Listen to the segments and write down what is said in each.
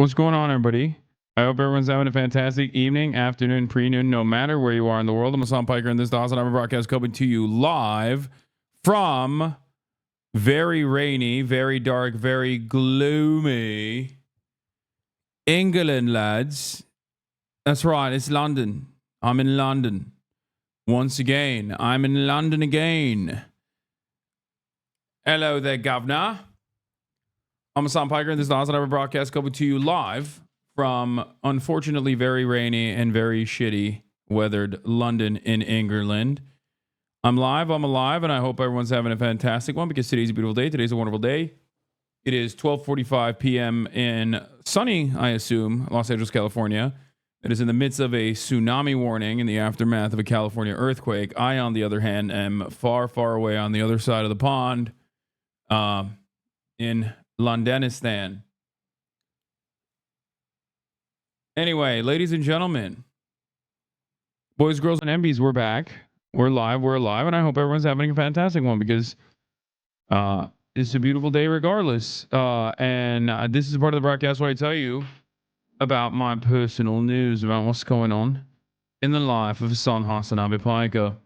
What's going on, everybody? I hope everyone's having a fantastic evening, afternoon, pre-noon, no matter where you are in the world. I'm Hasan Piker, and this is the HasnAbi broadcast coming to you live from very rainy, very dark, very gloomy England, lads. That's right, it's London. I'm in London. Once again, I'm in London again. Hello there, governor. I'm Hasan Piker, and this is the HasnAbi broadcast coming to you live from, unfortunately, very rainy and very shitty weathered London in England. I'm alive, and I hope everyone's having a fantastic one because today's a beautiful day. Today's a wonderful day. It is 12:45 p.m. in sunny, I assume, Los Angeles, California. It is in the midst of a tsunami warning in the aftermath of a California earthquake. I, on the other hand, am far, far away on the other side of the pond in Londonistan. Anyway, ladies and gentlemen, boys, girls, and MBs, we're back. We're live, and I hope everyone's having a fantastic one because it's a beautiful day regardless. And this is part of the broadcast where I tell you about my personal news about what's going on in the life of Hasan HasnAbi Piker.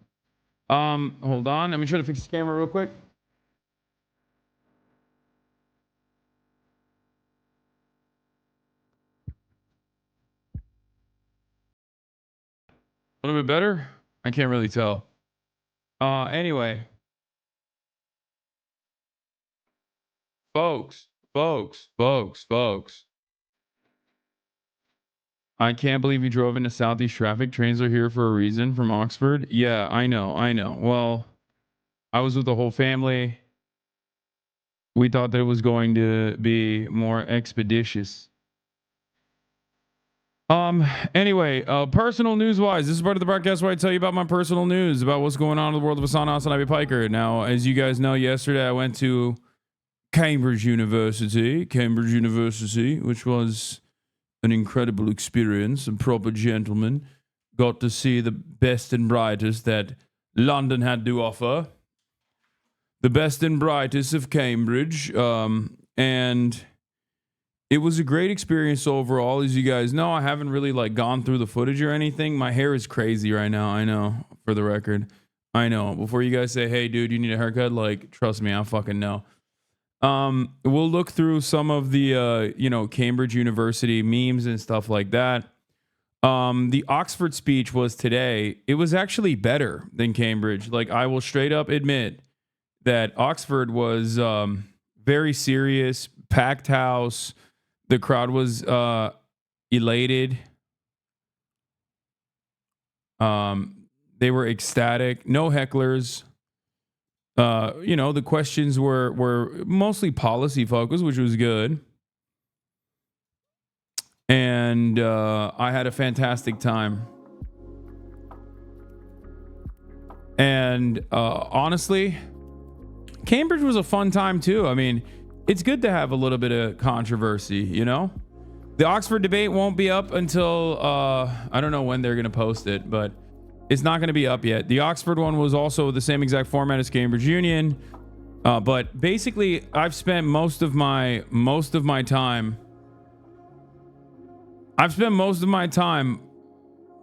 Hold on, let me try to fix the camera real quick. A little bit better? I can't really tell. Anyway. Folks. I can't believe you drove into Southeast traffic. Trains are here for a reason from Oxford. Yeah, I know. Well, I was with the whole family. We thought that it was going to be more expeditious. Anyway, personal news wise, this is part of the broadcast where I tell you about my personal news about what's going on in the world of Hasan HasnAbi Piker. Now, as you guys know, yesterday I went to Cambridge University, which was an incredible experience. A proper gentleman. Got to see the best and brightest that London had to offer. The best and brightest of Cambridge. And it was a great experience overall. As you guys know, I haven't really gone through the footage or anything. My hair is crazy right now. I know, for the record. I know. Before you guys say, hey, dude, you need a haircut, trust me, I fucking know. We'll look through some of the, Cambridge University memes and stuff like that. The Oxford speech was today. It was actually better than Cambridge. I will straight up admit that Oxford was very serious, packed house. The crowd was elated. They were ecstatic. No hecklers. The questions were mostly policy focused, which was good. And I had a fantastic time. And honestly, Cambridge was a fun time too. I mean, it's good to have a little bit of controversy, you know? The Oxford debate won't be up until I don't know when they're going to post it, but it's not going to be up yet. The Oxford one was also the same exact format as Cambridge Union. But basically, I've spent most of my time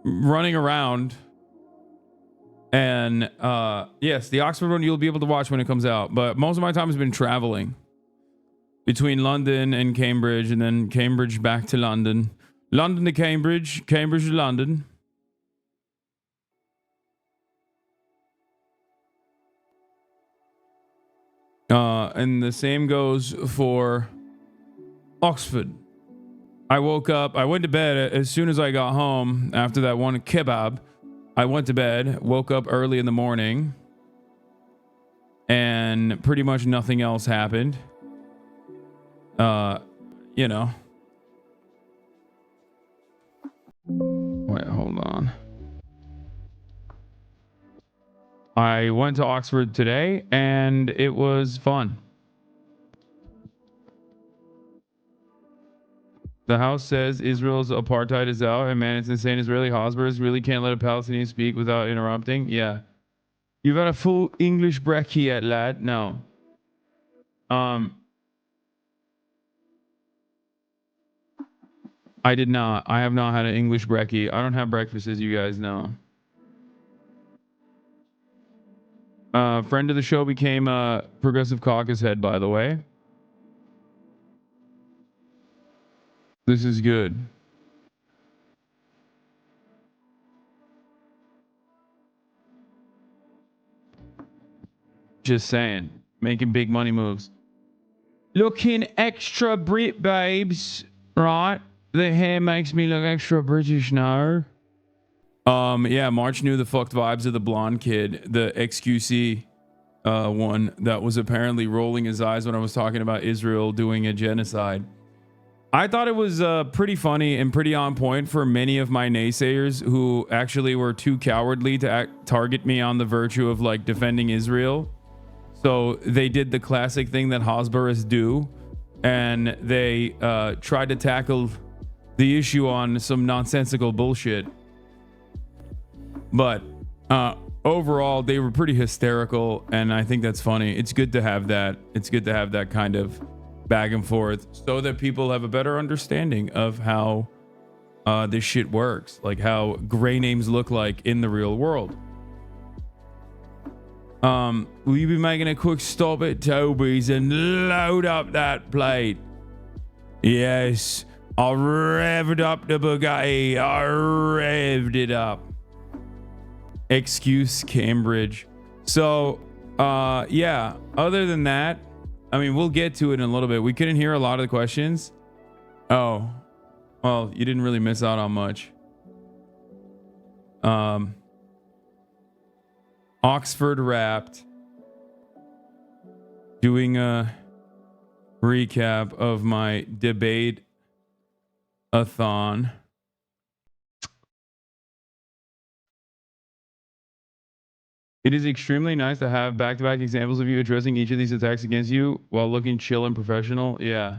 running around. And yes, the Oxford one you'll be able to watch when it comes out. But most of my time has been traveling between London and Cambridge, and then Cambridge back to London. London to Cambridge, Cambridge to London. And the same goes for Oxford. I woke up, I went to bed as soon as I got home after that one kebab. I went to bed, woke up early in the morning, and pretty much nothing else happened. Wait, hold on. I went to Oxford today and it was fun. The House says Israel's apartheid is out, and man, it's insane. Israeli Hosbers really can't let a Palestinian speak without interrupting. Yeah. You've got a full English brekkie yet, lad? No. I did not. I have not had an English brekkie. I don't have breakfast, as you guys know. Friend of the show became a progressive caucus head, by the way. This is good. Just saying. Making big money moves. Looking extra Brit, babes. Right? The hair makes me look extra British now. Yeah, March knew the fucked vibes of the blonde kid, the XQC one that was apparently rolling his eyes when I was talking about Israel doing a genocide. I thought it was pretty funny and pretty on point for many of my naysayers who actually were too cowardly to target me on the virtue of like defending Israel. So they did the classic thing that Hasburists do, and they tried to tackle the issue on some nonsensical bullshit. But overall, they were pretty hysterical, and I think that's funny. It's good to have that. It's good to have that kind of back and forth so that people have a better understanding of how this shit works, like how gray names look like in the real world. Will you be making a quick stop at Toby's and load up that plate? Yes, I revved up the Bugatti. I revved it up. Excuse Cambridge. So, yeah, other than that, I mean, we'll get to it in a little bit. We couldn't hear a lot of the questions. Oh, well, you didn't really miss out on much. Oxford Wrapped, doing a recap of my debate-a-thon. It is extremely nice to have back-to-back examples of you addressing each of these attacks against you while looking chill and professional. Yeah.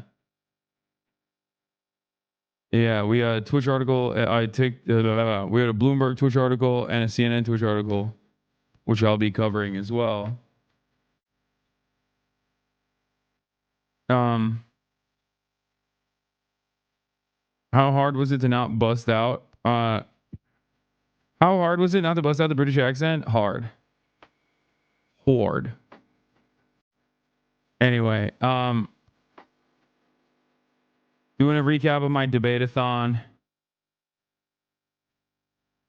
Yeah, we had a Twitch article. We had a Bloomberg Twitch article and a CNN Twitch article, which I'll be covering as well. How hard was it to not bust out? How hard was it not to bust out the British accent? Hard. Anyway, doing a recap of my debate-a-thon.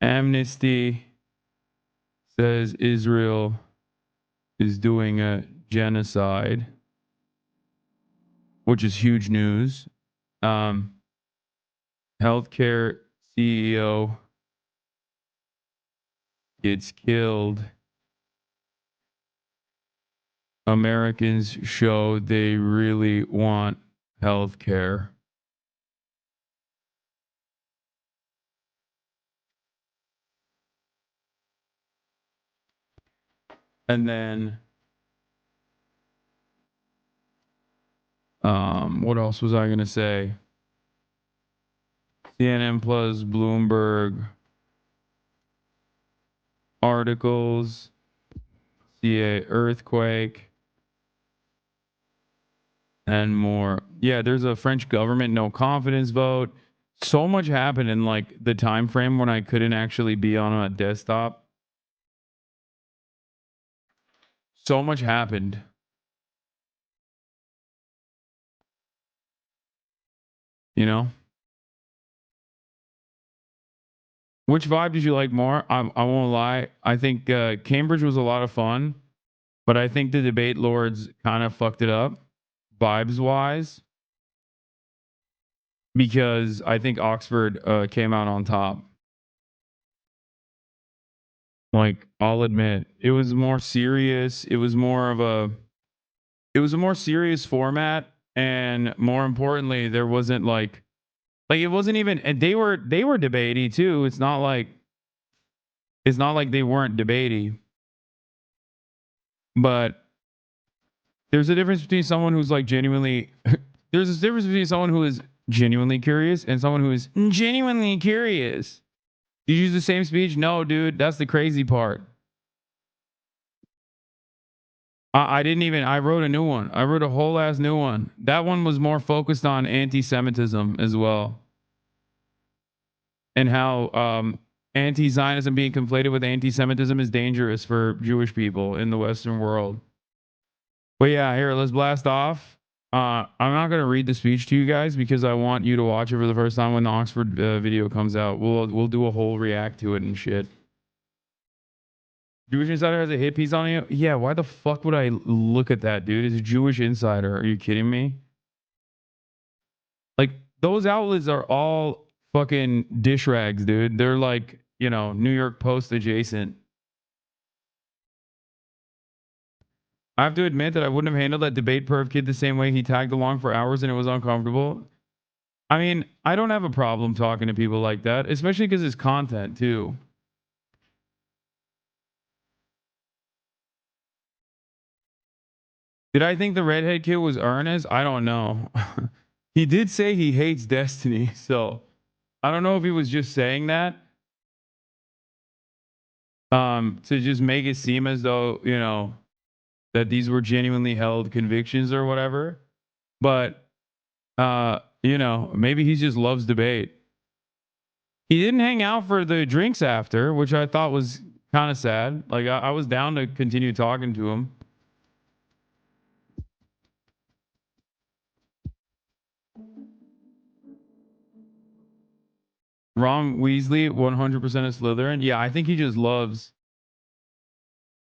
Amnesty says Israel is doing a genocide, which is huge news. Healthcare CEO gets killed. Americans show they really want healthcare. And then what else was I gonna say? CNN plus Bloomberg articles, CA earthquake, and more. Yeah, there's a French government no confidence vote. So much happened in like the time frame when I couldn't actually be on a desktop. So much happened. You know? Which vibe did you like more? I won't lie. I think Cambridge was a lot of fun, but I think the debate lords kind of fucked it up vibes wise, because I think Oxford came out on top. Like, I'll admit, it was more serious. It was a more serious format, and more importantly, there wasn't like it wasn't even, and they were debatey too. It's not like they weren't debatey. But there's a difference between someone who's like genuinely there's a difference between someone who is genuinely curious and someone who is genuinely curious. You use the same speech? No, dude, that's the crazy part. I didn't even, I wrote a new one. I wrote a whole ass new one. That one was more focused on anti-Semitism as well. and how anti-Zionism being conflated with anti-Semitism is dangerous for Jewish people in the Western world. But yeah, here, let's blast off. I'm not gonna read the speech to you guys because I want you to watch it for the first time when the Oxford video comes out. We'll do a whole react to it and shit. Jewish Insider has a hit piece on you. Yeah, why the fuck would I look at that, dude? It's a Jewish Insider. Are you kidding me? Like, those outlets are all fucking dish rags, dude. They're like, you know, New York Post adjacent. I have to admit that I wouldn't have handled that debate perv kid the same way. He tagged along for hours and it was uncomfortable. I mean, I don't have a problem talking to people like that, especially because it's content too. Did I think the redhead kid was earnest? I don't know. He did say he hates Destiny, so I don't know if he was just saying that to just make it seem as though, you know, that these were genuinely held convictions or whatever. But you know, maybe he just loves debate. He didn't hang out for the drinks after, which I thought was kind of sad. Like I was down to continue talking to him. Ron Weasley, 100% of Slytherin. Yeah, I think he just loves.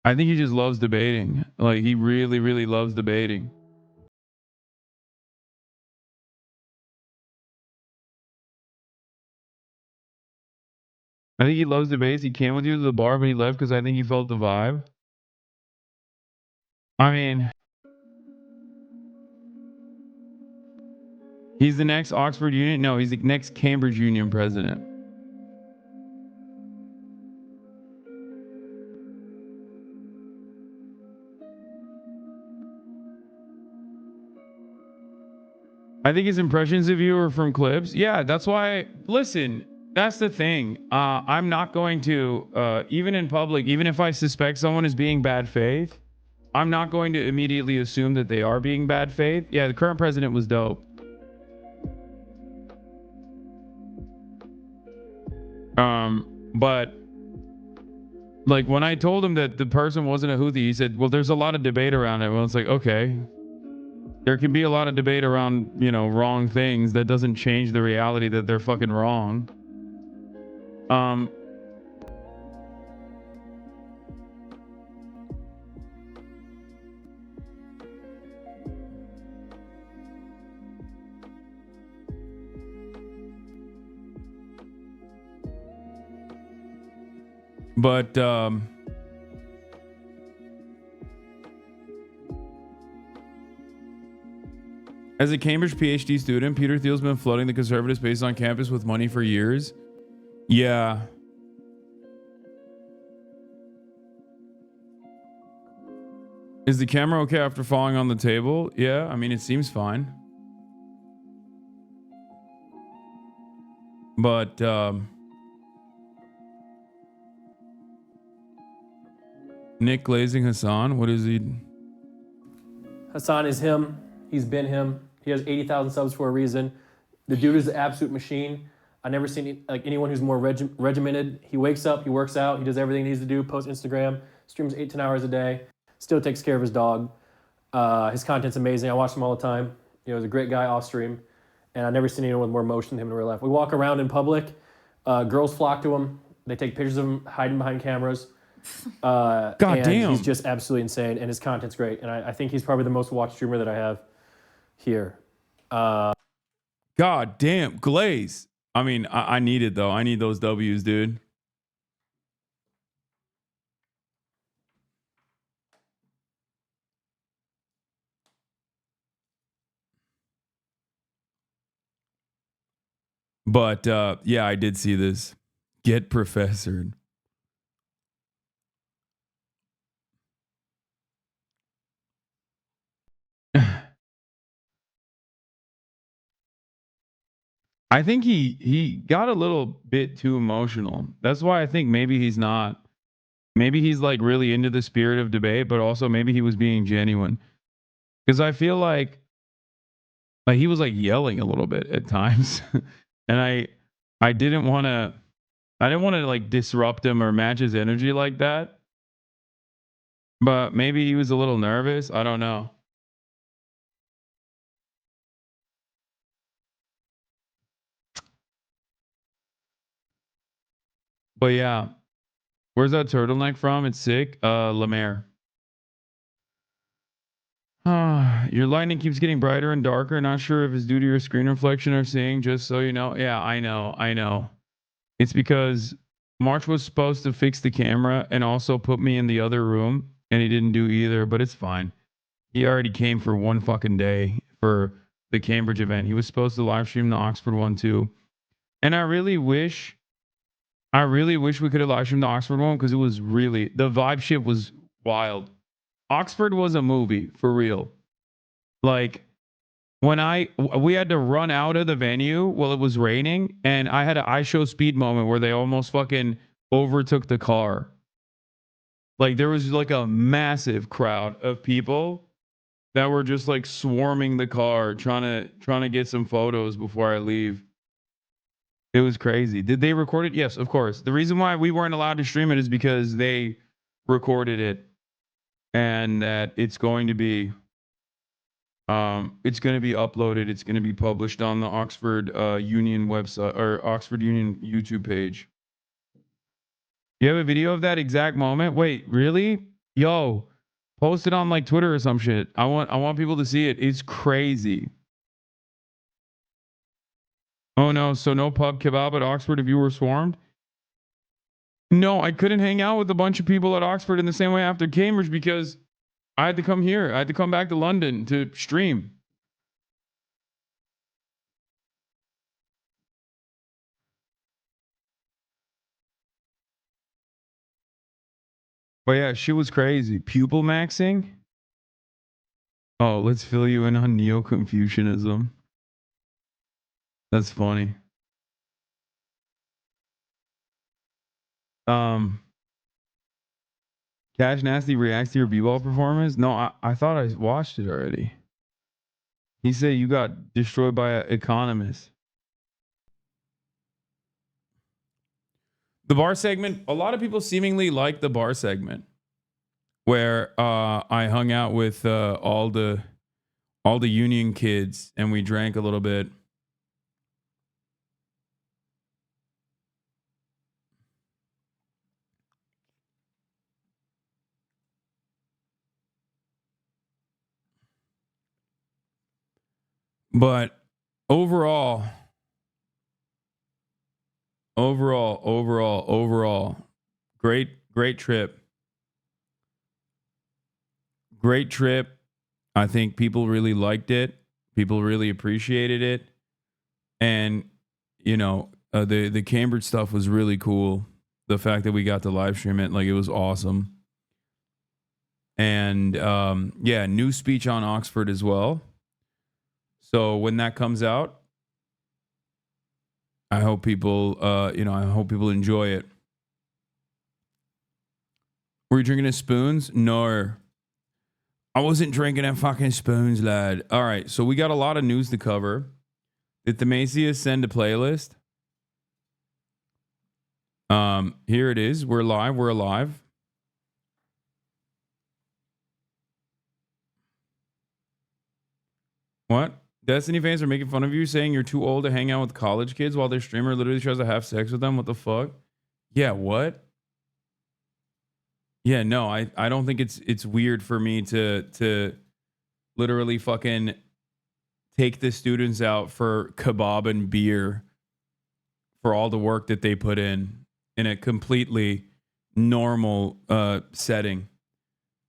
I think he just loves debating. Like he really, really loves debating. I think he loves debates. He came with you to the bar, but he left because I think he felt the vibe. I mean, he's the next Oxford Union. No, he's the next Cambridge Union president. I think his impressions of you are from clips. Yeah, that's why. Listen, that's the thing. I'm not going to, even in public, even if I suspect someone is being bad faith, I'm not going to immediately assume that they are being bad faith. Yeah, the current president was dope. But like when I told him that the person wasn't a Houthi, he said, "Well, there's a lot of debate around it." Well, it's like, okay, there can be a lot of debate around, you know, wrong things. That doesn't change the reality that they're fucking wrong. But as a Cambridge PhD student, Peter Thiel's been flooding the conservative space on campus with money for years. Yeah. Is the camera okay after falling on the table? Yeah, I mean, it seems fine. But Nick Glazing Hasan, what is he? Hasan is him. He's been him. He has 80,000 subs for a reason. The dude is an absolute machine. I've never seen like anyone who's more regimented. He wakes up, he works out, he does everything he needs to do, posts Instagram, streams 8-10 hours a day, still takes care of his dog. His content's amazing. I watch him all the time. You know, he's a great guy off stream. And I've never seen anyone with more emotion than him in real life. We walk around in public, girls flock to him. They take pictures of him hiding behind cameras. God damn. He's just absolutely insane, and his content's great. And I think he's probably the most watched streamer that I have here. God damn, Glaze. I mean, I need it though. I need those W's, dude. But yeah, I did see this. Get professored. I think he got a little bit too emotional. That's why I think maybe he's not. Maybe he's like really into the spirit of debate, but also maybe he was being genuine. Because I feel like he was like yelling a little bit at times. And I didn't want to like disrupt him or match his energy like that. But maybe he was a little nervous. I don't know. But yeah, where's that turtleneck from? It's sick. Lemaire. Your lightning keeps getting brighter and darker. Not sure if it's due to your screen reflection or seeing, just so you know. Yeah, I know. It's because March was supposed to fix the camera and also put me in the other room, and he didn't do either, but it's fine. He already came for one fucking day for the Cambridge event. He was supposed to live stream the Oxford one too. And I really wish we could have live streamed the Oxford one because it was really, the vibe shit was wild. Oxford was a movie for real. Like we had to run out of the venue while it was raining, and I had an I show speed moment where they almost fucking overtook the car. Like there was like a massive crowd of people that were just like swarming the car trying to get some photos before I leave. It was crazy. Did they record it? Yes, of course. The reason why we weren't allowed to stream it is because they recorded it, and that it's going to be uploaded. It's going to be published on the Oxford Union website or Oxford Union YouTube page. You have a video of that exact moment? Wait, really? Yo, post it on like Twitter or some shit. I want people to see it. It's crazy. Oh no, so no pub kebab at Oxford if you were swarmed? No, I couldn't hang out with a bunch of people at Oxford in the same way after Cambridge because I had to come here. I had to come back to London to stream. But yeah, she was crazy. Pupil maxing? Oh, let's fill you in on Neo-Confucianism. That's funny. Cash Nasty reacts to your b-ball performance? No, I thought I watched it already. He said you got destroyed by an economist. The bar segment, a lot of people seemingly like the bar segment where I hung out with all the union kids and we drank a little bit. But overall, great trip. Great trip. I think people really liked it. People really appreciated it. And, you know, the Cambridge stuff was really cool. The fact that we got to live stream it, like it was awesome. And yeah, new speech on Oxford as well. So when that comes out, I hope people, I hope people enjoy it. Were you drinking at Spoons? No. I wasn't drinking at fucking Spoons, lad. All right, so we got a lot of news to cover. Did Themacia send a playlist? Here it is. We're live. We're alive. What? Destiny fans are making fun of you, saying you're too old to hang out with college kids while their streamer literally tries to have sex with them. What the fuck? Yeah, what? Yeah, no, I don't think it's weird for me to literally fucking take the students out for kebab and beer for all the work that they put in a completely normal setting.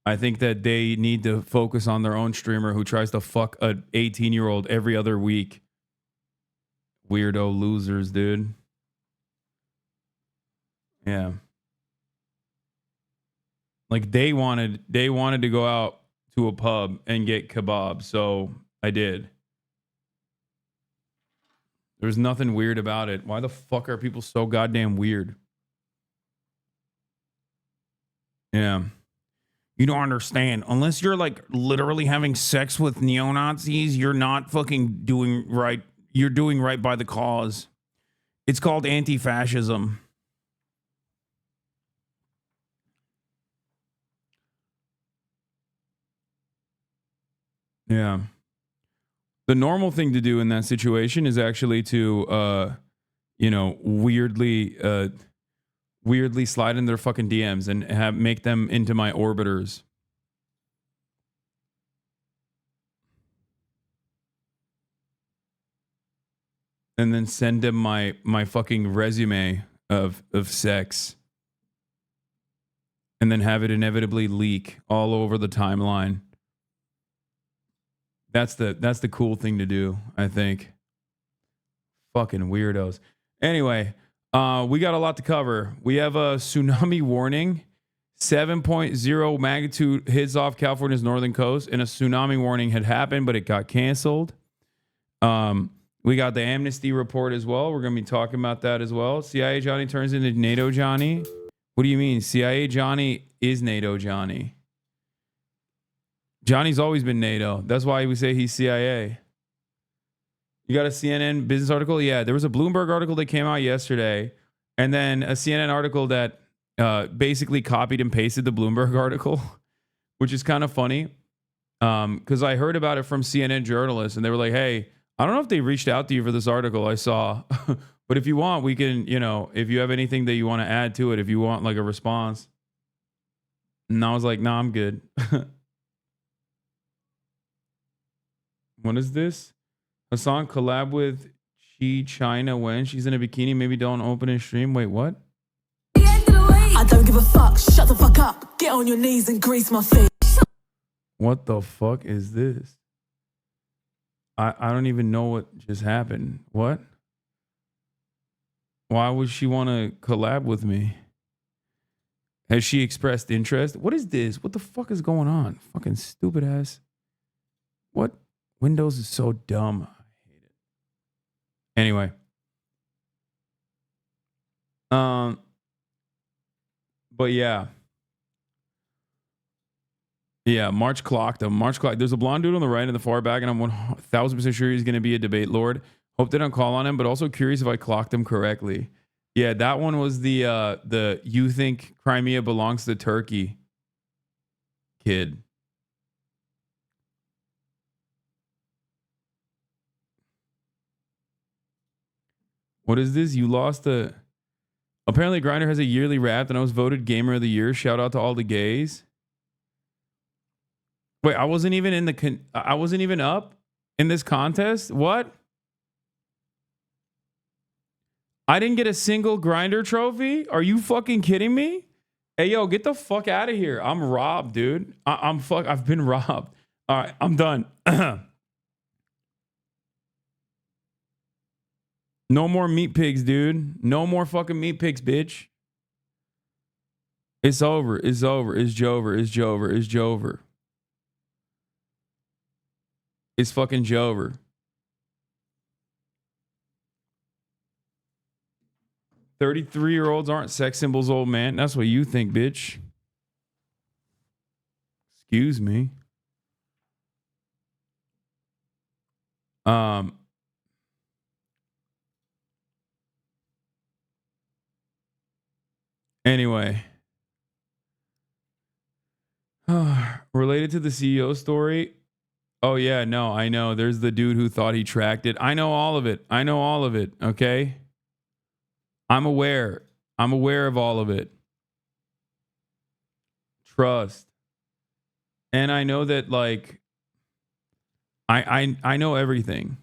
I think that they need to focus on their own streamer who tries to fuck an 18-year-old every other week. Weirdo losers, dude. Yeah. Like they wanted to go out to a pub and get kebab, so I did. There's nothing weird about it. Why the fuck are people so goddamn weird? Yeah. You don't understand. Unless you're like literally having sex with neo-Nazis, you're not fucking doing right. You're doing right by the cause. It's called anti-fascism. Yeah. The normal thing to do in that situation is actually to, you know, weirdly slide in their fucking DMs and make them into my orbiters. And then send them my fucking resume of sex. And then have it inevitably leak all over the timeline. That's the cool thing to do, I think. Fucking weirdos. Anyway, we got a lot to cover. We have a tsunami warning. 7.0 magnitude hits off California's northern coast, and a tsunami warning had happened, but it got canceled. We got the amnesty report as well. We're going to be talking about that as well. CIA Johnny turns into NATO Johnny. What do you mean? CIA Johnny is NATO Johnny. Johnny's always been NATO. That's why we say he's CIA. You got a CNN business article? Yeah, there was a Bloomberg article that came out yesterday, and then a CNN article that basically copied and pasted the Bloomberg article, which is kind of funny because I heard about it from CNN journalists, and they were like, hey, I don't know if they reached out to you for this article I saw, but if you want, we can, you know, if you have anything that you want to add to it, if you want like a response. And I was like, nah, I'm good. What is this? Hasan collab with China when she's in a bikini. Maybe don't open his stream. Wait, what? I don't give a fuck. Shut the fuck up. Get on your knees and grease my feet. What the fuck is this? I don't even know what just happened. What? Why would she want to collab with me? Has she expressed interest? What is this? What the fuck is going on? Fucking stupid ass. What? Windows is so dumb. I hate it. Anyway. But yeah. Yeah, March clocked him. There's a blonde dude on the right in the far back, and I'm 1000% sure he's going to be a debate lord. Hope they don't call on him, but also curious if I clocked him correctly. Yeah, that one was the you think Crimea belongs to Turkey kid. What is this? You lost a... Apparently Grindr has a yearly wrap, and I was voted Gamer of the Year. Shout out to all the gays. Wait, I wasn't even in the... I wasn't even up in this contest? What? I didn't get a single Grindr trophy? Are you fucking kidding me? Hey, yo, get the fuck out of here. I'm robbed, dude. I've been robbed. All right, I'm done. No more meat pigs, dude. No more fucking meat pigs, bitch. It's over. It's over. It's Jover. It's Jover. It's Jover. It's fucking Jover. "33-year-olds aren't sex symbols, old man." That's what you think, bitch. Excuse me. Anyway. Related to the CEO story. Oh, yeah, no, I know. There's the dude who thought he tracked it. I know all of it. I know all of it, okay? I'm aware. I'm aware of all of it. Trust. And I know that, like, I know everything.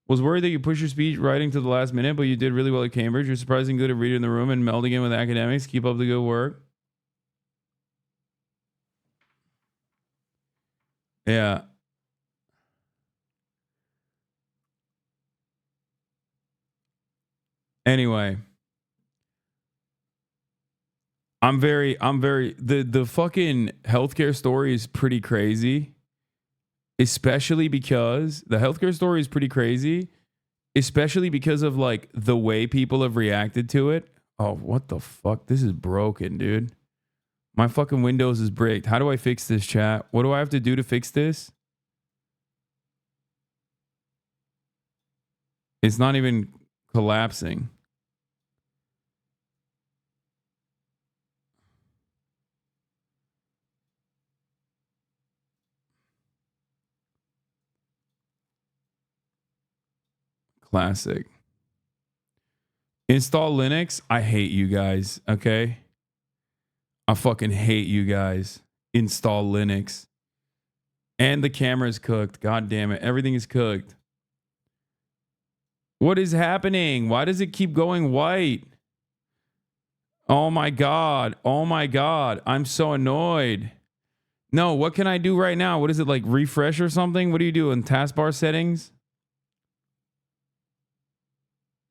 Was worried that you pushed your speech writing to the last minute, but you did really well at Cambridge. You're surprisingly good at reading the room and melding in with academics. Keep up the good work. Yeah. Anyway. The fucking healthcare story is pretty crazy. Especially because the healthcare story is pretty crazy. Especially because of like the way people have reacted to it. Oh, what the fuck? This is broken, dude. My fucking Windows is bricked. How do I fix this, chat? What do I have to do to fix this? It's not even collapsing. Classic. Install Linux. I hate you guys. Okay. I fucking hate you guys. Install Linux. And the camera is cooked. God damn it. Everything is cooked. What is happening? Why does it keep going white? Oh my God. Oh my God. I'm so annoyed. No, what can I do right now? What is it, like refresh or something? What do you do in taskbar settings?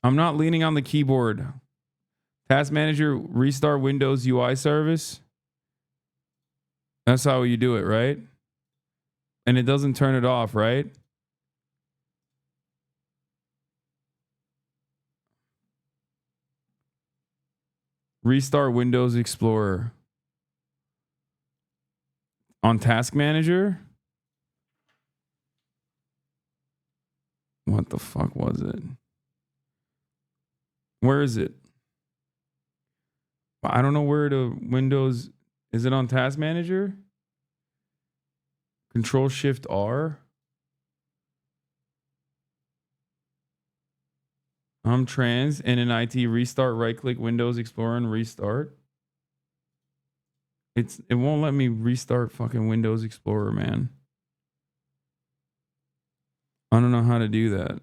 I'm not leaning on the keyboard. Task manager, restart Windows UI service. That's how you do it, right? And it doesn't turn it off, right? Restart Windows Explorer. On Task Manager? What the fuck was it? Where is it? I don't know where the Windows... Is it on Task Manager? Control Shift R? I'm trans and in IT restart, right click Windows Explorer and restart. It won't let me restart fucking Windows Explorer, man. I don't know how to do that.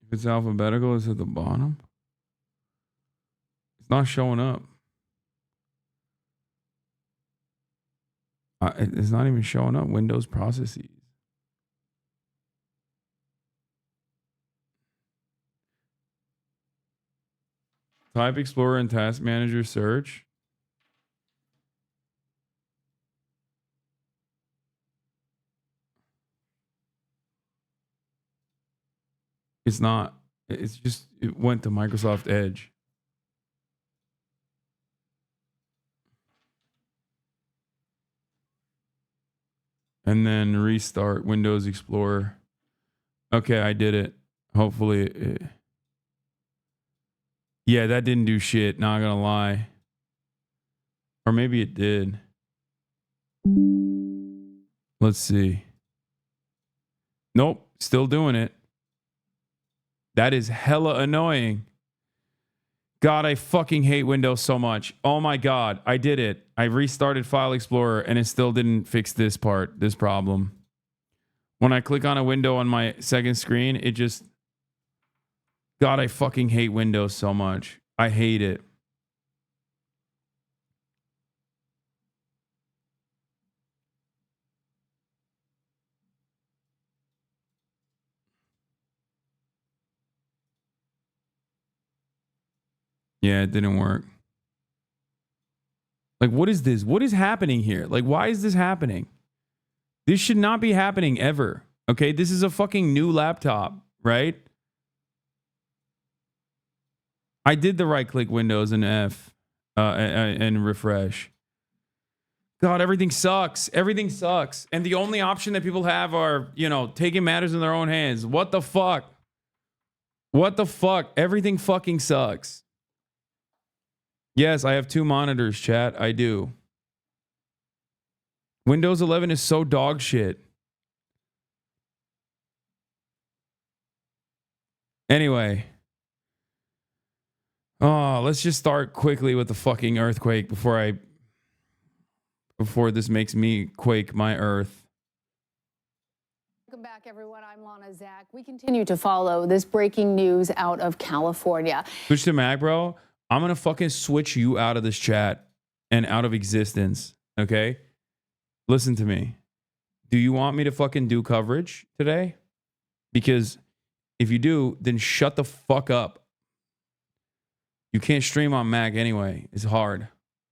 If it's alphabetical, it's at the bottom. It's not showing up. It's not even showing up. Windows processes. Type Explorer and Task Manager search. It's not. It's just, it went to Microsoft Edge. And then restart Windows Explorer. Okay, I did it. Hopefully yeah, that didn't do shit, not gonna lie. Or maybe it did. Let's see. Nope, still doing it. That is hella annoying. God, I fucking hate Windows so much. Oh my God, I did it. I restarted File Explorer and it still didn't fix this part, this problem. When I click on a window on my second screen, it just... God, I fucking hate Windows so much. I hate it. Yeah, it didn't work. Like, what is this? What is happening here? Like, why is this happening? This should not be happening ever. Okay, this is a fucking new laptop, right? I did the right click Windows and F and refresh. God, everything sucks. Everything sucks. And the only option that people have are, you know, taking matters in their own hands. What the fuck? What the fuck? Everything fucking sucks. Yes, I have 2 monitors, chat. I do. Windows 11 is so dog shit. Anyway. Oh, let's just start quickly with the fucking earthquake before this makes me quake my earth. Welcome back, everyone. I'm Lana Zach. We continue to follow this breaking news out of California. Switch to Mac, bro. I'm going to fucking switch you out of this chat and out of existence. Okay? Listen to me. Do you want me to fucking do coverage today? Because if you do, then shut the fuck up. You can't stream on Mac anyway. It's hard.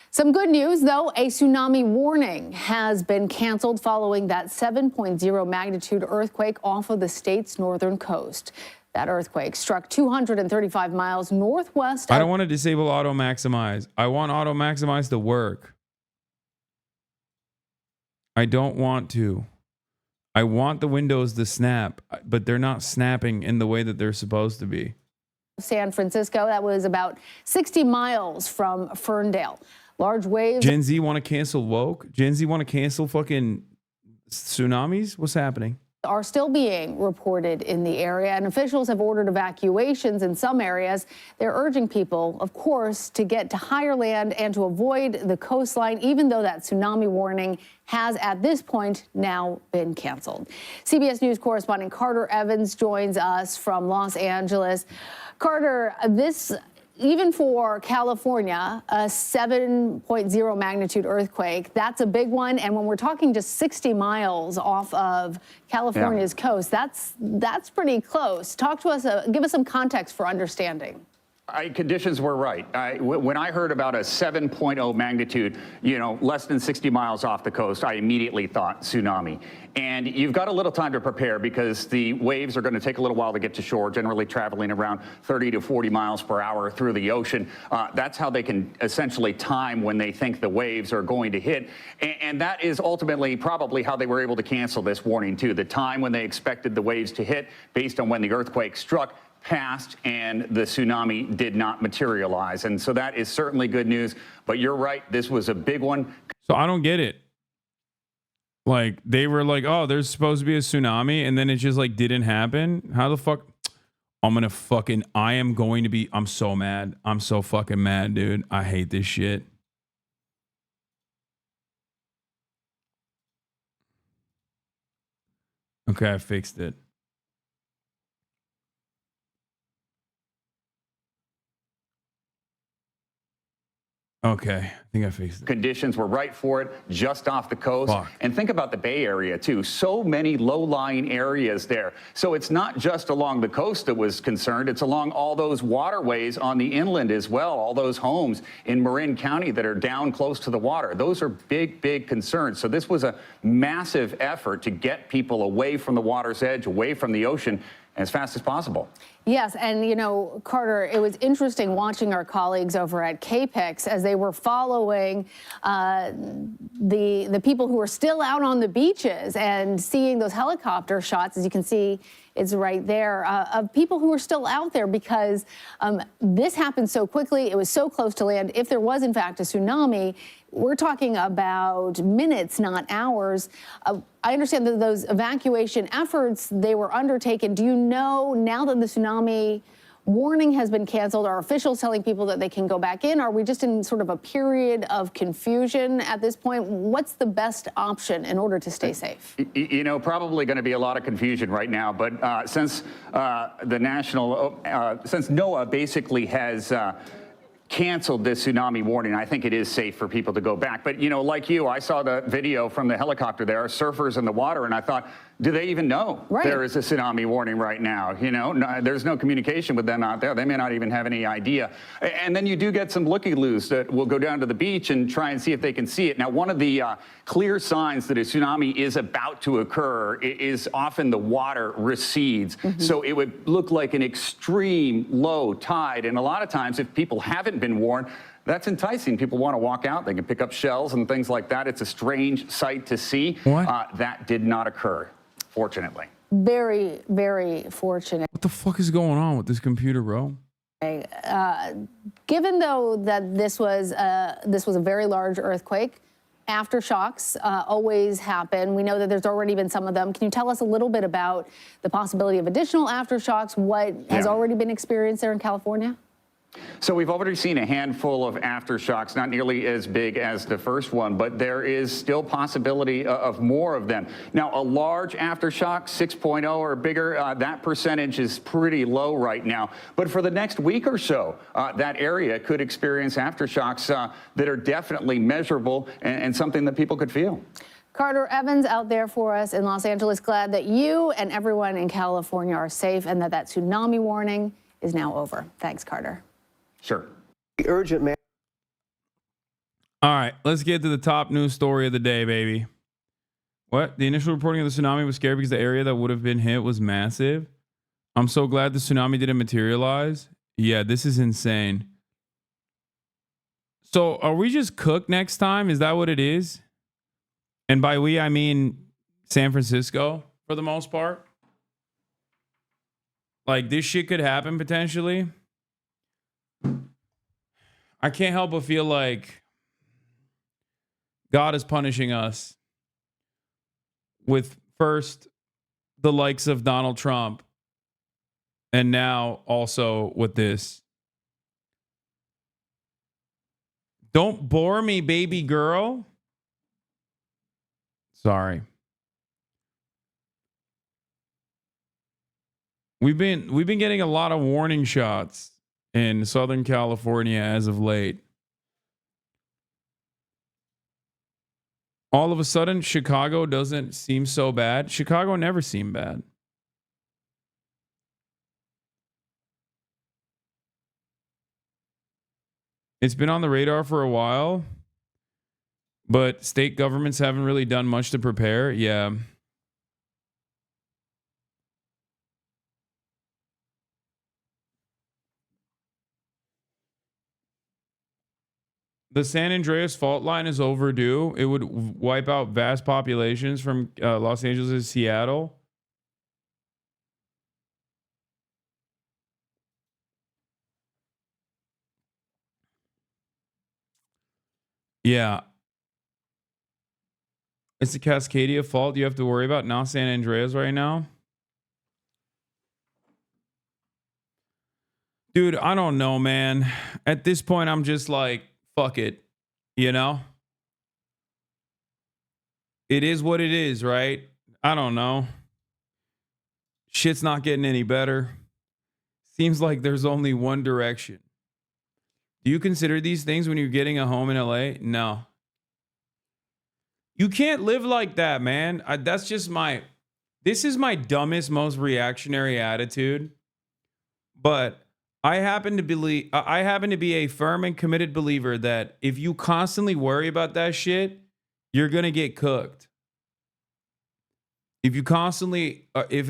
Some good news, though. A tsunami warning has been canceled following that 7.0 magnitude earthquake off of the state's northern coast. That earthquake struck 235 miles northwest. I don't want to disable auto maximize. I want auto maximize to work. I don't want to. I want the windows to snap, but they're not snapping in the way that they're supposed to be. San Francisco, that was about 60 miles from Ferndale. Large waves. Gen Z want to cancel woke? Gen Z want to cancel fucking tsunamis? What's happening? Are still being reported in the area, and officials have ordered evacuations in some areas. They're urging people, of course, to get to higher land and to avoid the coastline, even though that tsunami warning has at this point now been canceled. CBS News correspondent Carter Evans joins us from Los Angeles. Carter, even for California, a 7.0 magnitude earthquake, that's a big one. And when we're talking just 60 miles off of California's coast, that's pretty close. Talk to us, give us some context for understanding. Conditions were right. When I heard about a 7.0 magnitude, less than 60 miles off the coast, I immediately thought tsunami. And you've got a little time to prepare because the waves are going to take a little while to get to shore, generally traveling around 30 to 40 miles per hour through the ocean. That's how they can essentially time when they think the waves are going to hit. And that is ultimately probably how they were able to cancel this warning, too. The time when they expected the waves to hit based on when the earthquake struck passed and the tsunami did not materialize. And so that is certainly good news. But you're right, this was a big one. So I don't get it. Like, they were like, oh, there's supposed to be a tsunami, and then it just like didn't happen. How the fuck? I'm so mad. I'm so fucking mad, dude. I hate this shit. Okay, I fixed it. Okay, I think I fixed it. Conditions were right for it, just off the coast. Fuck. And think about the Bay Area, too. So many low-lying areas there. So it's not just along the coast that was concerned. It's along all those waterways on the inland as well, all those homes in Marin County that are down close to the water. Those are big, big concerns. So this was a massive effort to get people away from the water's edge, away from the ocean, as fast as possible. Yes, and Carter, it was interesting watching our colleagues over at KPIX as they were following the people who were still out on the beaches and seeing those helicopter shots, as you can see, it's right there, of people who were still out there because this happened so quickly. It was so close to land. If there was, in fact, a tsunami, we're talking about minutes, not hours. I understand that those evacuation efforts, they were undertaken. Do you know, now that the tsunami warning has been canceled, are officials telling people that they can go back in? Are we just in sort of a period of confusion at this point? What's the best option in order to stay safe? Probably going to be a lot of confusion right now. But since since NOAA basically has canceled this tsunami warning, I think it is safe for people to go back. But, like you, I saw the video from the helicopter. There are surfers in the water, and I thought, do they even know there is a tsunami warning right now? There's no communication with them out there. They may not even have any idea. And then you do get some looky-loos that will go down to the beach and try and see if they can see it. Now, one of the clear signs that a tsunami is about to occur is often the water recedes. So it would look like an extreme low tide. And a lot of times, if people haven't been warned, that's enticing. People want to walk out. They can pick up shells and things like that. It's a strange sight to see. That did not occur, fortunately. Very, very fortunate. What the fuck is going on with this computer, bro? Given, though, that this was a very large earthquake, aftershocks always happen. We know that there's already been some of them. Can you tell us a little bit about the possibility of additional aftershocks? What has already been experienced there in California? So we've already seen a handful of aftershocks, not nearly as big as the first one, but there is still possibility of more of them. Now, a large aftershock, 6.0 or bigger, that percentage is pretty low right now. But for the next week or so, that area could experience aftershocks that are definitely measurable and something that people could feel. Carter Evans out there for us in Los Angeles. Glad that you and everyone in California are safe and that tsunami warning is now over. Thanks, Carter. Sure. Urgent, man. All right, let's get to the top news story of the day, baby. What? The initial reporting of the tsunami was scary because the area that would have been hit was massive. I'm so glad the tsunami didn't materialize. Yeah, this is insane. So are we just cooked next time? Is that what it is? And by we, I mean San Francisco for the most part. Like, this shit could happen potentially. I can't help but feel like God is punishing us with first the likes of Donald Trump and now also with this. Don't bore me, baby girl. Sorry. We've been getting a lot of warning shots in Southern California as of late. All of a sudden, Chicago doesn't seem so bad. Chicago never seemed bad. It's been on the radar for a while, but state governments haven't really done much to prepare. Yeah. The San Andreas fault line is overdue. It would wipe out vast populations from Los Angeles to Seattle. Yeah. It's the Cascadia fault you have to worry about, not San Andreas right now. Dude, I don't know, man. At this point, I'm just like, fuck it. You know? It is what it is, right? I don't know. Shit's not getting any better. Seems like there's only one direction. Do you consider these things when you're getting a home in LA? No. You can't live like that, man. That's just this is my dumbest, most reactionary attitude. But I happen to be a firm and committed believer that if you constantly worry about that shit, you're going to get cooked. If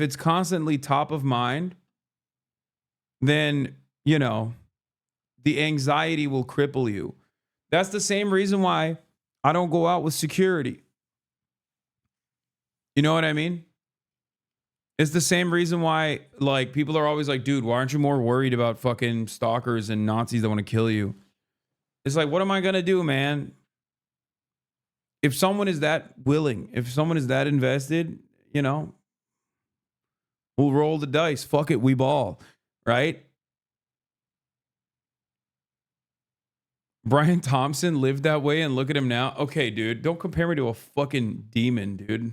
it's constantly top of mind, then, you know, the anxiety will cripple you. That's the same reason why I don't go out with security. You know what I mean? It's the same reason why, like, people are always like, dude, why aren't you more worried about fucking stalkers and Nazis that want to kill you? It's like, what am I going to do, man? If someone is that willing, if someone is that invested, you know, we'll roll the dice. Fuck it, we ball, right? Brian Thompson lived that way and look at him now. Okay, dude, don't compare me to a fucking demon, dude.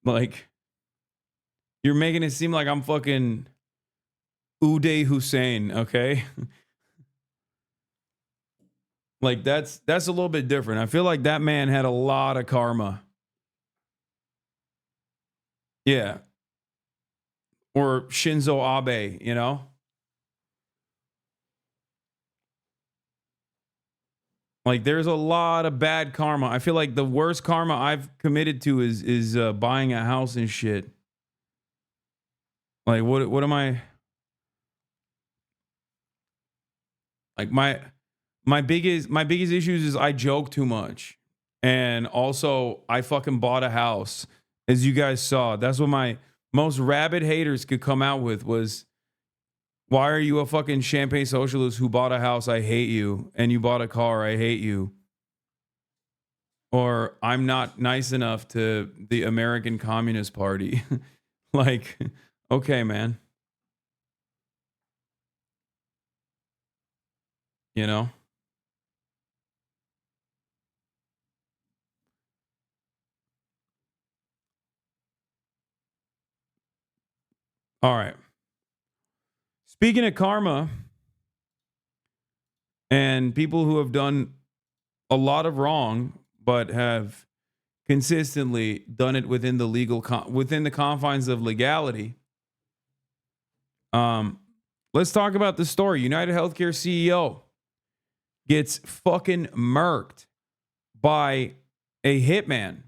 Like, you're making it seem like I'm fucking Uday Hussein, okay? Like, that's a little bit different. I feel like that man had a lot of karma. Yeah. Or Shinzo Abe, you know? Like, there's a lot of bad karma. I feel like the worst karma I've committed to is buying a house and shit. Like, what am I? Like, my biggest issues is I joke too much. And also, I fucking bought a house. As you guys saw, that's what my most rabid haters could come out with was, why are you a fucking champagne socialist who bought a house? I hate you. And you bought a car. I hate you. Or I'm not nice enough to the American Communist Party. Like, okay, man. You know? All right. Speaking of karma and people who have done a lot of wrong, but have consistently done it within the within the confines of legality. Let's talk about the story. United Healthcare CEO gets fucking murked by a hitman.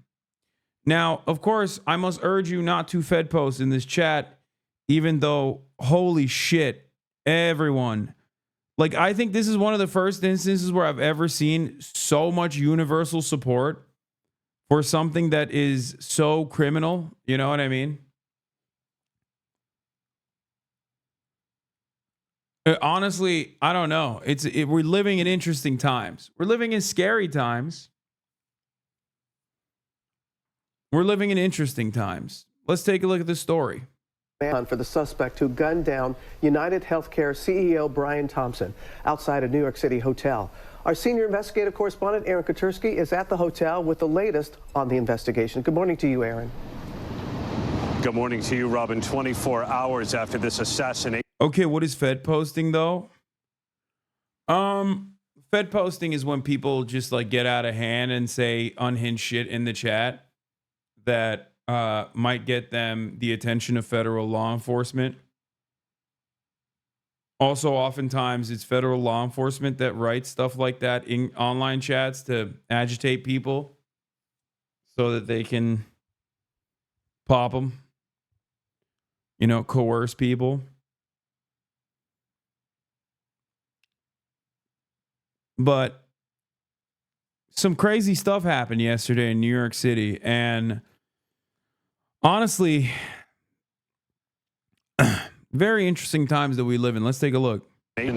Now, of course, I must urge you not to Fed post in this chat, even though, holy shit, everyone. Like, I think this is one of the first instances where I've ever seen so much universal support for something that is so criminal. You know what I mean? Honestly, I don't know. We're living in interesting times. We're living in scary times. We're living in interesting times. Let's take a look at this story. For the suspect who gunned down United Healthcare CEO Brian Thompson outside a New York City hotel. Our senior investigative correspondent, Aaron Kotursky, is at the hotel with the latest on the investigation. Good morning to you, Aaron. Good morning to you, Robin. 24 hours after this assassination. Okay, what is Fed posting though? Fed posting is when people just like get out of hand and say unhinged shit in the chat that might get them the attention of federal law enforcement. Also, oftentimes it's federal law enforcement that writes stuff like that in online chats to agitate people so that they can pop them, you know, coerce people. But some crazy stuff happened yesterday in New York City. And honestly, very interesting times that we live in. Let's take a look.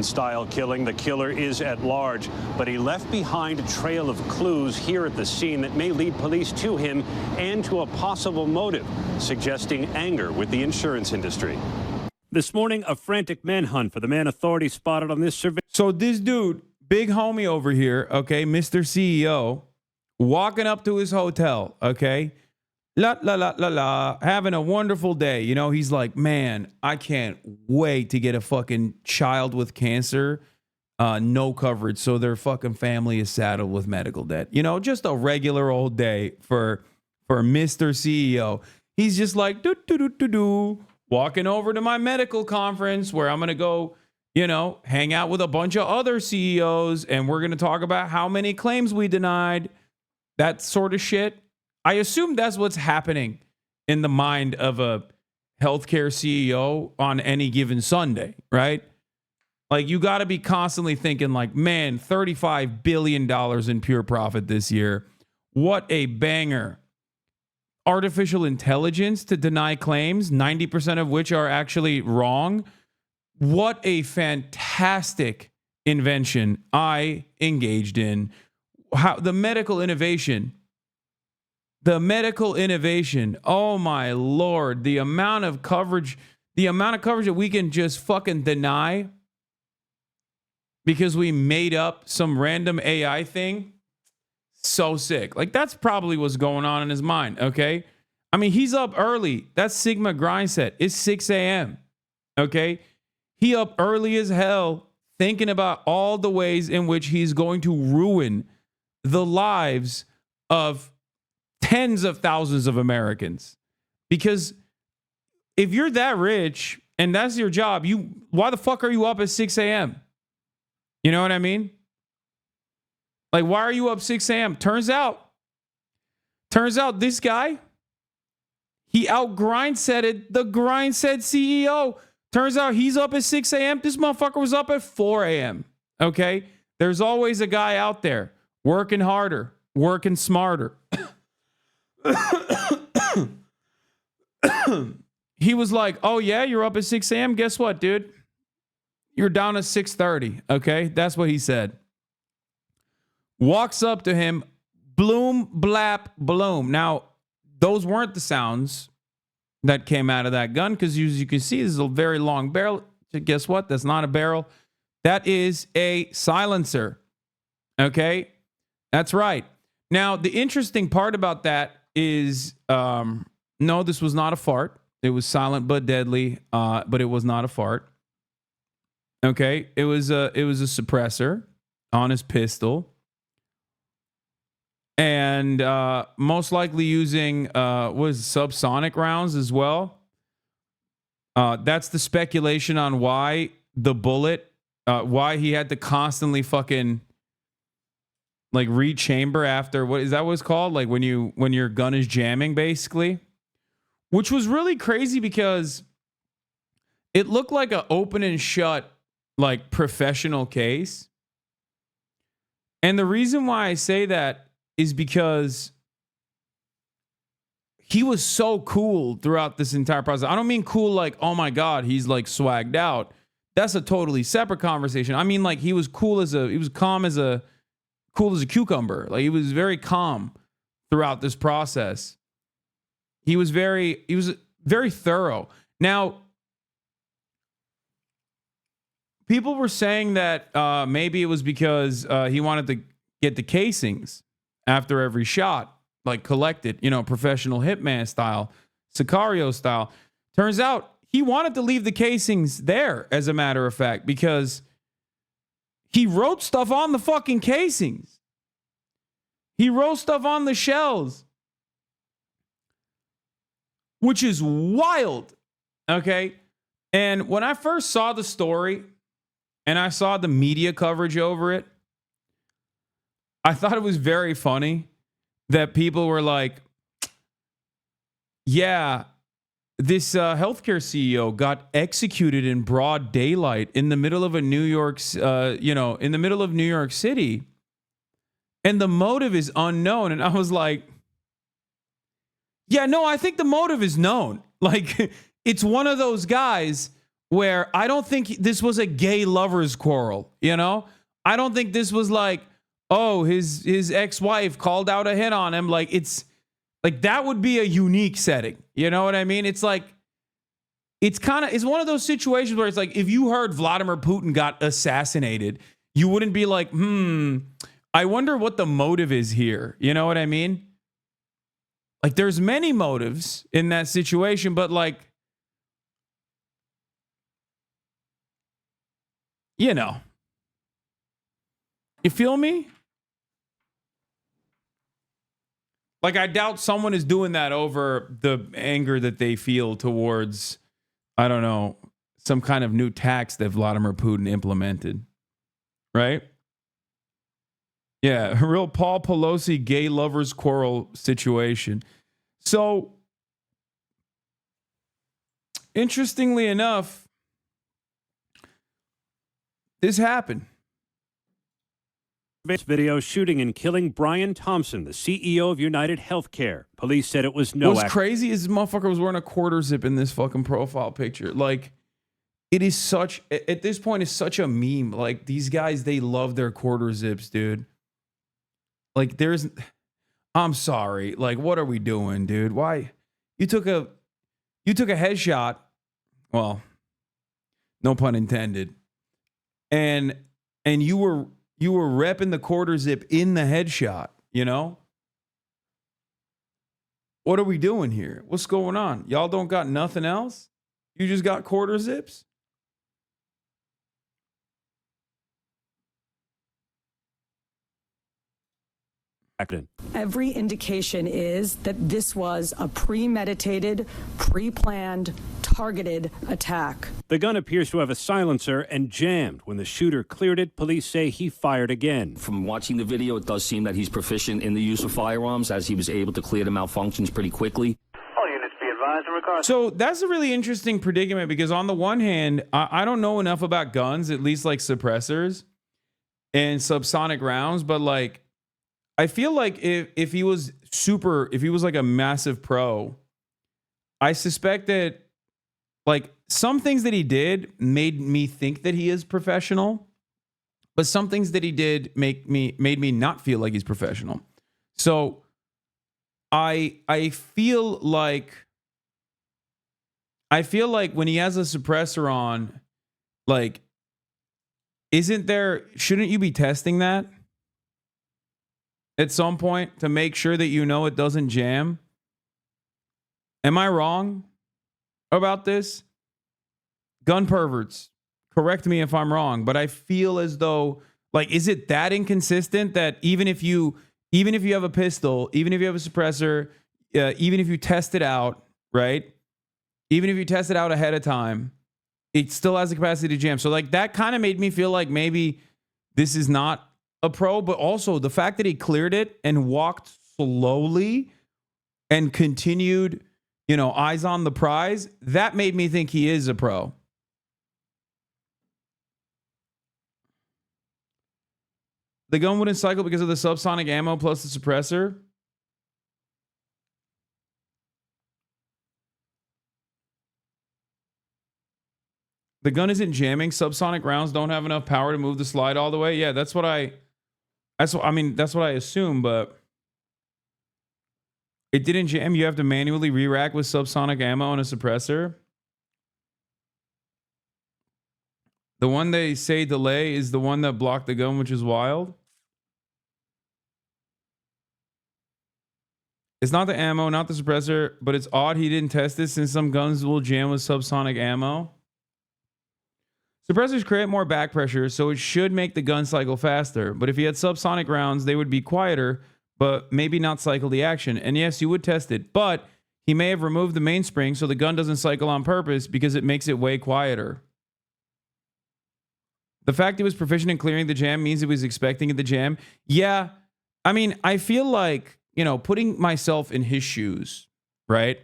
Style killing. The killer is at large, but he left behind a trail of clues here at the scene that may lead police to him and to a possible motive, suggesting anger with the insurance industry. This morning, a frantic manhunt for the man authorities spotted on this survey. So this dude, big homie over here, okay, Mr. CEO, walking up to his hotel, okay, having a wonderful day. You know, he's like, man, I can't wait to get a fucking child with cancer, no coverage, so their fucking family is saddled with medical debt. You know, just a regular old day for Mr. CEO. He's just like, walking over to my medical conference where I'm going to go, you know, hang out with a bunch of other CEOs, and we're going to talk about how many claims we denied, that sort of shit. I assume that's what's happening in the mind of a healthcare CEO on any given Sunday, right? Like, you got to be constantly thinking like, man, $35 billion in pure profit this year. What a banger. Artificial intelligence to deny claims, 90% of which are actually wrong. What a fantastic invention I engaged in. How the medical innovation, oh my Lord, the amount of coverage that we can just fucking deny because we made up some random AI thing. So sick. Like, that's probably what's going on in his mind, okay? I mean, he's up early. That's Sigma grind set. It's 6 a.m., okay? He up early as hell thinking about all the ways in which he's going to ruin the lives of tens of thousands of Americans. Because if you're that rich and that's your job, why the fuck are you up at 6 a.m.? You know what I mean? Like, why are you up 6 a.m.? Turns out this guy, he out-grindsetted the grindset CEO. Turns out he's up at 6 a.m. This motherfucker was up at 4 a.m. Okay? There's always a guy out there working harder, working smarter. He was like, oh yeah, you're up at 6 a.m.? Guess what, dude? You're down at 6:30. Okay? That's what he said. Walks up to him, bloom, blap, bloom. Now, those weren't the sounds that came out of that gun, because as you can see, this is a very long barrel. Guess what? That's not a barrel. That is a silencer. Okay? That's right. Now, the interesting part about that is, no, this was not a fart. It was silent but deadly, but it was not a fart. Okay? It was a suppressor on his pistol. And most likely using subsonic rounds as well. That's the speculation on why the bullet, why he had to constantly fucking like rechamber after, what is that what's called? Like when your gun is jamming, basically. Which was really crazy because it looked like an open and shut, like, professional case. And the reason why I say that is because he was so cool throughout this entire process. I don't mean cool like, oh my God, he's like swagged out. That's a totally separate conversation. I mean, like he was cool he was calm as a cucumber. Like he was very calm throughout this process. He was very thorough. Now, people were saying that maybe it was because he wanted to get the casings after every shot, like collected, professional hitman style, Sicario style. Turns out he wanted to leave the casings there, as a matter of fact, because he wrote stuff on the fucking casings. He wrote stuff on the shells, which is wild. Okay. And when I first saw the story and I saw the media coverage over it, I thought it was very funny that people were like, yeah, this healthcare CEO got executed in broad daylight in the middle of in the middle of New York City. And the motive is unknown. And I was like, yeah, no, I think the motive is known. Like, it's one of those guys where I don't think this was a gay lovers quarrel, I don't think this was like, oh, his ex-wife called out a hit on him. Like, it's like, that would be a unique setting. You know what I mean? It's like, it's one of those situations where it's like, if you heard Vladimir Putin got assassinated, you wouldn't be like, I wonder what the motive is here. You know what I mean? Like, there's many motives in that situation, but like, you feel me? Like, I doubt someone is doing that over the anger that they feel towards, I don't know, some kind of new tax that Vladimir Putin implemented. Right? Yeah, a real Paul Pelosi gay lovers quarrel situation. So, interestingly enough, this happened. Video shooting and killing Brian Thompson, the CEO of United Healthcare. Police said it was no What's crazy is this motherfucker was wearing a quarter zip in this fucking profile picture. Like, it is such, at this point, it's such a meme. Like, these guys, they love their quarter zips, dude. Like, I'm sorry. Like, what are we doing, dude? Why? You took a headshot. Well, no pun intended. And you were repping the quarter zip in the headshot, What are we doing here? What's going on? Y'all don't got nothing else? You just got quarter zips? Every indication is that this was a premeditated, pre-planned, targeted attack. The gun appears to have a silencer and jammed. When the shooter cleared it, police say he fired again. From watching the video, it does seem that he's proficient in the use of firearms, as he was able to clear the malfunctions pretty quickly. All units be advised in regards. So that's a really interesting predicament, because on the one hand, I don't know enough about guns, at least like suppressors and subsonic rounds, but like, I feel like if he was like a massive pro, I suspect that like some things that he did made me think that he is professional, but some things that he did made me not feel like he's professional. So I feel like when he has a suppressor on, like, shouldn't you be testing that at some point to make sure that it doesn't jam? Am I wrong about this? Gun perverts, correct me if I'm wrong, but I feel as though, like, is it that inconsistent that even if you have a pistol, even if you have a suppressor, even if you test it out, right? Even if you test it out ahead of time, it still has the capacity to jam. So like that kind of made me feel like maybe this is not a pro, but also the fact that he cleared it and walked slowly and continued, eyes on the prize, that made me think he is a pro. The gun wouldn't cycle because of the subsonic ammo plus the suppressor. The gun isn't jamming. Subsonic rounds don't have enough power to move the slide all the way. Yeah, that's what I assume, but it didn't jam. You have to manually re-rack with subsonic ammo on a suppressor. The one they say delay is the one that blocked the gun, which is wild. It's not the ammo, not the suppressor, but it's odd he didn't test this since some guns will jam with subsonic ammo. Suppressors create more back pressure, so it should make the gun cycle faster. But if he had subsonic rounds, they would be quieter, but maybe not cycle the action. And yes, you would test it, but he may have removed the mainspring so the gun doesn't cycle on purpose because it makes it way quieter. The fact he was proficient in clearing the jam means he was expecting it to jam. Yeah, I mean, I feel like, you know, putting myself in his shoes, right?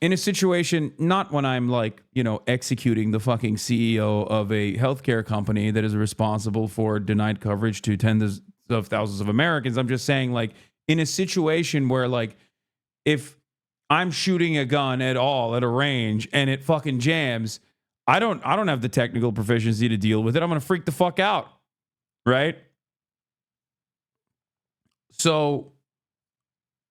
In a situation, not when I'm like, you know, executing the fucking CEO of a healthcare company that is responsible for denied coverage to tens of thousands of Americans. I'm just saying, like, in a situation where, like, if I'm shooting a gun at all at a range and it fucking jams, I don't have the technical proficiency to deal with it. I'm going to freak the fuck out, right? So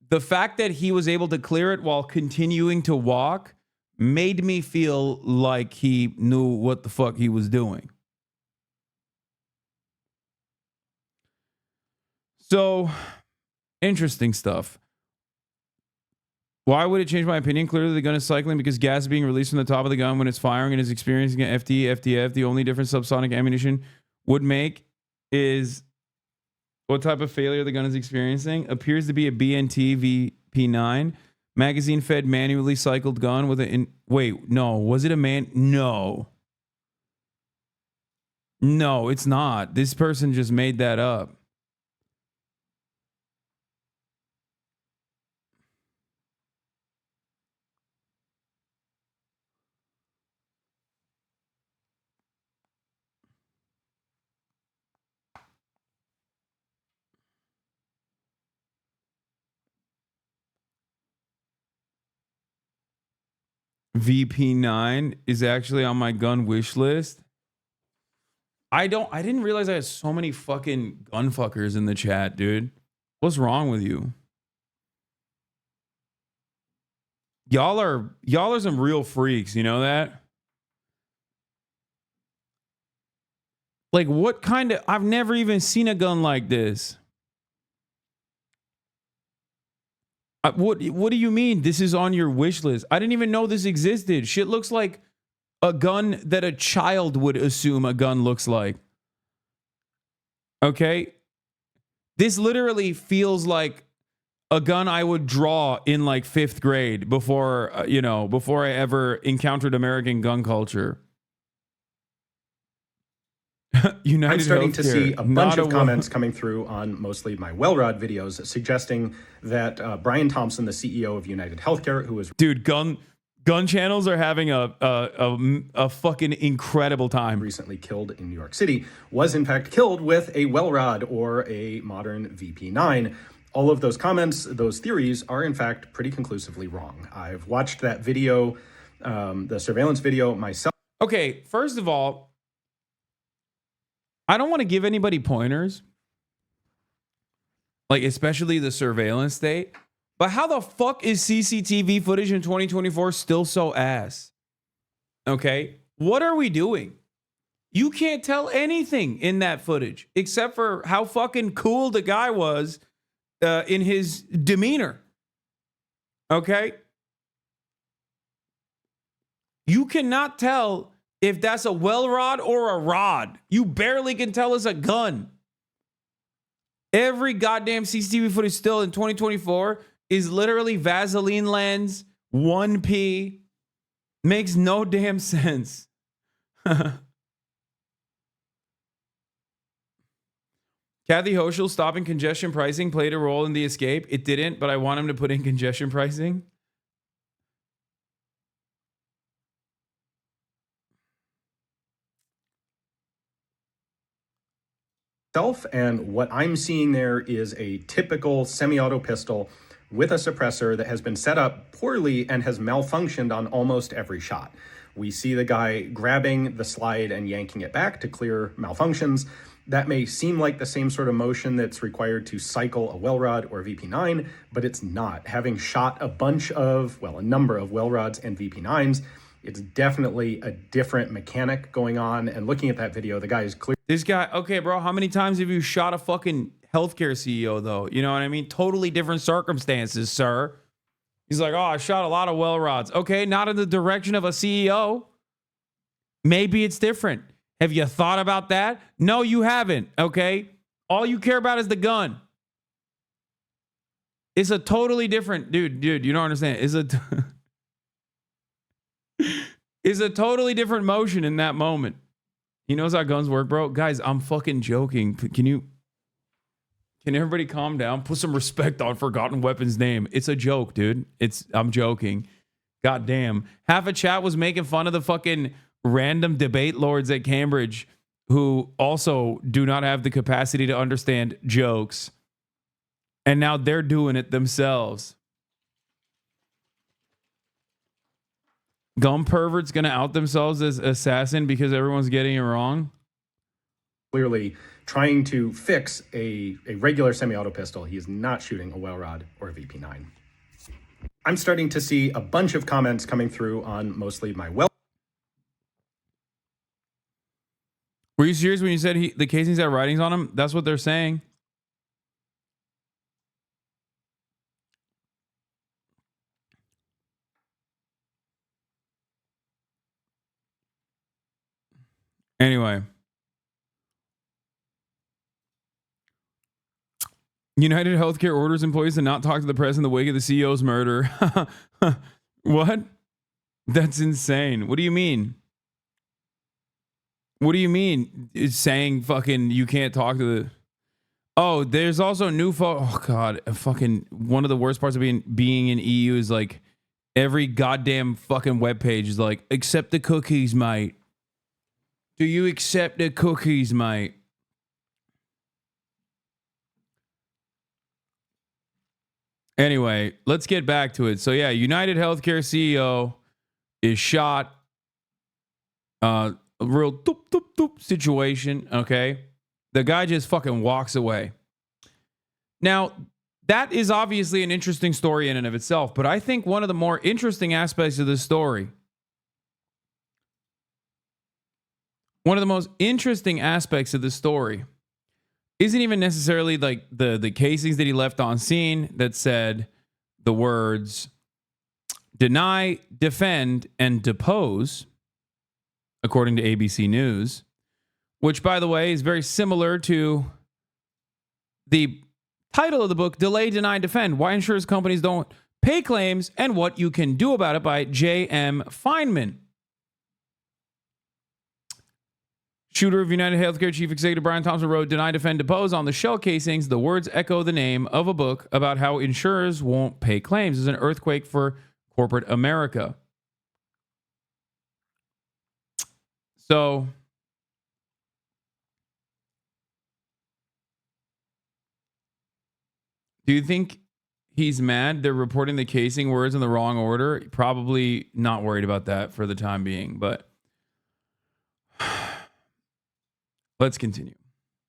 the fact that he was able to clear it while continuing to walk made me feel like he knew what the fuck he was doing. So, interesting stuff. Why would it change my opinion? Clearly, the gun is cycling because gas is being released from the top of the gun when it's firing and is experiencing an FD, FDF. The only difference subsonic ammunition would make is what type of failure the gun is experiencing. Appears to be a BNT VP9 magazine fed manually cycled gun with a wait, no, was it a man? No, it's not. This person just made that up. VP9 is actually on my gun wish list. I didn't realize I had so many fucking gun fuckers in the chat, dude. What's wrong with you? Y'all are some real freaks, you know that? Like, what kind of, I've never even seen a gun like this. What do you mean this is on your wish list? I didn't even know this existed. Shit looks like a gun that a child would assume a gun looks like. Okay? This literally feels like a gun I would draw in like 5th grade before I ever encountered American gun culture. United I'm starting to see a bunch of comments coming through on mostly my Wellrod videos suggesting that Brian Thompson, the CEO of United Healthcare, who is gun channels are having a fucking incredible time. Recently killed in New York City, was in fact killed with a Wellrod or a modern VP9. All of those comments, those theories are in fact pretty conclusively wrong. I've watched that video, the surveillance video myself. Okay, first of all, I don't want to give anybody pointers, like especially the surveillance state, but how the fuck is CCTV footage in 2024 still so ass? Okay, what are we doing? You can't tell anything in that footage except for how fucking cool the guy was in his demeanor. Okay? You cannot tell if that's a well rod or a rod. You barely can tell it's a gun. Every goddamn CCTV footage still in 2024 is literally Vaseline lens, 1P. Makes no damn sense. Kathy Hochul stopping congestion pricing played a role in the escape. It didn't, but I want him to put in congestion pricing. And what I'm seeing there is a typical semi-auto pistol with a suppressor that has been set up poorly and has malfunctioned on almost every shot. We see the guy grabbing the slide and yanking it back to clear malfunctions. That may seem like the same sort of motion that's required to cycle a well rod or VP9, but it's not. Having shot a number of well rods and VP9s, it's definitely a different mechanic going on. And looking at that video, the guy is clear. This guy, okay, bro, how many times have you shot a fucking healthcare CEO, though? You know what I mean? Totally different circumstances, sir. He's like, oh, I shot a lot of well rods. Okay, not in the direction of a CEO. Maybe it's different. Have you thought about that? No, you haven't, okay? All you care about is the gun. It's a totally different, dude, you don't understand. It's a totally different motion in that moment. He knows how guns work, bro. Guys, I'm fucking joking. Can everybody calm down? Put some respect on Forgotten Weapon's name. It's a joke, dude. I'm joking. God damn. Half a chat was making fun of the fucking random debate lords at Cambridge who also do not have the capacity to understand jokes. And now they're doing it themselves. Gun perverts gonna out themselves as assassin because everyone's getting it wrong? Clearly trying to fix a regular semi-auto pistol. He is not shooting a well rod or a VP9. I'm starting to see a bunch of comments coming through on mostly my well. Were you serious when you said the casings had writings on them? That's what they're saying. Anyway. United Healthcare orders employees to not talk to the press in the wake of the CEO's murder. What? That's insane. What do you mean? What do you mean? It's saying fucking you can't talk to the... Oh, there's also new... Oh, God. Fucking one of the worst parts of being in EU is like every goddamn fucking webpage is like, accept the cookies, mate. Do you accept the cookies, mate? Anyway, let's get back to it. So yeah, United Healthcare CEO is shot. A real doop, doop, doop situation. Okay. The guy just fucking walks away. Now, that is obviously an interesting story in and of itself, but I think one of the more interesting aspects of this story, one of the most interesting aspects of the story isn't even necessarily like the casings that he left on scene that said the words deny, defend, and depose, according to ABC News, which, by the way, is very similar to the title of the book, Delay, Deny, Defend, Why Insurance Companies Don't Pay Claims and What You Can Do About It by J.M. Feynman. Shooter of United Healthcare Chief Executive Brian Thompson wrote, Deny, Defend, Depose on the shell casings. The words echo the name of a book about how insurers won't pay claims. It's an earthquake for corporate America. So, do you think he's mad they're reporting the casing words in the wrong order? Probably not worried about that for the time being, but let's continue.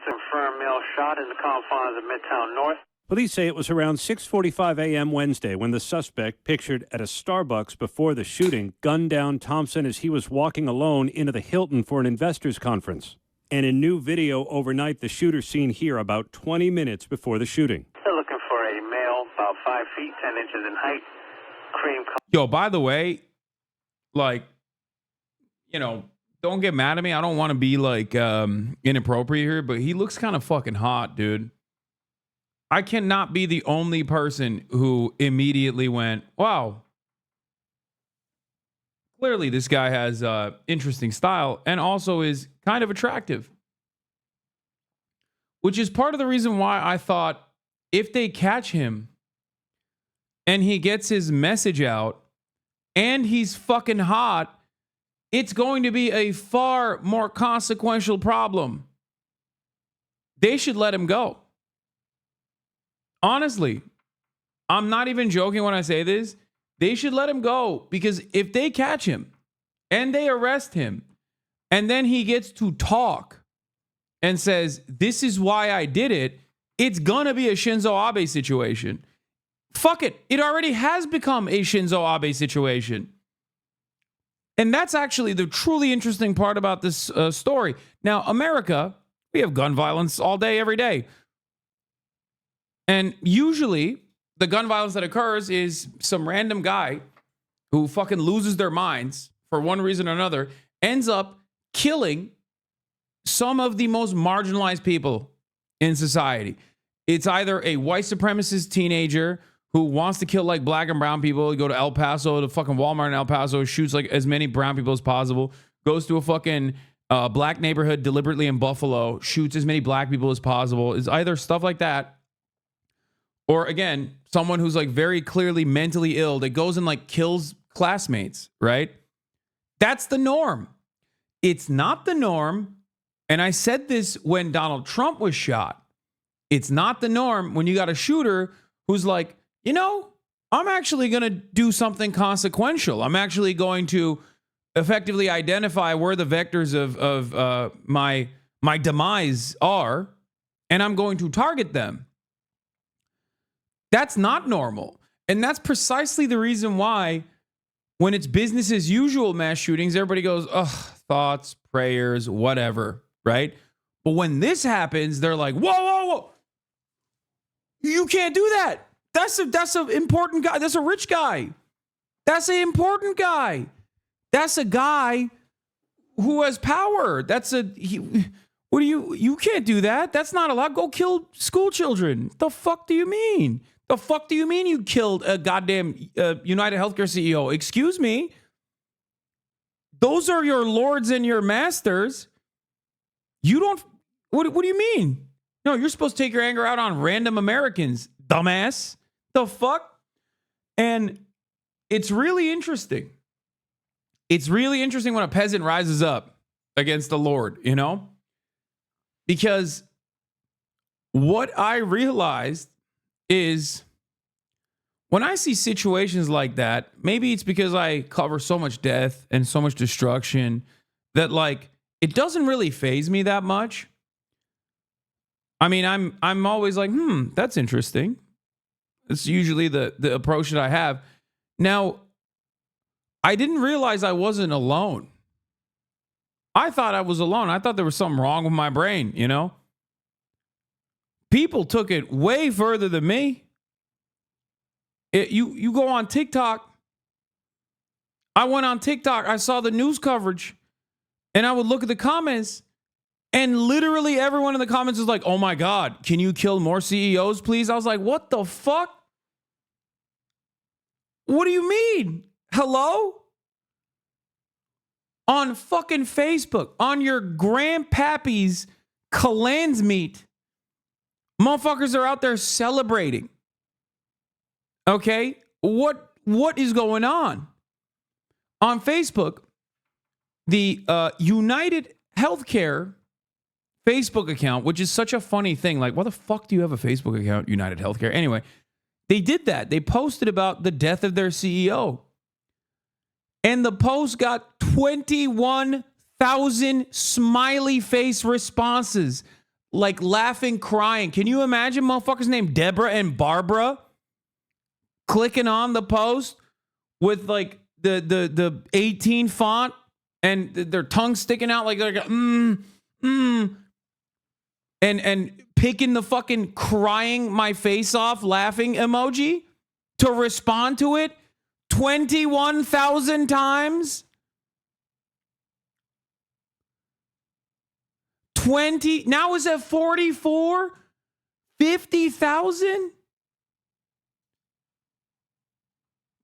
Confirmed male shot in the confines of Midtown North. Police say it was around 6:45 a.m. Wednesday when the suspect, pictured at a Starbucks before the shooting, gunned down Thompson as he was walking alone into the Hilton for an investors conference. And in new video overnight, the shooter seen here about 20 minutes before the shooting. They're looking for a male about 5 feet 10 inches in height, cream color. Yo, by the way, like, you know, don't get mad at me. I don't want to be like inappropriate here, but he looks kind of fucking hot, dude. I cannot be the only person who immediately went, wow, clearly this guy has interesting style and also is kind of attractive. Which is part of the reason why I thought if they catch him and he gets his message out and he's fucking hot, it's going to be a far more consequential problem. They should let him go. Honestly, I'm not even joking when I say this. They should let him go because if they catch him and they arrest him. And then he gets to talk and says, this is why I did it. It's going to be a Shinzo Abe situation. Fuck it. It already has become a Shinzo Abe situation. And that's actually the truly interesting part about this story. Now, America, we have gun violence all day, every day. And usually the gun violence that occurs is some random guy who fucking loses their minds for one reason or another, ends up killing some of the most marginalized people in society. It's either a white supremacist teenager who wants to kill like black and brown people. You go to El Paso, to fucking Walmart in El Paso, shoots like as many brown people as possible, goes to a fucking black neighborhood deliberately in Buffalo, shoots as many black people as possible. It's either stuff like that, or again, someone who's like very clearly mentally ill that goes and like kills classmates, right? That's the norm. It's not the norm. And I said this when Donald Trump was shot. It's not the norm when you got a shooter who's like, you know, I'm actually going to do something consequential. I'm actually going to effectively identify where the vectors of my demise are, and I'm going to target them. That's not normal. And that's precisely the reason why when it's business as usual mass shootings, everybody goes, ugh, thoughts, prayers, whatever, right? But when this happens, they're like, whoa, whoa, whoa. You can't do that. That's an important guy. That's a rich guy. That's an important guy. That's a guy who has power. You can't do that. That's not allowed. Go kill school children. The fuck do you mean? The fuck do you mean you killed a goddamn United Healthcare CEO? Excuse me. Those are your lords and your masters. You don't. What do you mean? No, you're supposed to take your anger out on random Americans, dumbass. The fuck? And it's really interesting. It's really interesting when a peasant rises up against the Lord, you know? Because what I realized is when I see situations like that, maybe it's because I cover so much death and so much destruction that like it doesn't really faze me that much. I mean, I'm always like, that's interesting. It's usually the approach that I have. Now, I didn't realize I wasn't alone. I thought I was alone. I thought there was something wrong with my brain, you know? People took it way further than me. You go on TikTok. I went on TikTok. I saw the news coverage. And I would look at the comments. And literally everyone in the comments was like, oh my God, can you kill more CEOs, please? I was like, what the fuck? What do you mean? Hello? On fucking Facebook, on your grandpappy's Kalans meet, motherfuckers are out there celebrating. Okay? What is going on? On Facebook, the United Healthcare Facebook account, which is such a funny thing. Like, why the fuck do you have a Facebook account, United Healthcare? Anyway, they did that. They posted about the death of their CEO. And the post got 21,000 smiley face responses. Like laughing, crying. Can you imagine motherfuckers named Deborah and Barbara clicking on the post with like the 18 font and their tongue sticking out like they're and picking the fucking crying my face off laughing emoji to respond to it 21,000 times? 20, now is at 44? 50,000?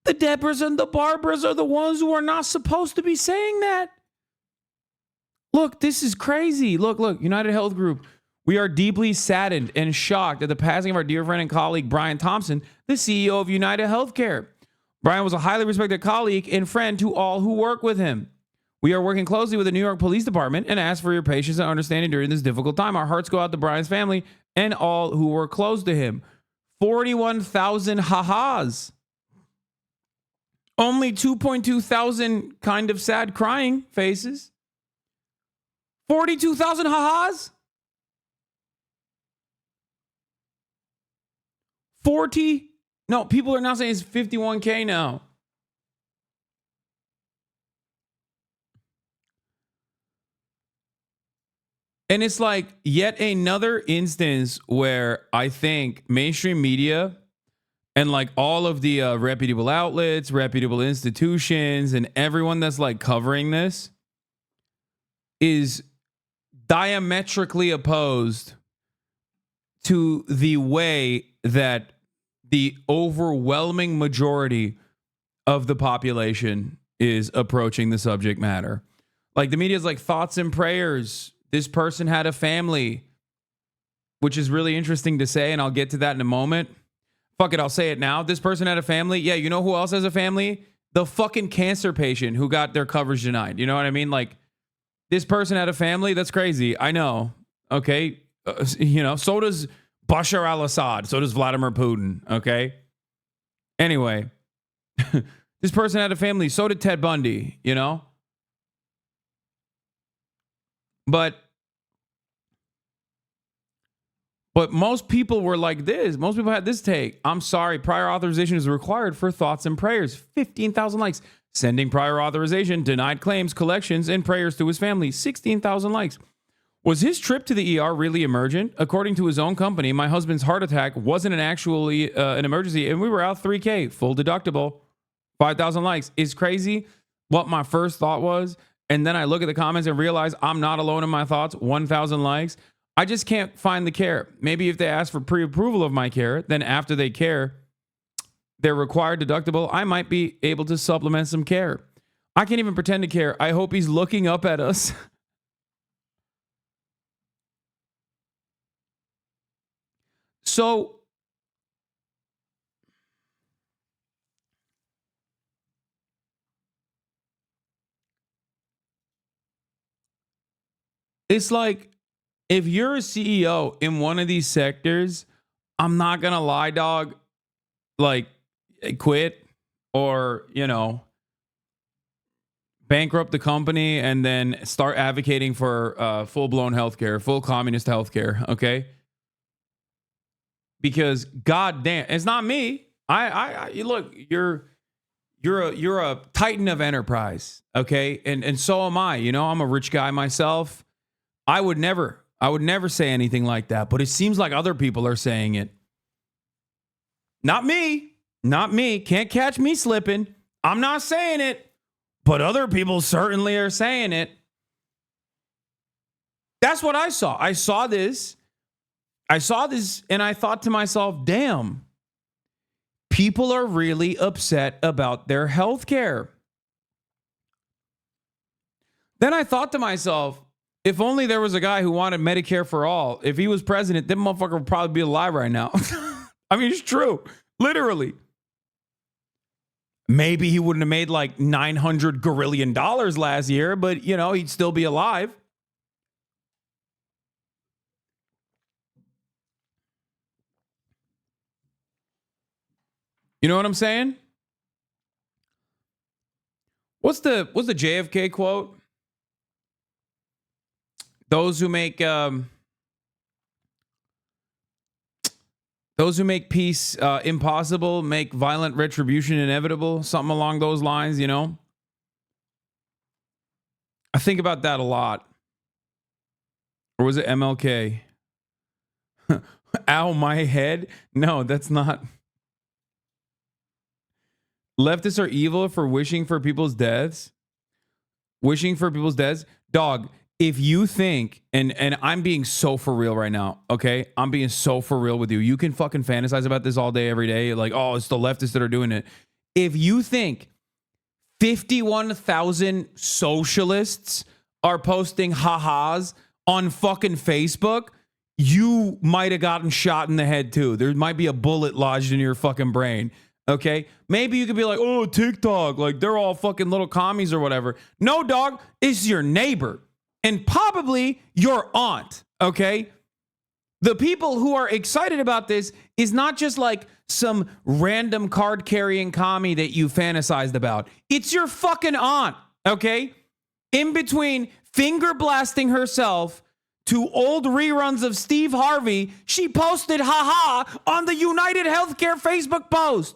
The Deborahs and the Barbaras are the ones who are not supposed to be saying that. Look, this is crazy. Look, United Health Group. We are deeply saddened and shocked at the passing of our dear friend and colleague, Brian Thompson, the CEO of United Healthcare. Brian was a highly respected colleague and friend to all who work with him. We are working closely with the New York Police Department and ask for your patience and understanding during this difficult time. Our hearts go out to Brian's family and all who were close to him. 41,000 ha-has. Only 2.2 thousand kind of sad crying faces. 42,000 ha-has. 40. No, people are now saying it's 51K now. And it's like yet another instance where I think mainstream media and like all of the reputable outlets, reputable institutions, and everyone that's like covering this is diametrically opposed to the way that the overwhelming majority of the population is approaching the subject matter. Like the media is like thoughts and prayers. This person had a family, which is really interesting to say, and I'll get to that in a moment. Fuck it, I'll say it now. This person had a family. Yeah, you know who else has a family? The fucking cancer patient who got their coverage denied. You know what I mean? Like, this person had a family. That's crazy. I know. Okay. So does Bashar al-Assad. So does Vladimir Putin. Okay. Anyway, this person had a family. So did Ted Bundy, But most people were like this. Most people had this take. I'm sorry, prior authorization is required for thoughts and prayers. 15,000 likes. Sending prior authorization, denied claims, collections, and prayers to his family. 16,000 likes. Was his trip to the ER really emergent? According to his own company, my husband's heart attack wasn't an emergency, and we were out $3K, full deductible. 5,000 likes. It's crazy what my first thought was. And then I look at the comments and realize I'm not alone in my thoughts. 1,000 likes. I just can't find the care. Maybe if they ask for pre-approval of my care, then after they care, their required deductible, I might be able to supplement some care. I can't even pretend to care. I hope he's looking up at us. So, it's like, if you're a CEO in one of these sectors, I'm not going to lie, dog, like quit or, bankrupt the company and then start advocating for full-blown healthcare, full communist healthcare, okay? Because goddamn, it's not me. You look, you're a titan of enterprise, okay? And so am I. I'm a rich guy myself. I would never say anything like that, but it seems like other people are saying it. Not me. Can't catch me slipping. I'm not saying it, but other people certainly are saying it. That's what I saw. I saw this and I thought to myself, damn, people are really upset about their health care. Then I thought to myself, if only there was a guy who wanted Medicare for all. If he was president, that motherfucker would probably be alive right now. I mean, it's true. Literally. Maybe he wouldn't have made like $900 gorillion last year, but, he'd still be alive. You know what I'm saying? What's the JFK quote? Those who make peace impossible make violent retribution inevitable. Something along those lines, I think about that a lot. Or was it MLK? Ow, my head? No, that's not. Leftists are evil for wishing for people's deaths. Wishing for people's deaths. Dog, if you think, and I'm being so for real right now, okay? I'm being so for real with you. You can fucking fantasize about this all day, every day. Like, oh, it's the leftists that are doing it. If you think 51,000 socialists are posting ha-has on fucking Facebook, you might have gotten shot in the head too. There might be a bullet lodged in your fucking brain. Okay, maybe you could be like, oh, TikTok, like they're all fucking little commies or whatever. No, dog, it's your neighbor and probably your aunt. Okay, The people who are excited about this is not just like some random card carrying commie that you fantasized about. It's your fucking aunt, okay? In between finger blasting herself to old reruns of Steve Harvey, she posted haha on the United Healthcare Facebook post.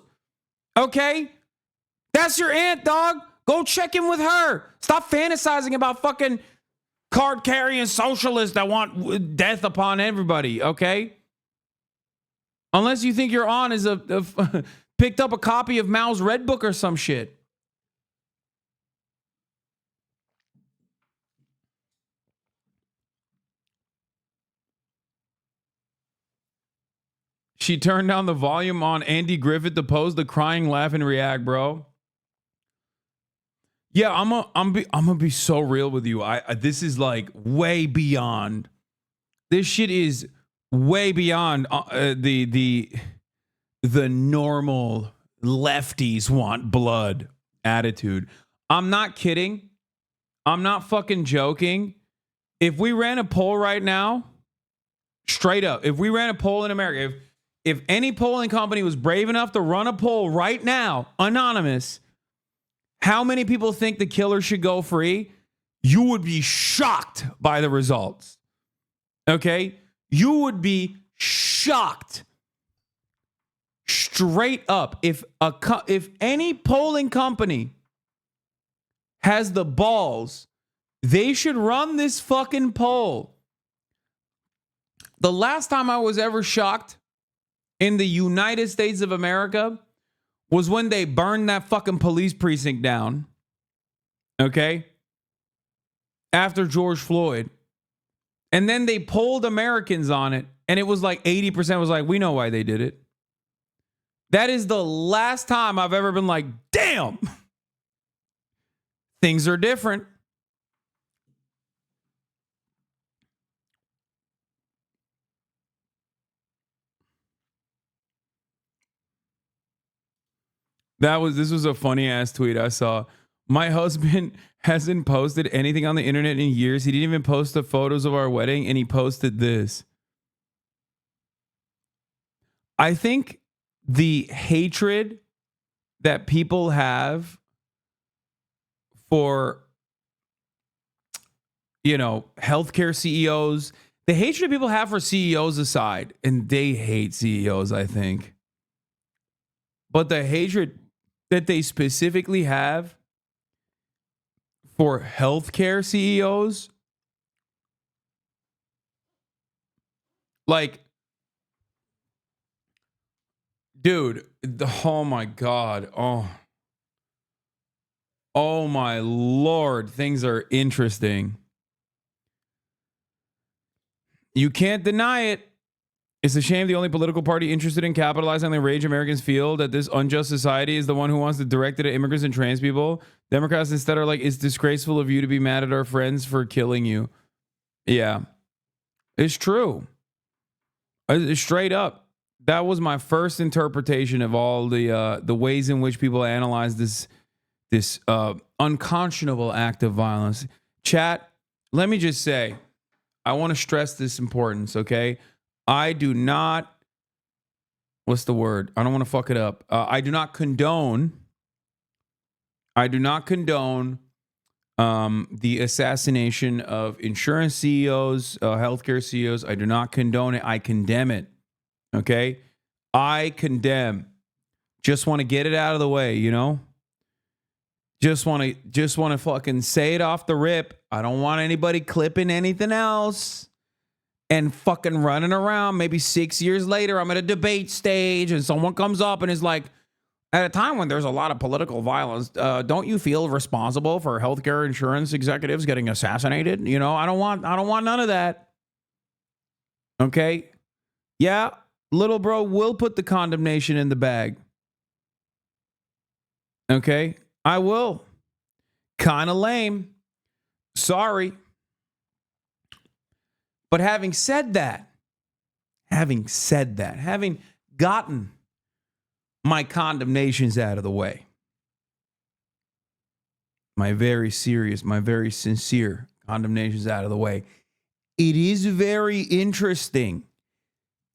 Okay? That's your aunt, dog. Go check in with her. Stop fantasizing about fucking card carrying socialists that want death upon everybody, okay? Unless you think your aunt is picked up a copy of Mao's Red Book or some shit. She turned down the volume on Andy Griffith to pose the crying, laugh, and react, bro. Yeah, I'm gonna be so real with you. This is like way beyond. This shit is way beyond the normal lefties want blood attitude. I'm not kidding. I'm not fucking joking. If we ran a poll right now, straight up, if we ran a poll in America, if any polling company was brave enough to run a poll right now, anonymous, how many people think the killer should go free? You would be shocked by the results. Okay? You would be shocked. Straight up. If any polling company has the balls, they should run this fucking poll. The last time I was ever shocked in the United States of America was when they burned that fucking police precinct down. Okay? After George Floyd. And then they polled Americans on it, and it was like 80% was like, we know why they did it. That is the last time I've ever been like, damn, things are different. This was a funny ass tweet I saw. My husband hasn't posted anything on the internet in years. He didn't even post the photos of our wedding, and he posted this. I think the hatred that people have for, healthcare CEOs, the hatred people have for CEOs aside, and they hate CEOs, I think. But the hatred that they specifically have for healthcare CEOs, like, dude, oh my God. Oh my Lord. Things are interesting. You can't deny it. It's a shame the only political party interested in capitalizing on the rage Americans feel that this unjust society is the one who wants to direct it at immigrants and trans people. Democrats instead are like, it's disgraceful of you to be mad at our friends for killing you. Yeah, it's true. It's straight up. That was my first interpretation of all the ways in which people analyze this unconscionable act of violence. Chat, let me just say, I want to stress this importance, okay? I do not, what's the word? I don't want to fuck it up. I do not condone the assassination of insurance CEOs, healthcare CEOs. I do not condone it. I condemn it. Okay? I condemn. Just want to get it out of the way, Just want to fucking say it off the rip. I don't want anybody clipping anything else and fucking running around. Maybe 6 years later, I'm at a debate stage and someone comes up and is like, at a time when there's a lot of political violence, don't you feel responsible for healthcare insurance executives getting assassinated? I don't want none of that. Okay? Yeah, little bro will put the condemnation in the bag. Okay? I will. Kind of lame. Sorry. But having said that, having gotten my condemnations out of the way, my very serious, my very sincere condemnations out of the way, it is very interesting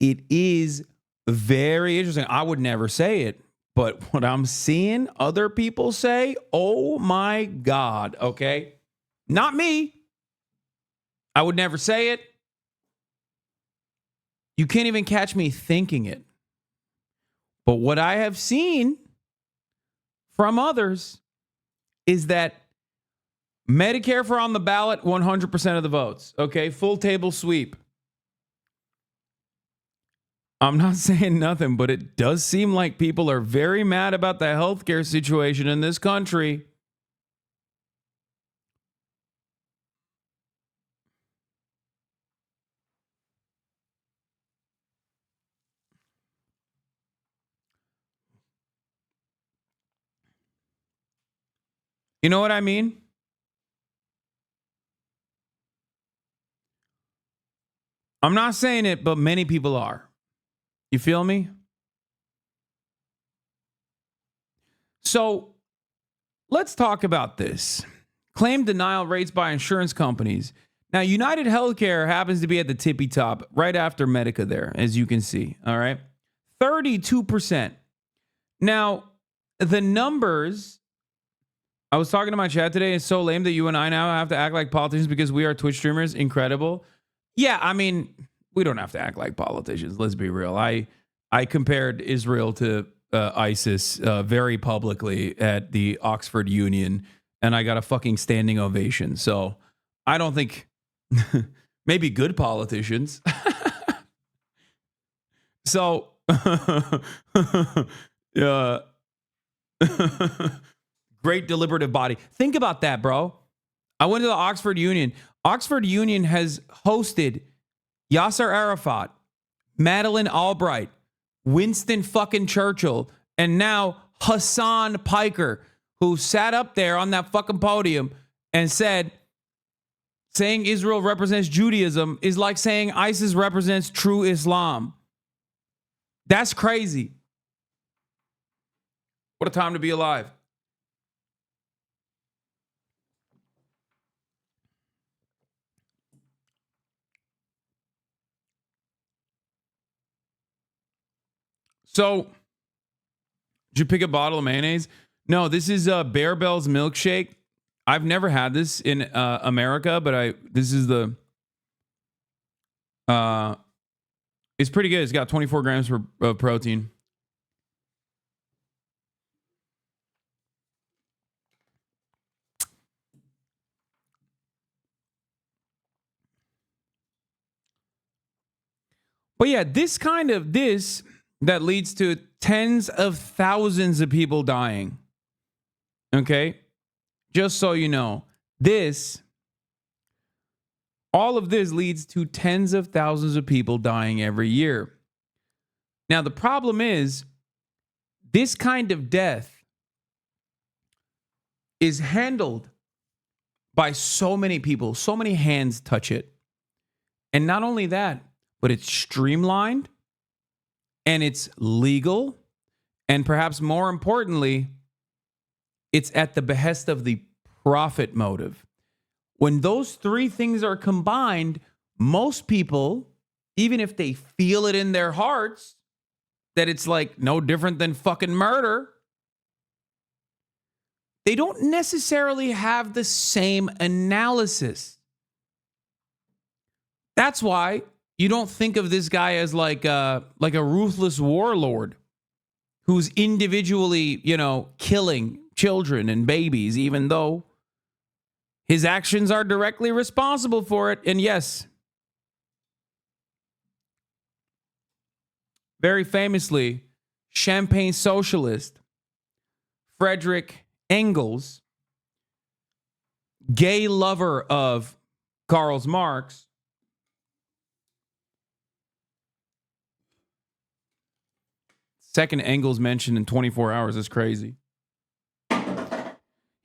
it is very interesting. I would never say it, but what I'm seeing other people say, oh my God, okay? Not me. I would never say it. You can't even catch me thinking it. But what I have seen from others is that Medicare for on the ballot, 100% of the votes. Okay, full table sweep. I'm not saying nothing, but it does seem like people are very mad about the healthcare situation in this country. You know what I mean? I'm not saying it, but many people are. You feel me? So let's talk about this. Claim denial rates by insurance companies. Now, United Healthcare happens to be at the tippy top right after Medica there, as you can see. All right. 32%. Now, the numbers, I was talking to my chat today. It's so lame that you and I now have to act like politicians because we are Twitch streamers. Incredible. Yeah, I mean, we don't have to act like politicians. Let's be real. I compared Israel to ISIS very publicly at the Oxford Union, and I got a fucking standing ovation. So I don't think maybe good politicians. So great deliberative body. Think about that, bro. I went to the Oxford Union. Oxford Union has hosted Yasser Arafat, Madeleine Albright, Winston fucking Churchill, and now Hasan Piker, who sat up there on that fucking podium and said, saying Israel represents Judaism is like saying ISIS represents true Islam. That's crazy. What a time to be alive. So, did you pick a bottle of mayonnaise? No, this is Bear Bell's milkshake. I've never had this in America, but this is the it's pretty good. It's got 24 grams of protein. But yeah, this that leads to tens of thousands of people dying. Okay? Just so you know, all of this leads to tens of thousands of people dying every year. Now, the problem is, this kind of death is handled by so many people, so many hands touch it. And not only that, but it's streamlined and it's legal. And perhaps more importantly, it's at the behest of the profit motive. When those three things are combined, most people, even if they feel it in their hearts, that it's like no different than fucking murder, they don't necessarily have the same analysis. That's why you don't think of this guy as like a ruthless warlord who's individually, killing children and babies, even though his actions are directly responsible for it. And yes, very famously, Champagne socialist Friedrich Engels, gay lover of Karl Marx, second Engels mentioned in 24 hours is crazy.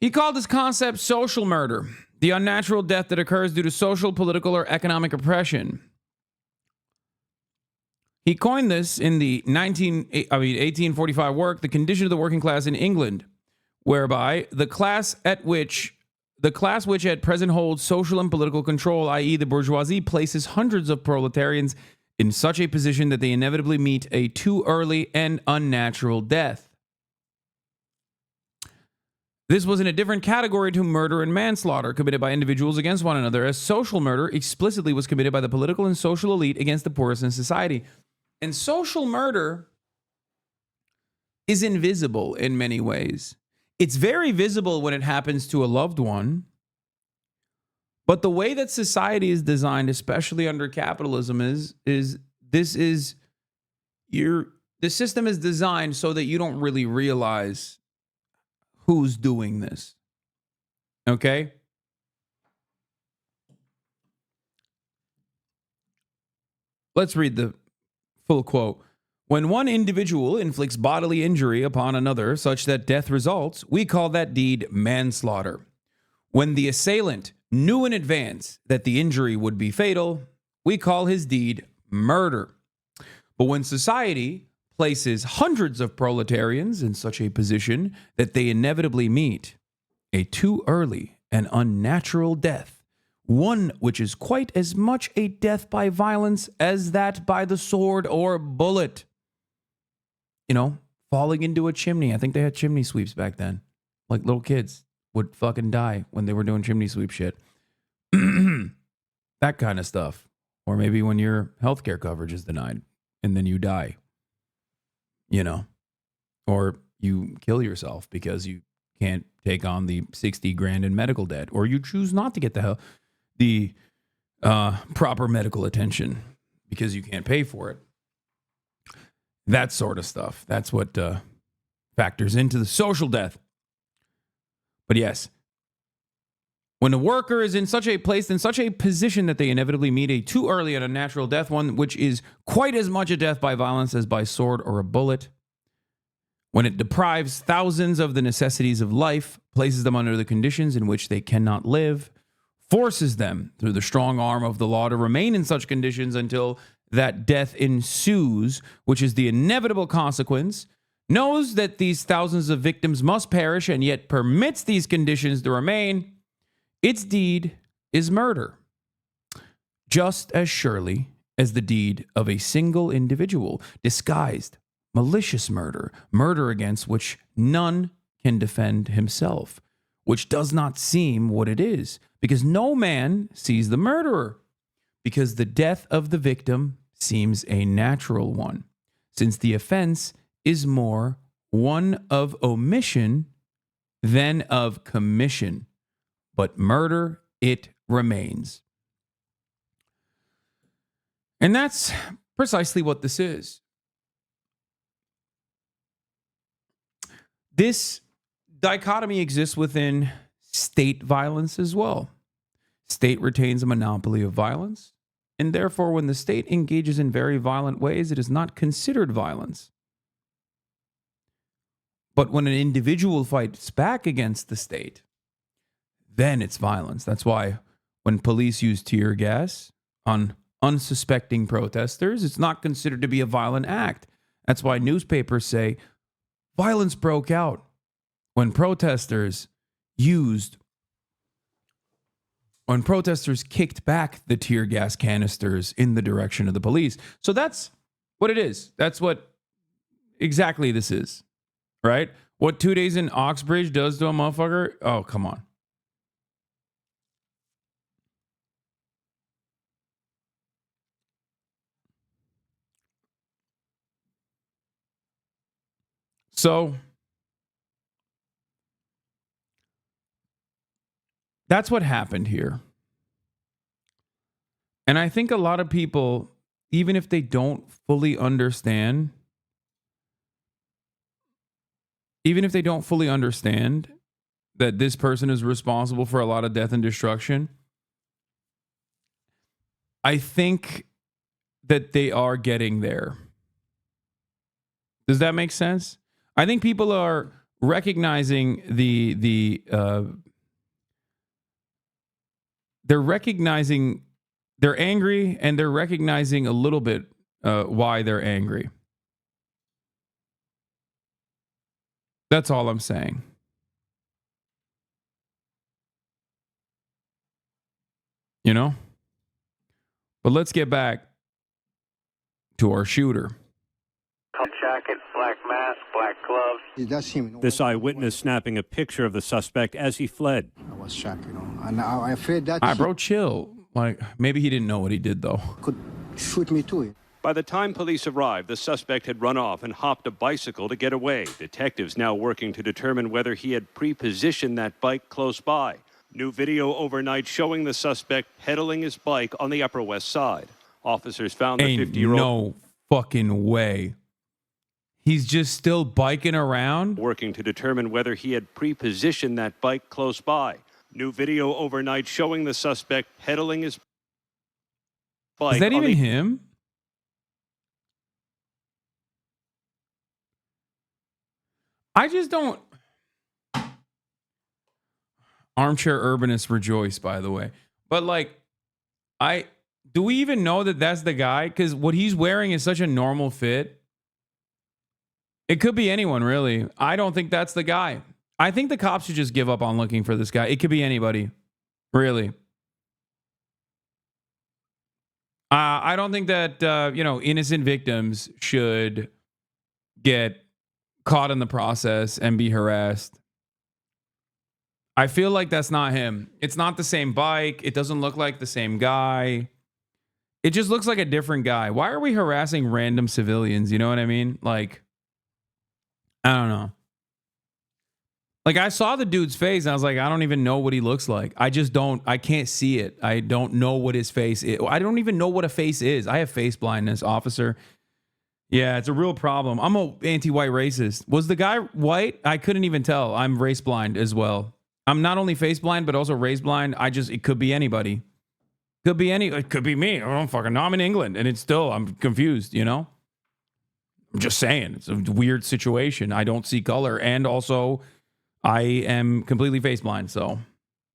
He called this concept social murder, the unnatural death that occurs due to social, political, or economic oppression. He coined this in the 1845 work, The Condition of the Working Class in England, whereby the class which at present holds social and political control, i.e. the bourgeoisie, places hundreds of proletarians in such a position that they inevitably meet a too early and unnatural death. This was in a different category to murder and manslaughter committed by individuals against one another, as social murder explicitly was committed by the political and social elite against the poorest in society. And social murder is invisible in many ways. It's very visible when it happens to a loved one. But the way that society is designed, especially under capitalism, the system is designed so that you don't really realize who's doing this. Okay? Let's read the full quote. When one individual inflicts bodily injury upon another such that death results, we call that deed manslaughter. When the assailant knew in advance that the injury would be fatal, we call his deed murder. But when society places hundreds of proletarians in such a position that they inevitably meet a too early and unnatural death, one which is quite as much a death by violence as that by the sword or bullet. You know, falling into a chimney. I think they had chimney sweeps back then. Like little kids would fucking die when they were doing chimney sweep shit. That kind of stuff. Or maybe when your healthcare coverage is denied and then you die. You know, or you kill yourself because you can't take on the 60 grand in medical debt, or you choose not to get the proper medical attention because you can't pay for it. That sort of stuff. That's what factors into the social death. But yes, when a worker is in such a place, in such a position that they inevitably meet a too early and unnatural death, one which is quite as much a death by violence as by sword or a bullet, when it deprives thousands of the necessities of life, places them under the conditions in which they cannot live, forces them through the strong arm of the law to remain in such conditions until that death ensues, which is the inevitable consequence, knows that these thousands of victims must perish and yet permits these conditions to remain, its deed is murder. Just as surely as the deed of a single individual, disguised, malicious murder, murder against which none can defend himself, which does not seem what it is, because no man sees the murderer, because the death of the victim seems a natural one, since the offense is more one of omission than of commission, but murder it remains. And that's precisely what this is. This dichotomy exists within state violence as well. State retains a monopoly of violence, and therefore when the state engages in very violent ways, it is not considered violence. But when an individual fights back against the state, then it's violence. That's why when police use tear gas on unsuspecting protesters, it's not considered to be a violent act. That's why newspapers say violence broke out when protesters kicked back the tear gas canisters in the direction of the police. So that's what it is. That's what exactly this is, right? What 2 days in Oxbridge does to a motherfucker? Oh, come on. So that's what happened here. And I think a lot of people, even if they don't fully understand, that this person is responsible for a lot of death and destruction, I think that they are getting there. Does that make sense? I think people are recognizing they're angry, and they're recognizing a little bit why they're angry. That's all I'm saying. You know? But let's get back to our shooter. Jacket, black mask, black gloves. It does seem. This eyewitness snapping a picture of the suspect as he fled. I was shocked, and I afraid that All right, bro, chill. Like, maybe he didn't know what he did, though. could shoot me too. By the time police arrived, the suspect had run off and hopped a bicycle to get away. Detectives now working to determine whether he had pre-positioned that bike close by. New video overnight showing the suspect pedaling his bike on the Upper West Side. Officers found the 50-year-old... no fucking way. He's just still biking around? Working to determine whether he had pre-positioned that bike close by. New video overnight showing the suspect pedaling his bike. Is that even him? I just don't... Armchair urbanists rejoice, by the way. But like, do we even know that that's the guy? Because what he's wearing is such a normal fit. It could be anyone, really. I don't think that's the guy. I think the cops should just give up on looking for this guy. It could be anybody, really. I don't think that innocent victims should get caught in the process and be harassed. I feel like that's not him. It's not the same bike. It doesn't look like the same guy. It just looks like a different guy. Why are we harassing random civilians? You know what I mean? Like, I don't know. Like, I saw the dude's face and I was like, I don't even know what he looks like. I can't see it. I don't know what his face is. I don't even know what a face is. I have face blindness, officer. Yeah, it's a real problem. I'm an anti-white racist. Was the guy white? I couldn't even tell. I'm race blind as well. I'm not only face blind, but also race blind. It could be anybody. It could be me. I don't fucking know. I'm in England and I'm confused, you know? I'm just saying, it's a weird situation. I don't see color. And also, I am completely face blind, so.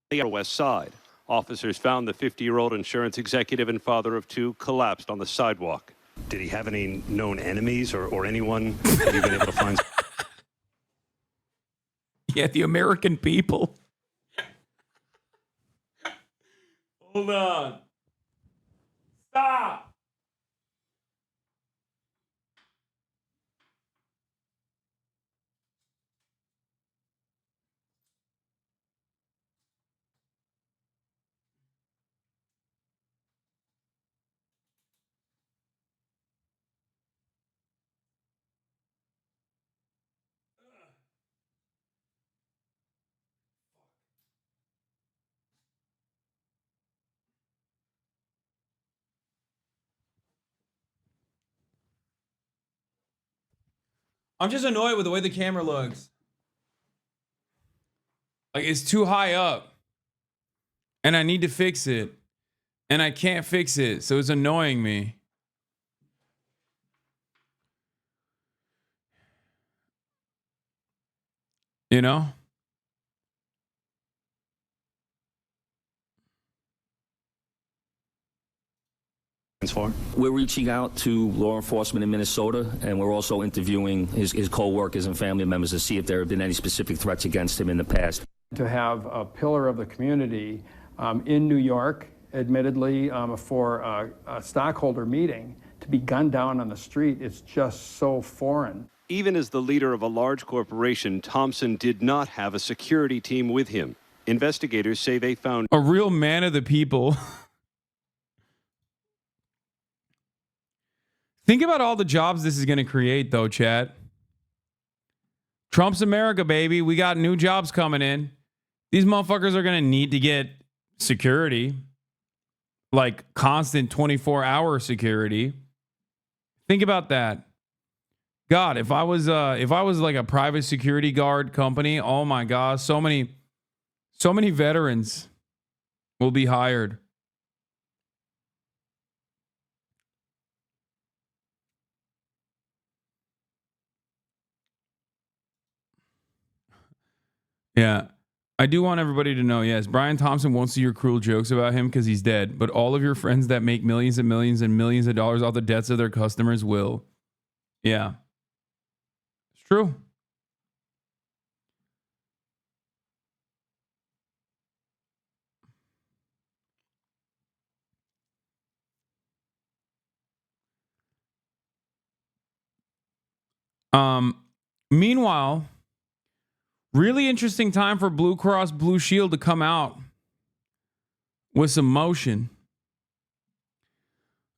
The West Side. Officers found the 50-year-old insurance executive and father of two collapsed on the sidewalk. Did he have any known enemies or anyone that you've been able to find? Yeah, the American people. Hold on. Stop. I'm just annoyed with the way the camera looks. Like, it's too high up. And I need to fix it. And I can't fix it. So it's annoying me. You know? We're reaching out to law enforcement in Minnesota, and we're also interviewing his co-workers and family members to see if there have been any specific threats against him in the past. To have a pillar of the community in New York, admittedly, for a stockholder meeting, to be gunned down on the street, it's just so foreign. Even as the leader of a large corporation, Thompson did not have a security team with him. Investigators say they found a real man of the people. Think about all the jobs this is going to create, though, chat. Trump's America, baby. We got new jobs coming in. These motherfuckers are going to need to get security, like constant 24-hour security. Think about that. God, if I was like a private security guard company, oh my gosh, so many veterans will be hired. Yeah. I do want everybody to know, yes, Brian Thompson won't see your cruel jokes about him because he's dead, but all of your friends that make millions and millions and millions of dollars off the debts of their customers will. Yeah. It's true. Meanwhile, really interesting time for Blue Cross Blue Shield to come out with some motion.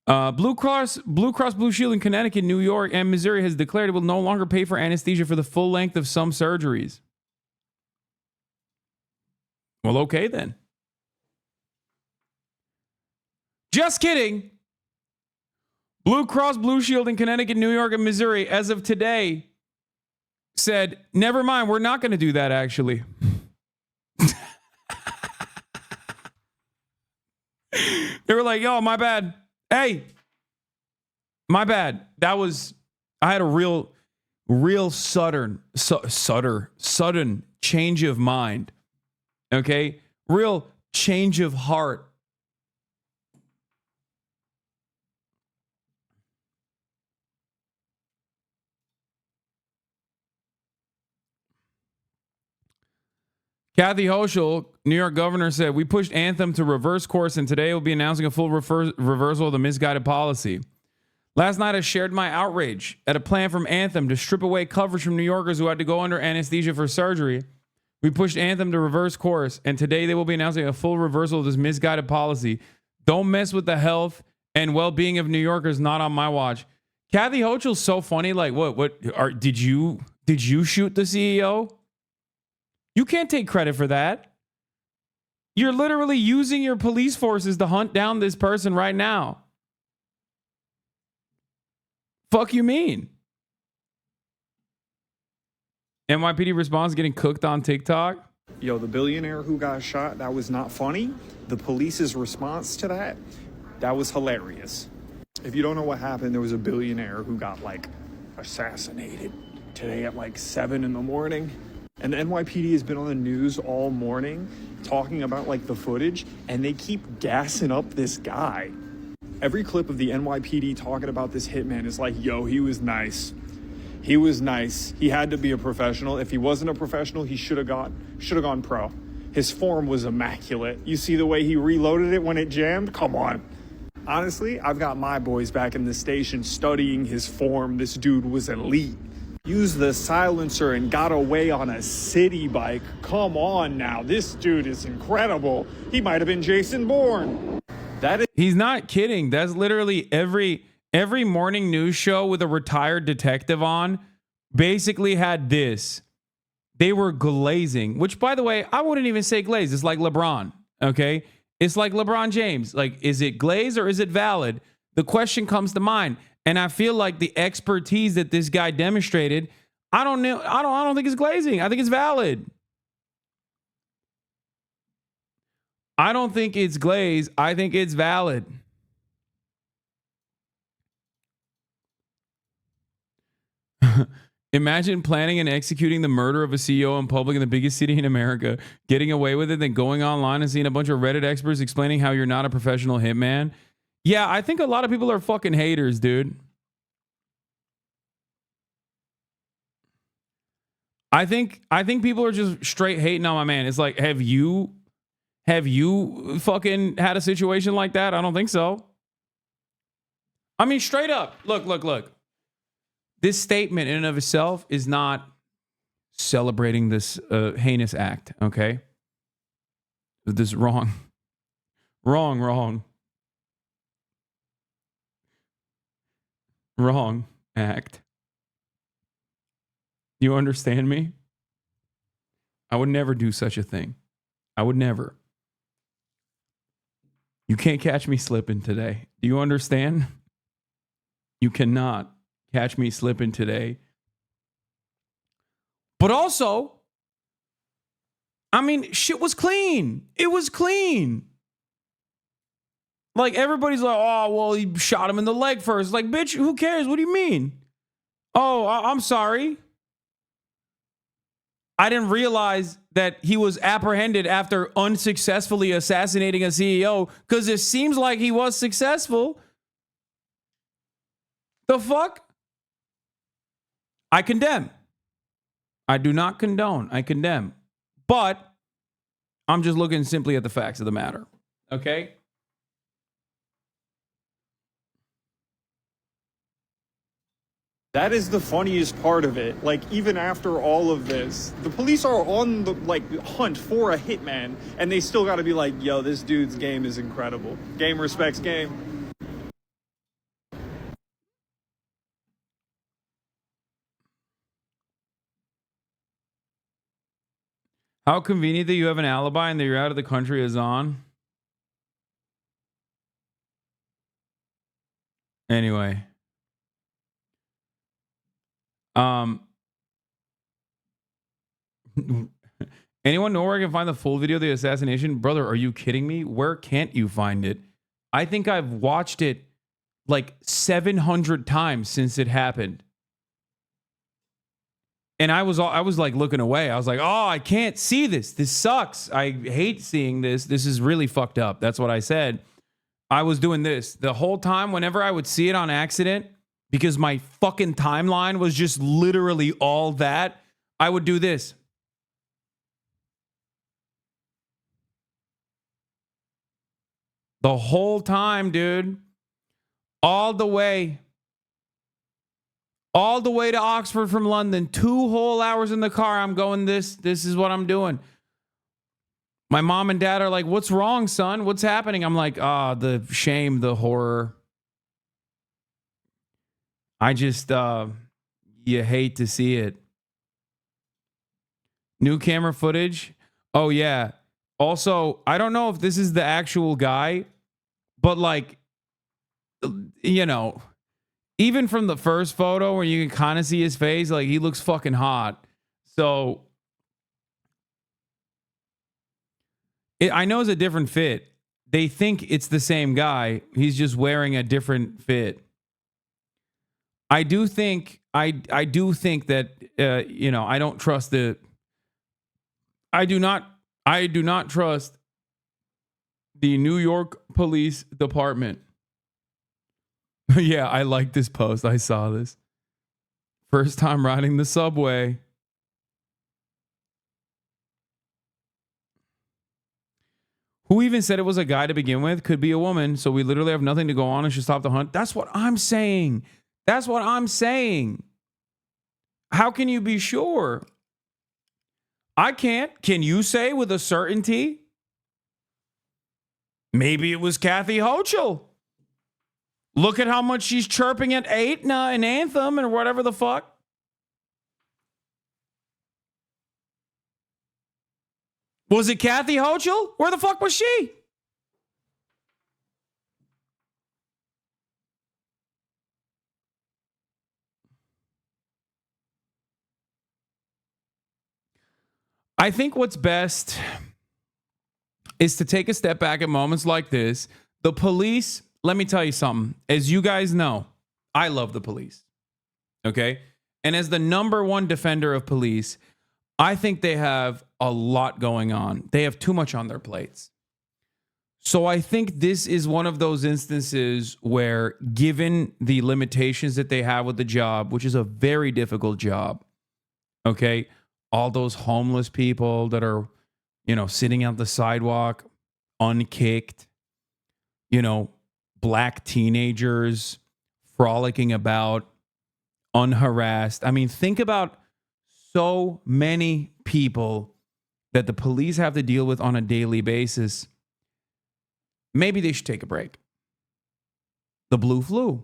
Blue Cross Blue Shield in Connecticut, New York, and Missouri has declared it will no longer pay for anesthesia for the full length of some surgeries. Well, okay then. Just kidding. Blue Cross Blue Shield in Connecticut, New York, and Missouri, as of today, said, never mind, we're not going to do that, actually. They were like, yo, my bad. Hey, my bad. I had a real sudden change of mind. Okay? Real change of heart. Kathy Hochul, New York governor, said, we pushed Anthem to reverse course, and today we'll be announcing a full reversal of the misguided policy. Last night, I shared my outrage at a plan from Anthem to strip away coverage from New Yorkers who had to go under anesthesia for surgery. We pushed Anthem to reverse course, and today they will be announcing a full reversal of this misguided policy. Don't mess with the health and well-being of New Yorkers, not on my watch. Kathy Hochul's so funny. Like, did you shoot the CEO? You can't take credit for that. You're literally using your police forces to hunt down this person right now. Fuck you mean? NYPD response getting cooked on TikTok. Yo, the billionaire who got shot, that was not funny. The police's response to that was hilarious. If you don't know what happened, there was a billionaire who got assassinated today at 7 in the morning. And the NYPD has been on the news all morning talking about the footage, and they keep gassing up this guy. Every clip of the NYPD talking about this hitman is like, yo, he was nice. He was nice. He had to be a professional. If he wasn't a professional, he should have gone pro. His form was immaculate. You see the way he reloaded it when it jammed? Come on. Honestly, I've got my boys back in the station studying his form. This dude was elite. Used the silencer and got away on a city bike. Come on now. This dude is incredible. He might have been Jason Bourne. He's not kidding. That's literally every morning news show with a retired detective on basically had this. They were glazing, which, by the way, I wouldn't even say glaze. It's like LeBron, okay? It's like LeBron James. Is it glaze or is it valid? The question comes to mind. And I feel like the expertise that this guy demonstrated, I don't know. I don't think it's glazing. I think it's valid. I don't think it's glaze. I think it's valid. Imagine planning and executing the murder of a CEO in public in the biggest city in America, getting away with it, then going online and seeing a bunch of Reddit experts explaining how you're not a professional hitman. Yeah, I think a lot of people are fucking haters, dude. I think people are just straight hating on my man. It's like, have you fucking had a situation like that? I don't think so. I mean, straight up. Look. This statement in and of itself is not celebrating this heinous act, okay? This wrong act. You understand me? I would never do such a thing. I would never. You can't catch me slipping today. Do you understand? You cannot catch me slipping today. But also, I mean, shit was clean. It was clean. Like, everybody's like, oh, well, he shot him in the leg first. Like, bitch, who cares? What do you mean? Oh, I'm sorry. I didn't realize that he was apprehended after unsuccessfully assassinating a CEO, because it seems like he was successful. The fuck? I condemn. I do not condone. I condemn. But I'm just looking simply at the facts of the matter. Okay? That is the funniest part of it. Like, even after all of this, the police are on the hunt for a hitman, and they still got to be like, yo, this dude's game is incredible. Game respects game. How convenient that you have an alibi and that you're out of the country, Hasan. Anyway. Anyone know where I can find the full video of the assassination? Brother, are you kidding me? Where can't you find it? I think I've watched it like 700 times since it happened. And I was like looking away. I was like, oh, I can't see this. This sucks. I hate seeing this. This is really fucked up. That's what I said. I was doing this the whole time. Whenever I would see it on accident, because my fucking timeline was just literally all that, I would do this. The whole time, dude. All the way to Oxford from London. 2 whole hours in the car. I'm going this. This is what I'm doing. My mom and dad are like, what's wrong, son? What's happening? I'm like, the shame, the horror. I just, you hate to see it. New camera footage. Oh, yeah. Also, I don't know if this is the actual guy, but like, you know, even from the first photo where you can kind of see his face, like he looks fucking hot. So I know it's a different fit. They think it's the same guy. He's just wearing a different fit. I do think that you know, I don't trust I do not trust the New York Police Department. Yeah, I like this post. I saw this. First time riding the subway. Who even said it was a guy to begin with? Could be a woman. So we literally have nothing to go on and should stop the hunt. That's what I'm saying. That's what I'm saying. How can you be sure? I can't. Can you say with a certainty? Maybe it was Kathy Hochul. Look at how much she's chirping at Aetna and Anthem and whatever the fuck. Was it Kathy Hochul? Where the fuck was she? I think what's best is to take a step back at moments like this. The police, let me tell you something. As you guys know, I love the police. Okay? And as the #1 defender of police, I think they have a lot going on. They have too much on their plates. So I think this is one of those instances where, given the limitations that they have with the job, which is a very difficult job, okay, all those homeless people that are, you know, sitting on the sidewalk, unkicked, you know, black teenagers frolicking about, unharassed. I mean, think about so many people that the police have to deal with on a daily basis. Maybe they should take a break. The blue flu.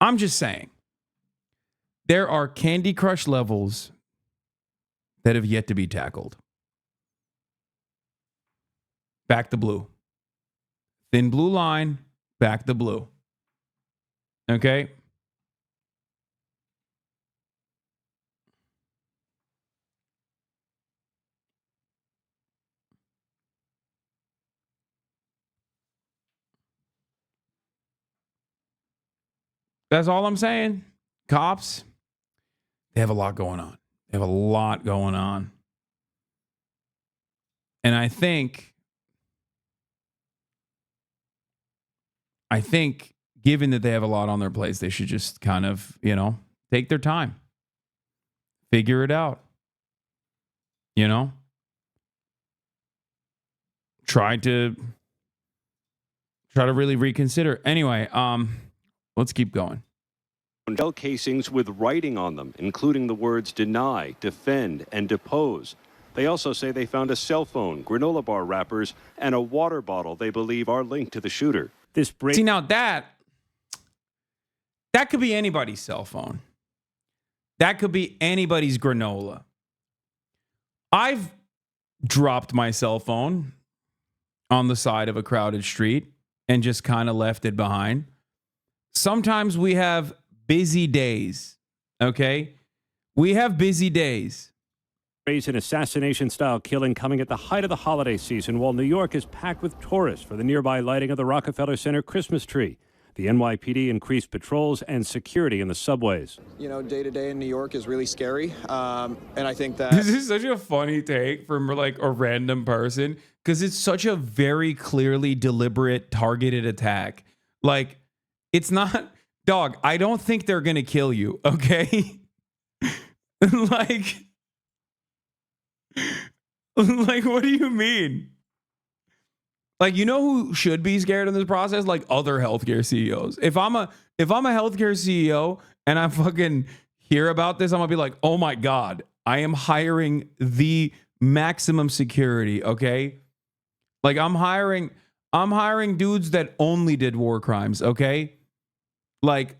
I'm just saying. There are Candy Crush levels that have yet to be tackled. Back the blue. Thin blue line, back the blue. Okay? That's all I'm saying. Cops, they have a lot going on. They have a lot going on. And I think given that they have a lot on their plates, they should just kind of, you know, take their time. Figure it out. You know? Try to really reconsider. Anyway, Let's keep going. Shell casings with writing on them, including the words deny, defend, and depose. They also say they found a cell phone, granola bar wrappers, and a water bottle they believe are linked to the shooter. See, now that could be anybody's cell phone. That could be anybody's granola. I've dropped my cell phone on the side of a crowded street and just kind of left it behind. Sometimes we have busy days, okay? We have busy days. An assassination-style killing coming at the height of the holiday season while New York is packed with tourists for the nearby lighting of the Rockefeller Center Christmas tree. The NYPD increased patrols and security in the subways. You know, day-to-day in New York is really scary, and I think that... This is such a funny take from like a random person because it's such a very clearly deliberate, targeted attack. Like, it's not... Dog, I don't think they're going to kill you, okay? Like, what do you mean? Like, you know who should be scared in this process? Like other healthcare CEOs. If I'm a healthcare CEO and I fucking hear about this, I'm gonna be like, oh my God, I am hiring the maximum security, okay? Like I'm hiring dudes that only did war crimes, okay? Like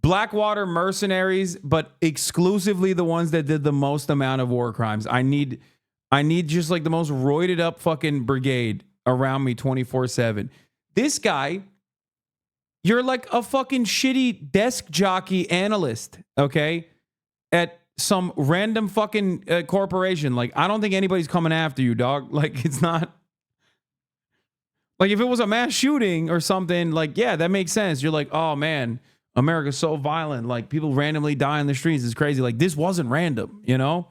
Blackwater mercenaries, but exclusively the ones that did the most amount of war crimes. I need just like the most roided up fucking brigade around me 24/7. This guy, you're like a fucking shitty desk jockey analyst, okay? At some random fucking corporation. Like, I don't think anybody's coming after you, dog. Like, it's not... Like, if it was a mass shooting or something, like, yeah, that makes sense. You're like, oh, man, America's so violent. Like, people randomly die in the streets. It's crazy. Like, this wasn't random, you know?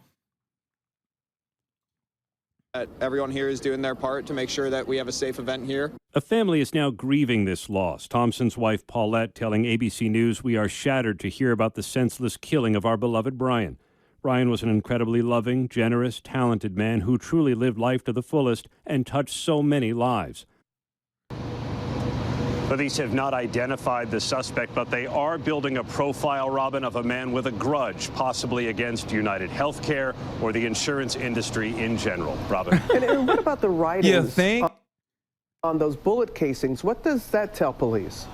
Everyone here is doing their part to make sure that we have a safe event here. A family is now grieving this loss. Thompson's wife, Paulette, telling ABC News, "We are shattered to hear about the senseless killing of our beloved Brian. Brian was an incredibly loving, generous, talented man who truly lived life to the fullest and touched so many lives." Police have not identified the suspect, but they are building a profile, Robin, of a man with a grudge, possibly against United Healthcare or the insurance industry in general. Robin. And what about the writings on those bullet casings? What does that tell police?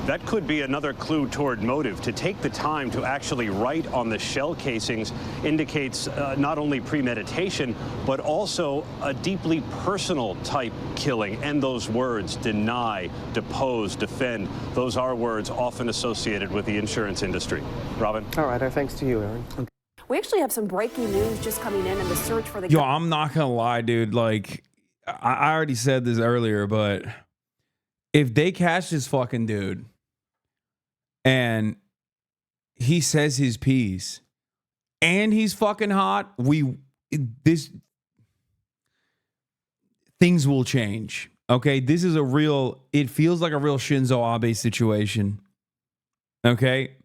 That could be another clue toward motive. To take the time to actually write on the shell casings indicates not only premeditation, but also a deeply personal type killing. And those words, deny, depose, defend, those are words often associated with the insurance industry. Robin? All right, our thanks to you, Aaron. We actually have some breaking news just coming in the search for the... Yo, I'm not gonna lie, dude. Like, I already said this earlier, but if they catch this fucking dude and he says his piece and he's fucking hot, things will change. Okay, this is it feels like a real Shinzo Abe situation. Okay,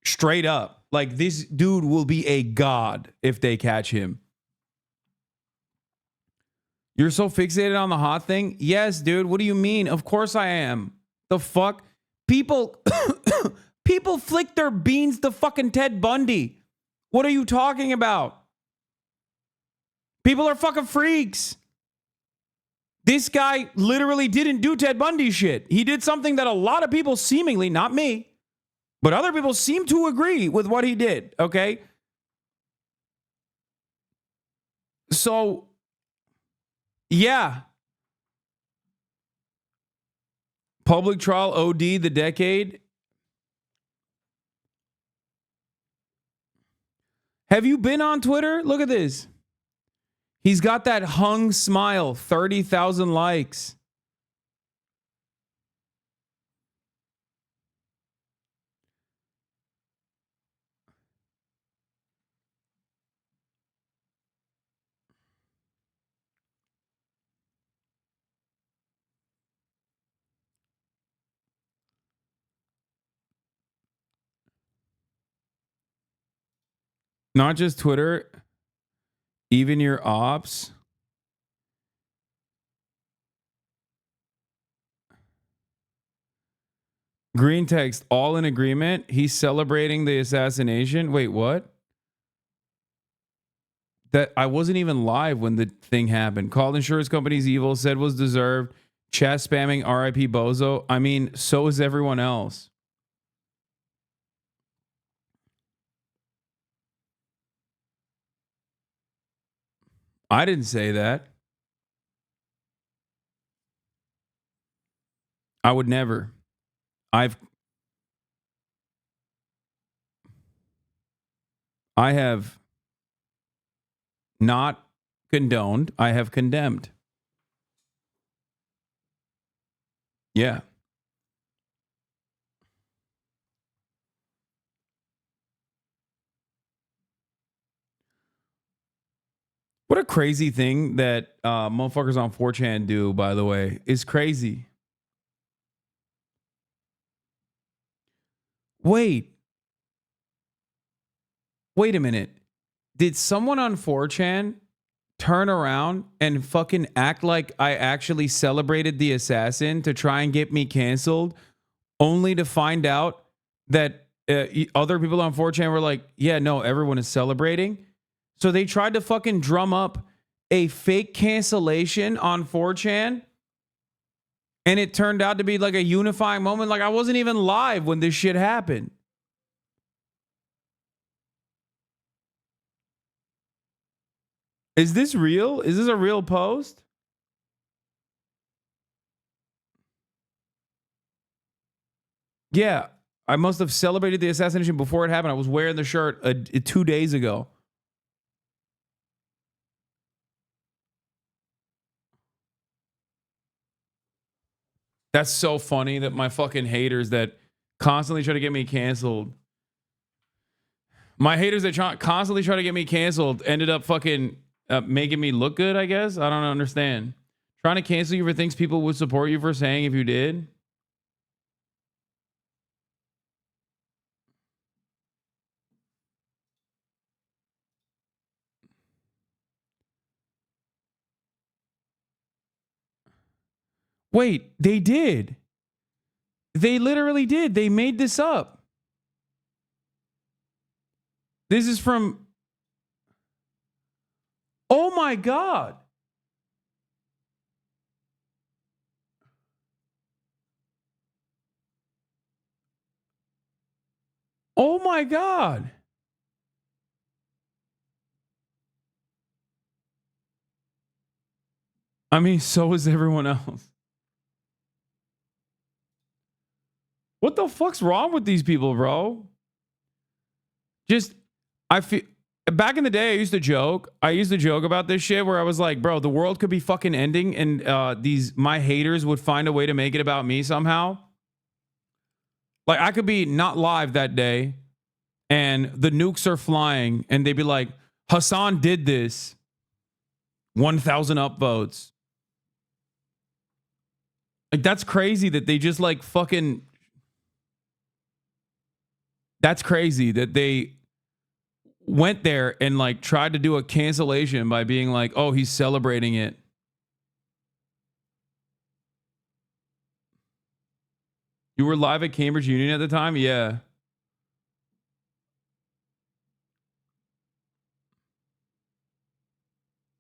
straight up, like this dude will be a god if they catch him. You're so fixated on the hot thing? Yes, dude. What do you mean? Of course I am. The fuck? People flick their beans to fucking Ted Bundy. What are you talking about? People are fucking freaks. This guy literally didn't do Ted Bundy shit. He did something that a lot of people seemingly, not me, but other people seem to agree with what he did, okay? So, yeah. Public trial OD the decade. Have you been on Twitter? Look at this. He's got that hung smile, 30,000 likes. Not just Twitter, even your ops. Green text, all in agreement. He's celebrating the assassination. Wait, what? That I wasn't even live when the thing happened. Called insurance companies evil, said was deserved. Chat spamming RIP Bozo. I mean, so is everyone else. I didn't say that. I would never. I have not condoned. I have condemned. Yeah. What a crazy thing that motherfuckers on 4chan do, by the way, is crazy. Wait a minute. Did someone on 4chan turn around and fucking act like I actually celebrated the assassin to try and get me canceled, only to find out that other people on 4chan were like, yeah, no, everyone is celebrating? So they tried to fucking drum up a fake cancellation on 4chan, and it turned out to be like a unifying moment. Like I wasn't even live when this shit happened. Is this real? Is this a real post? Yeah, I must have celebrated the assassination before it happened. I was wearing the shirt 2 days ago. That's so funny that my fucking haters that constantly try to get me canceled. My haters that constantly try to get me canceled ended up fucking making me look good, I guess. I don't understand. Trying to cancel you for things people would support you for saying if you did. Wait, they did. They literally did. They made this up. This is from... Oh my God. Oh my God. I mean, so is everyone else. What the fuck's wrong with these people, bro? Just, I feel... Back in the day, I used to joke about this shit where I was like, bro, the world could be fucking ending and my haters would find a way to make it about me somehow. Like I could be not live that day and the nukes are flying and they'd be like, Hasan did this. 1,000 upvotes. Like that's crazy that they just like fucking... That's crazy that they went there and like tried to do a cancellation by being like, oh, he's celebrating it. You were live at Cambridge Union at the time? Yeah.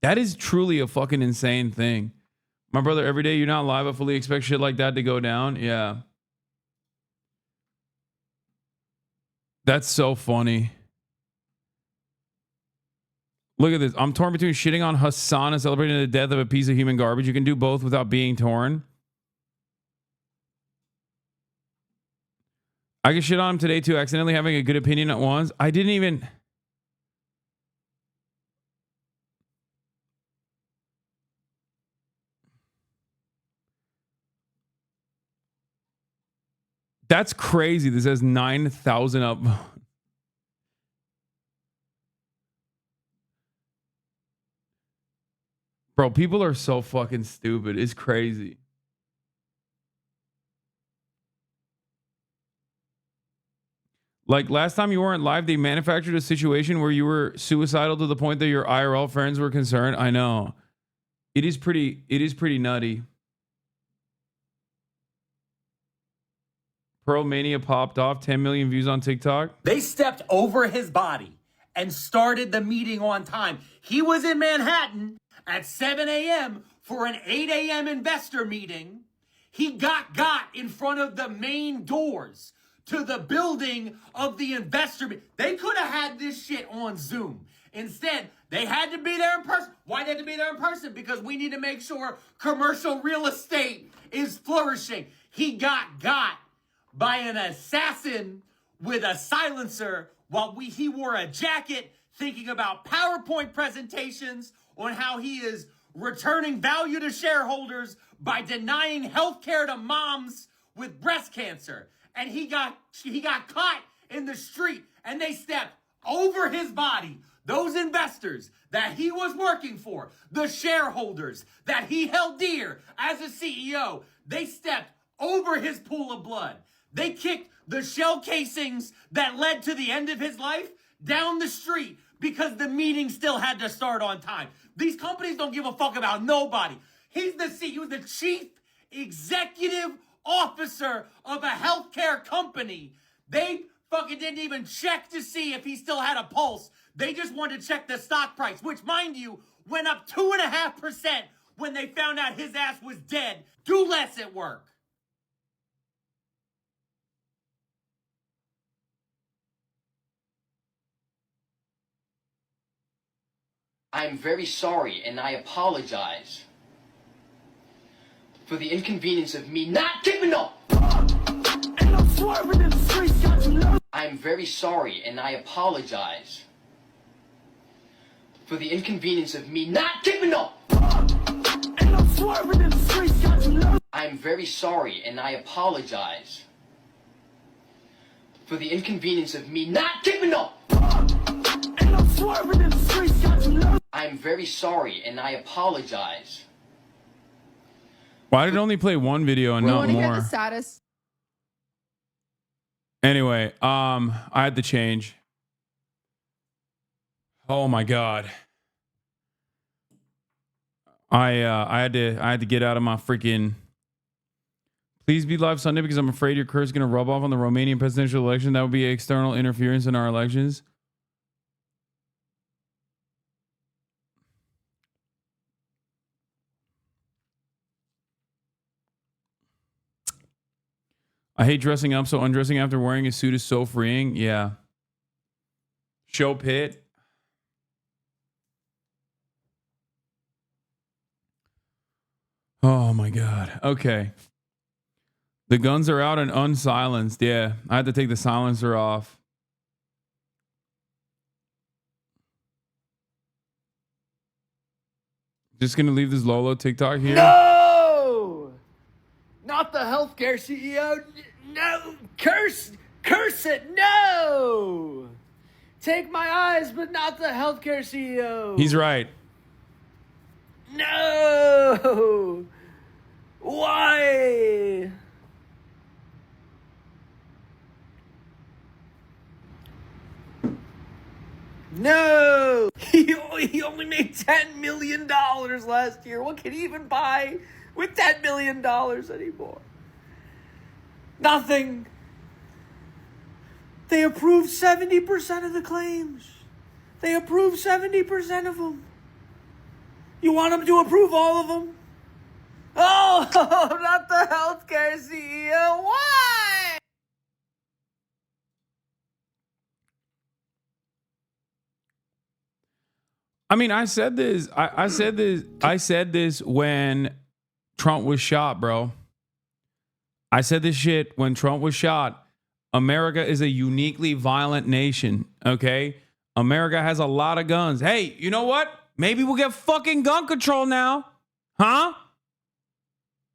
That is truly a fucking insane thing. My brother, every day you're not live, I fully expect shit like that to go down. Yeah. That's so funny. Look at this. I'm torn between shitting on Hasan and celebrating the death of a piece of human garbage. You can do both without being torn. I can shit on him today too, accidentally having a good opinion at once. I didn't even... That's crazy. This has 9,000 up. Bro, people are so fucking stupid. It's crazy. Like last time you weren't live, they manufactured a situation where you were suicidal to the point that your IRL friends were concerned. I know. It is pretty nutty. Pearl Mania popped off. 10 million views on TikTok. They stepped over his body and started the meeting on time. He was in Manhattan at 7 a.m. for an 8 a.m. investor meeting. He got in front of the main doors to the building of the investor meeting. They could have had this shit on Zoom. Instead, they had to be there in person. Why they had to be there in person? Because we need to make sure commercial real estate is flourishing. He got by an assassin with a silencer while he wore a jacket thinking about PowerPoint presentations on how he is returning value to shareholders by denying health care to moms with breast cancer. And he got caught in the street, and they stepped over his body. Those investors that he was working for, the shareholders that he held dear as a CEO, they stepped over his pool of blood. They kicked the shell casings that led to the end of his life down the street because the meeting still had to start on time. These companies don't give a fuck about nobody. He's the CEO, the chief executive officer of a healthcare company. They fucking didn't even check to see if he still had a pulse. They just wanted to check the stock price, which, mind you, went up 2.5% when they found out his ass was dead. Do less at work. I'm very sorry, and I apologize for the inconvenience of me not giving up. And I'm swerving in the streets, got you low. I'm very sorry, and I apologize for the inconvenience of me not giving up. And I'm swerving in the streets, got you low. I'm very sorry, and I apologize for the inconvenience of me not giving up. And I'm swerving in the streets, got you low. I'm very sorry, and I apologize. Why did it only play one video and not more? The status. Anyway, I had to change. Oh my god. I had to get out of my freaking. Please be live Sunday because I'm afraid your curse is gonna rub off on the Romanian presidential election. That would be external interference in our elections. I hate dressing up, so undressing after wearing a suit is so freeing. Yeah. Show pit. Oh my god. Okay. The guns are out and unsilenced. Yeah. I had to take the silencer off. Just gonna leave this Lolo TikTok here. No! Not the healthcare CEO. No! Curse it! No! Take my eyes, but not the healthcare CEO. He's right. No! Why? No! He only made $10 million last year. What can he even buy with $10 million anymore? Nothing. They approved 70% of the claims. They approved 70% of them. You want them to approve all of them? Oh, not the healthcare CEO. Why? I mean, I said this when Trump was shot, bro. I said this shit when Trump was shot. America is a uniquely violent nation, okay? America has a lot of guns. Hey, you know what? Maybe we'll get fucking gun control now. Huh?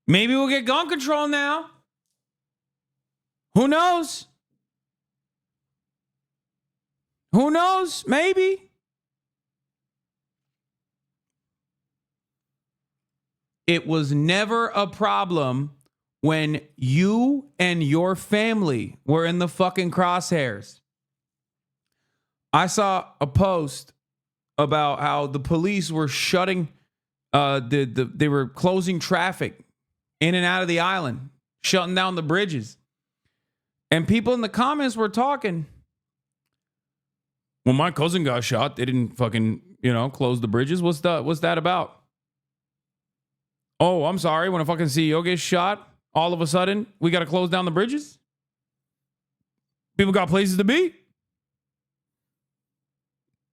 Maybe we'll get gun control now. Who knows? Who knows? Maybe. It was never a problem when you and your family were in the fucking crosshairs. I saw a post about how the police were shutting, they were closing traffic in and out of the island, shutting down the bridges. And people in the comments were talking. When my cousin got shot, they didn't fucking, close the bridges. What's that about? Oh, I'm sorry. When a fucking CEO gets shot, all of a sudden, we got to close down the bridges? People got places to be?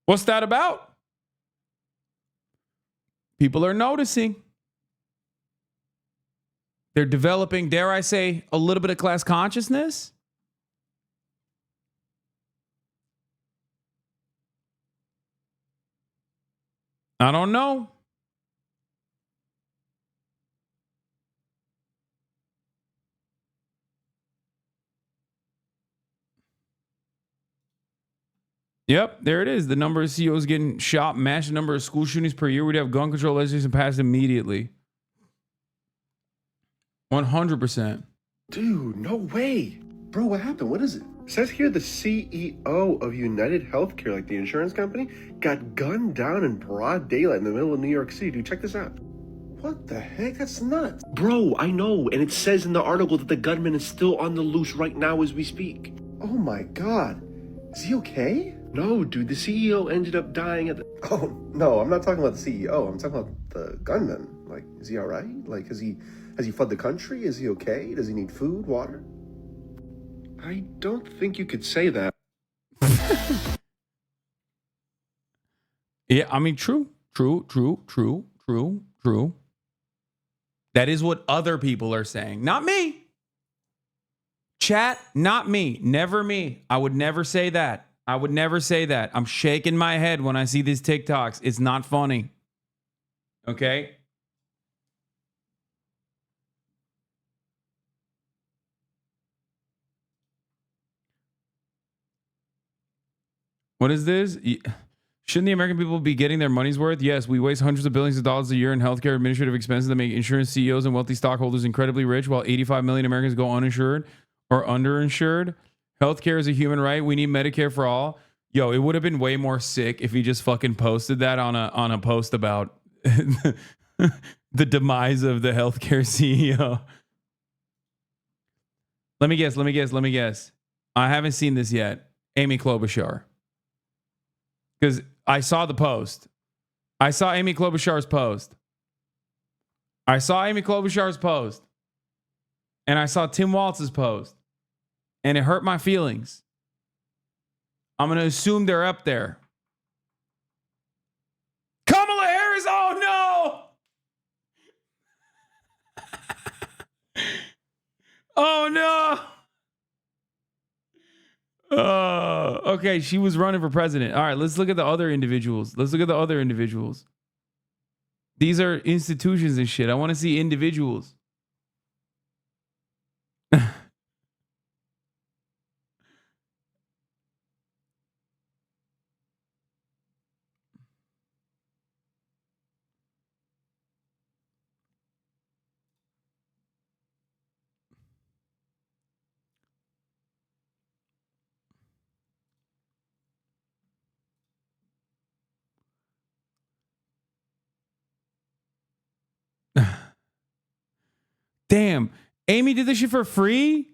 What's that about? People are noticing. They're developing, dare I say, a little bit of class consciousness. I don't know. Yep, there it is. The number of CEOs getting shot matched the number of school shootings per year. We'd have gun control legislation passed immediately. 100%. Dude, no way. Bro, what happened? What is it? It says here the CEO of United Healthcare, like the insurance company, got gunned down in broad daylight in the middle of New York City. Dude, check this out. What the heck? That's nuts. Bro, I know. And it says in the article that the gunman is still on the loose right now as we speak. Oh my God. Is he okay? No, dude, the CEO ended up dying at the... Oh, no, I'm not talking about the CEO. I'm talking about the gunman. Like, is he all right? Like, has he fled the country? Is he okay? Does he need food, water? I don't think you could say that. Yeah, I mean, true. That is what other people are saying. Not me. Chat, not me. Never me. I would never say that. I would never say that. I'm shaking my head when I see these TikToks. It's not funny. Okay? What is this? Shouldn't the American people be getting their money's worth? Yes, we waste hundreds of billions of dollars a year in healthcare administrative expenses that make insurance CEOs and wealthy stockholders incredibly rich, while 85 million Americans go uninsured or underinsured. Healthcare is a human right. We need Medicare for all. Yo, it would have been way more sick if he just fucking posted that on a post about the demise of the healthcare CEO. Let me guess. I haven't seen this yet. Amy Klobuchar. Because I saw the post. I saw Amy Klobuchar's post. And I saw Tim Walz's post. And it hurt my feelings. I'm going to assume they're up there. Kamala Harris, oh no! Oh no! Okay, she was running for president. All right, let's look at the other individuals. These are institutions and shit. I want to see individuals. Damn, Amy did this shit for free?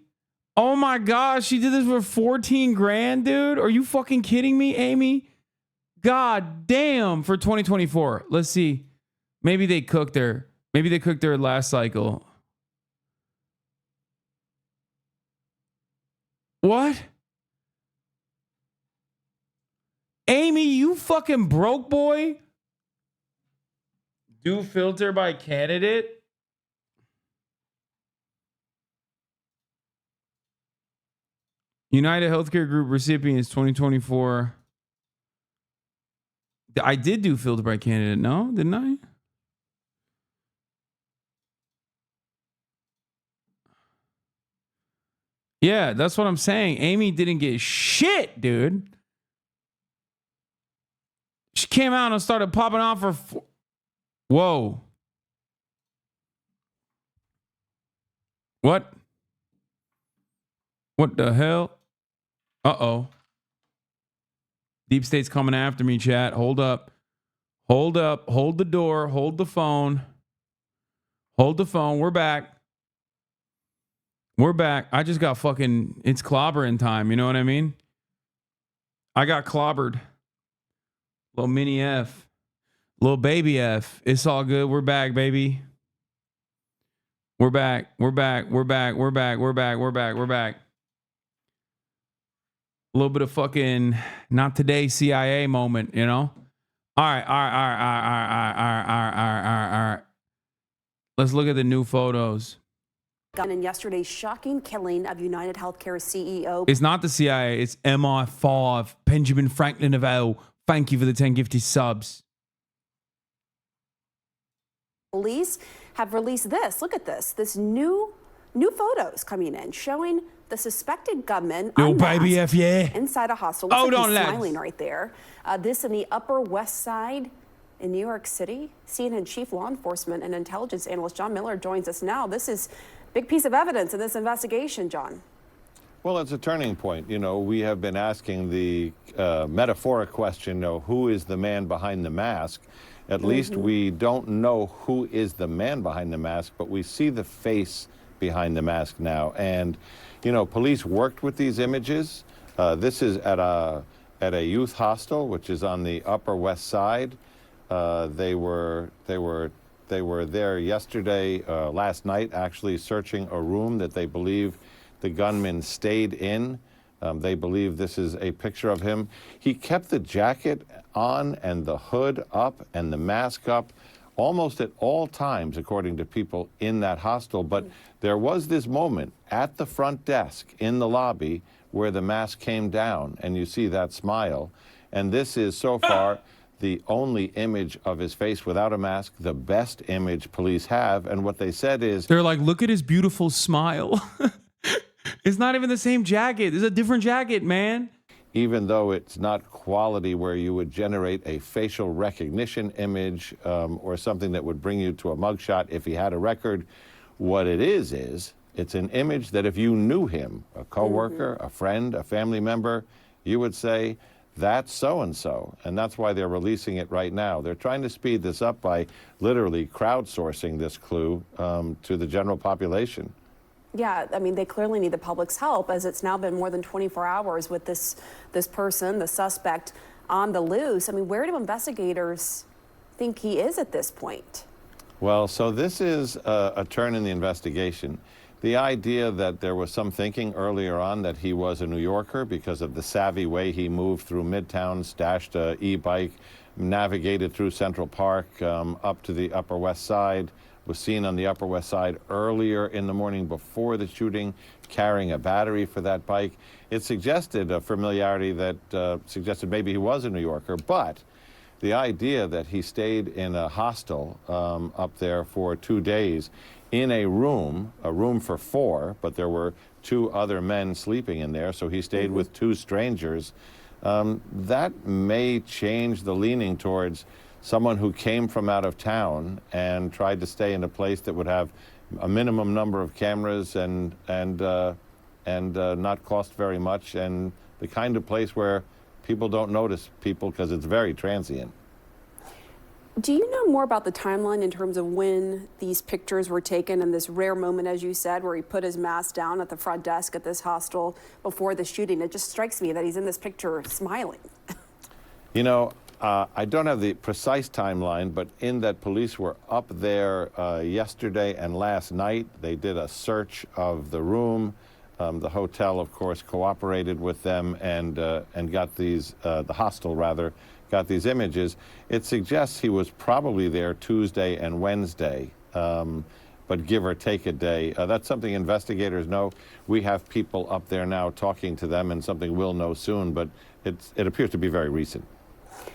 Oh my gosh, she did this for 14 grand, dude. Are you fucking kidding me, Amy? God damn, for 2024. Let's see. Maybe they cooked their last cycle. What? Amy, you fucking broke boy? Do filter by candidate? United Healthcare Group recipients 2024. I did do filter by candidate. No, didn't I? Yeah, that's what I'm saying. Amy didn't get shit, dude. She came out and started popping off her. Whoa. What? What the hell? Uh-oh. Deep State's coming after me, chat. Hold up. Hold the door. Hold the phone. We're back. We're back. I just got fucking, it's clobbering time. You know what I mean? I got clobbered. Little mini F. Little baby F. It's all good. We're back, baby. We're back. We're back. We're back. We're back. We're back. We're back. We're back. A little bit of fucking not today CIA moment, you know? All right. Let's look at the new photos. In yesterday's shocking killing of United Healthcare CEO. It's not the CIA. It's MI5. Benjamin Franklin of L. Thank you for the 10 gifted subs. Police have released this. Look at this. This new photos coming in showing the suspected gunman baby F, yeah. inside a hostel. Hold like on, he's lads. smiling right there. This in the Upper West Side in New York City. CNN Chief Law Enforcement and Intelligence Analyst John Miller joins us now. This is a big piece of evidence in this investigation, John. Well, it's a turning point. You know, we have been asking the metaphoric question, who is the man behind the mask? At least we don't know who is the man behind the mask, but we see the face behind the mask now. And, you know, police worked with these images. This is at a youth hostel, which is on the Upper West Side. They were there yesterday, last night, actually searching a room that they believe the gunman stayed in. They believe this is a picture of him. He kept the jacket on and the hood up and the mask up almost at all times, according to people in that hostel. But there was this moment at the front desk in the lobby where the mask came down, and you see that smile. And this is so far the only image of his face without a mask, the best image police have. And what they said is, they're like, look at his beautiful smile. It's not even the same jacket. It's a different jacket, man. even though it's not quality where you would generate a facial recognition image or something that would bring you to a mugshot if he had a record, what it is it's an image that if you knew him, a coworker, a friend, a family member, you would say, that's so-and-so. And that's why they're releasing it right now. They're trying to speed this up by literally crowdsourcing this clue to the general population. Yeah, I mean, they clearly need the public's help, as it's now been more than 24 hours with this person, the suspect, on the loose. I mean, where do investigators think he is at this point? Well, so this is a turn in the investigation. The idea that there was some thinking earlier on that he was a New Yorker because of the savvy way he moved through Midtown, stashed an e-bike, navigated through Central Park up to the Upper West Side, was seen on the Upper West Side earlier in the morning before the shooting, carrying a battery for that bike. It suggested a familiarity that suggested maybe he was a New Yorker, but the idea that he stayed in a hostel up there for 2 days in a room for 4, but there were 2 other men sleeping in there, so he stayed with 2 strangers, that may change the leaning towards someone who came from out of town and tried to stay in a place that would have a minimum number of cameras and not cost very much, and the kind of place where people don't notice people because it's very transient. Do you know more about the timeline in terms of when these pictures were taken and this rare moment, as you said, where he put his mask down at the front desk at this hostel before the shooting? It just strikes me that he's in this picture smiling. You know, I don't have the precise timeline, but in that police were up there yesterday and last night. They did a search of the room. The hotel, of course, cooperated with them and got these, the hostel rather, got these images. It suggests he was probably there Tuesday and Wednesday, but give or take a day. That's something investigators know. We have people up there now talking to them, and something we'll know soon, but it appears to be very recent.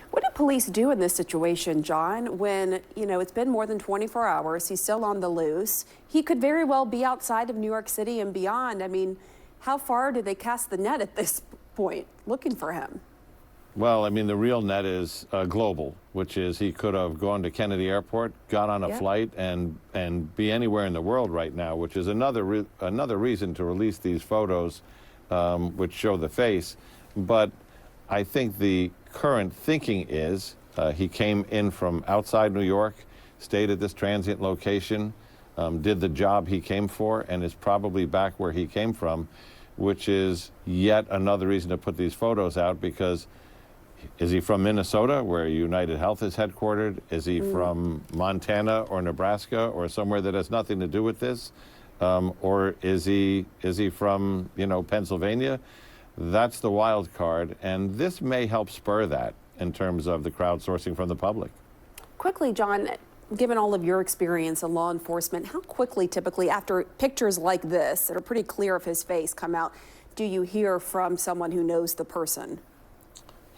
What do police do in this situation, John, when, you know, it's been more than 24 hours, he's still on the loose, he could very well be outside of New York City and beyond? I mean, how far do they cast the net at this point looking for him? Well, I mean, the real net is global, which is he could have gone to Kennedy Airport, got on a flight, and be anywhere in the world right now, which is another reason to release these photos, which show the face. But I think the current thinking is he came in from outside New York, stayed at this transient location, did the job he came for, and is probably back where he came from, which is yet another reason to put these photos out, because is he from Minnesota, where United Health is headquartered? Is he from Montana or Nebraska or somewhere that has nothing to do with this? Or is he from, Pennsylvania? That's the wild card, and this may help spur that in terms of the crowdsourcing from the public. Quickly, John, given all of your experience in law enforcement, how quickly, typically, after pictures like this that are pretty clear of his face come out, do you hear from someone who knows the person?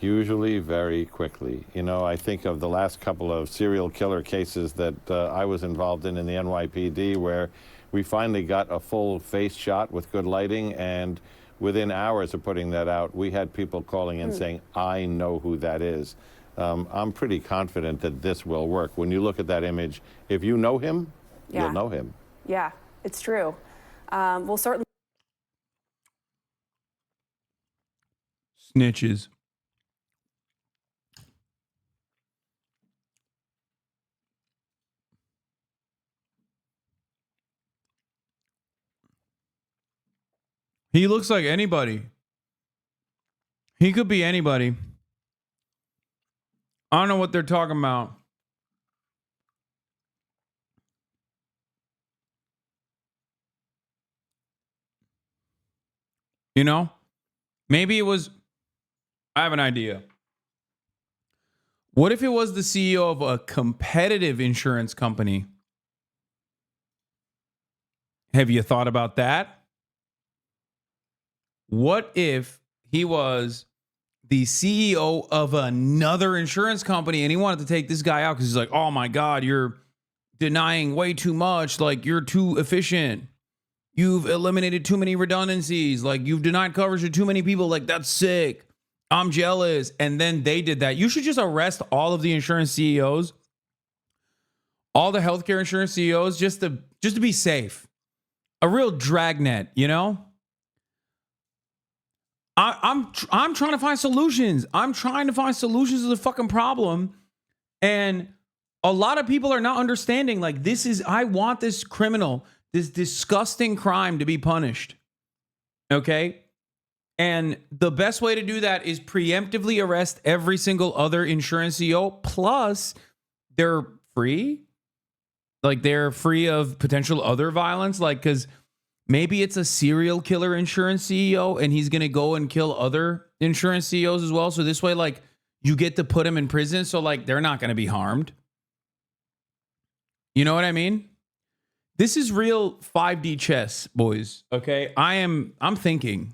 Usually very quickly. I think of the last couple of serial killer cases that I was involved in the NYPD, where we finally got a full face shot with good lighting, and within hours of putting that out, we had people calling in saying, I know who that is. I'm pretty confident that this will work. When you look at that image, if you know him, you'll know him. Yeah, it's true. We'll certainly. Snitches. He looks like anybody. He could be anybody. I don't know what they're talking about. Maybe it was, I have an idea. What if it was the CEO of a competitive insurance company? Have you thought about that? What if he was the CEO of another insurance company and he wanted to take this guy out because he's like, oh my God, you're denying way too much. Like, you're too efficient. You've eliminated too many redundancies. Like, you've denied coverage to too many people. Like, that's sick. I'm jealous. And then they did that. You should just arrest all of the insurance CEOs, all the healthcare insurance CEOs, just to be safe. A real dragnet, I'm trying to find solutions. I'm trying to find solutions to the fucking problem. And a lot of people are not understanding, like, I want this criminal, this disgusting crime to be punished. Okay? And the best way to do that is preemptively arrest every single other insurance CEO. Plus, they're free. Like, they're free of potential other violence. Like, because maybe it's a serial killer insurance CEO and he's going to go and kill other insurance CEOs as well. So this way, like, you get to put him in prison. So, like, they're not going to be harmed. You know what I mean? This is real 5D chess, boys. Okay. I'm thinking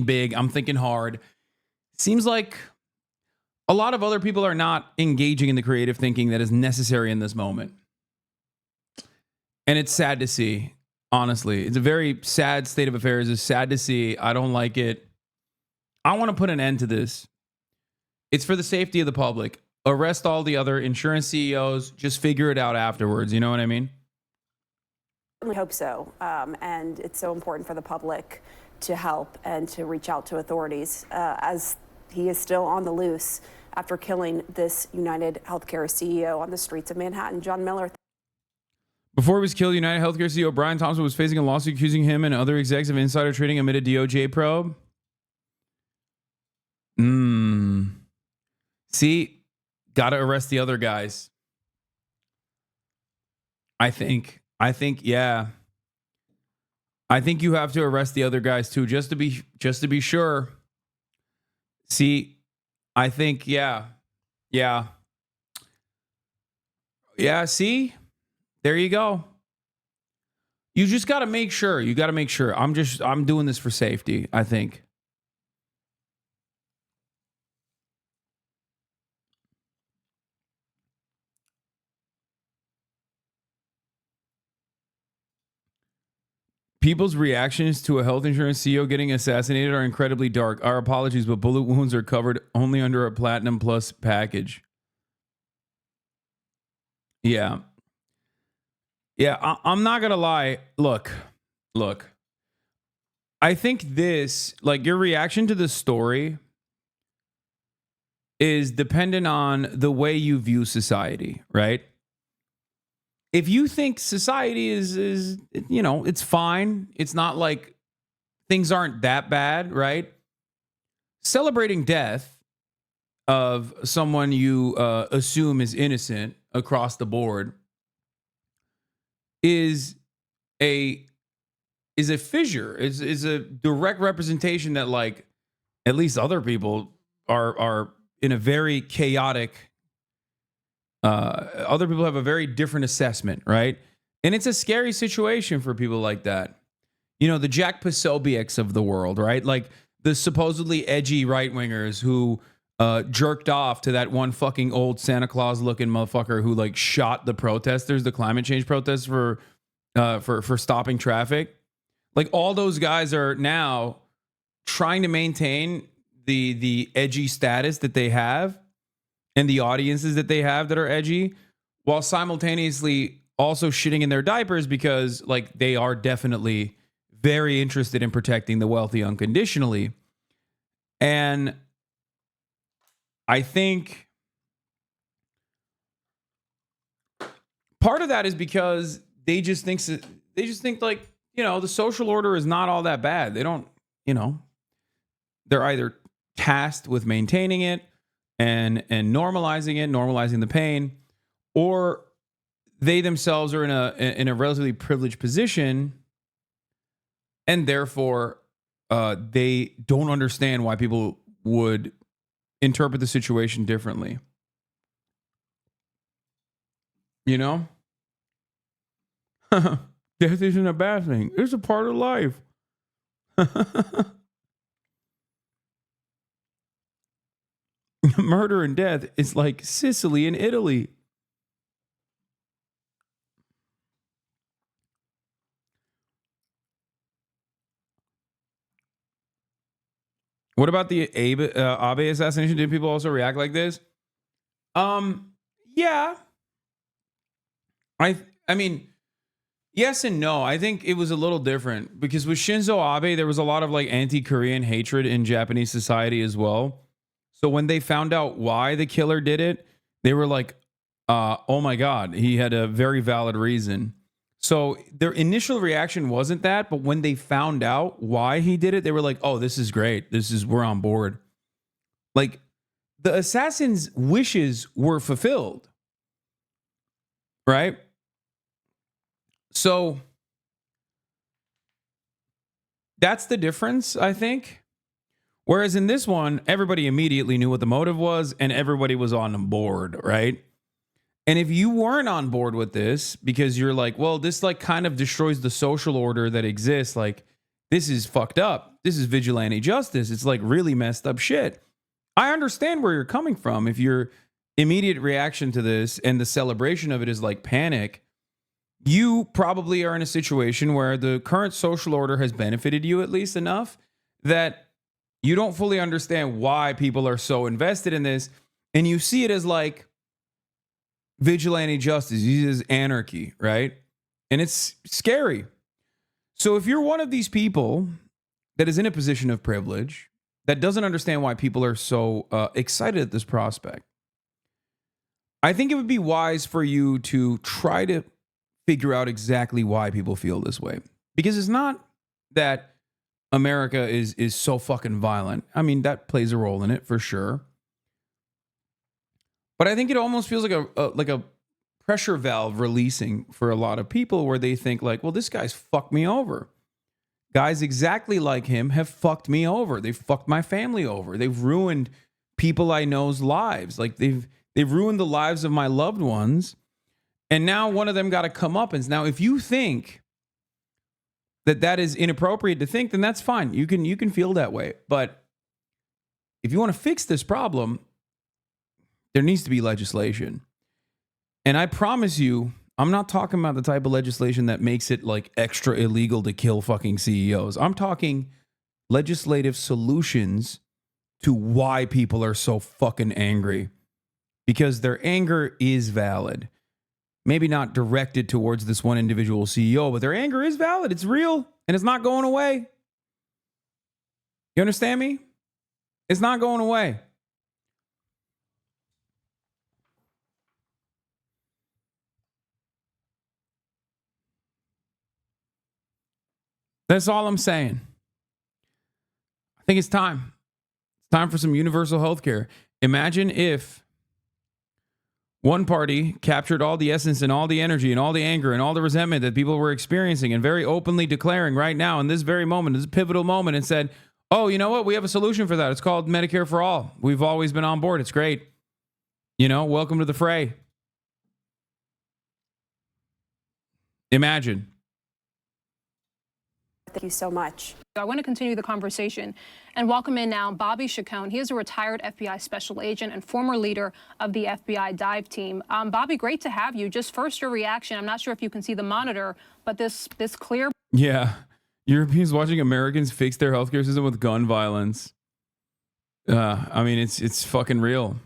big. I'm thinking hard. Seems like a lot of other people are not engaging in the creative thinking that is necessary in this moment. And it's sad to see. Honestly, it's a very sad state of affairs. It's sad to see. I don't like it. I want to put an end to this. It's for the safety of the public. Arrest all the other insurance CEOs. Just figure it out afterwards. You know what I mean? I hope so. And it's so important for the public to help and to reach out to authorities as he is still on the loose after killing this United Healthcare CEO on the streets of Manhattan. John Miller. Before he was killed, United Healthcare CEO Brian Thompson was facing a lawsuit accusing him and other execs of insider trading amid a DOJ probe. See, gotta arrest the other guys. I think, yeah. I think you have to arrest the other guys too, just to be sure. See, I think, yeah. See. There you go. You just got to make sure. You got to make sure. I'm doing this for safety, I think. People's reactions to a health insurance CEO getting assassinated are incredibly dark. Our apologies, but bullet wounds are covered only under a Platinum Plus package. Yeah. Yeah, I'm not going to lie. Look. I think this, like, your reaction to the story is dependent on the way you view society, right? if you think society is you know, it's fine, it's not like things aren't that bad, right? Celebrating death of someone you assume is innocent across the board is a fissure, is a direct representation that, like, at least other people are in a very chaotic, other people have a very different assessment, right? And it's a scary situation for people like that. You know, the Jack Posobiec's of the world, right? Like the supposedly edgy right-wingers who jerked off to that one fucking old Santa Claus looking motherfucker who like shot the protesters, the climate change protests for stopping traffic. Like all those guys are now trying to maintain the edgy status that they have and the audiences that they have that are edgy, while simultaneously also shitting in their diapers because like they are definitely very interested in protecting the wealthy unconditionally. And I think part of that is because they just think like, you know, the social order is not all that bad. They don't, you know, they're either tasked with maintaining it and normalizing the pain, or they themselves are in a relatively privileged position, and therefore they don't understand why people would interpret the situation differently. You know? Death isn't a bad thing. It's a part of life. Murder and death is like Sicily and Italy. What about the Abe assassination? Did people also react like this? Yeah. I mean, yes and no. I think it was a little different because with Shinzo Abe, there was a lot of like anti-Korean hatred in Japanese society as well. So when they found out why the killer did it, they were like, oh my God, he had a very valid reason. So their initial reaction wasn't that, but when they found out why he did it, they were like, oh, this is great. We're on board. Like the assassin's wishes were fulfilled. Right? So that's the difference, I think. Whereas in this one, everybody immediately knew what the motive was and everybody was on board, right? And if you weren't on board with this because you're like, well, this like kind of destroys the social order that exists, like this is fucked up. This is vigilante justice. It's like really messed up shit. I understand where you're coming from. If your immediate reaction to this and the celebration of it is like panic, you probably are in a situation where the current social order has benefited you at least enough that you don't fully understand why people are so invested in this. And you see it as like vigilante justice, you see it as anarchy, right? And it's scary. So if you're one of these people that is in a position of privilege, that doesn't understand why people are so excited at this prospect, I think it would be wise for you to try to figure out exactly why people feel this way. Because it's not that America is so fucking violent. I mean, that plays a role in it for sure. But I think it almost feels like a pressure valve releasing for a lot of people where they think like, well, this guy's fucked me over. Guys exactly like him have fucked me over. They've fucked my family over. They've ruined people I know's lives. Like they've ruined the lives of my loved ones. And now one of them got to come up. And now if you think that is inappropriate to think, then that's fine. You can feel that way. But if you want to fix this problem, there needs to be legislation. And I promise you, I'm not talking about the type of legislation that makes it like extra illegal to kill fucking CEOs. I'm talking legislative solutions to why people are so fucking angry. Because their anger is valid. Maybe not directed towards this one individual CEO, but their anger is valid. It's real, and it's not going away. You understand me? It's not going away. That's all I'm saying. I think it's time. It's time for some universal health care. Imagine if one party captured all the essence and all the energy and all the anger and all the resentment that people were experiencing and very openly declaring right now in this very moment, this pivotal moment, and said, oh, you know what? We have a solution for that. It's called Medicare for All. We've always been on board. It's great. You know, welcome to the fray. Imagine. Thank you so much. I want to continue the conversation and welcome in now Bobby Chacon. He is a retired FBI special agent and former leader of the FBI dive team. Bobby, great to have you. Just first your reaction. I'm not sure if you can see the monitor, but this clear. Yeah. Europeans watching Americans fix their healthcare system with gun violence. I mean, it's fucking real.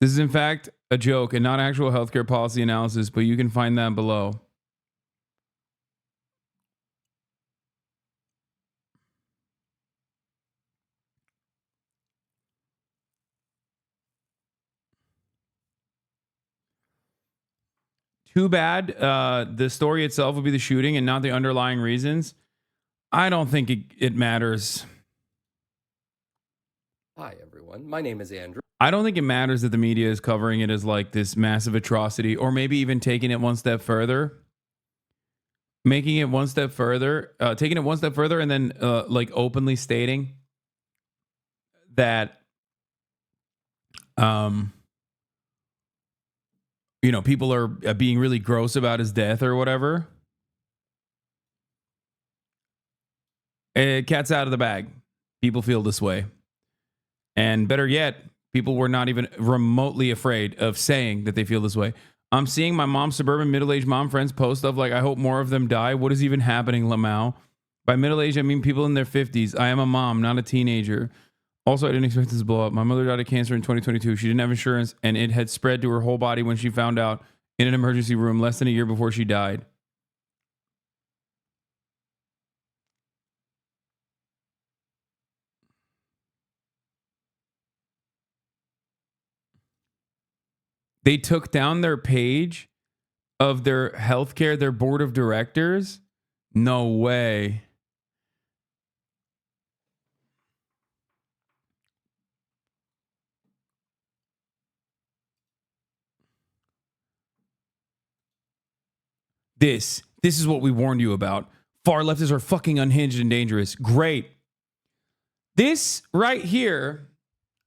This is in fact a joke and not actual healthcare policy analysis, but you can find that below. Too bad the story itself would be the shooting and not the underlying reasons. I don't think it matters. Hi, everyone. My name is Andrew. I don't think it matters that the media is covering it as like this massive atrocity, or maybe even taking it one step further. Taking it one step further, and then like openly stating that you know, people are being really gross about his death or whatever. Cat's out of the bag. People feel this way. And better yet, people were not even remotely afraid of saying that they feel this way. I'm seeing my mom's suburban middle-aged mom friends post stuff like, I hope more of them die. What is even happening, Lamau? By middle-aged, I mean people in their 50s. I am a mom, not a teenager. Also, I didn't expect this to blow up. My mother died of cancer in 2022. She didn't have insurance, and it had spread to her whole body when she found out in an emergency room less than a year before she died. They took down their page of their healthcare, their board of directors. No way. This is what we warned you about. Far leftists are fucking unhinged and dangerous. Great. This right here,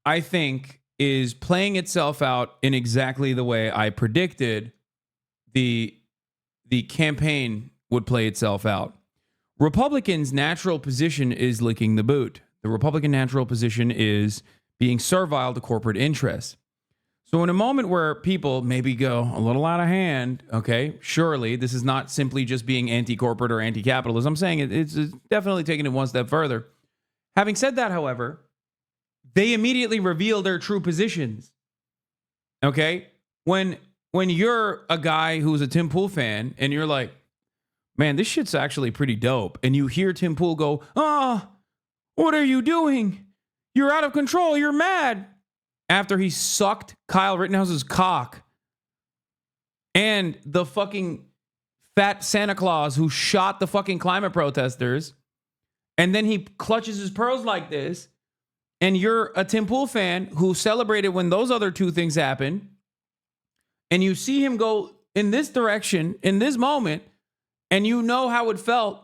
I think, is playing itself out in exactly the way I predicted the campaign would play itself out. Republicans' natural position is licking the boot. The Republican natural position is being servile to corporate interests. So in a moment where people maybe go a little out of hand, okay, surely this is not simply just being anti-corporate or anti-capitalist. I'm saying it's definitely taking it one step further. Having said that, however, they immediately reveal their true positions. Okay? When you're a guy who's a Tim Pool fan and you're like, man, this shit's actually pretty dope. And you hear Tim Pool go, what are you doing? You're out of control. You're mad. After he sucked Kyle Rittenhouse's cock. And the fucking fat Santa Claus who shot the fucking climate protesters. And then he clutches his pearls like this. And you're a Tim Pool fan who celebrated when those other two things happened. And you see him go in this direction, in this moment. And you know how it felt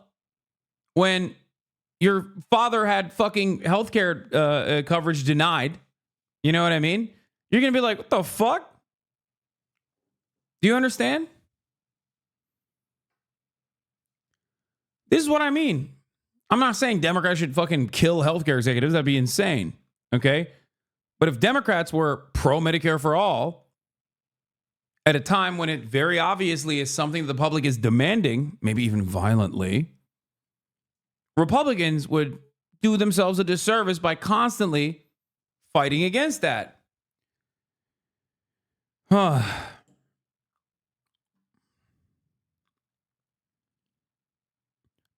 when your father had fucking healthcare coverage denied. You know what I mean? You're going to be like, what the fuck? Do you understand? This is what I mean. I'm not saying Democrats should fucking kill healthcare executives. That'd be insane. Okay? But if Democrats were pro-Medicare for all, at a time when it very obviously is something the public is demanding, maybe even violently, Republicans would do themselves a disservice by constantly fighting against that.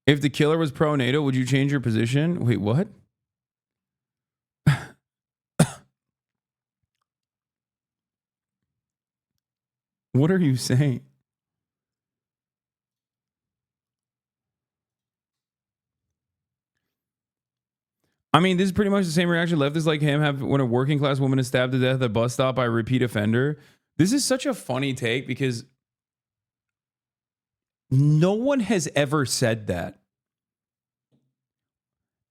If the killer was pro-NATO, would you change your position? Wait, what? What are you saying? I mean, this is pretty much the same reaction leftists like him have when a working class woman is stabbed to death at a bus stop by a repeat offender. This is such a funny take because no one has ever said that.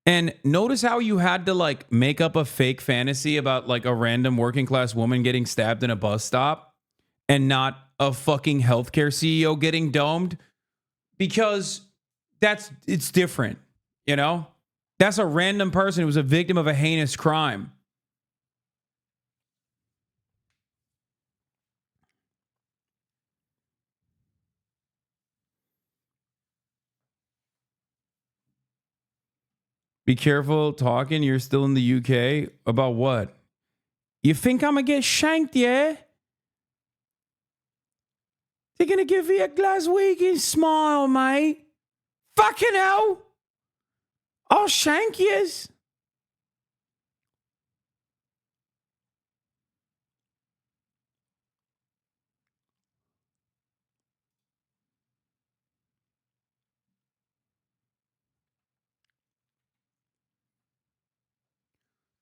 And notice how you had to like make up a fake fantasy about like a random working class woman getting stabbed in a bus stop and not a fucking healthcare CEO getting domed, because it's different, you know? That's a random person who was a victim of a heinous crime. Be careful talking. You're still in the UK. About what? You think I'm going to get shanked, yeah? They're going to give you a Glaswegian smile, mate. Fucking hell. I'll shank yous.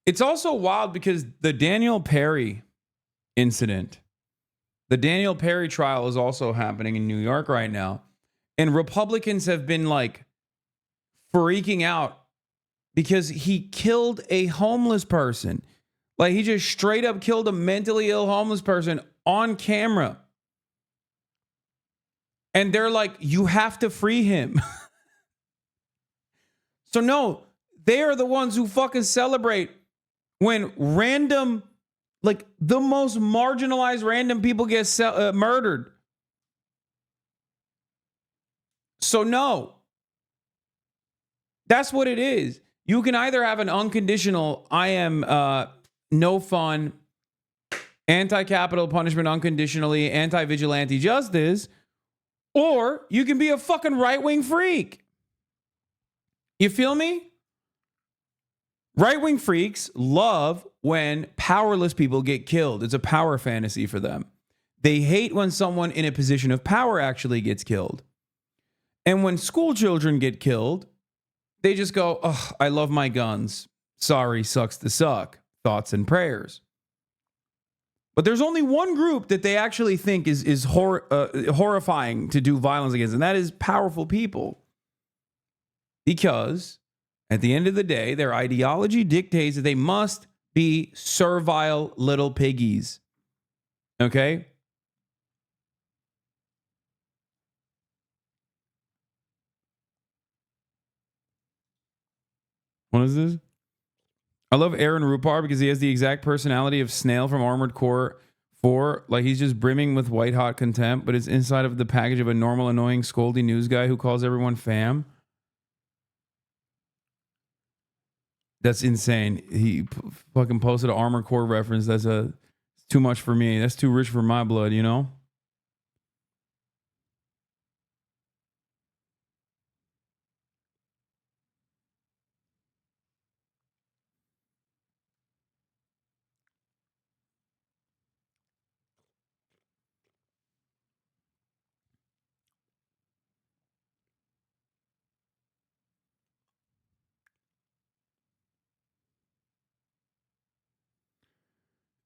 It's also wild because the Daniel Perry incident, the Daniel Perry trial is also happening in New York right now. And Republicans have been like freaking out because he killed a homeless person. Like he just straight up killed a mentally ill homeless person on camera. And they're like, you have to free him. So no, they are the ones who fucking celebrate when random, like the most marginalized random people get murdered. So no, that's what it is. You can either have an unconditional, I am no fun, anti-capital punishment unconditionally, anti-vigilante justice, or you can be a fucking right-wing freak. You feel me? Right-wing freaks love when powerless people get killed. It's a power fantasy for them. They hate when someone in a position of power actually gets killed. And when school children get killed, they just go, oh, I love my guns. Sorry, sucks to suck. Thoughts and prayers. But there's only one group that they actually think is horrifying to do violence against, and that is powerful people. Because at the end of the day, their ideology dictates that they must be servile little piggies. Okay? What is this? I love Aaron Rupar because he has the exact personality of Snail from Armored Core 4. Like he's just brimming with white hot contempt, but it's inside of the package of a normal, annoying, scoldy news guy who calls everyone fam. That's insane. He fucking posted an Armored Core reference. That's too much for me. That's too rich for my blood, you know?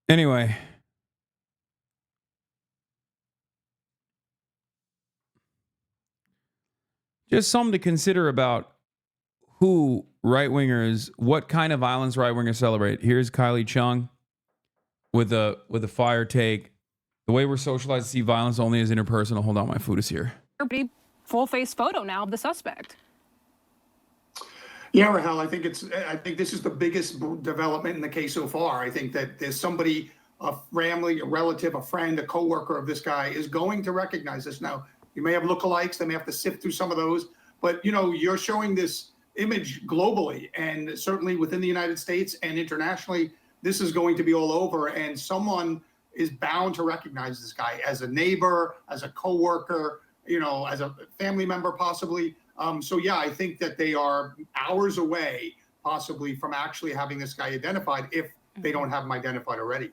Anyway. Just something to consider about who right-wingers, what kind of violence right-wingers celebrate. Here's Kylie Chung with a fire take. The way we're socialized to see violence only as interpersonal. Hold on, my food is here. Full-face photo now of the suspect. Yeah, Rahel, I think this is the biggest development in the case so far. I think that there's somebody, a family, a relative, a friend, a coworker of this guy is going to recognize this. Now, you may have lookalikes, they may have to sift through some of those, but you know, you're showing this image globally and certainly within the United States and internationally, this is going to be all over, and someone is bound to recognize this guy as a neighbor, as a coworker, you know, as a family member possibly. So yeah, I think that they are hours away possibly from actually having this guy identified if they don't have him identified already.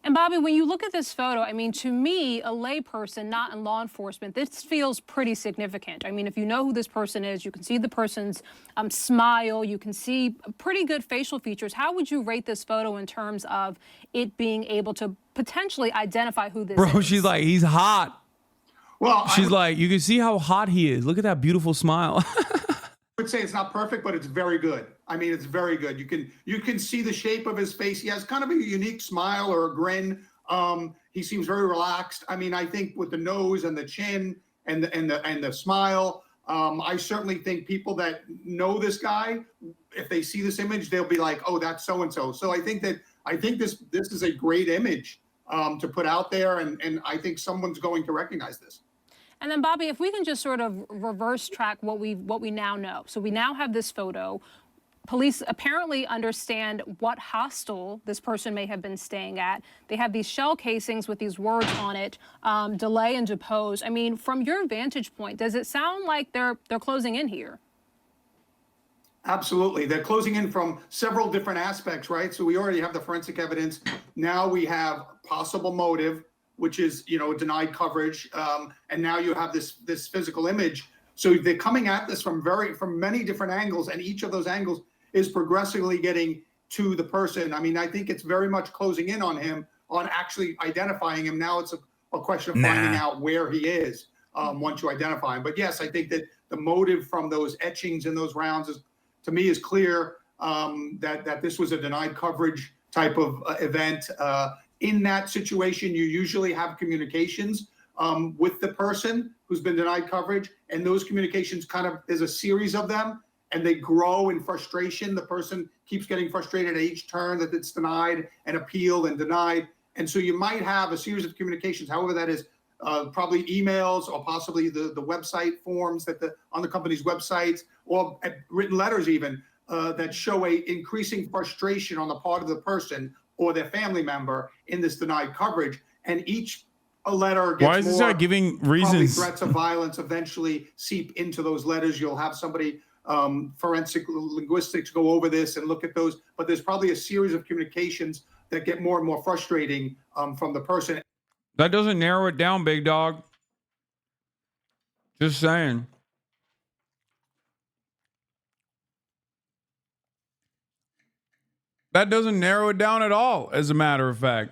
And Bobby, when you look at this photo, I mean, to me, a layperson, not in law enforcement, this feels pretty significant. I mean, if you know who this person is, you can see the person's smile, you can see pretty good facial features. How would you rate this photo in terms of it being able to potentially identify who this is? Bro, she's like, he's hot. Well, she's like, you can see how hot he is. Look at that beautiful smile. I would say it's not perfect, but it's very good. I mean, it's very good. You can see the shape of his face. He has kind of a unique smile or a grin. He seems very relaxed. I mean, I think with the nose and the chin and the smile, I certainly think people that know this guy, if they see this image, they'll be like, oh, that's so and so. So I think this is a great image to put out there, and I think someone's going to recognize this. And then, Bobby, if we can just sort of reverse track what we now know. So we now have this photo. Police apparently understand what hostel this person may have been staying at. They have these shell casings with these words on it, delay and depose. I mean, from your vantage point, does it sound like they're closing in here? Absolutely. They're closing in from several different aspects, right? So we already have the forensic evidence. Now we have possible motive, which is, denied coverage. And now you have this physical image. So they're coming at this from many different angles, and each of those angles is progressively getting to the person. I mean, I think it's very much closing in on him, on actually identifying him. Now it's a question of finding out where he is once you identify him. But yes, I think that the motive from those etchings and those rounds to me is clear, that this was a denied coverage type of event. In that situation, you usually have communications with the person who's been denied coverage, and those communications there's a series of them, and they grow in frustration. The person keeps getting frustrated at each turn that it's denied and appealed and denied. And so you might have a series of communications, however that is, probably emails or possibly the website forms on the company's websites, or written letters even, that show a increasing frustration on the part of the person or their family member in this denied coverage. And each letter gets Why is this guy giving reasons? Threats of violence eventually seep into those letters. You'll have somebody, forensic linguistics, go over this and look at those. But there's probably a series of communications that get more and more frustrating from the person. That doesn't narrow it down, big dog. Just saying. That doesn't narrow it down at all, as a matter of fact.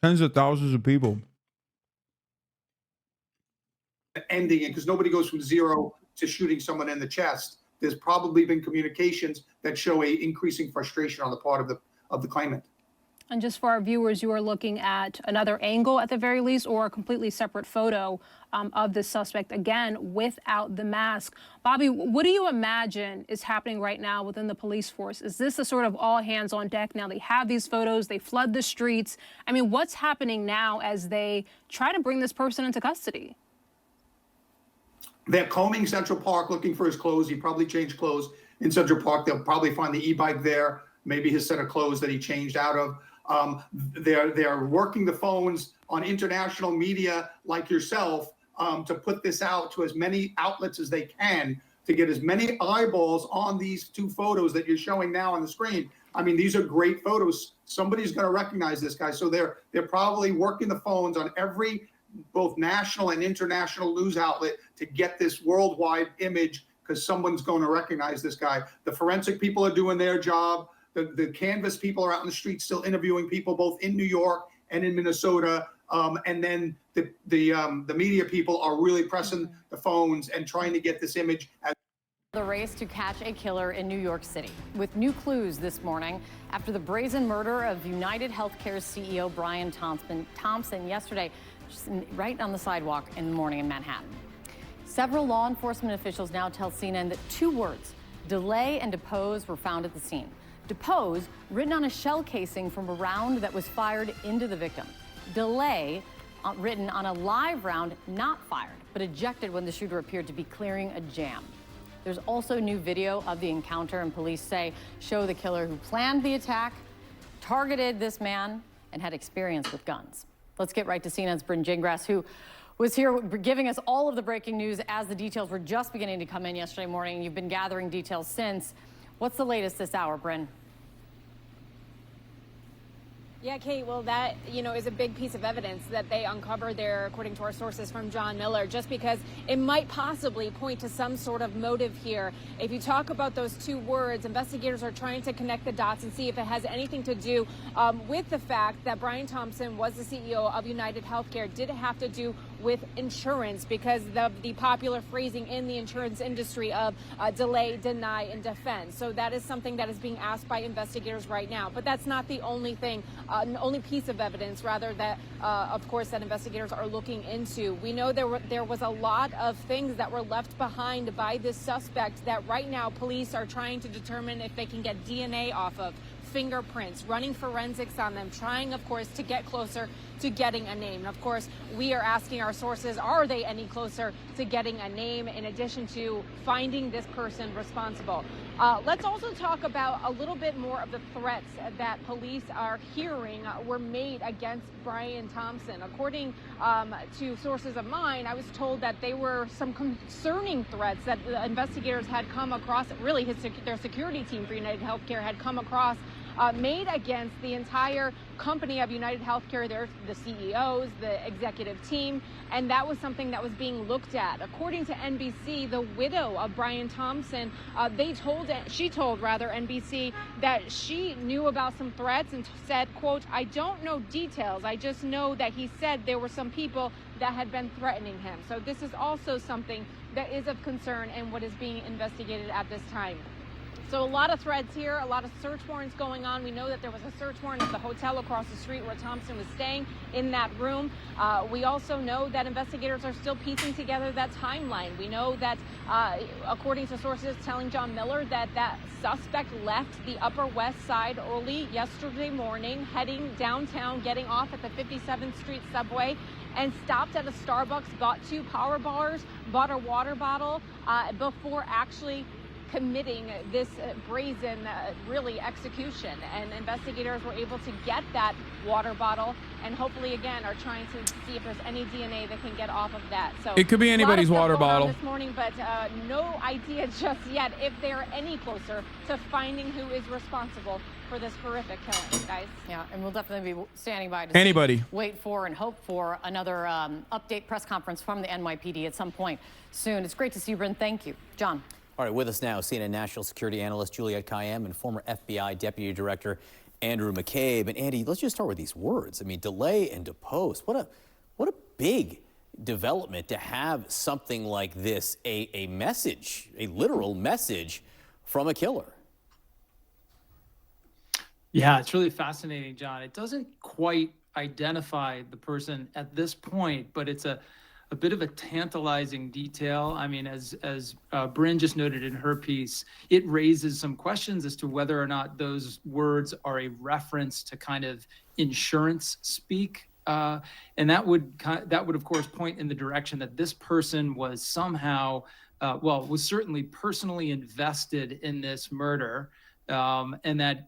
Tens of thousands of people. Ending it, because nobody goes from zero to shooting someone in the chest. There's probably been communications that show a increasing frustration on the part of the claimant. And just for our viewers, you are looking at another angle at the very least, or a completely separate photo of the suspect, again, without the mask. Bobby, what do you imagine is happening right now within the police force? Is this a sort of all hands on deck? Now they have these photos, they flood the streets. I mean, what's happening now as they try to bring this person into custody? They're combing Central Park looking for his clothes. He probably changed clothes in Central Park. They'll probably find the e-bike there, maybe his set of clothes that he changed out of. They're working the phones on international media like yourself to put this out to as many outlets as they can, to get as many eyeballs on these two photos that you're showing now on the screen. I mean, these are great photos. Somebody's going to recognize this guy. So they're probably working the phones on every both national and international news outlet to get this worldwide image, because someone's going to recognize this guy. The forensic people are doing their job. The canvas people are out in the street still interviewing people both in New York and in Minnesota. And then the media people are really pressing the phones and trying to get this image. The race to catch a killer in New York City, with new clues this morning after the brazen murder of United Healthcare's CEO Brian Thompson yesterday, just right on the sidewalk in the morning in Manhattan. Several law enforcement officials now tell CNN that two words, delay and depose, were found at the scene. Depose, written on a shell casing from a round that was fired into the victim. Delay, written on a live round not fired, but ejected when the shooter appeared to be clearing a jam. There's also new video of the encounter, and police say show the killer who planned the attack, targeted this man, and had experience with guns. Let's get right to CNN's Bryn Gingras, who was here giving us all of the breaking news as the details were just beginning to come in yesterday morning. You've been gathering details since. What's the latest this hour, Bryn? Yeah, Kate, well, that, is a big piece of evidence that they uncovered there, according to our sources from John Miller, just because it might possibly point to some sort of motive here. If you talk about those two words, investigators are trying to connect the dots and see if it has anything to do with the fact that Brian Thompson was the CEO of United Healthcare. Did it have to do with insurance, because the popular phrasing in the insurance industry of delay, deny, and defend. So that is something that is being asked by investigators right now. But that's not the only thing, only piece of evidence, rather, that, of course, that investigators are looking into. We know there was a lot of things that were left behind by this suspect that right now police are trying to determine if they can get DNA off of, fingerprints, running forensics on them, trying, of course, to get closer to getting a name. And of course, we are asking our sources, are they any closer to getting a name in addition to finding this person responsible? Let's also talk about a little bit more of the threats that police are hearing were made against Brian Thompson. According to sources of mine, I was told that they were some concerning threats that the investigators had come across, really their security team for United Healthcare had come across, made against the entire company of United Healthcare, the CEOs, the executive team, and that was something that was being looked at. According to NBC, the widow of Brian Thompson, she told NBC that she knew about some threats and said, quote, "I don't know details. I just know that he said there were some people that had been threatening him." So this is also something that is of concern and what is being investigated at this time. So a lot of threads here, a lot of search warrants going on. We know that there was a search warrant at the hotel across the street where Thompson was staying in that room. We also know that investigators are still piecing together that timeline. We know that, according to sources telling John Miller, that suspect left the Upper West Side early yesterday morning, heading downtown, getting off at the 57th Street subway, and stopped at a Starbucks, got 2 power bars, bought a water bottle before actually committing this brazen, really, execution. And investigators were able to get that water bottle and hopefully, again, are trying to see if there's any DNA that can get off of that. So it could be anybody's water bottle this morning, but no idea just yet if they're any closer to finding who is responsible for this horrific killing, guys. Yeah, and we'll definitely be standing by to wait for and hope for another update press conference from the NYPD at some point soon. It's great to see you, Bryn. Thank you. John. All right, with us now, CNN national security analyst Juliette Kayyem and former FBI Deputy Director Andrew McCabe. And Andy, let's just start with these words. I mean, delay and depose. What a big development to have something like this, a message, a literal message from a killer. Yeah, it's really fascinating, John. It doesn't quite identify the person at this point, but it's a bit of a tantalizing detail. I mean, as Bryn just noted in her piece, it raises some questions as to whether or not those words are a reference to kind of insurance speak. And that would, of course, point in the direction that this person was somehow, was certainly personally invested in this murder. And that,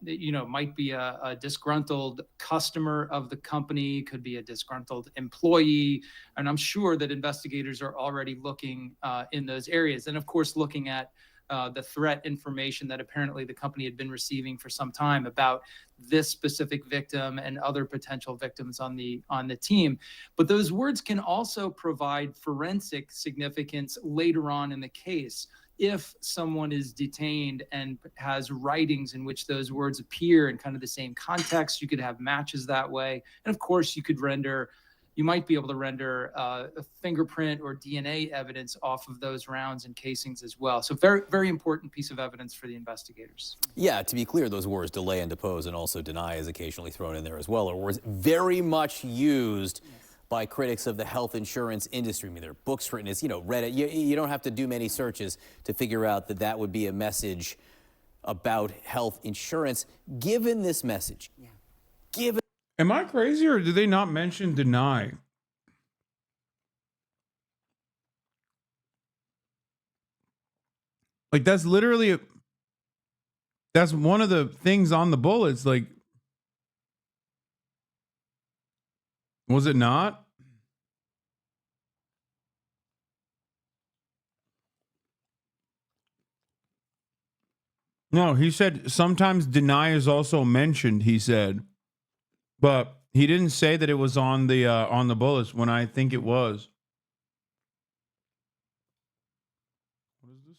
might be a disgruntled customer of the company, could be a disgruntled employee. And I'm sure that investigators are already looking in those areas. And of course, looking at the threat information that apparently the company had been receiving for some time about this specific victim and other potential victims on the team. But those words can also provide forensic significance later on in the case. If someone is detained and has writings in which those words appear in kind of the same context, you could have matches that way. And of course, you might be able to render a fingerprint or DNA evidence off of those rounds and casings as well. So very, very important piece of evidence for the investigators. Yeah, to be clear, those words delay and depose and also deny is occasionally thrown in there as well, are words very much used by critics of the health insurance industry. I mean, there are books written, it's, Reddit. You don't have to do many searches to figure out that would be a message about health insurance. Given this message, Am I crazy, or did they not mention deny? Like, that's literally that's one of the things on the bullets. Like, was it not? No, he said sometimes deny is also mentioned, he said. But he didn't say that it was on the bullets when I think it was. What is this?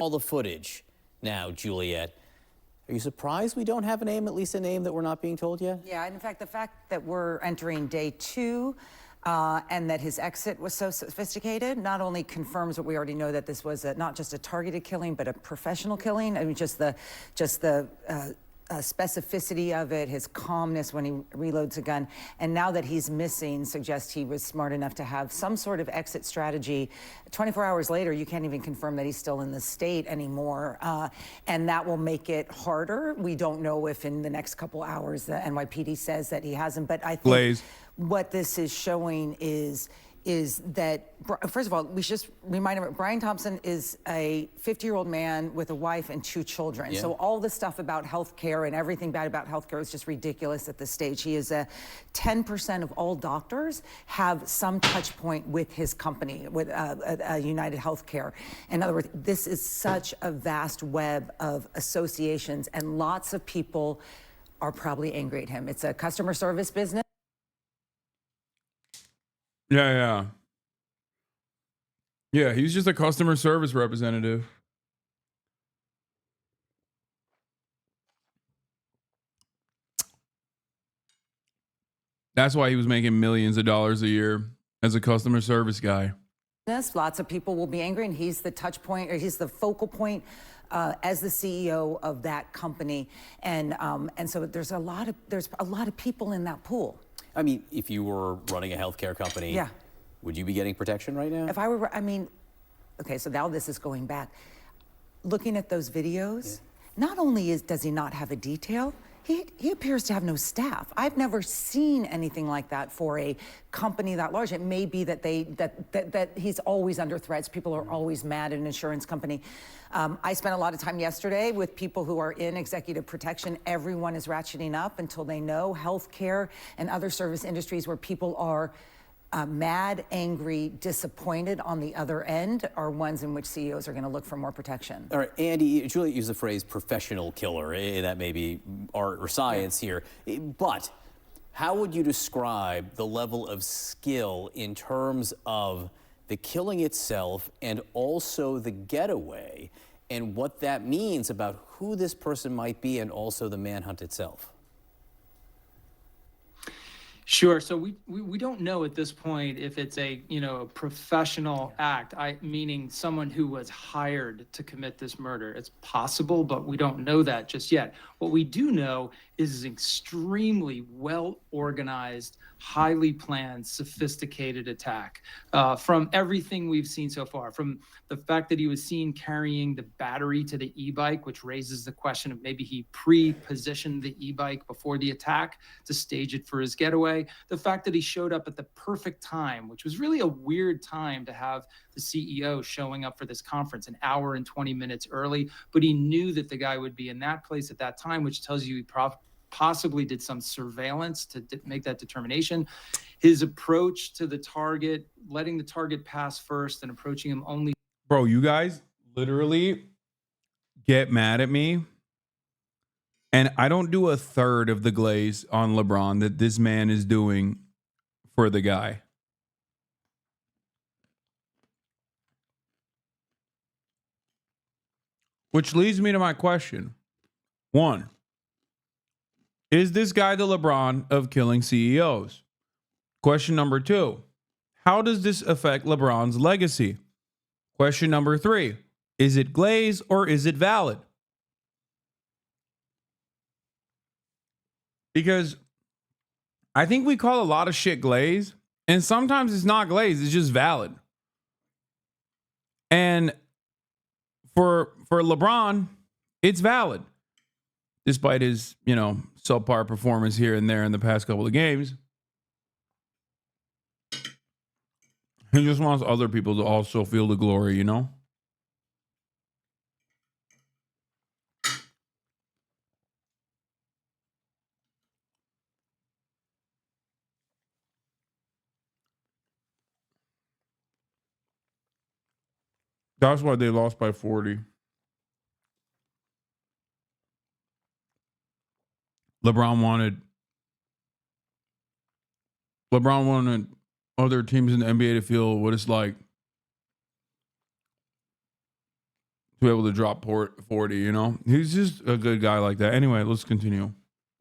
All the footage now, Juliet. Are you surprised we don't have a name, at least a name that we're not being told yet? Yeah, and in fact, the fact that we're entering day 2 and that his exit was so sophisticated not only confirms what we already know, that this was not just a targeted killing, but a professional killing. I mean, just the specificity of it, his calmness when he reloads a gun. And now that he's missing suggests he was smart enough to have some sort of exit strategy. 24 hours later, you can't even confirm that he's still in the state anymore. And that will make it harder. We don't know if in the next couple hours the NYPD says that he hasn't, but I think what this is showing is that, first of all, we should just remind him, Brian Thompson is a 50-year-old man with a wife and 2 children. Yeah. So all the stuff about healthcare and everything bad about healthcare is just ridiculous at this stage. He is 10% of all doctors have some touch point with his company, with United Healthcare. In other words, this is such a vast web of associations, and lots of people are probably angry at him. It's a customer service business. Yeah, he's just a customer service representative. That's why he was making millions of dollars a year as a customer service guy. Lots of people will be angry, and he's the touch point, or he's the focal point as the CEO of that company, and so there's a lot of people in that pool. I mean, if you were running a healthcare company, yeah, would you be getting protection right now? If I were, I mean, okay, so now this is going back. Looking at those videos, not only does he not have a detail, he appears to have no staff. I've never seen anything like that for a company that large. It may be that that he's always under threats. People are always mad at an insurance company. I spent a lot of time yesterday with people who are in executive protection. Everyone is ratcheting up until they know. Healthcare and other service industries where people are mad, angry, disappointed on the other end are ones in which CEOs are going to look for more protection. All right, Andy, Juliet used the phrase professional killer. That may be art or science here. But how would you describe the level of skill in terms of the killing itself and also the getaway, and what that means about who this person might be and also the manhunt itself? Sure. So we don't know at this point if it's a professional act, meaning someone who was hired to commit this murder. It's possible, but we don't know that just yet. What we do know is an extremely well-organized, highly planned, sophisticated attack. From everything we've seen so far, from the fact that he was seen carrying the battery to the e-bike, which raises the question of maybe he pre-positioned the e-bike before the attack to stage it for his getaway. The fact that he showed up at the perfect time, which was really a weird time to have the CEO showing up for this conference, an hour and 20 minutes early, but he knew that the guy would be in that place at that time, which tells you he possibly did some surveillance to make that determination. His approach to the target, letting the target pass first and approaching him only. Bro, you guys literally get mad at me, and I don't do a third of the glaze on LeBron that this man is doing for the guy. Which leads me to my question. 1, is this guy the LeBron of killing CEOs? Question number 2, how does this affect LeBron's legacy? Question number 3, is it glaze or is it valid? Because I think we call a lot of shit glaze, and sometimes it's not glaze, it's just valid. And for LeBron, it's valid. Despite his, subpar performance here and there in the past couple of games. He just wants other people to also feel the glory, That's why they lost by 40. LeBron wanted other teams in the NBA to feel what it's like to be able to drop 40, you know? He's just a good guy like that. Anyway, let's continue.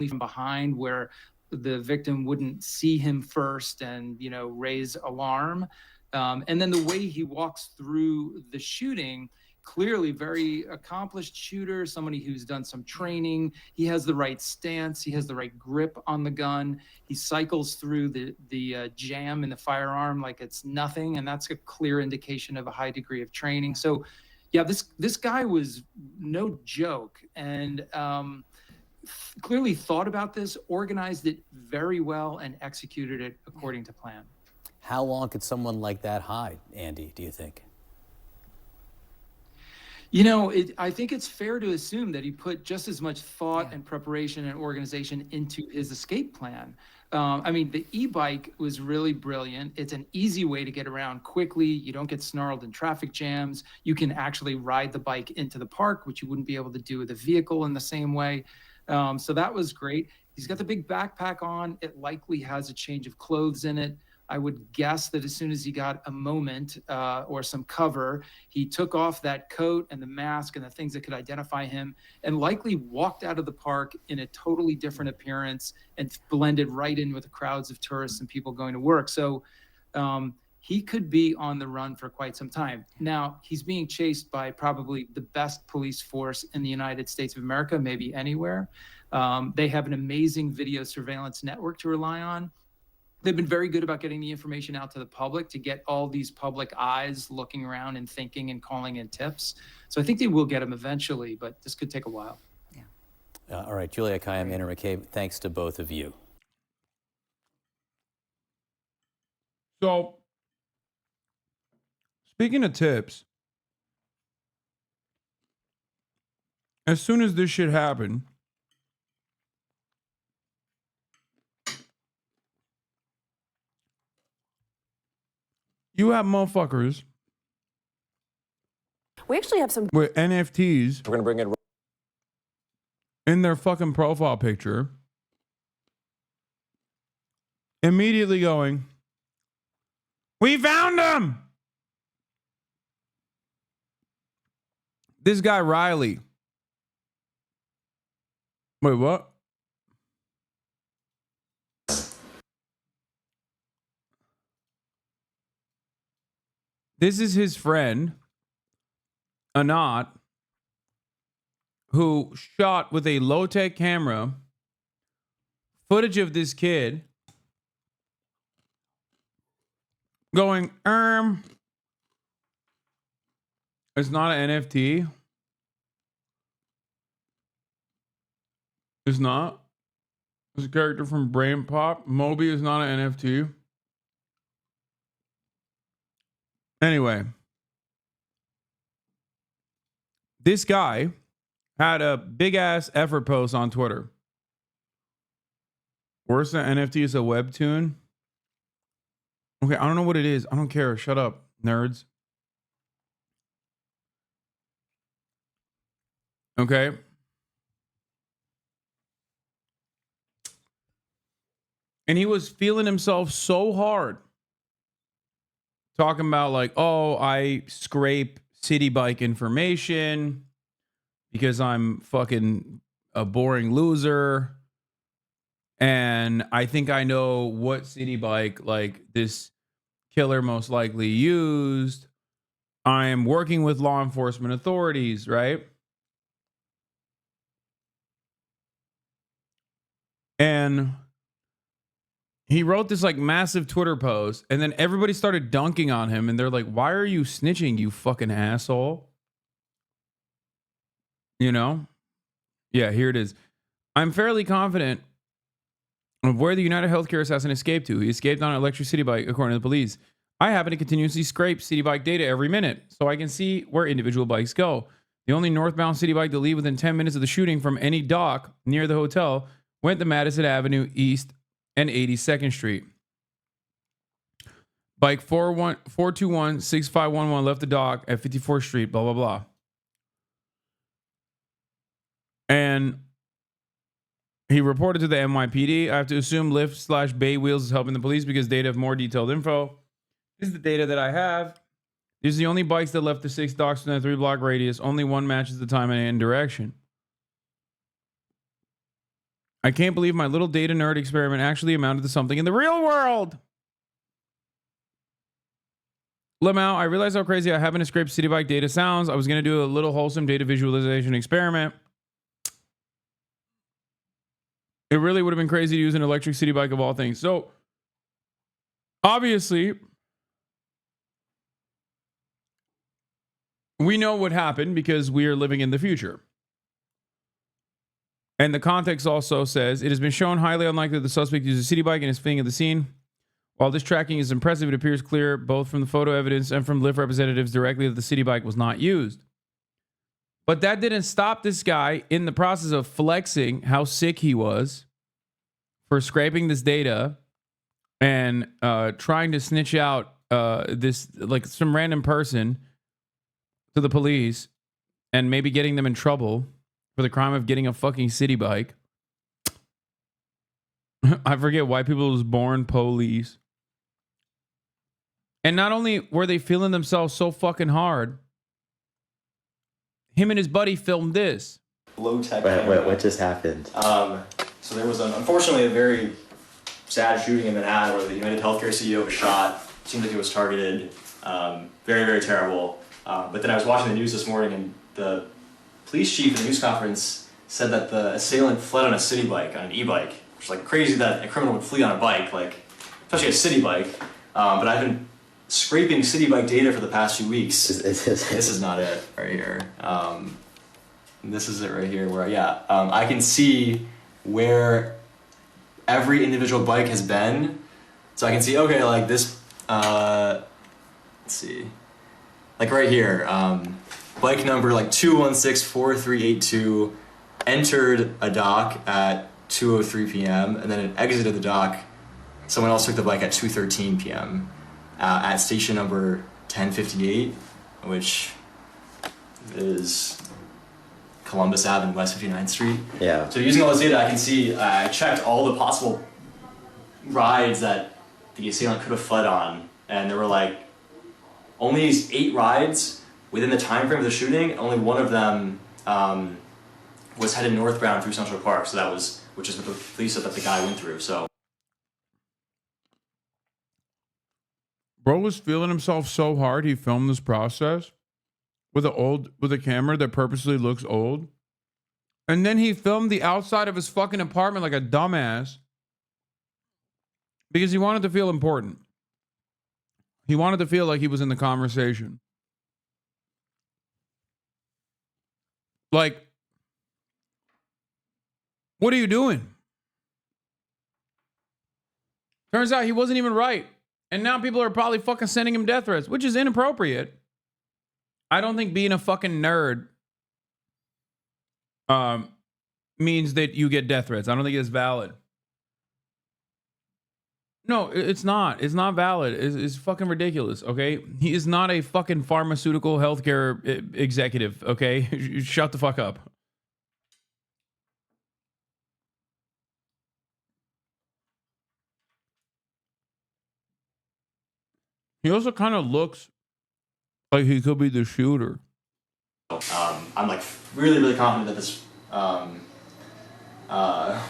From behind where the victim wouldn't see him first and, you know, raise alarm. And then the way he walks through the shooting, clearly very accomplished shooter, somebody who's done some training. He has the right stance. He has the right grip on the gun. He cycles through the jam in the firearm like it's nothing. And that's a clear indication of a high degree of training. So yeah, this guy was no joke, and clearly thought about this, organized it very well, and executed it according to plan. How long could someone like that hide, Andy, do you think? You know, I think it's fair to assume that he put just as much thought and preparation and organization into his escape plan. I mean, the e-bike was really brilliant. It's an easy way to get around quickly. You don't get snarled in traffic jams. You can actually ride the bike into the park, which you wouldn't be able to do with a vehicle in the same way. So that was great. He's got the big backpack on. It likely has a change of clothes in it. I would guess that as soon as he got a moment or some cover, he took off that coat and the mask and the things that could identify him, and likely walked out of the park in a totally different appearance and blended right in with the crowds of tourists and people going to work. So he could be on the run for quite some time. Now, he's being chased by probably the best police force in the United States of America, maybe anywhere. They have an amazing video surveillance network to rely on. They've been very good about getting the information out to the public to get all these public eyes looking around and thinking and calling in tips. So I think they will get him eventually, but this could take a while. Yeah. All right, Julia Kayam, Anna McCabe, thanks to both of you. So, speaking of tips, as soon as this shit happened, you have motherfuckers. We actually have some with NFTs. We're going to bring in in their fucking profile picture. Immediately going, we found him. This guy, Riley. Wait, what? This is his friend, Not, who shot with a low-tech camera footage of this kid going, it's not an NFT. It's not. It's a character from Brain Pop. Moby is not an NFT. Anyway, this guy had a big ass effort post on Twitter. Worse than NFT is a webtoon. Okay, I don't know what it is. I don't care. Shut up, nerds. Okay. And he was feeling himself so hard. Talking about like, oh, I scrape city bike information because I'm fucking a boring loser. And I think I know what city bike like this killer most likely used. I am working with law enforcement authorities, right? And he wrote this like massive Twitter post, and then everybody started dunking on him, and they're like, why are you snitching, you fucking asshole? You know? Yeah, here it is. I'm fairly confident of where the United Healthcare assassin escaped to. He escaped on an electric city bike, according to the police. I happen to continuously scrape city bike data every minute, so I can see where individual bikes go. The only northbound city bike to leave within 10 minutes of the shooting from any dock near the hotel went to Madison Avenue East and 82nd Street. Bike 421-6511 left the dock at 54th Street, blah, blah, blah. And he reported to the NYPD. I have to assume Lyft/Bay Wheels is helping the police because they'd have more detailed info. This is the data that I have. These are the only bikes that left the 6 docks in a 3-block radius. Only one matches the time and direction. I can't believe my little data nerd experiment actually amounted to something in the real world. Lamau, I realized how crazy I haven't scraped city bike data sounds. I was going to do a little wholesome data visualization experiment. It really would have been crazy to use an electric city bike of all things. So, obviously, we know what happened because we are living in the future. And the context also says, it has been shown highly unlikely that the suspect used a city bike and is fleeing at the scene. While this tracking is impressive, it appears clear both from the photo evidence and from Lyft representatives directly that the city bike was not used. But that didn't stop this guy in the process of flexing how sick he was for scraping this data and trying to snitch out this, like, some random person to the police and maybe getting them in trouble for the crime of getting a fucking city bike. I forget why people was born police. And not only were they feeling themselves so fucking hard, him and his buddy filmed this. Low tech. What just happened? So there was unfortunately a very sad shooting in Manhattan where the United Healthcare CEO was shot. Seemed like he was targeted. Very, very terrible. But then I was watching the news this morning and the police chief in the news conference said that the assailant fled on a city bike, on an e-bike, which is like crazy that a criminal would flee on a bike, like especially a city bike. But I've been scraping city bike data for the past few weeks. This is not it right here. This is it right here where, I can see where every individual bike has been. So I can see, okay, like this, let's see, like right here, bike number like 2164382 entered a dock at 2:03 p.m. and then it exited the dock. Someone else took the bike at 2:13 p.m. At station number 1058, which is Columbus Ave and West 59th Street. Yeah. So using all this data, I can see, I checked all the possible rides that the assailant could have fled on, and there were like only these 8 rides within the time frame of the shooting. Only one of them was headed northbound through Central Park, so that was, which is what the police said that the guy went through. So. Bro was feeling himself so hard he filmed this process with a camera that purposely looks old. And then he filmed the outside of his fucking apartment like a dumbass because he wanted to feel important. He wanted to feel like he was in the conversation. Like, what are you doing? Turns out he wasn't even right. And now people are probably fucking sending him death threats, which is inappropriate. I don't think being a fucking nerd means that you get death threats. I don't think it's valid. No, it's not. It's not valid. It's fucking ridiculous, okay? He is not a fucking pharmaceutical healthcare executive, okay? Shut the fuck up. He also kind of looks like he could be the shooter. I'm like really, really confident that this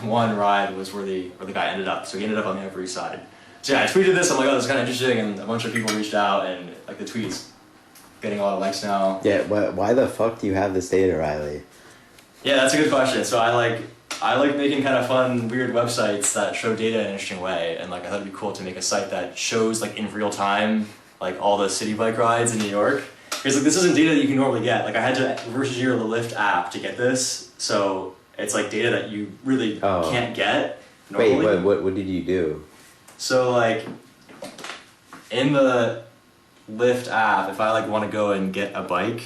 one ride was where the guy ended up. So he ended up on the Upper East Side. So yeah, I tweeted this. I'm like, oh, this is kind of interesting, and a bunch of people reached out, and like the tweets getting a lot of likes now. Yeah, why the fuck do you have this data, Riley? Yeah, that's a good question. So I like making kind of fun, weird websites that show data in an interesting way, and like I thought it'd be cool to make a site that shows like in real time like all the city bike rides in New York. Because like this isn't data that you can normally get. Like I had to reverse engineer the Lyft app to get this, so it's like data that you really can't get normally. Wait, what did you do? So like in the Lyft app, if I like want to go and get a bike,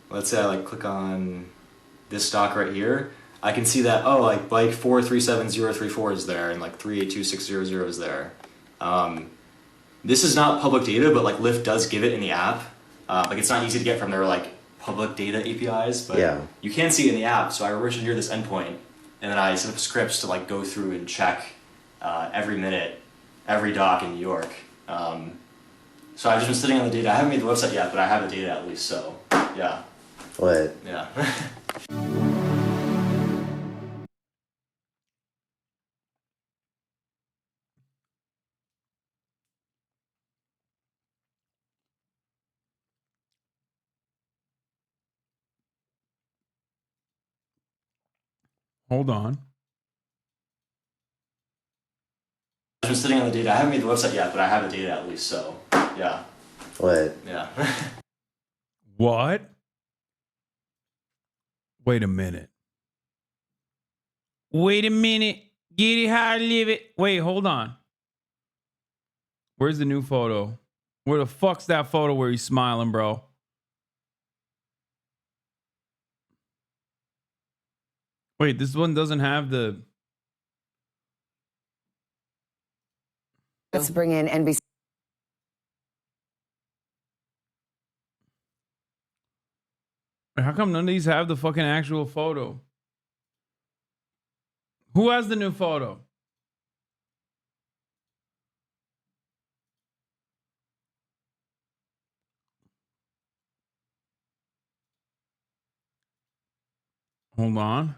let's say I like click on this stock right here, I can see that, oh, like bike 437034 is there and like 382600 is there. This is not public data, but like Lyft does give it in the app. Like it's not easy to get from their like public data APIs, but Yeah. you can see it in the app. So I reverse engineer this endpoint, and then I set up scripts to like go through and check every minute, every dock in New York. So I've just been sitting on the data. I haven't made the website yet, but I have the data at least. So yeah. What? Yeah. Hold on. I've been sitting on the data. I haven't made the website yet, but I have the data at least. So yeah. What? Yeah. What? Wait a minute. Wait a minute. Get it how I live it. Wait, hold on. Where's the new photo? Where the fuck's that photo where he's smiling, bro? Wait, this one doesn't have the... Let's bring in NBC. How come none of these have the fucking actual photo? Who has the new photo? Hold on.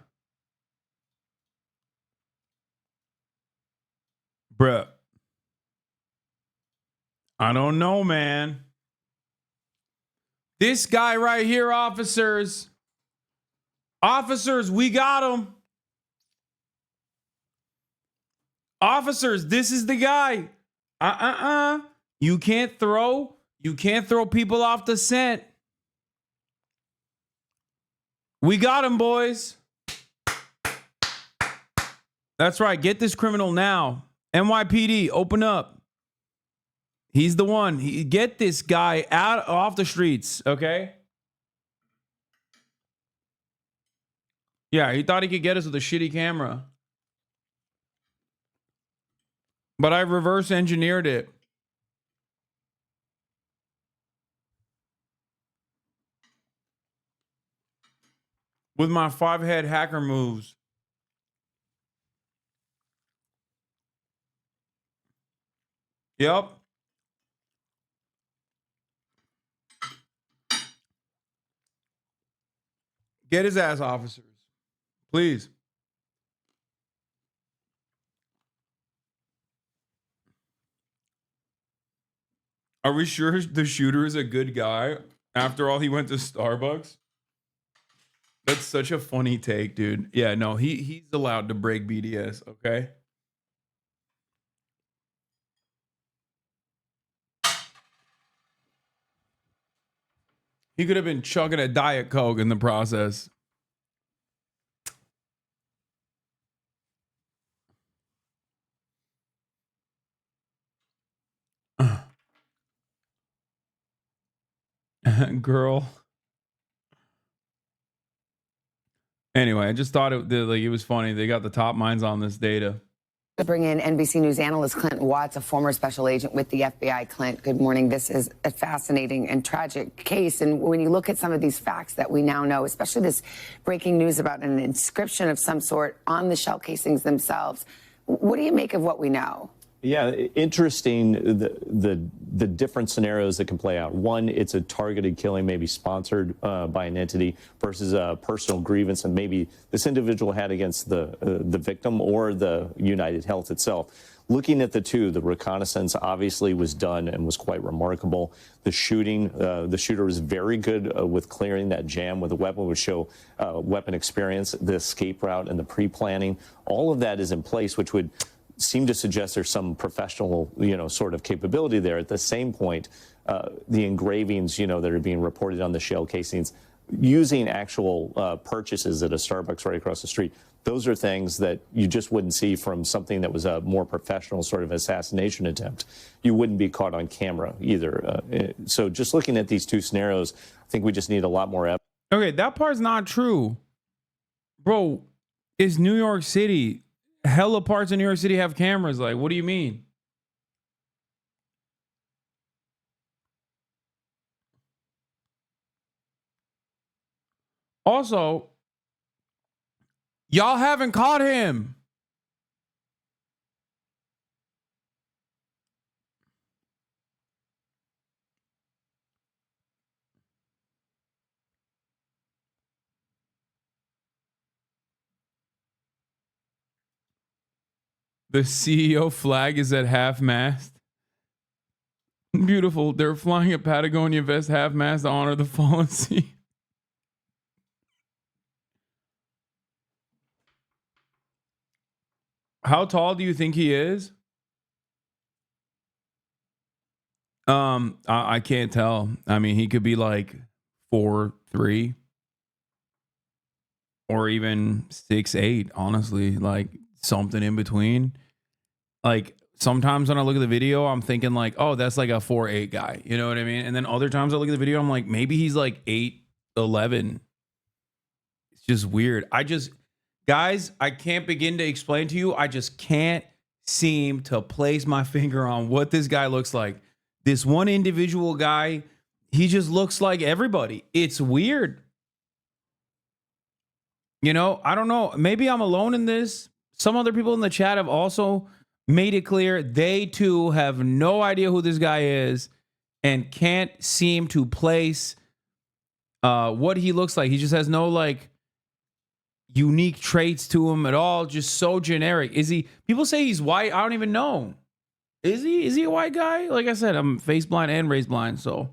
Bruh. I don't know, man. This guy right here, officers. Officers, we got him. Officers, this is the guy. You can't throw people off the scent. We got him, boys. That's right. Get this criminal now. NYPD, open up. He's the one. Get this guy off the streets, okay? Yeah, he thought he could get us with a shitty camera. But I reverse engineered it. With my 5-head hacker moves. Yep. Get his ass, officers. Please. Are we sure the shooter is a good guy? After all, he went to Starbucks? That's such a funny take, dude. Yeah, no, he's allowed to break BDS, okay? He could have been chugging a Diet Coke in the process. Girl. Anyway, I just thought it was funny. They got the top minds on this data. To bring in NBC News analyst Clint Watts, a former special agent with the FBI. Clint, good morning. This is a fascinating and tragic case. And when you look at some of these facts that we now know, especially this breaking news about an inscription of some sort on the shell casings themselves, what do you make of what we know? Yeah, interesting, the different scenarios that can play out. One, it's a targeted killing, maybe sponsored by an entity, versus a personal grievance, and maybe this individual had against the victim or the United Health itself. Looking at the two, the reconnaissance obviously was done and was quite remarkable. The shooting, the shooter was very good with clearing that jam with a weapon, would show weapon experience, the escape route and the pre-planning. All of that is in place, which would seem to suggest there's some professional, sort of capability there. At the same point, the engravings, that are being reported on the shell casings, using actual purchases at a Starbucks right across the street, those are things that you just wouldn't see from something that was a more professional sort of assassination attempt. You wouldn't be caught on camera either. So just looking at these two scenarios, I think we just need a lot more evidence. Okay, that part's not true. Bro, It's New York City. Hella parts of New York City have cameras. Like, what do you mean? Also, y'all haven't caught him. The CEO flag is at half mast. Beautiful. They're flying a Patagonia vest half mast to honor the fallen sea. How tall do you think he is? I can't tell. I mean, he could be like 4'3" or even 6'8", honestly, like something in between. Like sometimes when I look at the video, I'm thinking like, oh, that's like a 4'8" guy. You know what I mean? And then other times I look at the video, I'm like, maybe he's like 8'11". It's just weird. Guys, I can't begin to explain to you. I just can't seem to place my finger on what this guy looks like. This one individual guy, he just looks like everybody. It's weird. You know, I don't know. Maybe I'm alone in this. Some other people in the chat have also made it clear they too have no idea who this guy is and can't seem to place what he looks like. He just has no like unique traits to him at all. Just so generic. Is he? People say he's white. I don't even know. Is he a white guy? Like I said, I'm face blind and race blind, so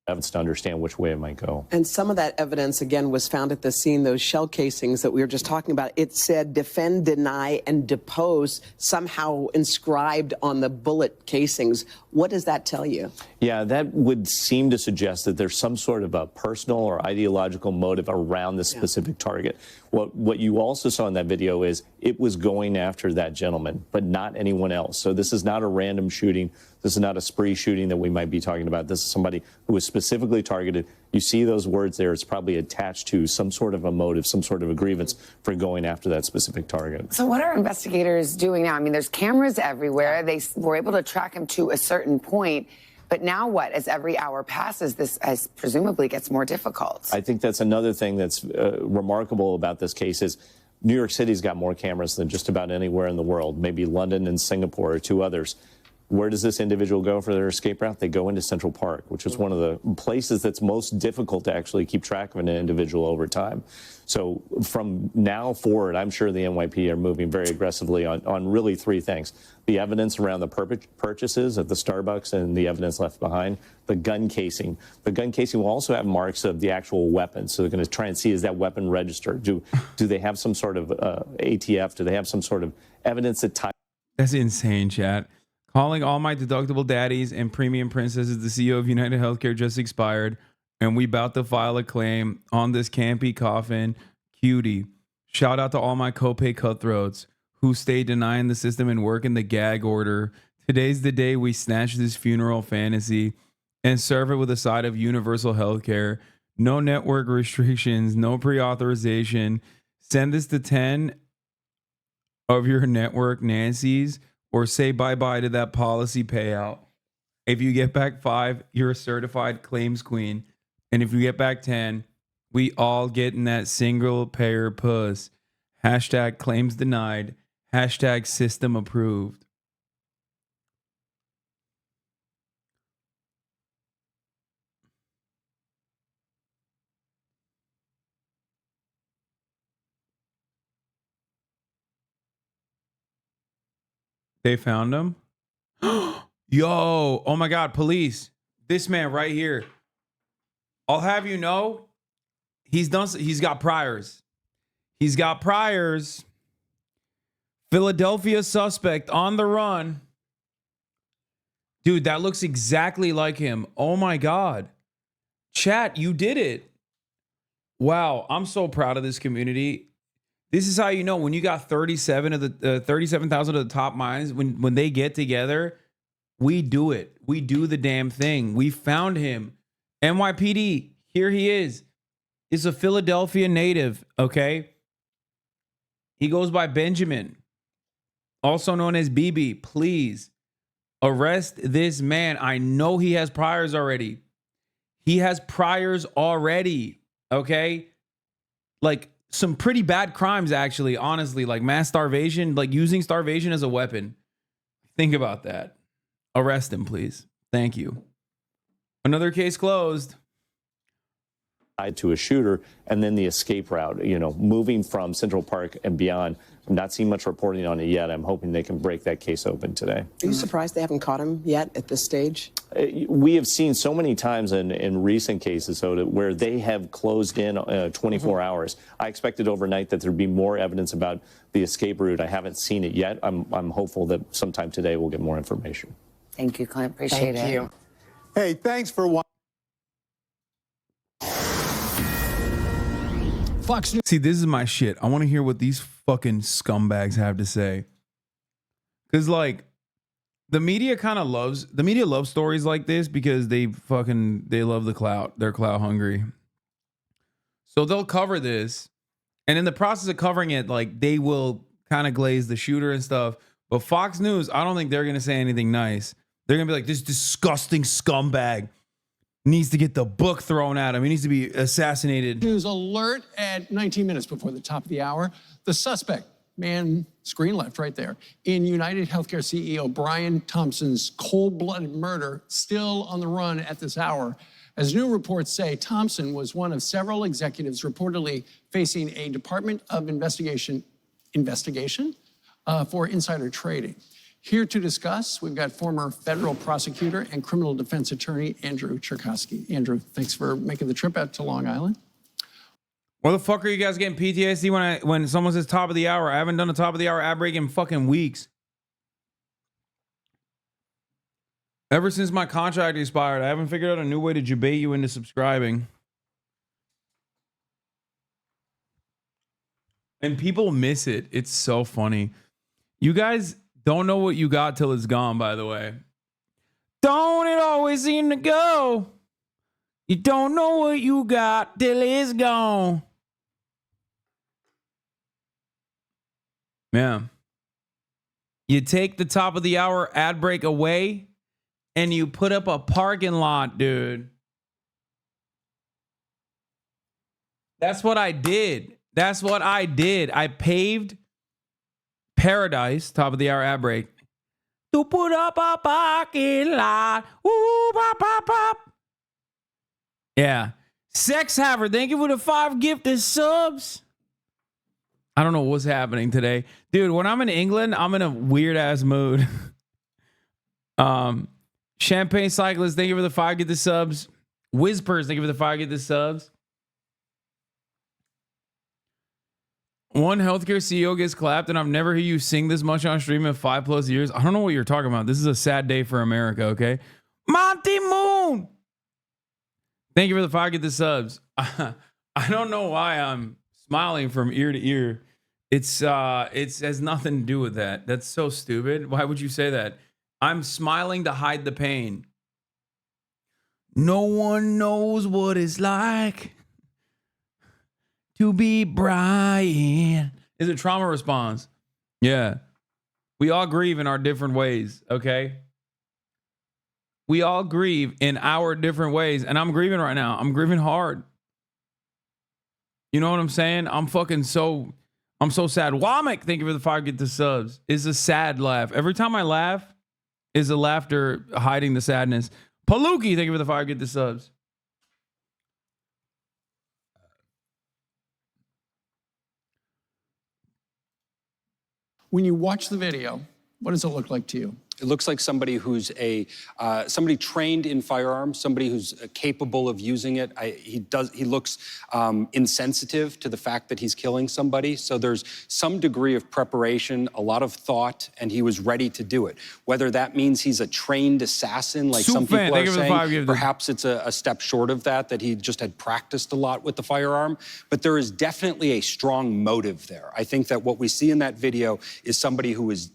evidence to understand which way it might go. And some of that evidence, again, was found at the scene, those shell casings that we were just talking about. It said defend, deny, and depose, somehow inscribed on the bullet casings. What does that tell you? Yeah, that would seem to suggest that there's some sort of a personal or ideological motive around this specific target. What you also saw in that video is it was going after that gentleman, but not anyone else. So this is not a random shooting. This is not a spree shooting that we might be talking about. This is somebody who was specifically targeted. You see those words there. It's probably attached to some sort of a motive, some sort of a grievance for going after that specific target. So what are investigators doing now? I mean, there's cameras everywhere. They were able to track him to a certain point. But now what? As every hour passes, this as presumably gets more difficult. I think that's another thing that's remarkable about this case is New York City's got more cameras than just about anywhere in the world. Maybe London and Singapore are two others. Where does this individual go for their escape route? They go into Central Park, which is one of the places that's most difficult to actually keep track of an individual over time. So from now forward, I'm sure the NYPD are moving very aggressively on really three things. The evidence around the purchases at the Starbucks and the evidence left behind, the gun casing. The gun casing will also have marks of the actual weapon. So they're going to try and see, is that weapon registered? Do they have some sort of ATF? Do they have some sort of evidence that ties? That's insane, chat. Calling all my deductible daddies and premium princesses, the CEO of United Healthcare just expired, and we about to file a claim on this campy coffin cutie. Shout out to all my copay cutthroats who stay denying the system and working the gag order. Today's the day we snatch this funeral fantasy and serve it with a side of universal healthcare. No network restrictions, no pre-authorization. Send this to 10 of your network Nancy's, or say bye-bye to that policy payout. If you get back 5, you're a certified claims queen. And if you get back 10, we all get in that single payer puss. Hashtag claims denied. Hashtag system approved. They found him? Yo, oh my God, police. This man right here. I'll have you know, he's got priors. He's got priors. Philadelphia suspect on the run. Dude, that looks exactly like him. Oh my God. Chat, you did it. Wow, I'm so proud of this community. This is how you know when you got 37,000 of the top minds, when they get together, we do it. We do the damn thing. We found him. NYPD, here he is. He's a Philadelphia native, okay? He goes by Benjamin, also known as BB. Please arrest this man. I know he has priors already. He has priors already, okay? Like some pretty bad crimes, actually, honestly, like mass starvation, like using starvation as a weapon. Think about that. Arrest him, please. Thank you. Another case closed. Tied to a shooter, and then the escape route, you know, moving from Central Park and beyond. I'm not seeing much reporting on it yet. I'm hoping they can break that case open today. Are you surprised they haven't caught him yet at this stage? We have seen so many times in recent cases, Hoda, where they have closed in 24 hours. I expected overnight that there'd be more evidence about the escape route. I haven't seen it yet. I'm hopeful that sometime today we'll get more information. Thank you, Clint. Appreciate it. Thank you. Hey, thanks for watching. Fox News. See, this is my shit. I want to hear what these fucking scumbags have to say. Because, like, the media loves stories like this because they love the clout. They're clout hungry. So they'll cover this. And in the process of covering it, like, they will kind of glaze the shooter and stuff. But Fox News, I don't think they're going to say anything nice. They're going to be like, this disgusting scumbag needs to get the book thrown at him. He needs to be assassinated. News alert at 19 minutes before the top of the hour. The suspect, man, screen left right there, in United Healthcare CEO Brian Thompson's cold-blooded murder, still on the run at this hour. As new reports say, Thompson was one of several executives reportedly facing a Department of Investigation for insider trading. Here to discuss, we've got former federal prosecutor and criminal defense attorney, Andrew Cherkowski. Andrew, thanks for making the trip out to Long Island. Why the fuck are you guys getting PTSD when someone says top of the hour? I haven't done a top of the hour ad break in fucking weeks. Ever since my contract expired, I haven't figured out a new way to debate you into subscribing. And people miss it. It's so funny. You guys don't know what you got till it's gone, by the way. Don't it always seem to go? You don't know what you got till it's gone. Yeah. You take the top of the hour ad break away and you put up a parking lot, dude. That's what I did. That's what I did. I paved Paradise, top of the hour ad break, to put up a parking lot. Ooh, pop, pop, pop. Yeah. Sex Haver, thank you for the 5 gifted subs. I don't know what's happening today. Dude, when I'm in England, I'm in a weird ass mood. Champagne Cyclist, thank you for the 5 gifted subs. Whispers, thank you for the 5 gifted subs. One healthcare CEO gets clapped, and I've never heard you sing this much on stream in 5+ years. I don't know what you're talking about. This is a sad day for America, okay? Monty Moon! Thank you for the 5 get the subs. I don't know why I'm smiling from ear to ear. It has nothing to do with that. That's so stupid. Why would you say that? I'm smiling to hide the pain. No one knows what it's like to be Brian. Is a trauma response. Yeah. We all grieve in our different ways, okay? We all grieve in our different ways. And I'm grieving right now. I'm grieving hard. You know what I'm saying? I'm so sad. Womack, thank you for the 5 get the subs. It's a sad laugh. Every time I laugh is a laughter hiding the sadness. Paluki, thank you for the 5 get the subs. When you watch the video, what does it look like to you? It looks like somebody who's somebody trained in firearms, somebody who's capable of using it. He looks insensitive to the fact that he's killing somebody. So there's some degree of preparation, a lot of thought, and he was ready to do it. Whether that means he's a trained assassin, like some people are saying, perhaps it's a step short of that he just had practiced a lot with the firearm. But there is definitely a strong motive there. I think that what we see in that video is somebody who is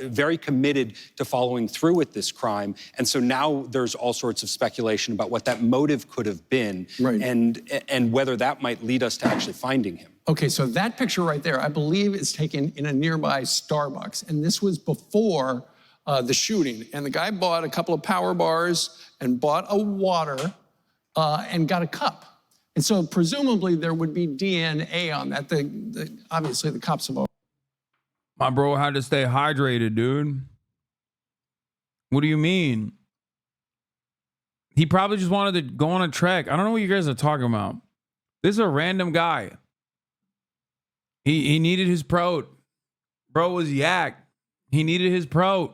very committed to following through with this crime. And so now there's all sorts of speculation about what that motive could have been, right, and whether that might lead us to actually finding him. Okay, so that picture right there, I believe is taken in a nearby Starbucks. And this was before the shooting. And the guy bought a couple of power bars and bought a water and got a cup. And so presumably there would be DNA on that. Obviously the cops have. My bro had to stay hydrated, dude. What do you mean? He probably just wanted to go on a trek. I don't know what you guys are talking about. This is a random guy. He needed his prote. Bro was yak. He needed his prote.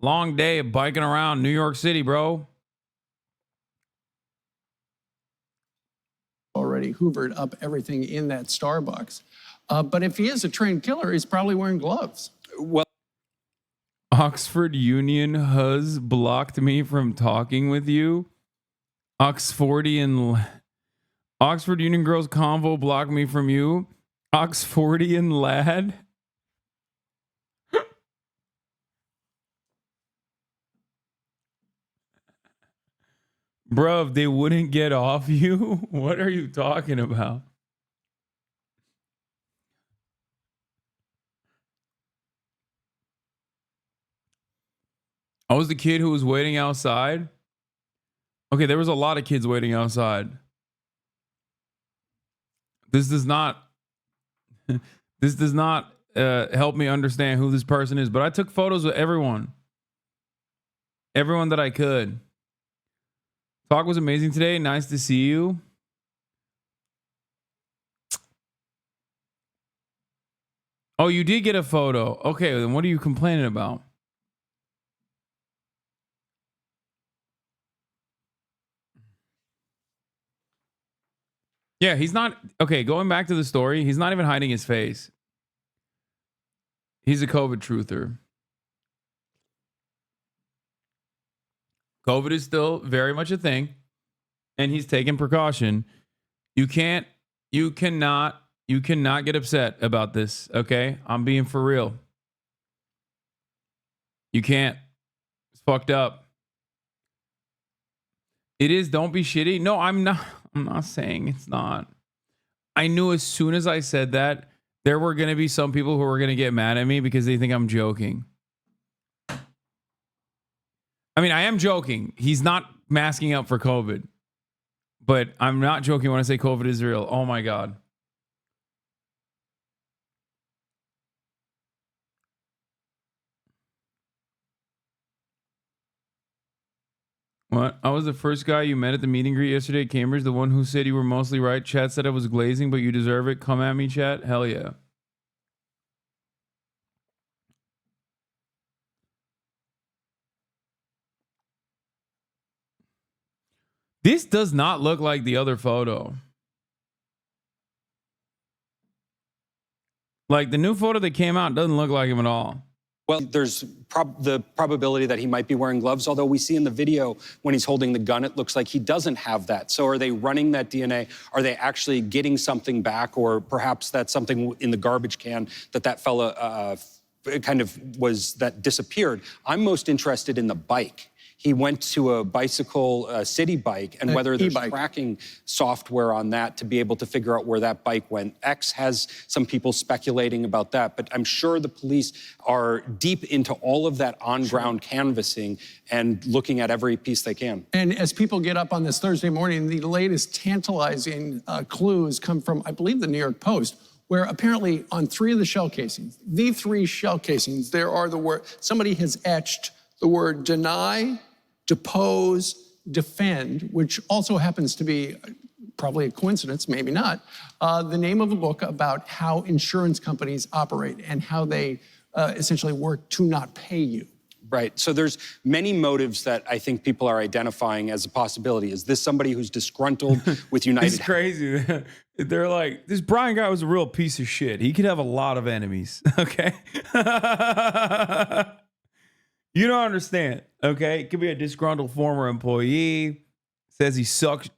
Long day of biking around New York City, bro. Already hoovered up everything in that Starbucks. But if he is a trained killer, he's probably wearing gloves. Well, Oxford Union has blocked me from talking with you. Oxford Union Girls Convo blocked me from you. Oxfordian lad. Bruv, they wouldn't get off you? What are you talking about? I was the kid who was waiting outside. Okay, there was a lot of kids waiting outside. This does not help me understand who this person is, but I took photos with everyone that I could. Talk was amazing today. Nice to see you. Oh, you did get a photo. Okay, then what are you complaining about? Yeah, he's not. Okay, going back to the story, he's not even hiding his face. He's a COVID truther. COVID is still very much a thing, and he's taking precaution. You cannot get upset about this, okay? I'm being for real. You can't. It's fucked up. It is. Don't be shitty. No, I'm not saying it's not. I knew as soon as I said that, there were going to be some people who were going to get mad at me because they think I'm joking. I mean, I am joking. He's not masking up for COVID. But I'm not joking when I say COVID is real. Oh my God. What? I was the first guy you met at the meet and greet yesterday at Cambridge. The one who said you were mostly right. Chat said I was glazing, but you deserve it. Come at me, chat. Hell yeah. This does not look like the other photo. Like the new photo that came out doesn't look like him at all. Well, there's the probability that he might be wearing gloves, although we see in the video when he's holding the gun, it looks like he doesn't have that. So are they running that DNA? Are they actually getting something back? Or perhaps that's something in the garbage can that fella kind of was that disappeared. I'm most interested in the bike. He went to a bicycle, city bike, and whether there's tracking software on that to be able to figure out where that bike went. X has some people speculating about that, but I'm sure the police are deep into all of that on-ground canvassing and looking at every piece they can. And as people get up on this Thursday morning, the latest tantalizing clues come from, I believe, the New York Post, where apparently on 3 of the shell casings, the 3 shell casings, there are the word, somebody has etched the word deny, depose, defend, which also happens to be probably a coincidence, maybe not, the name of a book about how insurance companies operate and how they essentially work to not pay you. Right. So there's many motives that I think people are identifying as a possibility. Is this somebody who's disgruntled with United? It's crazy. They're like, this Brian guy was a real piece of shit. He could have a lot of enemies. Okay. You don't understand. Okay. It could be a disgruntled former employee. Says he sucked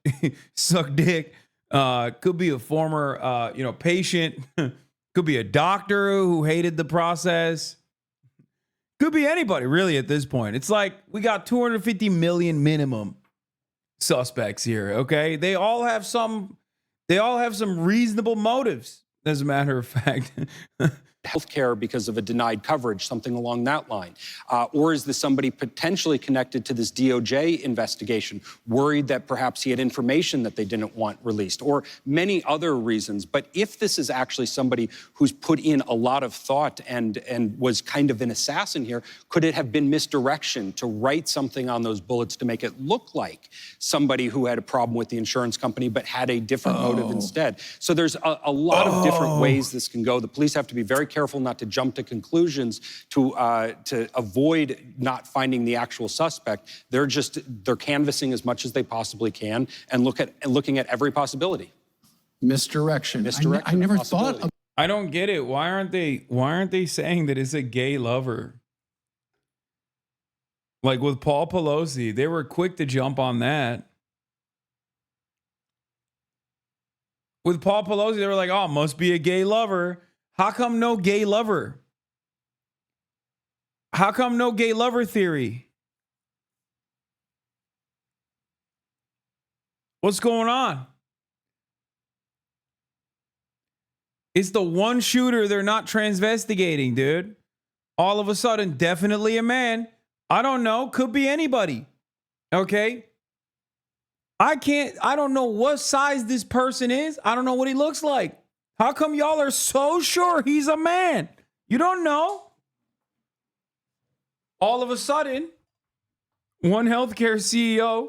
dick. Could be a former, patient. Could be a doctor who hated the process. Could be anybody, really, at this point. It's like we got 250 million minimum suspects here, okay? They all have some They all have some reasonable motives, as a matter of fact. Healthcare because of a denied coverage, something along that line? Or is this somebody potentially connected to this DOJ investigation, worried that perhaps he had information that they didn't want released, or many other reasons? But if this is actually somebody who's put in a lot of thought and was kind of an assassin here, could it have been misdirection to write something on those bullets to make it look like somebody who had a problem with the insurance company but had a different motive instead? So there's a lot of different ways this can go. The police have to be very careful not to jump to conclusions to avoid not finding the actual suspect. They're canvassing as much as they possibly can and looking at every possibility. Misdirection. I never thought of. I don't get it. Why aren't they saying that it's a gay lover? Like with Paul Pelosi, they were quick to jump on that. With Paul Pelosi, they were like, oh, must be a gay lover. How come no gay lover? How come no gay lover theory? What's going on? It's the one shooter they're not transvestigating, dude. All of a sudden, definitely a man. I don't know. Could be anybody. Okay? I don't know what size this person is. I don't know what he looks like. How come y'all are so sure he's a man? You don't know. All of a sudden, one healthcare CEO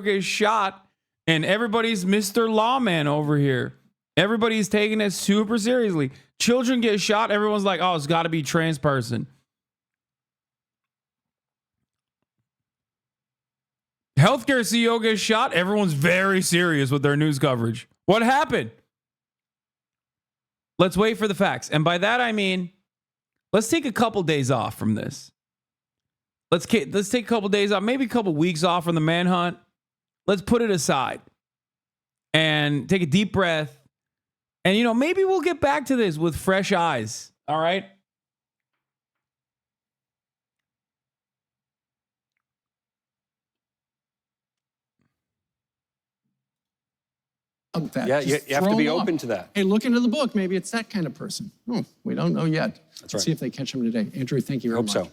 gets shot, and everybody's Mr. Lawman over here. Everybody's taking it super seriously. Children get shot. Everyone's like, oh, it's got to be trans person. Healthcare CEO gets shot. Everyone's very serious with their news coverage. What happened? Let's wait for the facts. And by that, I mean, let's take a couple days off from this. Let's take a couple days off, maybe a couple weeks off from the manhunt. Let's put it aside and take a deep breath. And, maybe we'll get back to this with fresh eyes. All right. That. Yeah, you have to be open to that. Hey, look into the book. Maybe it's that kind of person. We don't know yet. That's right. See if they catch him today. Andrew, thank you very much. Hope so.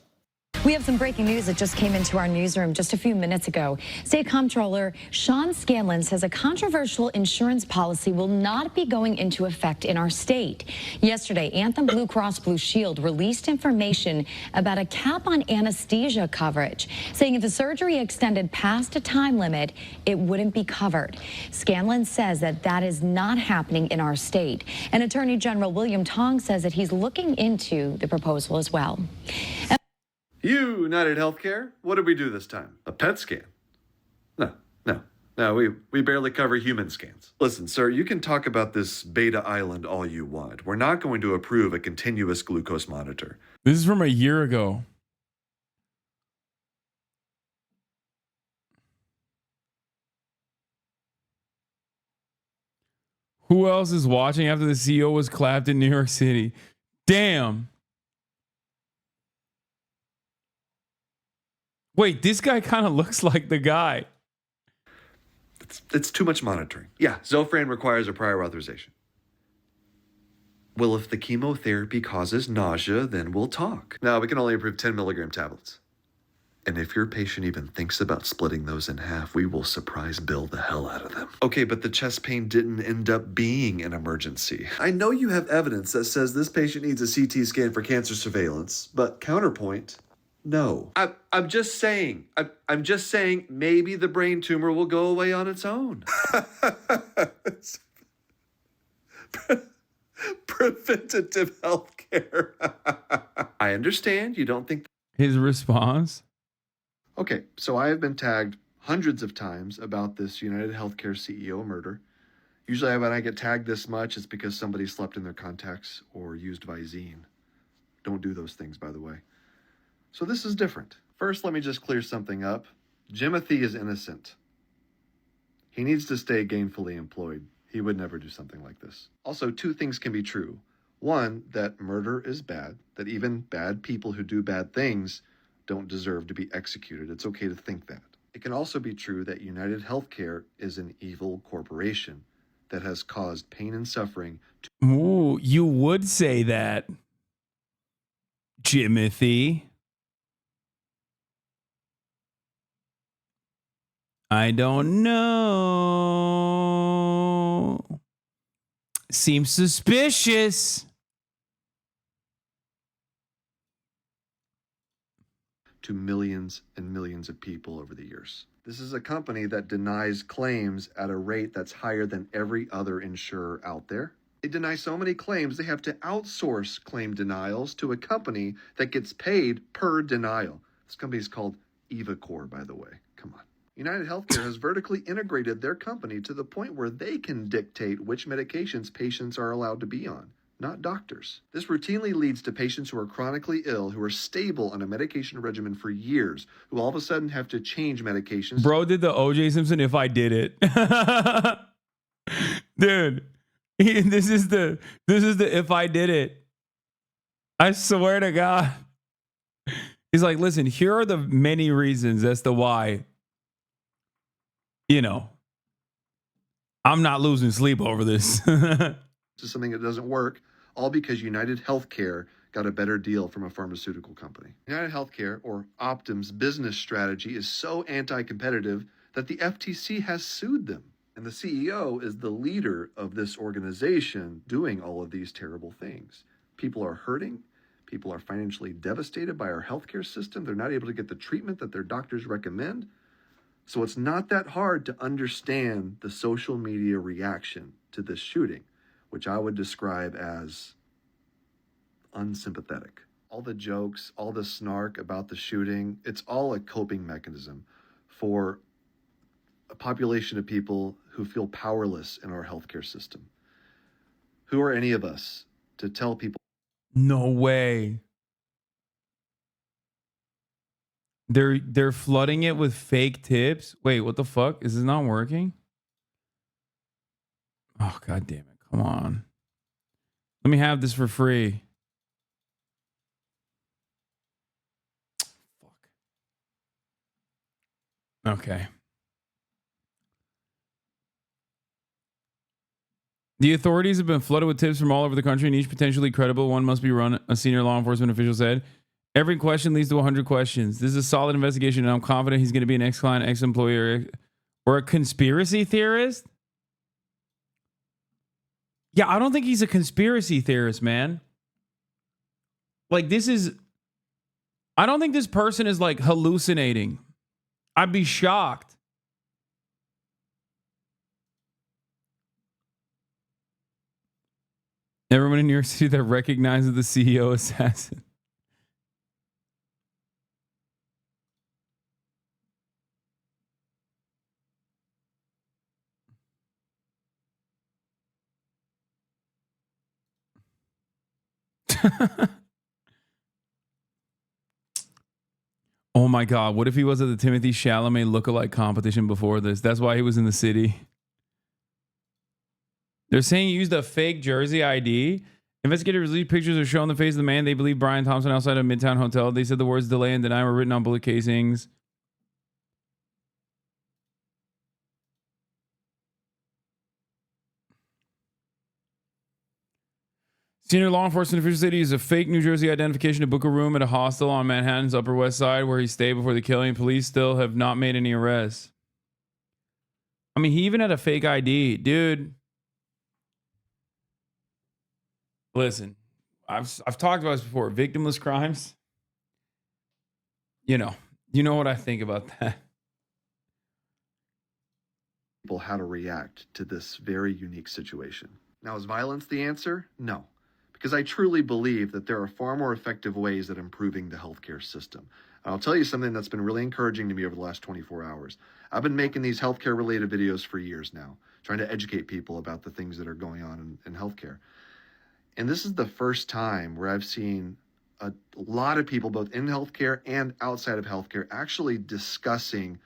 We have some breaking news that just came into our newsroom just a few minutes ago. State Comptroller Sean Scanlon says a controversial insurance policy will not be going into effect in our state. Yesterday, Anthem Blue Cross Blue Shield released information about a cap on anesthesia coverage, saying if the surgery extended past a time limit, it wouldn't be covered. Scanlon says that is not happening in our state. And Attorney General William Tong says that he's looking into the proposal as well. United Healthcare, what did we do this time? A PET scan? No, we barely cover human scans. Listen, sir, you can talk about this Beta Island all you want. We're not going to approve a continuous glucose monitor. This is from a year ago. Who else is watching after the CEO was clapped in New York City? Damn. Wait, this guy kind of looks like the guy. It's too much monitoring. Yeah, Zofran requires a prior authorization. Well, if the chemotherapy causes nausea, then we'll talk. No, we can only approve 10 milligram tablets. And if your patient even thinks about splitting those in half, we will surprise bill the hell out of them. Okay, but the chest pain didn't end up being an emergency. I know you have evidence that says this patient needs a CT scan for cancer surveillance, but counterpoint, no. I'm just saying. I'm just saying maybe the brain tumor will go away on its own. Preventative health care. I understand you don't think. His response? Okay, so I have been tagged hundreds of times about this United Healthcare CEO murder. Usually when I get tagged this much, it's because somebody slept in their contacts or used Visine. Don't do those things, by the way. So this is different. First, let me just clear something up. Jimothy is innocent. He needs to stay gainfully employed. He would never do something like this. Also, two things can be true. One, that murder is bad, that even bad people who do bad things don't deserve to be executed. It's okay to think that. It can also be true that United Healthcare is an evil corporation that has caused pain and suffering to Ooh, you would say that, Jimothy. I don't know. Seems suspicious. millions and millions of people over the years. This is a company that denies claims at a rate that's higher than every other insurer out there. They deny so many claims, they have to outsource claim denials to a company that gets paid per denial. This company is called EvaCore, by the way. Come on. United Healthcare has vertically integrated their company to the point where they can dictate which medications patients are allowed to be on, not doctors. This routinely leads to patients who are chronically ill, who are stable on a medication regimen for years, who all of a sudden have to change medications. Bro did the OJ Simpson if I did it. Dude, this is the if I did it. I swear to God. He's like, listen, here are the many reasons as to why, you know, I'm not losing sleep over this. This is something that doesn't work, all because United Healthcare got a better deal from a pharmaceutical company. United Healthcare, or Optum's business strategy, is so anti-competitive that the FTC has sued them. And the CEO is the leader of this organization doing all of these terrible things. People are hurting. People are financially devastated by our healthcare system. They're not able to get the treatment that their doctors recommend. So it's not that hard to understand the social media reaction to this shooting, which I would describe as unsympathetic. All the jokes, all the snark about the shooting, it's all a coping mechanism for a population of people who feel powerless in our healthcare system. Who are any of us to tell people? No way. They're flooding it with fake tips. Wait, what the fuck? Is this not working? Oh, God damn it. Come on. Let me have this for free. Fuck. Okay. The authorities have been flooded with tips from all over the country, and each potentially credible one must be run, a senior law enforcement official said. Every question leads to 100 questions. This is a solid investigation, and I'm confident he's going to be an ex-client, ex-employee, or a conspiracy theorist. Yeah, I don't think he's a conspiracy theorist, man. Like, this is... I don't think this person is, like, hallucinating. I'd be shocked. Everyone in New York City that recognizes the CEO assassin. Oh my God. What if he was at the Timothy Chalamet lookalike competition before this? That's why he was in the city. They're saying he used a fake Jersey ID. Investigators released pictures of showing the face of the man they believe Brian Thompson outside a Midtown hotel. They said the words delay and deny were written on bullet casings. Senior law enforcement officials said he used a fake New Jersey identification to book a room at a hostel on Manhattan's Upper West Side where he stayed before the killing. Police still have not made any arrests. I mean, he even had a fake ID. Dude. Listen, I've talked about this before. Victimless crimes. You know what I think about that. People how to react to this very unique situation. Now, is violence the answer? No. Because I truly believe that there are far more effective ways at improving the healthcare system. And I'll tell you something that's been really encouraging to me over the last 24 hours. I've been making these healthcare related videos for years now, trying to educate people about the things that are going on in healthcare. And this is the first time where I've seen a lot of people, both in healthcare and outside of healthcare, actually discussing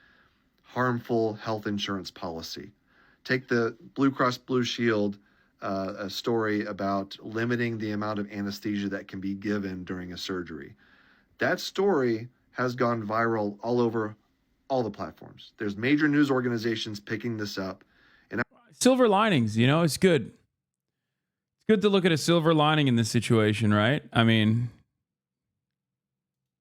harmful health insurance policy. Take the Blue Cross Blue Shield a story about limiting the amount of anesthesia that can be given during a surgery. That story has gone viral all over All the platforms. There's major news organizations picking this up. And Silver linings, you know, it's good. It's good to look at a silver lining in this situation, right? I mean,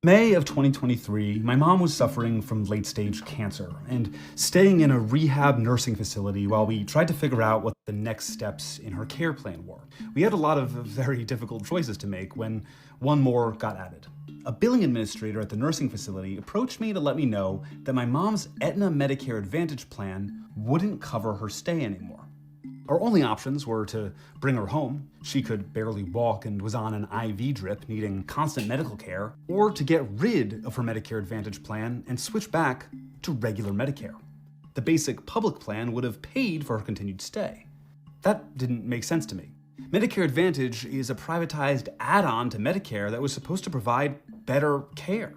May of 2023, my mom was suffering from late-stage cancer and staying in a rehab nursing facility while we tried to figure out what the next steps in her care plan were. We had a lot of very difficult choices to make when one more got added. A billing administrator at the nursing facility approached me to let me know that my mom's Aetna Medicare Advantage plan wouldn't cover her stay anymore. Our only options were to bring her home. She could barely walk and was on an IV drip needing constant medical care, or to get rid of her Medicare Advantage plan and switch back to regular Medicare. The basic public plan would have paid for her continued stay. That didn't make sense to me. Medicare Advantage is a privatized add-on to Medicare that was supposed to provide better care.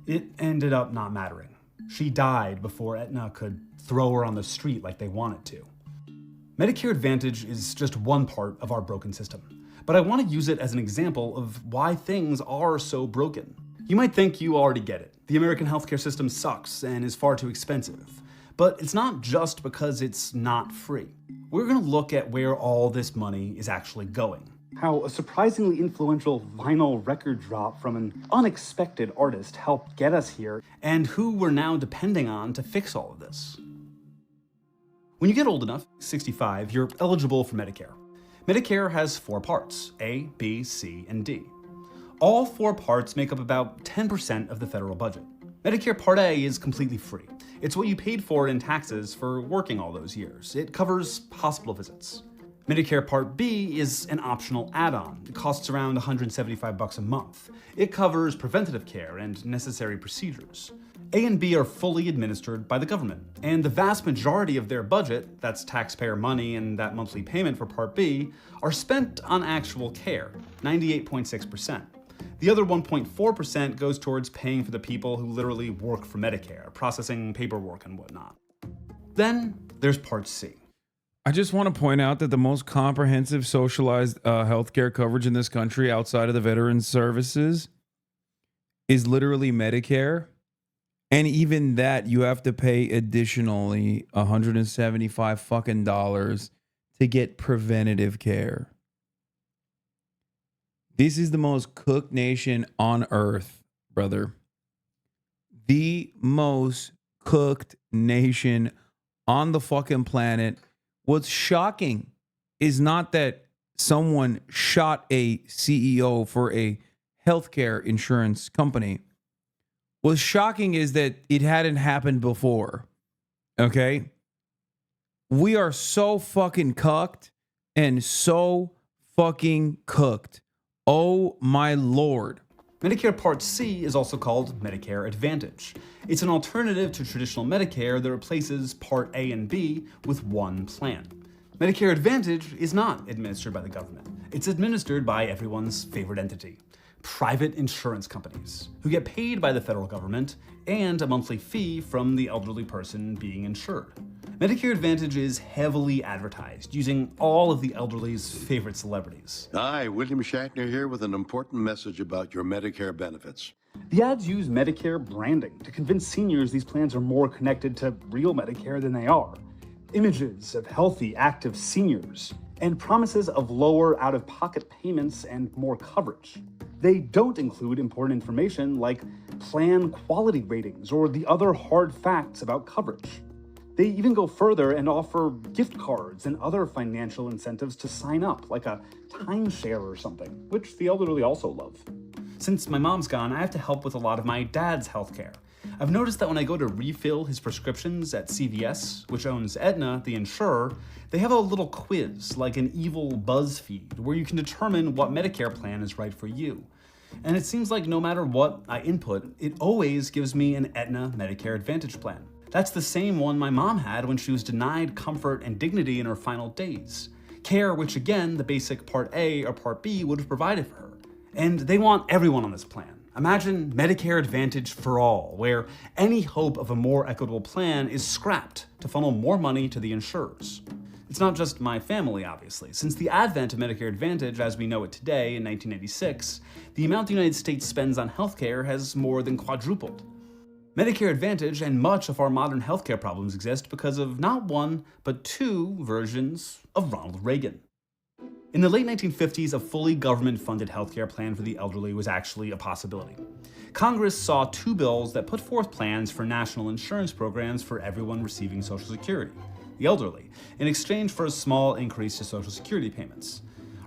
It ended up not mattering. She died before Aetna could throw her on the street like they wanted to. Medicare Advantage is just one part of our broken system, but I want to use it as an example of why things are so broken. You might think you already get it. The American healthcare system sucks and is far too expensive. But it's not just because it's not free. We're going to look at where all this money is actually going. How a surprisingly influential vinyl record drop from an unexpected artist helped get us here, and who we're now depending on to fix all of this. When you get old enough, 65, you're eligible for Medicare. Medicare has 4 parts, A, B, C, and D. All 4 parts make up about 10% of the federal budget. Medicare Part A is completely free. It's what you paid for in taxes for working all those years. It covers hospital visits. Medicare Part B is an optional add-on. It costs around $175 a month. It covers preventative care and necessary procedures. A and B are fully administered by the government, and the vast majority of their budget, that's taxpayer money and that monthly payment for Part B, are spent on actual care, 98.6%. The other 1.4% goes towards paying for the people who literally work for Medicare, processing paperwork and whatnot. Then there's Part C. I just want to point out that the most comprehensive socialized healthcare coverage in this country outside of the veterans services is literally Medicare. And even that, you have to pay additionally $175 fucking dollars to get preventative care. This is the most cooked nation on earth, brother. The most cooked nation on the fucking planet. What's shocking is not that someone shot a CEO for a healthcare insurance company. What's shocking is that it hadn't happened before. Okay? We are so fucking cucked and so fucking cooked. Oh my Lord. Medicare Part C is also called Medicare Advantage. It's an alternative to traditional Medicare that replaces Part A and B with one plan. Medicare Advantage is not administered by the government. It's administered by everyone's favorite entity, private insurance companies, who get paid by the federal government and a monthly fee from the elderly person being insured. Medicare Advantage is heavily advertised, using all of the elderly's favorite celebrities. Hi, William Shatner here with an important message about your Medicare benefits. The ads use Medicare branding to convince seniors these plans are more connected to real Medicare than they are. Images of healthy, active seniors, and promises of lower out-of-pocket payments and more coverage. They don't include important information like plan quality ratings or the other hard facts about coverage. They even go further and offer gift cards and other financial incentives to sign up, like a timeshare or something, which the elderly also love. Since my mom's gone, I have to help with a lot of my dad's healthcare. I've noticed that when I go to refill his prescriptions at CVS, which owns Aetna, the insurer, they have a little quiz, like an evil BuzzFeed, where you can determine what Medicare plan is right for you. And it seems like no matter what I input, it always gives me an Aetna Medicare Advantage plan. That's the same one my mom had when she was denied comfort and dignity in her final days. Care which, again, the basic Part A or Part B would have provided for her. And they want everyone on this plan. Imagine Medicare Advantage for all, where any hope of a more equitable plan is scrapped to funnel more money to the insurers. It's not just my family, obviously. Since the advent of Medicare Advantage as we know it today in 1986, the amount the United States spends on healthcare has more than quadrupled. Medicare Advantage and much of our modern healthcare problems exist because of not one, but two versions of Ronald Reagan. In the late 1950s, a fully government-funded healthcare plan for the elderly was actually a possibility. Congress saw two bills that put forth plans for national insurance programs for everyone receiving Social Security, the elderly, in exchange for a small increase to Social Security payments.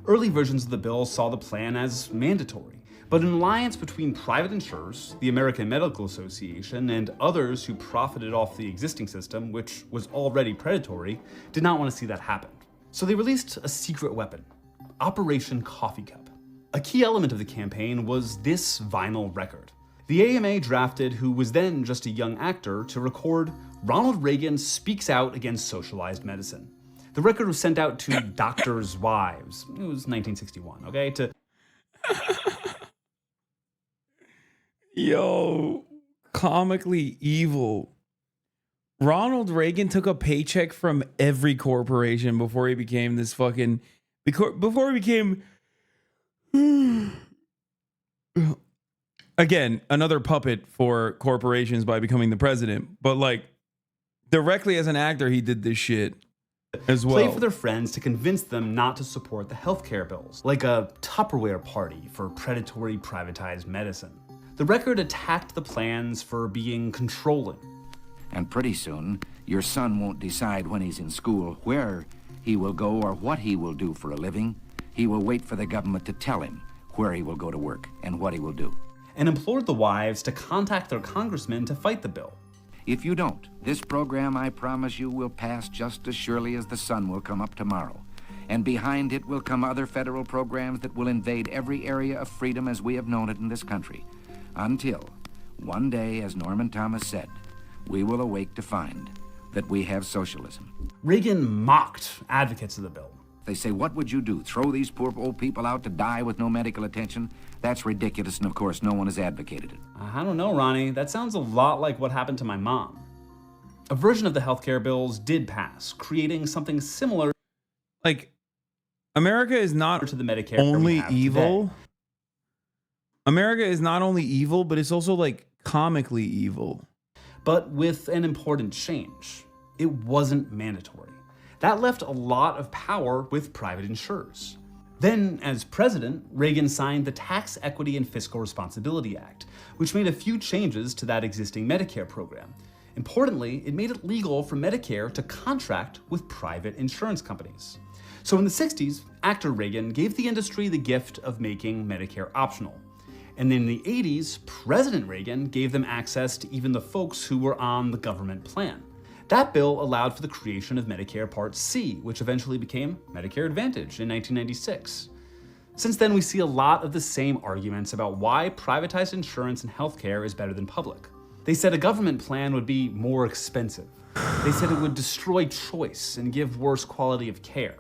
Early versions of the bill saw the plan as mandatory, but an alliance between private insurers, the American Medical Association, and others who profited off the existing system, which was already predatory, did not want to see that happen. So they released a secret weapon, Operation Coffee Cup. A key element of the campaign was this vinyl record. The AMA drafted who was then just a young actor to record Ronald Reagan speaks out against socialized medicine. The record was sent out to doctors' wives. It was 1961, okay? Yo, comically evil. Ronald Reagan took a paycheck from every corporation before he became this fucking... Before he became... Again, another puppet for corporations by becoming the president. But like, directly as an actor, he did this shit as well. Play for their friends to convince them not to support the healthcare bills, like a Tupperware party for predatory privatized medicine. The record attacked the plans for being controlling. And pretty soon, your son won't decide when he's in school where he will go or what he will do for a living. He will wait for the government to tell him where he will go to work and what he will do. And implored the wives to contact their congressmen to fight the bill. If you don't, this program, I promise you, will pass just as surely as the sun will come up tomorrow. And behind it will come other federal programs that will invade every area of freedom as we have known it in this country. Until, one day, as Norman Thomas said, we will awake to find that we have socialism. Reagan mocked advocates of the bill. They say, what would you do? Throw these poor old people out to die with no medical attention? That's ridiculous, and of course, no one has advocated it. I don't know, Ronnie. That sounds a lot like what happened to my mom. A version of the healthcare bills did pass, creating something similar. Like, America is not to the Medicare only we have evil. Today. America is not only evil, but it's also like comically evil. But with an important change. It wasn't mandatory. That left a lot of power with private insurers. Then, as president, Reagan signed the Tax Equity and Fiscal Responsibility Act, which made a few changes to that existing Medicare program. Importantly, it made it legal for Medicare to contract with private insurance companies. So in the 60s, actor Reagan gave the industry the gift of making Medicare optional. And then in the 80s, President Reagan gave them access to even the folks who were on the government plan. That bill allowed for the creation of Medicare Part C, which eventually became Medicare Advantage in 1996. Since then, we see a lot of the same arguments about why privatized insurance and healthcare is better than public. They said a government plan would be more expensive. They said it would destroy choice and give worse quality of care.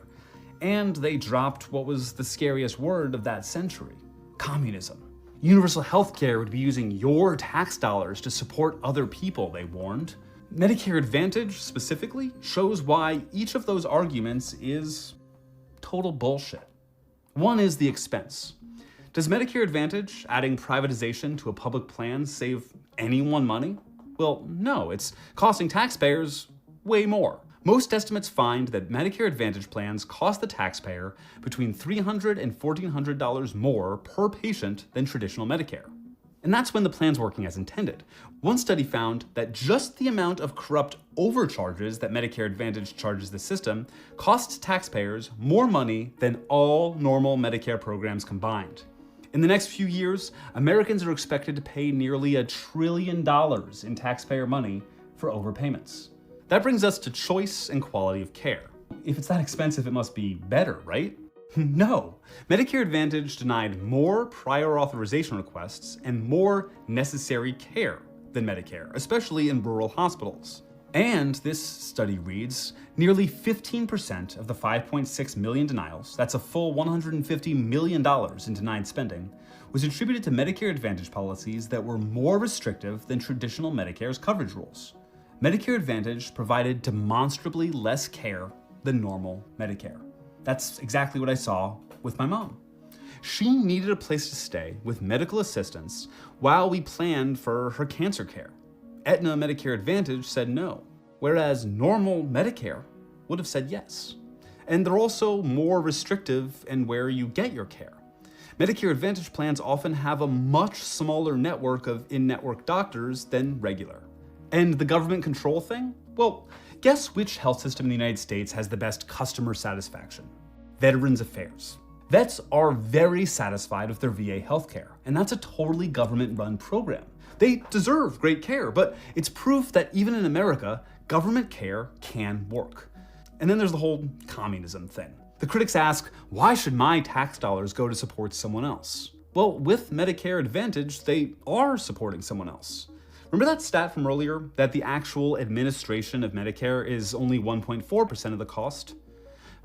And they dropped what was the scariest word of that century, communism. Universal healthcare would be using your tax dollars to support other people, they warned. Medicare Advantage, specifically, shows why each of those arguments is total bullshit. One is the expense. Does Medicare Advantage, adding privatization to a public plan, save anyone money? Well, no, it's costing taxpayers way more. Most estimates find that Medicare Advantage plans cost the taxpayer between $300 and $1,400 more per patient than traditional Medicare. And that's when the plan's working as intended. One study found that just the amount of corrupt overcharges that Medicare Advantage charges the system costs taxpayers more money than all normal Medicare programs combined. In the next few years, Americans are expected to pay nearly $1 trillion in taxpayer money for overpayments. That brings us to choice and quality of care. If it's that expensive, it must be better, right? No. Medicare Advantage denied more prior authorization requests and more necessary care than Medicare, especially in rural hospitals. And this study reads, nearly 15% of the 5.6 million denials, that's a full $150 million in denied spending, was attributed to Medicare Advantage policies that were more restrictive than traditional Medicare's coverage rules. Medicare Advantage provided demonstrably less care than normal Medicare. That's exactly what I saw with my mom. She needed a place to stay with medical assistance while we planned for her cancer care. Aetna Medicare Advantage said no, whereas normal Medicare would have said yes. And they're also more restrictive in where you get your care. Medicare Advantage plans often have a much smaller network of in-network doctors than regular. And the government control thing? Well, guess which health system in the United States has the best customer satisfaction? Veterans Affairs. Vets are very satisfied with their VA healthcare, and that's a totally government-run program. They deserve great care, but it's proof that even in America, government care can work. And then there's the whole communism thing. The critics ask, why should my tax dollars go to support someone else? Well, with Medicare Advantage, they are supporting someone else. Remember that stat from earlier, that the actual administration of Medicare is only 1.4% of the cost?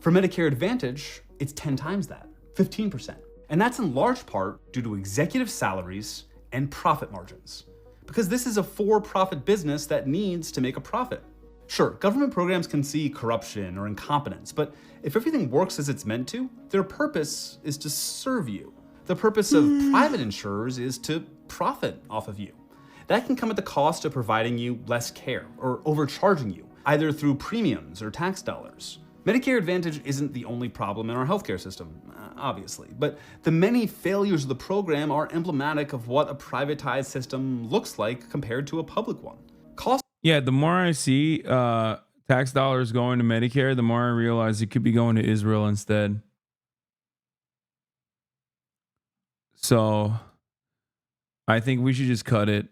For Medicare Advantage, it's 10 times that, 15%. And that's in large part due to executive salaries and profit margins. Because this is a for-profit business that needs to make a profit. Sure, government programs can see corruption or incompetence, but if everything works as it's meant to, their purpose is to serve you. The purpose of private insurers is to profit off of you. That can come at the cost of providing you less care or overcharging you, either through premiums or tax dollars. Medicare Advantage isn't the only problem in our healthcare system, obviously, but the many failures of the program are emblematic of what a privatized system looks like compared to a public one. Yeah, the more I see tax dollars going to Medicare, the more I realize it could be going to Israel instead. So I think we should just cut it.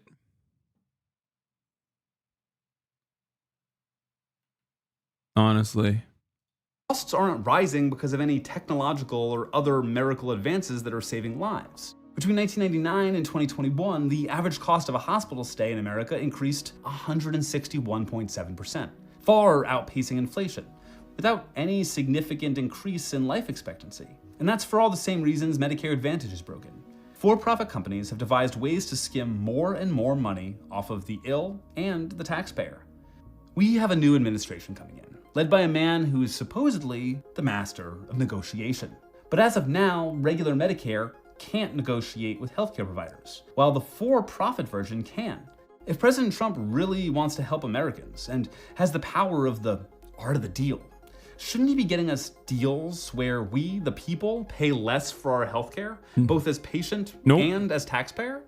Honestly. Costs aren't rising because of any technological or other miracle advances that are saving lives. Between 1999 and 2021, the average cost of a hospital stay in America increased 161.7%, far outpacing inflation, without any significant increase in life expectancy. And that's for all the same reasons Medicare Advantage is broken. For-profit companies have devised ways to skim more and more money off of the ill and the taxpayer. We have a new administration coming in, led by a man who is supposedly the master of negotiation. But as of now, regular Medicare can't negotiate with healthcare providers, while the for-profit version can. If President Trump really wants to help Americans and has the power of the art of the deal, shouldn't he be getting us deals where we, the people, pay less for our healthcare, both as patient and as taxpayer?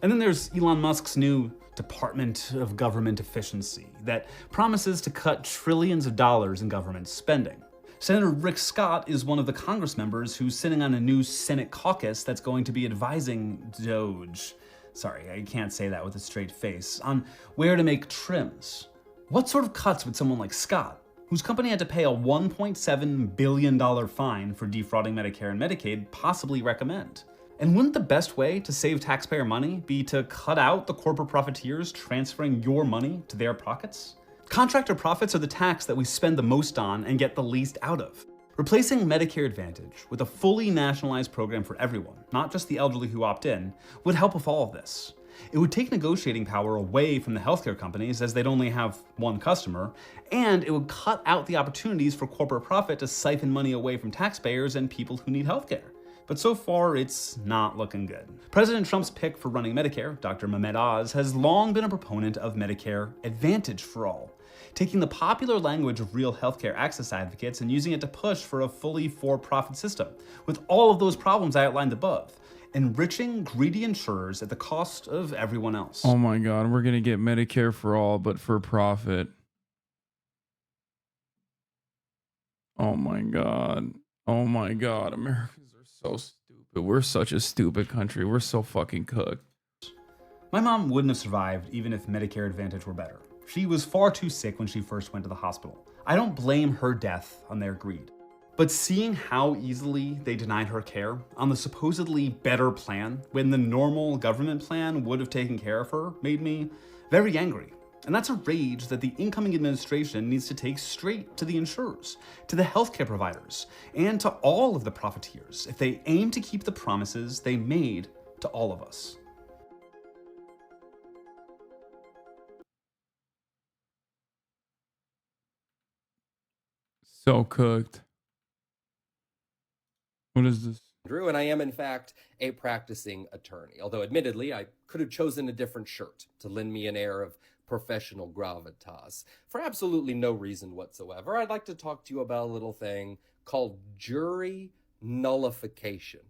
And then there's Elon Musk's new Department of Government Efficiency that promises to cut trillions of dollars in government spending. Senator Rick Scott is one of the Congress members who's sitting on a new Senate caucus that's going to be advising DOGE, sorry, I can't say that with a straight face, on where to make trims. What sort of cuts would someone like Scott, whose company had to pay a $1.7 billion fine for defrauding Medicare and Medicaid, possibly recommend? And wouldn't the best way to save taxpayer money be to cut out the corporate profiteers transferring your money to their pockets? Contractor profits are the tax that we spend the most on and get the least out of. Replacing Medicare Advantage with a fully nationalized program for everyone, not just the elderly who opt in, would help with all of this. It would take negotiating power away from the healthcare companies as they'd only have one customer, and it would cut out the opportunities for corporate profit to siphon money away from taxpayers and people who need healthcare. But so far, it's not looking good. President Trump's pick for running Medicare, Dr. Mehmet Oz, has long been a proponent of Medicare Advantage for all, taking the popular language of real healthcare access advocates and using it to push for a fully for-profit system, with all of those problems I outlined above, enriching greedy insurers at the cost of everyone else. Oh my God, we're gonna get Medicare for all, but for profit. Oh my God. Oh my God, Americans are so stupid. We're such a stupid country. We're so fucking cooked. My mom wouldn't have survived even if Medicare Advantage were better. She was far too sick when she first went to the hospital. I don't blame her death on their greed. But seeing how easily they denied her care on the supposedly better plan when the normal government plan would have taken care of her made me very angry. And that's a rage that the incoming administration needs to take straight to the insurers, to the healthcare providers, and to all of the profiteers if they aim to keep the promises they made to all of us. So cooked. What is this? And I am, in fact, a practicing attorney, although admittedly, I could have chosen a different shirt to lend me an air of professional gravitas. For absolutely no reason whatsoever, I'd like to talk to you about a little thing called jury nullification.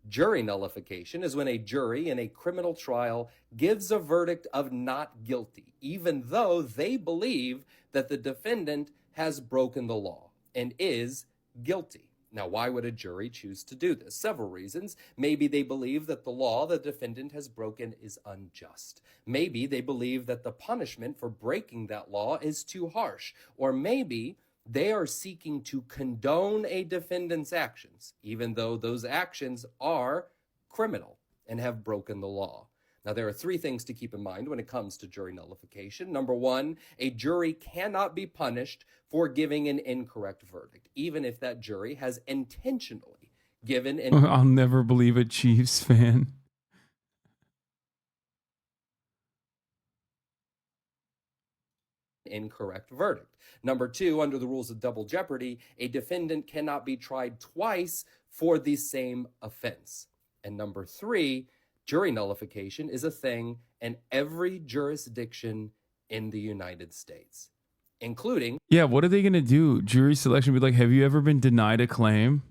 Jury nullification is when a jury in a criminal trial gives a verdict of not guilty, even though they believe that the defendant has broken the law and is guilty. Now, why would a jury choose to do this? Several reasons. Maybe they believe that the law the defendant has broken is unjust. Maybe they believe that the punishment for breaking that law is too harsh. Or maybe they are seeking to condone a defendant's actions, even though those actions are criminal and have broken the law. Now, there are three things to keep in mind when it comes to jury nullification. Number one, a jury cannot be punished for giving an incorrect verdict, even if that jury has intentionally given an I'll never believe a Chiefs fan. incorrect verdict. Number two, under the rules of double jeopardy, a defendant cannot be tried twice for the same offense. And number three, jury nullification is a thing in every jurisdiction in the United States, including... Yeah, what are they going to do? Jury selection be like, have you ever been denied a claim?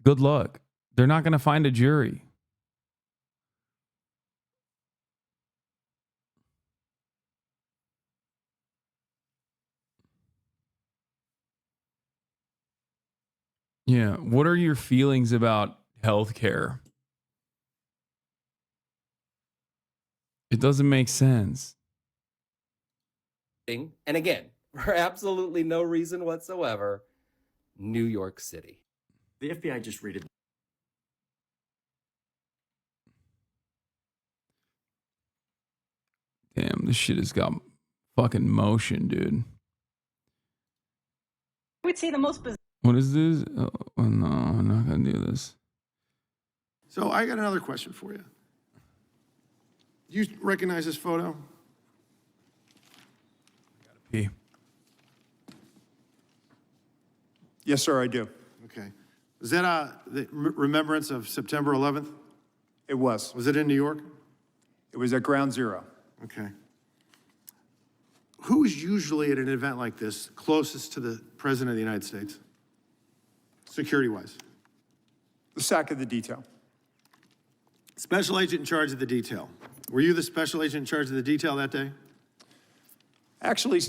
Good luck. They're not going to find a jury. Yeah, what are your feelings about healthcare? It doesn't make sense. And again, for absolutely no reason whatsoever, New York City. The FBI just raided. Damn, this shit has got fucking motion, dude. I would say the most bizarre. What is this? Oh, no, I'm not going to do this. So I got another question for you. Do you recognize this photo? P. Yes, sir, I do. Okay. Was that the remembrance of September 11th? It was. Was it in New York? It was at Ground Zero. Okay. Who's usually at an event like this closest to the President of the United States, security-wise? The SAC of the detail. Special agent in charge of the detail. Were you the special agent in charge of the detail that day? Actually,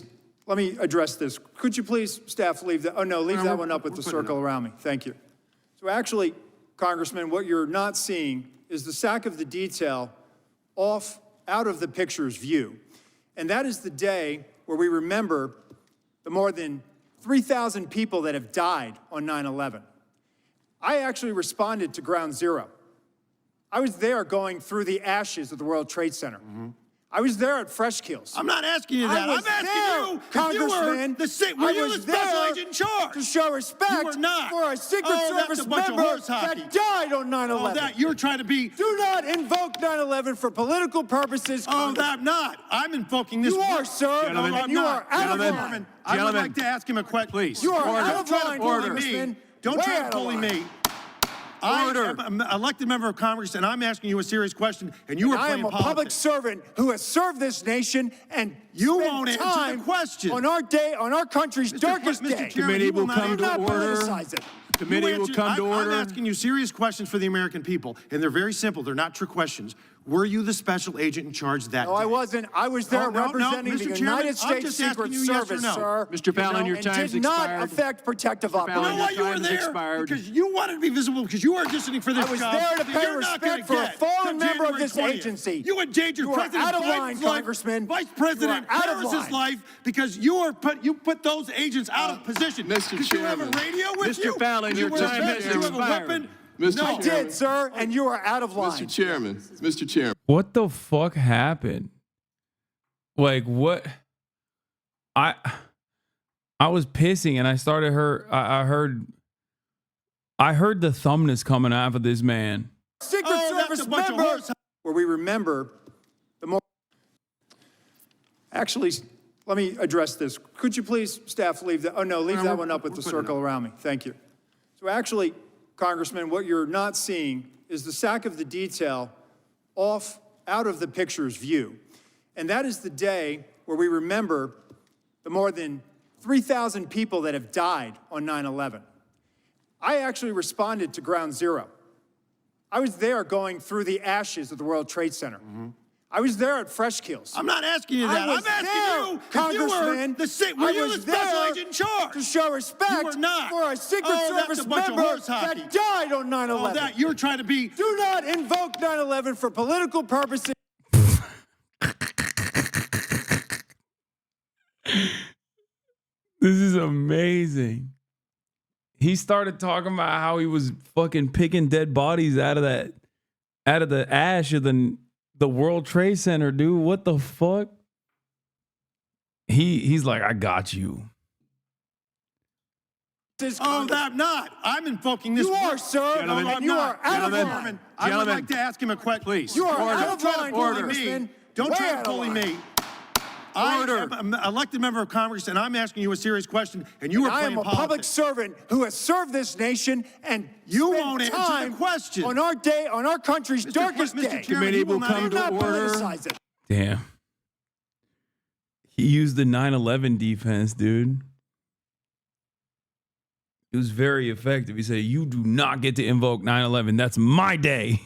let me address this. Could you please, staff, leave that? Oh, no, leave that one up with the circle around me. Thank you. So actually, Congressman, what you're not seeing is the SAC of the detail out of the picture's view. And that is the day where we remember the more than 3,000 people that have died on 9/11. I actually responded to Ground Zero. I was there going through the ashes of the World Trade Center. I was there at Fresh Kills. I'm not asking you that. I'm asking you, Congressman. were you the special agent in charge? To show respect You were not. for a Secret Service that's a bunch of member horse hockey. that died on 9/11. Oh, that you're trying to be. Do not invoke 9/11 for political purposes. Oh, that not. I'm invoking this. You are, sir. Gentlemen, And you are out of line. I would like to ask him a question. Please. You are Order. out of line, Congressman. Don't Way try out to of bully line. me. I am an elected member of Congress, and I'm asking you a serious question, and you are I playing am a politics. public servant who has served this nation, and You spent won't answer time the question. on our day, on our country's darkest Mr. day. Chairman, Committee will come Do to not order. politicize it. Committee will come to order. I'm asking you serious questions for the American people, and they're very simple. They're not trick questions. Were you the special agent in charge that No, day? I wasn't. I was there representing Mr. the Chairman, United I'm States just Secret asking you yes or Service, no. sir. Mr. Fallon, your and time's did not expired. affect protective operations. You know why you were there? Because you wanted to be visible, because you are auditioning for this I was job there to that pay you're not gonna respect for a get fallen till member of January this 20th. agency. You endangered You are President out of Biden's line, life, Congressman. Vice President You are out of Harris's line. life, because you put those agents out of position. Mr. Did you have a Chairman. radio with you? Mr. Fallon, Did your you time has have a expired. weapon? Mr. No. I did, sir, and you are out of line. Mr. Chairman, Mr. Chairman. What the fuck happened? Like what? I was pissing and I started I heard the thumbness coming out of this man. Secret Oh, that's Service a bunch of member horse- where we remember the more. Actually, let me address this. Could you please, staff, leave that? Oh, no, leave that one up with the circle around me. Thank you. So actually, Congressman, what you're not seeing is the sack of the detail out of the picture's view. And that is the day where we remember the more than 3,000 people that have died on 9/11. I actually responded to Ground Zero. I was there going through the ashes of the World Trade Center. I was there at Fresh Kills. I'm not asking you that. I'm asking you, Congressman, were you the special agent in charge? To show respect You were not. for a Secret Service that's a bunch of member horse hockey. that died on 9/11. Oh, that you're trying to be. Do not invoke 9/11 for political purposes. This is amazing. He started talking about how he was fucking picking dead bodies out of the ash of the World Trade Center, dude. What the fuck? He's like, I got you. Oh, I'm not. I'm invoking this. You are, sir. Gentlemen, And you are out of line. I would like to ask him a question. Please. You are out of line, Congressman. Don't try Way to out of bully line. me. I am an elected member of Congress, and I'm asking you a serious question, and you are I playing am a politics. public servant who has served this nation, and You spent won't answer time the question. on our day, on our country's darkest day. Chairman, you will not Do not politicize it. Damn. He used the 9/11 defense, dude. It was very effective. He said, you do not get to invoke 9/11. That's my day.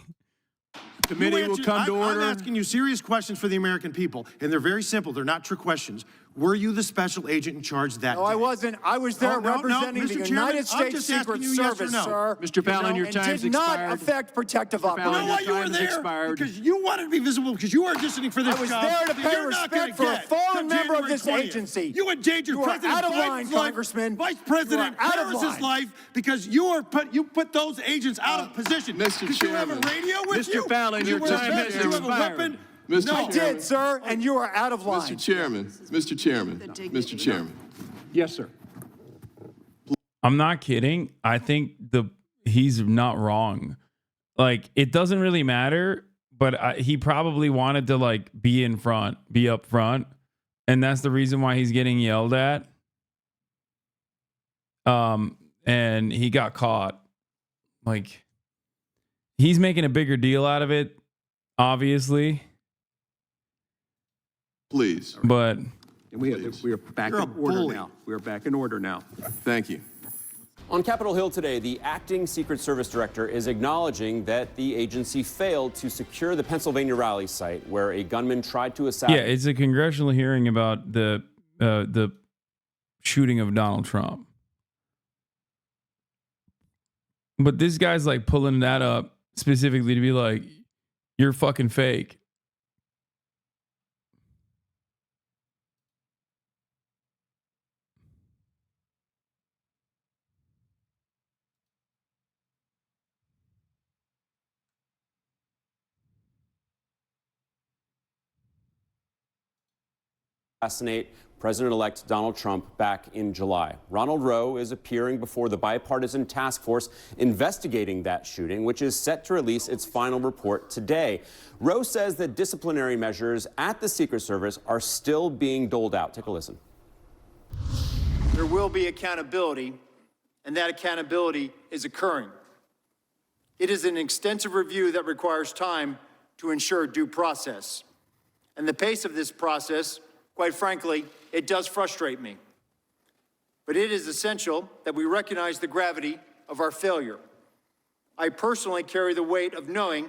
Committee will come to order. I'm asking you serious questions for the American people, and they're very simple. They're not trick questions. Were you the special agent in charge that day? No, I wasn't. I was there representing Mr. the Chairman, United I'm States just Secret asking you yes or Service, no. sir. Mr. Fallon, your time's did not expired. affect protective operations. You know why you were there? Because you wanted to be visible, because you are auditioning for this I was job there to that pay you're not gonna respect for a get fallen till member of January this 20th. agency. You endangered You are President out of Biden's line, life, Congressman. Vice President You are out of Harris's line. life, because you put those agents out of position. Mr. Did you have a Chairman. radio with you? Mr. Fallon, Did your you wear a time vest? has Did you have a expired. weapon? Mr. No. I did, sir, and you are out of line. Mr. Chairman, Mr. Chairman, Mr. Chairman. Yes, sir. I'm not kidding. I think he's not wrong. Like, it doesn't really matter, but he probably wanted to like be up front, and that's the reason why he's getting yelled at. And he got caught. Like, he's making a bigger deal out of it, obviously. Please. But We are back in order now. We are back in order now. Thank you. On Capitol Hill today, the acting Secret Service director is acknowledging that the agency failed to secure the Pennsylvania rally site where a gunman tried to assassinate. yeah, it's a congressional hearing about the shooting of Donald Trump. But this guy's like pulling that up specifically to be like, you're fucking fake. Assassinate President-elect Donald Trump back in July. Ronald Rowe is appearing before the bipartisan task force investigating that shooting, which is set to release its final report today. Rowe says that disciplinary measures at the Secret Service are still being doled out. Take a listen. There will be accountability, and that accountability is occurring. It is an extensive review that requires time to ensure due process. And the pace of this process, quite frankly, it does frustrate me. But it is essential that we recognize the gravity of our failure. I personally carry the weight of knowing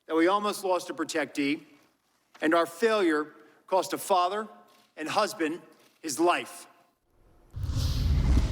that we almost lost a protectee, and our failure cost a father and husband his life.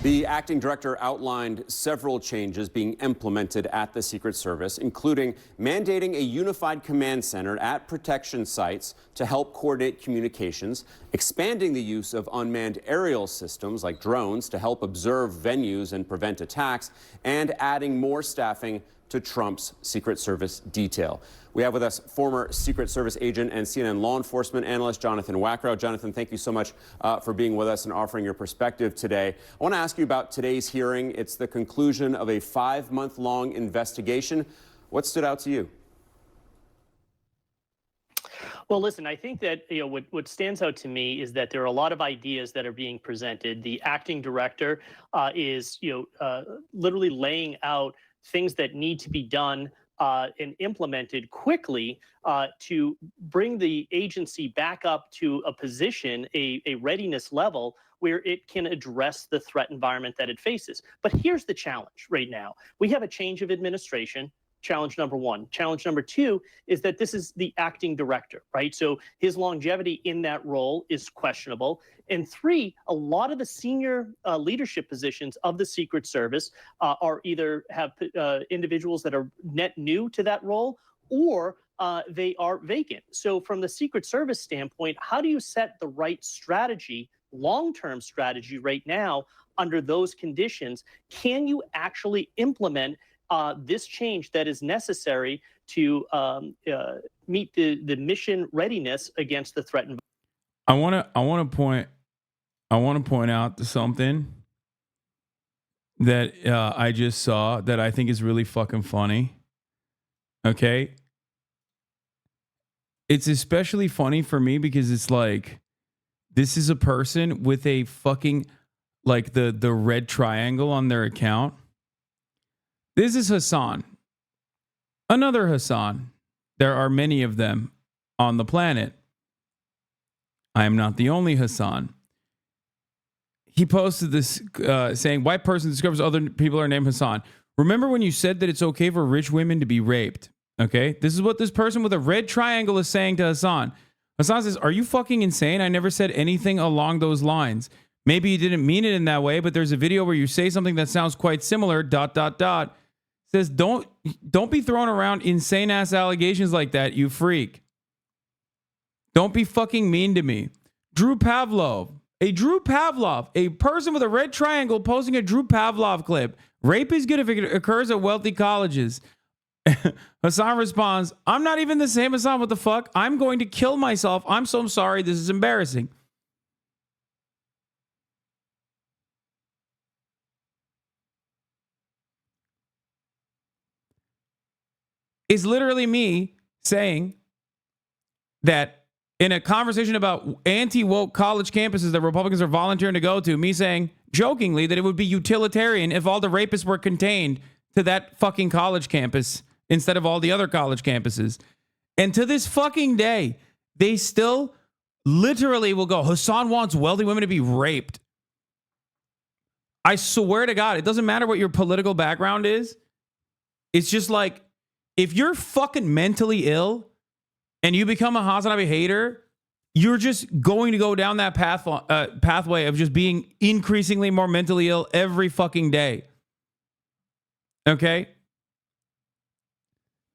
The acting director outlined several changes being implemented at the Secret Service, including mandating a unified command center at protection sites to help coordinate communications, expanding the use of unmanned aerial systems like drones to help observe venues and prevent attacks, and adding more staffing to Trump's Secret Service detail. We have with us former Secret Service agent and CNN law enforcement analyst Jonathan Wackrow. Jonathan, thank you so much for being with us and offering your perspective today. I want to ask you about today's hearing. It's the conclusion of a 5-month-long investigation. What stood out to you? Well, listen, I think that what stands out to me is that there are a lot of ideas that are being presented. The acting director is literally laying out things that need to be done and implemented quickly to bring the agency back up to a position, a readiness level where it can address the threat environment that it faces. But here's the challenge right now. We have a change of administration. Challenge number one. Challenge number two is that this is the acting director, right? So his longevity in that role is questionable. And three, a lot of the senior leadership positions of the Secret Service are either have individuals that are net new to that role, or they are vacant. So from the Secret Service standpoint, how do you set the right strategy, long-term strategy right now under those conditions? Can you actually implement this change that is necessary to meet the mission readiness against the threat environment? I want to point out something that I just saw that I think is really fucking funny. Okay, it's especially funny for me because it's like, this is a person with a fucking, like, the red triangle on their account. This is Hasan. Another Hasan. There are many of them on the planet. I am not the only Hasan. He posted this saying, white person discovers other people are named Hasan. Remember when you said that it's okay for rich women to be raped? Okay, this is what this person with a red triangle is saying to Hasan. Hasan says, are you fucking insane? I never said anything along those lines. Maybe you didn't mean it in that way, but there's a video where you say something that sounds quite similar, ... Says, don't be throwing around insane ass allegations like that, you freak. Don't be fucking mean to me. Drew Pavlov, a person with a red triangle posting a Drew Pavlov clip. Rape is good if it occurs at wealthy colleges. Hasan responds, I'm not even the same Hasan, what the fuck? I'm going to kill myself. I'm so sorry. This is embarrassing. Is literally me saying that in a conversation about anti-woke college campuses that Republicans are volunteering to go to, me saying jokingly that it would be utilitarian if all the rapists were contained to that fucking college campus instead of all the other college campuses. And to this fucking day, they still literally will go, Hasan wants wealthy women to be raped. I swear to God, it doesn't matter what your political background is. It's just like, if you're fucking mentally ill and you become a HasnAbi hater, you're just going to go down that pathway of just being increasingly more mentally ill every fucking day. Okay?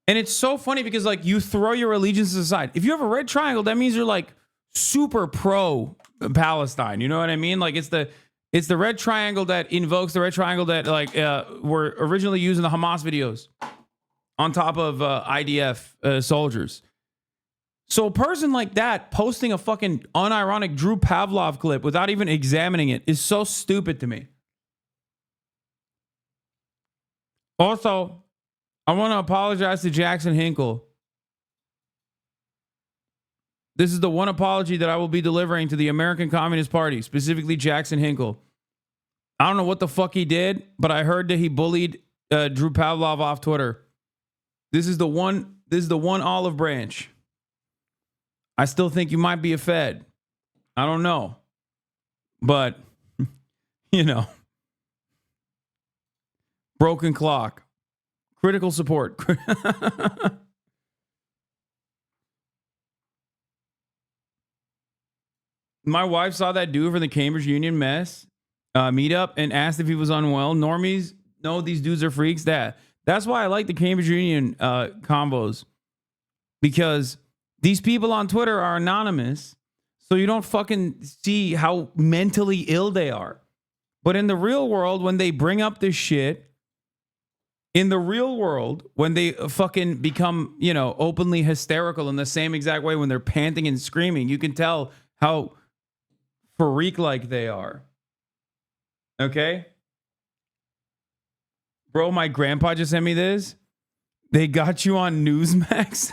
And it's so funny because, like, you throw your allegiances aside. If you have a red triangle, that means you're like super pro Palestine. You know what I mean? Like, it's the red triangle that invokes the red triangle that were originally used in the Hamas videos on top of IDF soldiers. So a person like that posting a fucking unironic Drew Pavlov clip without even examining it is so stupid to me. Also, I want to apologize to Jackson Hinkle. This is the one apology that I will be delivering to the American Communist Party, specifically Jackson Hinkle. I don't know what the fuck he did, but I heard that he bullied Drew Pavlov off Twitter. This is the one olive branch. I still think you might be a Fed. I don't know. But, you know. Broken clock. Critical support. My wife saw that dude from the Cambridge Union mess meetup and asked if he was unwell. Normies know these dudes are freaks. That's why I like the Cambridge Union combos, because these people on Twitter are anonymous, so you don't fucking see how mentally ill they are. But in the real world, when they bring up this shit, in the real world, when they fucking become, you know, openly hysterical in the same exact way when they're panting and screaming, you can tell how freak-like they are. Okay? Bro, my grandpa just sent me this. They got you on Newsmax.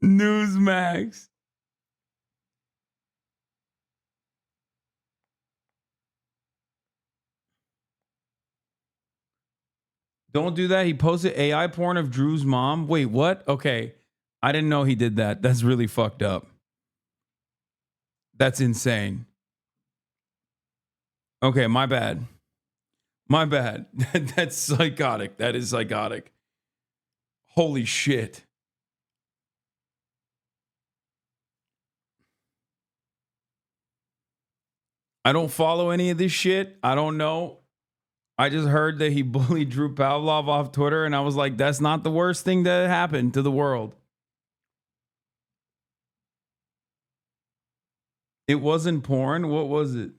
Newsmax. Don't do that. He posted AI porn of Drew's mom. Wait, what? Okay. I didn't know he did that. That's really fucked up. That's insane. Okay, my bad. My bad. That's psychotic. That is psychotic. Holy shit. I don't follow any of this shit. I don't know. I just heard that he bullied Drew Pavlov off Twitter, and I was like, that's not the worst thing that happened to the world. It wasn't porn. What was it?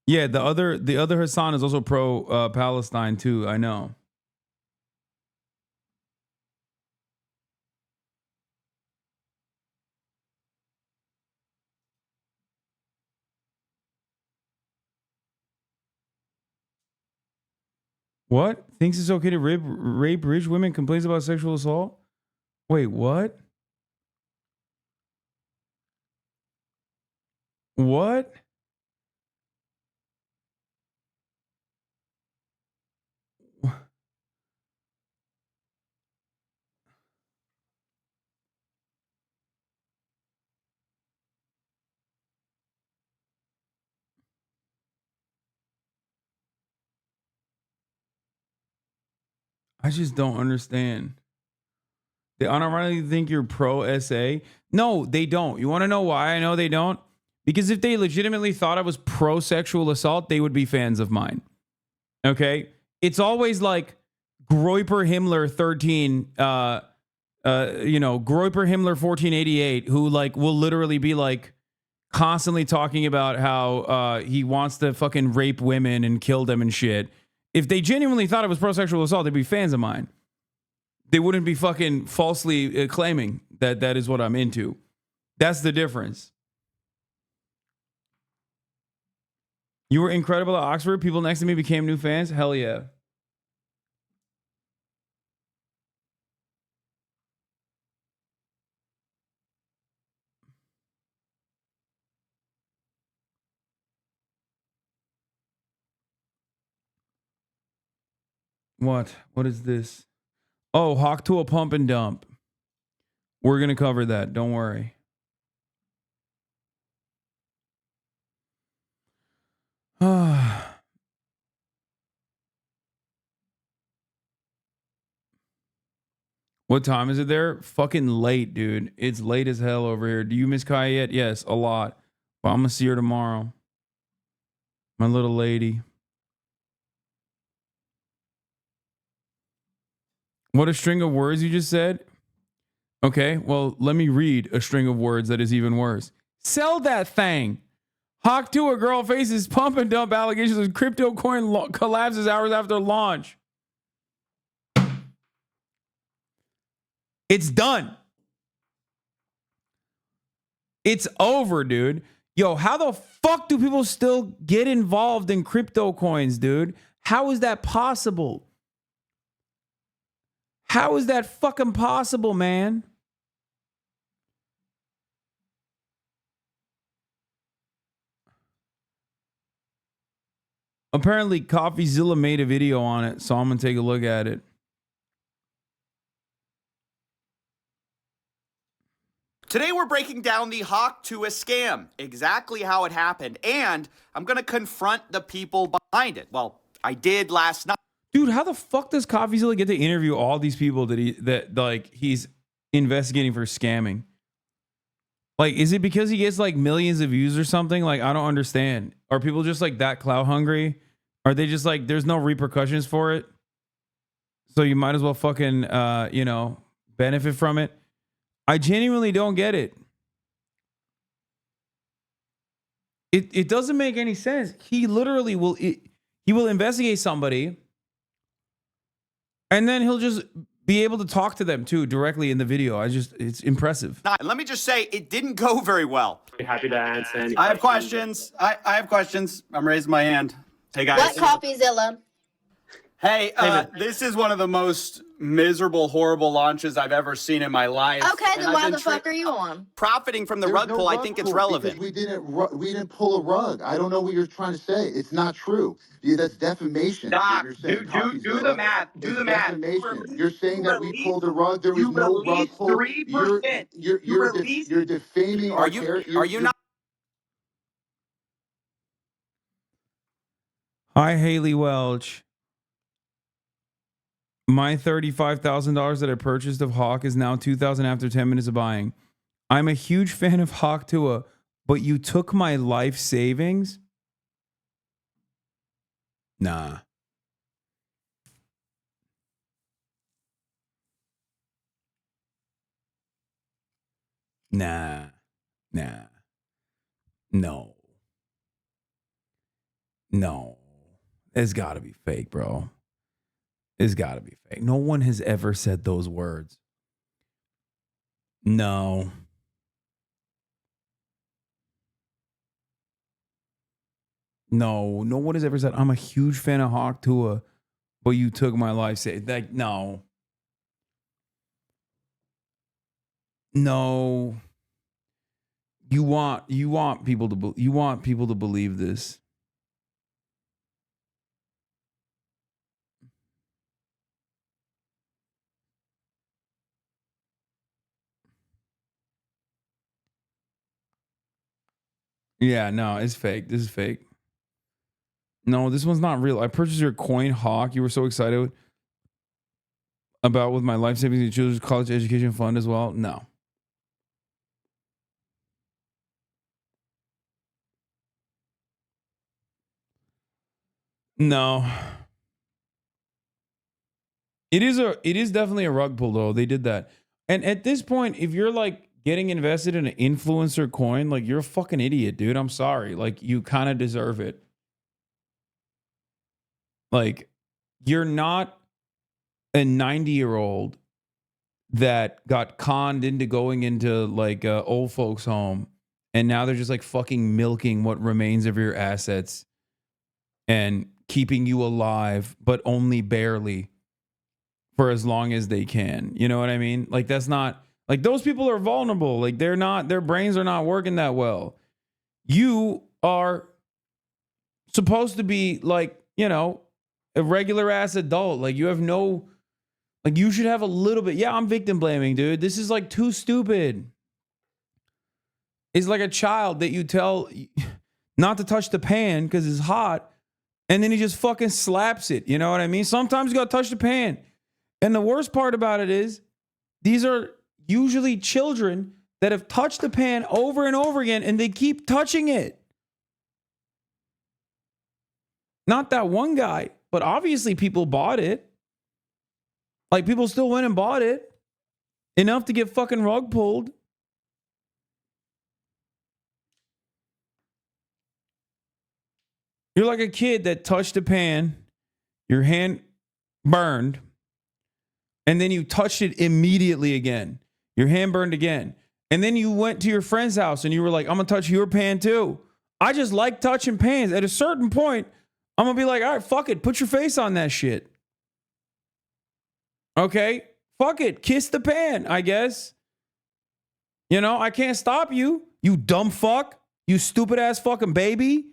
Yeah, the other Hasan is also pro Palestine too. I know. What? Thinks it's okay to rape rich women, complains about sexual assault? Wait, what? What? I just don't understand. They unironically think you're pro SA. No, they don't. You want to know why I know they don't? Because if they legitimately thought I was pro sexual assault, they would be fans of mine. Okay? It's always like Groiper Himmler 13, Groiper Himmler 1488, who like will literally be like constantly talking about how he wants to fucking rape women and kill them and shit. If they genuinely thought it was pro sexual assault, they'd be fans of mine. They wouldn't be fucking falsely claiming that that is what I'm into. That's the difference. You were incredible at Oxford. People next to me became new fans. Hell yeah. What? What is this? Oh, Hawk to a pump and dump. We're going to cover that. Don't worry. What time is it there? Fucking late, dude. It's late as hell over here. Do you miss Kaya yet? Yes, a lot. But I'm going to see her tomorrow. My little lady. What a string of words you just said. Okay, well, let me read a string of words that is even worse. Sell that thing. Hawk 2, a girl faces pump and dump allegations of crypto coin collapses hours after launch. It's done. It's over, dude. Yo, how the fuck do people still get involved in crypto coins, dude? How is that possible? How is that fucking possible, man? Apparently, CoffeeZilla made a video on it, so I'm going to take a look at it. Today we're breaking down the Hawk 2 scam, exactly how it happened, and I'm going to confront the people behind it. Well, I did last night. Dude, how the fuck does CoffeeZilla get to interview all these people that he's investigating for scamming? Like, is it because he gets like millions of views or something? Like, I don't understand. Are people just like that clout hungry? Are they just like, there's no repercussions for it, so you might as well fucking, benefit from it? I genuinely don't get it. It doesn't make any sense. He literally will, he will investigate somebody, and then he'll just be able to talk to them too directly in the video. It's impressive. Let me just say, it didn't go very well. Happy to answer any I have questions. I have questions. I'm raising my hand. Hey guys. What CoffeeZilla? Hey, this is one of the most miserable, horrible launches I've ever seen in my life. Okay, then why the fuck are you on? Profiting from the rug pull, I think it's relevant. We didn't pull a rug. I don't know what you're trying to say. It's not true. That's defamation. Doc, You're saying do the math. Do the math. Defamation. You're saying that we pulled a rug. There was no rug pull. 3%. You're defaming our character. Are you not? Hi, Haley Welch. My $35,000 that I purchased of Hawk is now $2,000 after 10 minutes of buying. I'm a huge fan of Hawk Tua, but you took my life savings? Nah. Nah. No. It's got to be fake, bro. It's got to be fake. No one has ever said those words. No. No one has ever said, I'm a huge fan of Hawk Tua, but you took my life savings. Like, no. You want people to believe this. Yeah, no, it's fake. This is fake. No, this one's not real. I purchased your coin, Hawk. You were so excited about with my life savings and children's college education fund as well. No. It is definitely a rug pull though. They did that. And at this point, if you're like getting invested in an influencer coin, like you're a fucking idiot, dude. I'm sorry. Like you kind of deserve it. Like you're not a 90-year-old that got conned into going into like a old folks home and now they're just like fucking milking what remains of your assets and keeping you alive, but only barely for as long as they can. You know what I mean? Like that's not like those people are vulnerable. Like their brains are not working that well. You are supposed to be like, you know, a regular ass adult. Like you have no, like you should have a little bit. Yeah, I'm victim blaming, dude. This is like too stupid. It's like a child that you tell not to touch the pan because it's hot. And then he just fucking slaps it. You know what I mean? Sometimes you got to touch the pan. And the worst part about it is these are usually children that have touched the pan over and over again and they keep touching it. Not that one guy, but obviously people bought it. Like people still went and bought it. Enough to get fucking rug pulled. You're like a kid that touched a pan, your hand burned, and then you touched it immediately again. Your hand burned again. And then you went to your friend's house and you were like, I'm going to touch your pan too. I just like touching pans. At a certain point, I'm going to be like, all right, fuck it. Put your face on that shit. Okay? Fuck it. Kiss the pan, I guess. You know, I can't stop you. You dumb fuck. You stupid ass fucking baby.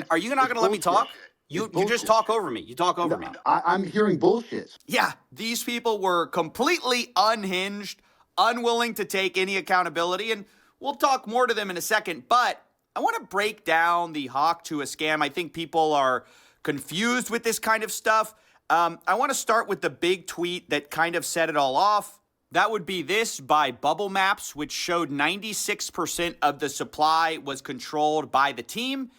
Are you not going to let me talk? You just talk over me. You talk over me. I'm hearing bullshit. Yeah, these people were completely unhinged, unwilling to take any accountability, and we'll talk more to them in a second, but I want to break down the Hawk Tua scam. I think people are confused with this kind of stuff. I want to start with the big tweet that kind of set it all off. That would be this by Bubble Maps, which showed 96% of the supply was controlled by the team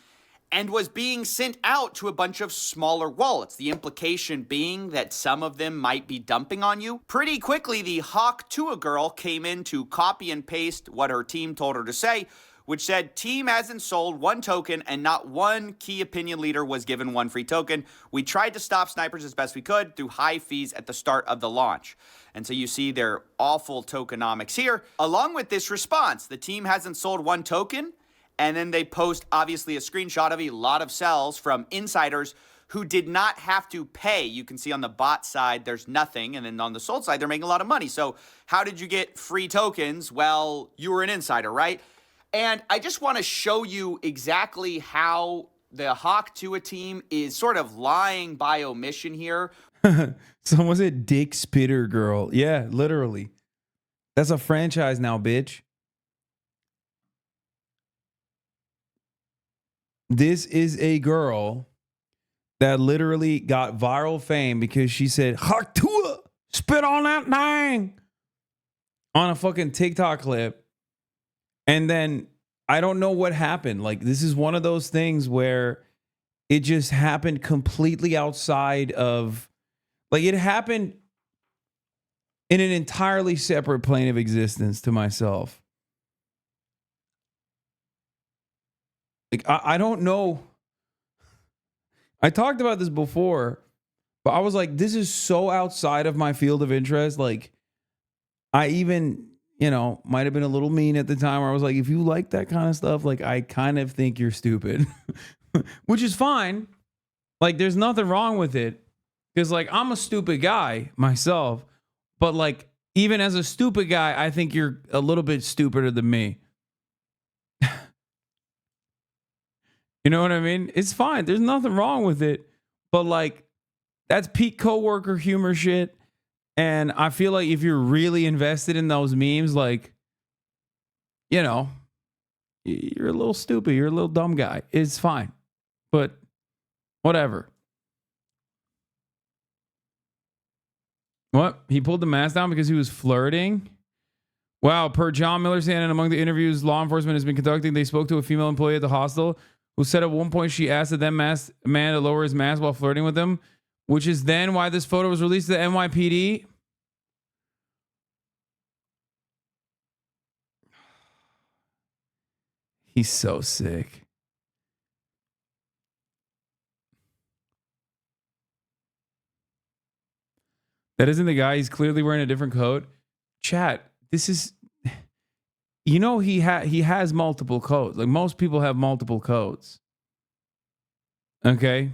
and was being sent out to a bunch of smaller wallets. The implication being that some of them might be dumping on you. Pretty quickly, the Hawk Tua girl came in to copy and paste what her team told her to say, which said, team hasn't sold one token and not one key opinion leader was given one free token. We tried to stop snipers as best we could through high fees at the start of the launch. And so you see their awful tokenomics here. Along with this response, the team hasn't sold one token. And then they post, obviously, a screenshot of a lot of sells from insiders who did not have to pay. You can see on the bot side, there's nothing. And then on the sold side, they're making a lot of money. So how did you get free tokens? Well, you were an insider, right? And I just want to show you exactly how the Hawk Tua team is sort of lying by omission here. Someone said Dick Spitter Girl. Yeah, literally. That's a franchise now, bitch. This is a girl that literally got viral fame because she said, Hawk Tua, spit on that thing, on a fucking TikTok clip. And then I don't know what happened. Like, this is one of those things where it just happened completely outside of, like, it happened in an entirely separate plane of existence to myself. Like, I don't know. I talked about this before, but I was like, this is so outside of my field of interest. Like, I even, you know, might have been a little mean at the time where I was like, if you like that kind of stuff, like, I kind of think you're stupid, which is fine. Like, there's nothing wrong with it. Because, like, I'm a stupid guy myself. But, like, even as a stupid guy, I think you're a little bit stupider than me. You know what I mean? It's fine. There's nothing wrong with it. But, like, that's peak coworker humor shit. And I feel like if you're really invested in those memes, like, you know, you're a little stupid. You're a little dumb guy. It's fine. But whatever. What? He pulled the mask down because he was flirting? Wow. Per John Miller's and among the interviews law enforcement has been conducting, they spoke to a female employee at the hostel who said at one point she asked the then masked man to lower his mask while flirting with him, which is then why this photo was released to the NYPD. He's so sick. That isn't the guy. He's clearly wearing a different coat. Chat, this is, you know, he has multiple codes. Like, most people have multiple codes. Okay?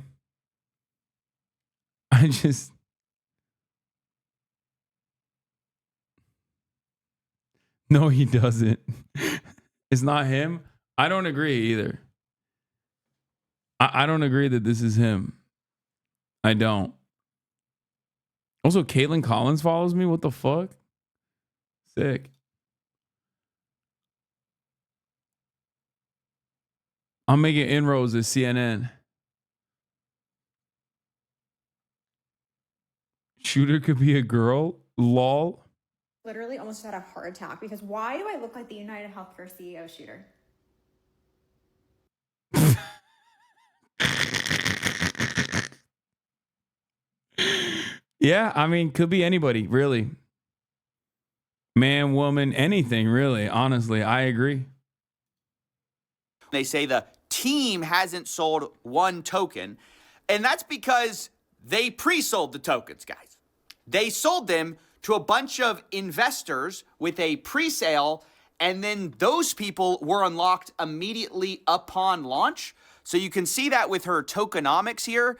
I just, no, he doesn't. It's not him. I don't agree either. I don't agree that this is him. I don't. Also, Caitlin Collins follows me. What the fuck? Sick. I'm making inroads at CNN. Shooter could be a girl? Lol. Literally almost had a heart attack because why do I look like the United Healthcare CEO shooter? Yeah, I mean, could be anybody, really. Man, woman, anything, really. Honestly, I agree. They say the team hasn't sold one token, and that's because they pre-sold the tokens, guys. They sold them to a bunch of investors with a pre-sale, and then those people were unlocked immediately upon launch. So you can see that with her tokenomics here.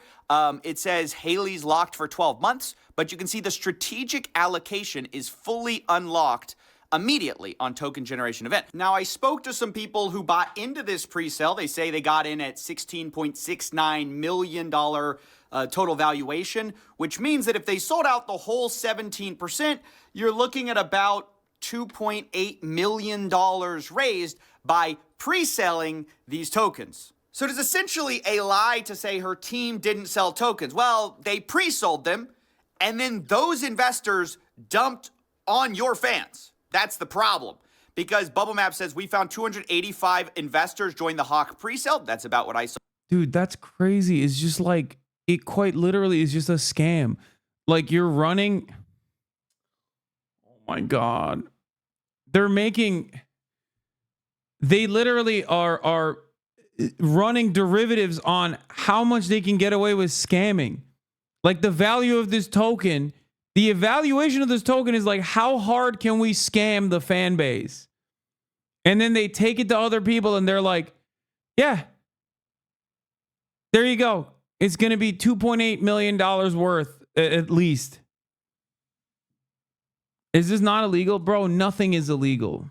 It says Haley's locked for 12 months, but you can see the strategic allocation is fully unlocked immediately on token generation event. Now, I spoke to some people who bought into this pre-sale. They say they got in at $16.69 million total valuation, which means that if they sold out the whole 17%, you're looking at about $2.8 million raised by pre-selling these tokens. So it is essentially a lie to say her team didn't sell tokens. Well, they pre-sold them, and then those investors dumped on your fans. That's the problem. Because Bubble Map says we found 285 investors join the Hawk pre-sale. That's about what I saw. Dude, that's crazy. It's just like, it quite literally is just a scam. Like, you're running. Oh my God. They literally are running derivatives on how much they can get away with scamming. Like, the value of this token, the evaluation of this token is like, how hard can we scam the fan base? And then they take it to other people and they're like, yeah, there you go. It's going to be $2.8 million worth at least. Is this not illegal? Bro, nothing is illegal.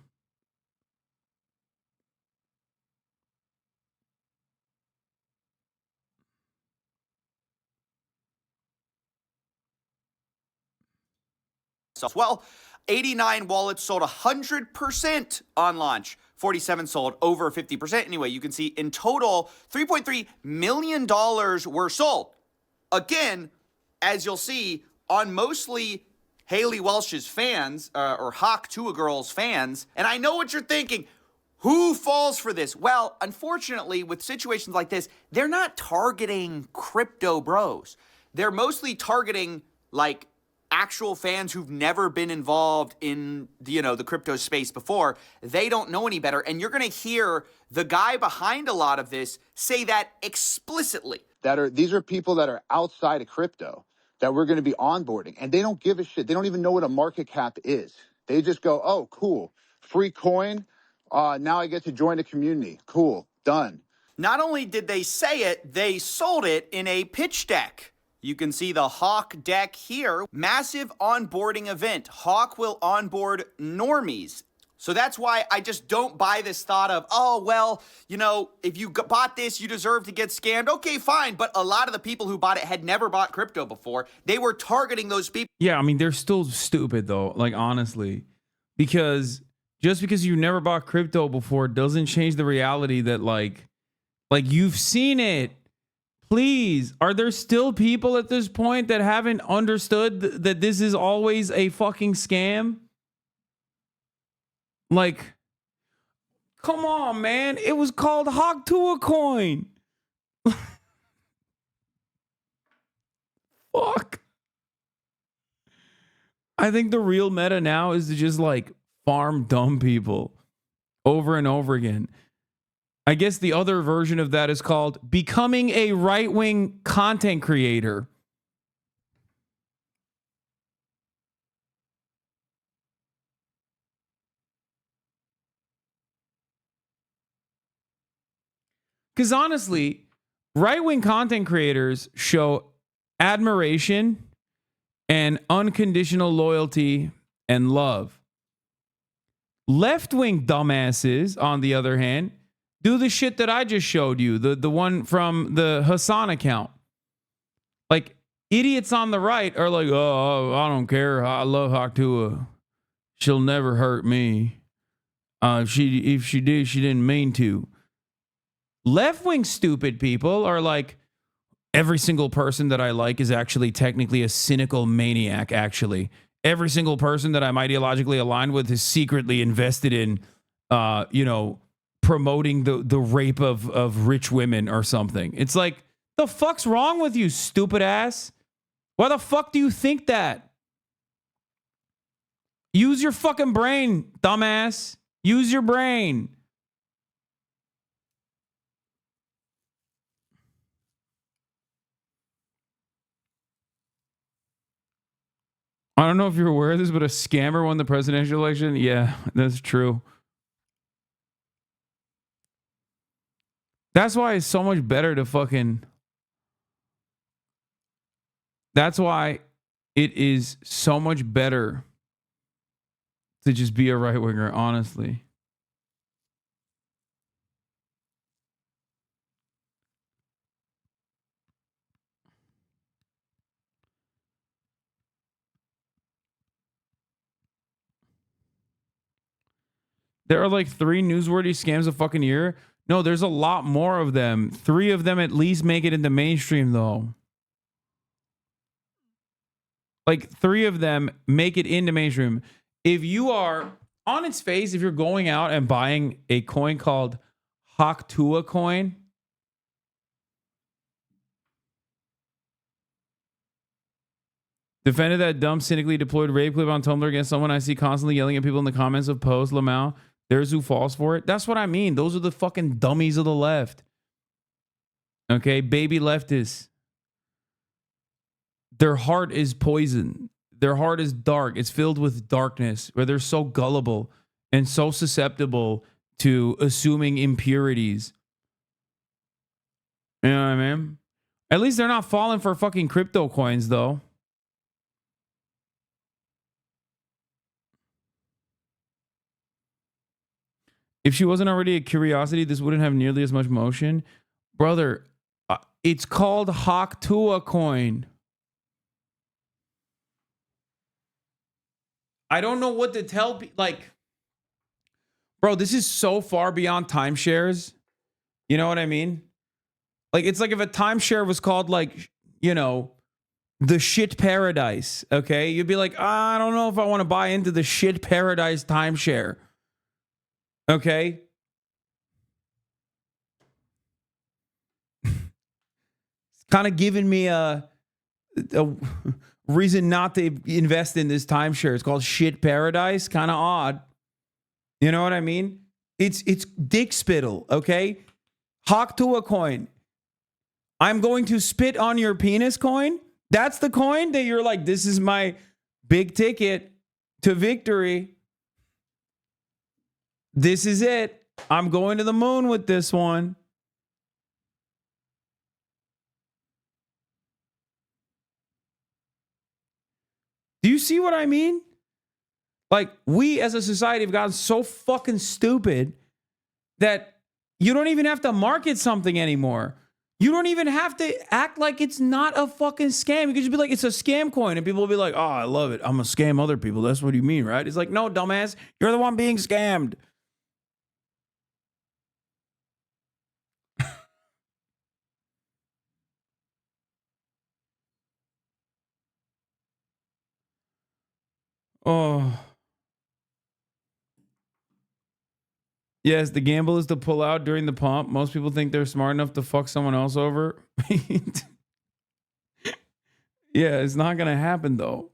Well, 89 wallets sold 100% on launch. 47 sold over 50%. Anyway, you can see in total, $3.3 million were sold. Again, as you'll see, on mostly Haley Welsh's fans, or Hawk to a Girl's fans. And I know what you're thinking. Who falls for this? Well, unfortunately, with situations like this, they're not targeting crypto bros. They're mostly targeting, like, actual fans who've never been involved in the crypto space before. They don't know any better. And you're going to hear the guy behind a lot of this say that explicitly. These are people that are outside of crypto that we're going to be onboarding, and they don't give a shit. They don't even know what a market cap is. They just go, oh, cool, free coin. Now I get to join a community. Cool, done. Not only did they say it, they sold it in a pitch deck. You can see the Hawk deck here. Massive onboarding event. Hawk will onboard normies. So that's why I just don't buy this thought of, oh, well, if you bought this, you deserve to get scammed. Okay, fine. But a lot of the people who bought it had never bought crypto before. They were targeting those people. Yeah, I mean, they're still stupid, though, like, honestly. Because just because you never bought crypto before doesn't change the reality that, like you've seen it. Please, are there still people at this point that haven't understood that this is always a fucking scam? Like, come on, man. It was called Hawk to a coin. Fuck. I think the real meta now is to just like farm dumb people over and over again. I guess the other version of that is called becoming a right-wing content creator. Because honestly, right-wing content creators show admiration and unconditional loyalty and love. Left-wing dumbasses, on the other hand, do the shit that I just showed you, the one from the Hasan account. Like, idiots on the right are like, oh, I don't care. I love Haktua. She'll never hurt me. If she did, she didn't mean to. Left-wing stupid people are like, every single person that I like is actually technically a cynical maniac, actually. Every single person that I'm ideologically aligned with is secretly invested in, promoting the rape of rich women or something. It's like, the fuck's wrong with you, stupid ass? Why the fuck do you think that? Use your fucking brain, dumbass. Use your brain. I don't know if you're aware of this, but a scammer won the presidential election. Yeah, that's true. That's why it's so much better to fucking... That's why it is so much better to just be a right-winger, honestly. There are like 3 newsworthy scams a fucking year. No, there's a lot more of them. 3 of them at least make it into mainstream, though. Like 3 of them make it into mainstream. If you are on its face, if you're going out and buying a coin called Haktua coin, defended that dumb, cynically deployed rape clip on Tumblr against someone I see constantly yelling at people in the comments of posts, Lamau. There's who falls for it. That's what I mean. Those are the fucking dummies of the left. Okay, baby leftists. Their heart is poison. Their heart is dark. It's filled with darkness, where they're so gullible and so susceptible to assuming impurities. You know what I mean? At least they're not falling for fucking crypto coins, though. If she wasn't already a curiosity, this wouldn't have nearly as much motion. Brother, it's called Haktua coin. I don't know what to tell people. Like, bro, this is so far beyond timeshares. You know what I mean? Like, it's like if a timeshare was called, like, you know, the shit paradise. Okay. You'd be like, I don't know if I want to buy into the shit paradise timeshare. Okay. It's kind of giving me a reason not to invest in this timeshare. It's called shit paradise. Kind of odd. You know what I mean? It's dick spittle. Okay. Hawk to a coin. I'm going to spit on your penis coin. That's the coin that you're like, this is my big ticket to victory. This is it. I'm going to the moon with this one. Do you see what I mean? Like, we as a society have gotten so fucking stupid that you don't even have to market something anymore. You don't even have to act like it's not a fucking scam. You could just be like, it's a scam coin. And people will be like, oh, I love it. I'm going to scam other people. That's what you mean, right? It's like, no, dumbass. You're the one being scammed. Oh. Yes, the gamble is to pull out during the pump. Most people think they're smart enough to fuck someone else over. Yeah, it's not going to happen, though.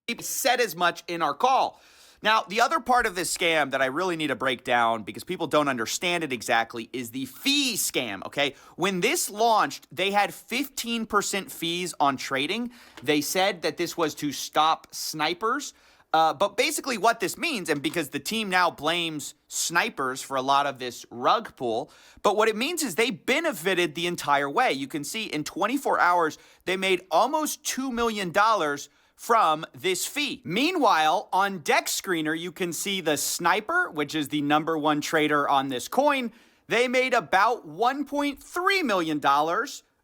We said as much in our call. Now, the other part of this scam that I really need to break down because people don't understand it exactly is the fee scam, okay? When this launched, they had 15% fees on trading. They said that this was to stop snipers. But basically what this means, and because the team now blames snipers for a lot of this rug pull, but what it means is they benefited the entire way. You can see in 24 hours, they made almost $2 million from this fee. Meanwhile, on Deck Screener, you can see the sniper, which is the #1 trader on this coin. They made about $1.3 million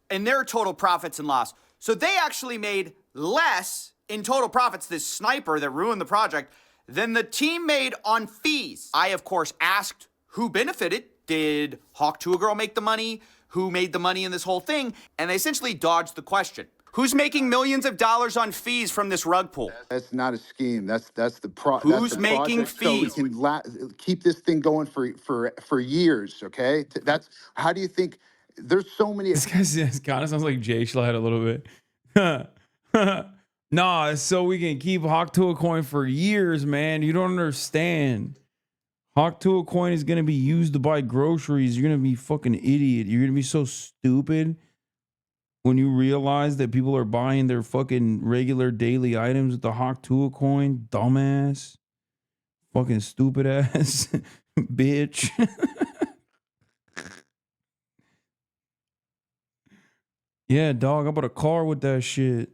in their total profits and loss. So they actually made less in total profits, this sniper that ruined the project, than the team made on fees. I, of course, asked who benefited. Did Hawk to a Girl make the money? Who made the money in this whole thing? And they essentially dodged the question. Who's making millions of dollars on fees from this rug pull? That's not a scheme. That's the Who's making fees? So we can keep this thing going for years. Okay, that's how do you think? There's so many. This guy kind of sounds like Jay Schlatt a little bit. Nah, so we can keep Hawk to a coin for years, man. You don't understand. Hawk to a coin is gonna be used to buy groceries. You're gonna be fucking idiot. You're gonna be so stupid when you realize that people are buying their fucking regular daily items with the Hawk to a coin. Dumbass. Fucking stupid ass. Bitch. Yeah, dog, I bought a car with that shit.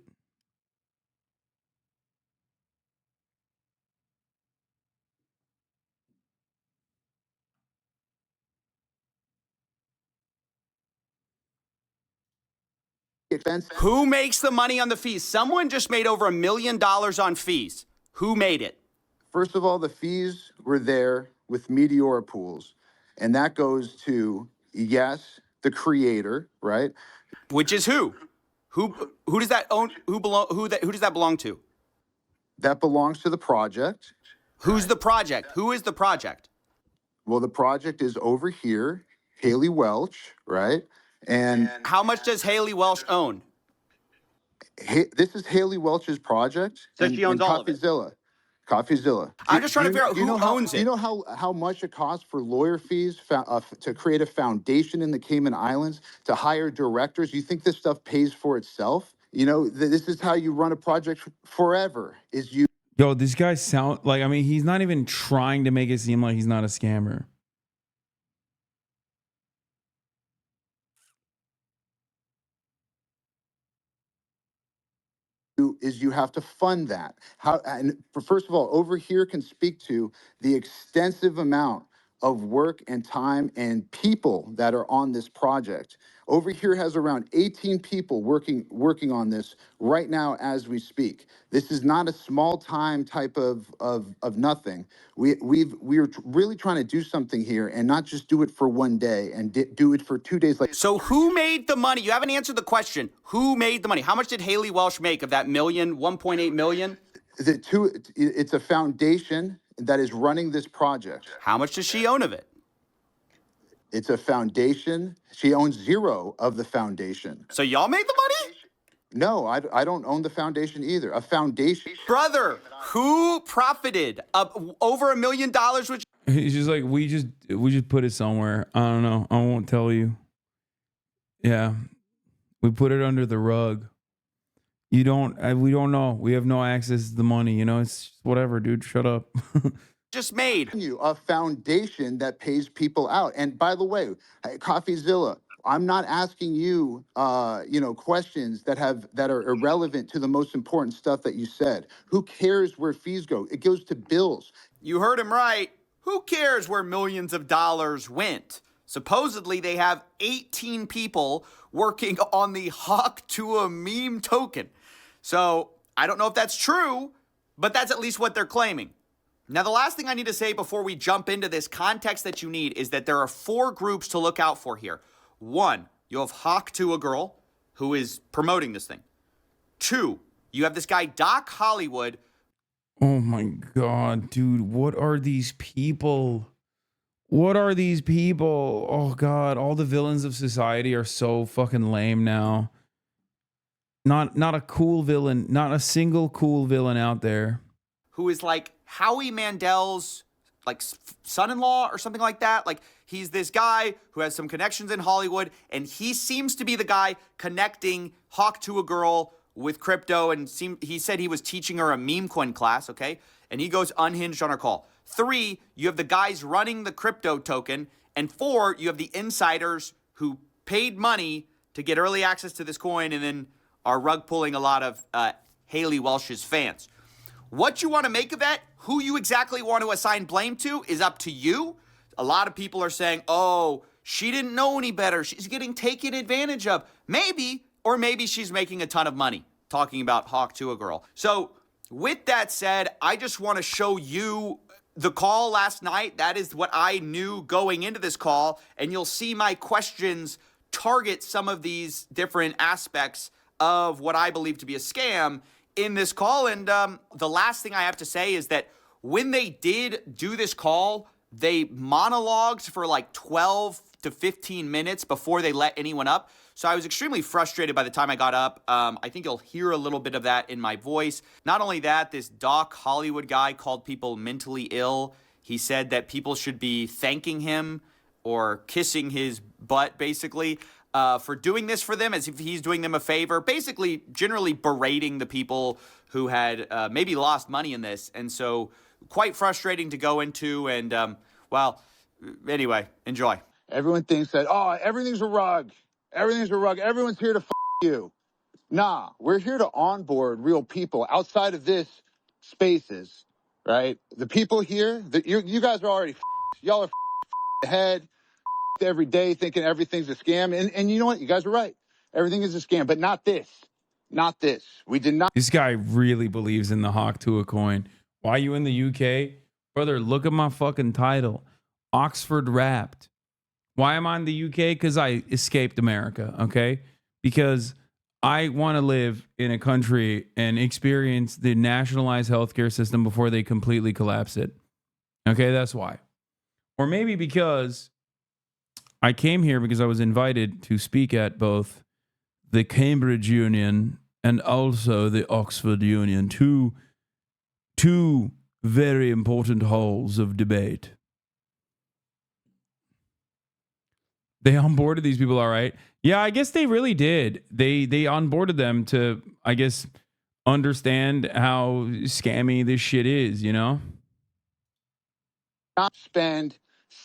Who makes the money on the fees? Someone just made over $1 million on fees. Who made it? First of all, the fees were there with Meteora pools, and that goes to, yes, the creator, right? Which is who? Who does that own? Who does that belong to? That belongs to the project. Who's the project? Who is the project? Well, the project is over here, Haley Welch, right? And how much does Haley Welch own? This is Haley Welch's project. So she owns all of it. CoffeeZilla. I'm just trying to figure out who owns it. Do you know how much it costs for lawyer fees to create a foundation in the Cayman Islands, to hire directors? You think this stuff pays for itself? You know, this is how you run a project forever, is you. Yo, this guy sound like, I mean, he's not even trying to make it seem like he's not a scammer. is you have to fund that. First of all, over here can speak to the extensive amount of work and time and people that are on this project. Over here has around 18 people working on this right now as we speak. This is not a small time type of nothing. We're really trying to do something here and not just do it for one day and do it for 2 days. So who made the money? You haven't answered the question. Who made the money? How much did Haley Welsh make of that million, 1.8 million? It's a foundation that is running this project. How much does she own of it? It's a foundation. She owns zero of the foundation. So y'all made the money? No, I don't own the foundation either. A foundation. Brother, who profited over $1 million? Which He's just like, we just put it somewhere. I don't know. I won't tell you. Yeah, we put it under the rug. We don't know. We have no access to the money. You know, it's just whatever, dude. Shut up. just made you a foundation that pays people out. And by the way, CoffeeZilla, I'm not asking you, questions that are irrelevant to the most important stuff that you said. Who cares where fees go? It goes to bills. You heard him right. Who cares where millions of dollars went? Supposedly, they have 18 people working on the Hawk to a meme token. So I don't know if that's true, but that's at least what they're claiming. Now, the last thing I need to say before we jump into this context that you need is that there are 4 groups to look out for here. 1, you have Hawk to a Girl, who is promoting this thing. 2, you have this guy, Doc Hollywood. Oh my God, dude. What are these people? What are these people? Oh God, all the villains of society are so fucking lame now. Not a cool villain, not a single cool villain out there. Who is like Howie Mandel's like son-in-law or something like that. Like he's this guy who has some connections in Hollywood, and he seems to be the guy connecting Hawk to a Girl with crypto, and he said he was teaching her a meme coin class, okay? And he goes unhinged on her call. 3, you have the guys running the crypto token. And 4, you have the insiders who paid money to get early access to this coin and then are rug pulling a lot of Haley Welsh's fans. What you want to make of that, who you exactly want to assign blame to, is up to you. A lot of people are saying, oh, she didn't know any better. She's getting taken advantage of. Maybe, or maybe she's making a ton of money, talking about Hawk to a Girl. So with that said, I just want to show you the call last night. That is what I knew going into this call. And you'll see my questions target some of these different aspects of what I believe to be a scam in this call. And the last thing I have to say is that when they did do this call, they monologued for like 12 to 15 minutes before they let anyone up. So I was extremely frustrated by the time I got up. I think you'll hear a little bit of that in my voice. Not only that, this Doc Hollywood guy called people mentally ill. He said that people should be thanking him or kissing his butt, basically, for doing this for them, as if he's doing them a favor. Basically, generally berating the people who had maybe lost money in this. And so quite frustrating to go into. And, well, anyway, enjoy. Everyone thinks that, oh, everything's a rug. Everything's a rug. Everyone's here to you. Nah, we're here to onboard real people outside of this spaces, right? The people here, you guys are already y'all are ahead every day thinking everything's a scam. And you know what? You guys are right. Everything is a scam, but not this. Not this. We did not. This guy really believes in the Hawk to a coin. Why are you in the UK? Brother, look at my fucking title. Oxford Wrapped. Why am I in the UK? Because I escaped America, okay? Because I want to live in a country and experience the nationalized healthcare system before they completely collapse it. Okay, that's why. Or maybe because I came here because I was invited to speak at both the Cambridge Union and also the Oxford Union, two very important halls of debate. They onboarded these people, all right. Yeah, I guess they really did. They onboarded them to, I guess, understand how scammy this shit is, you know? Not spend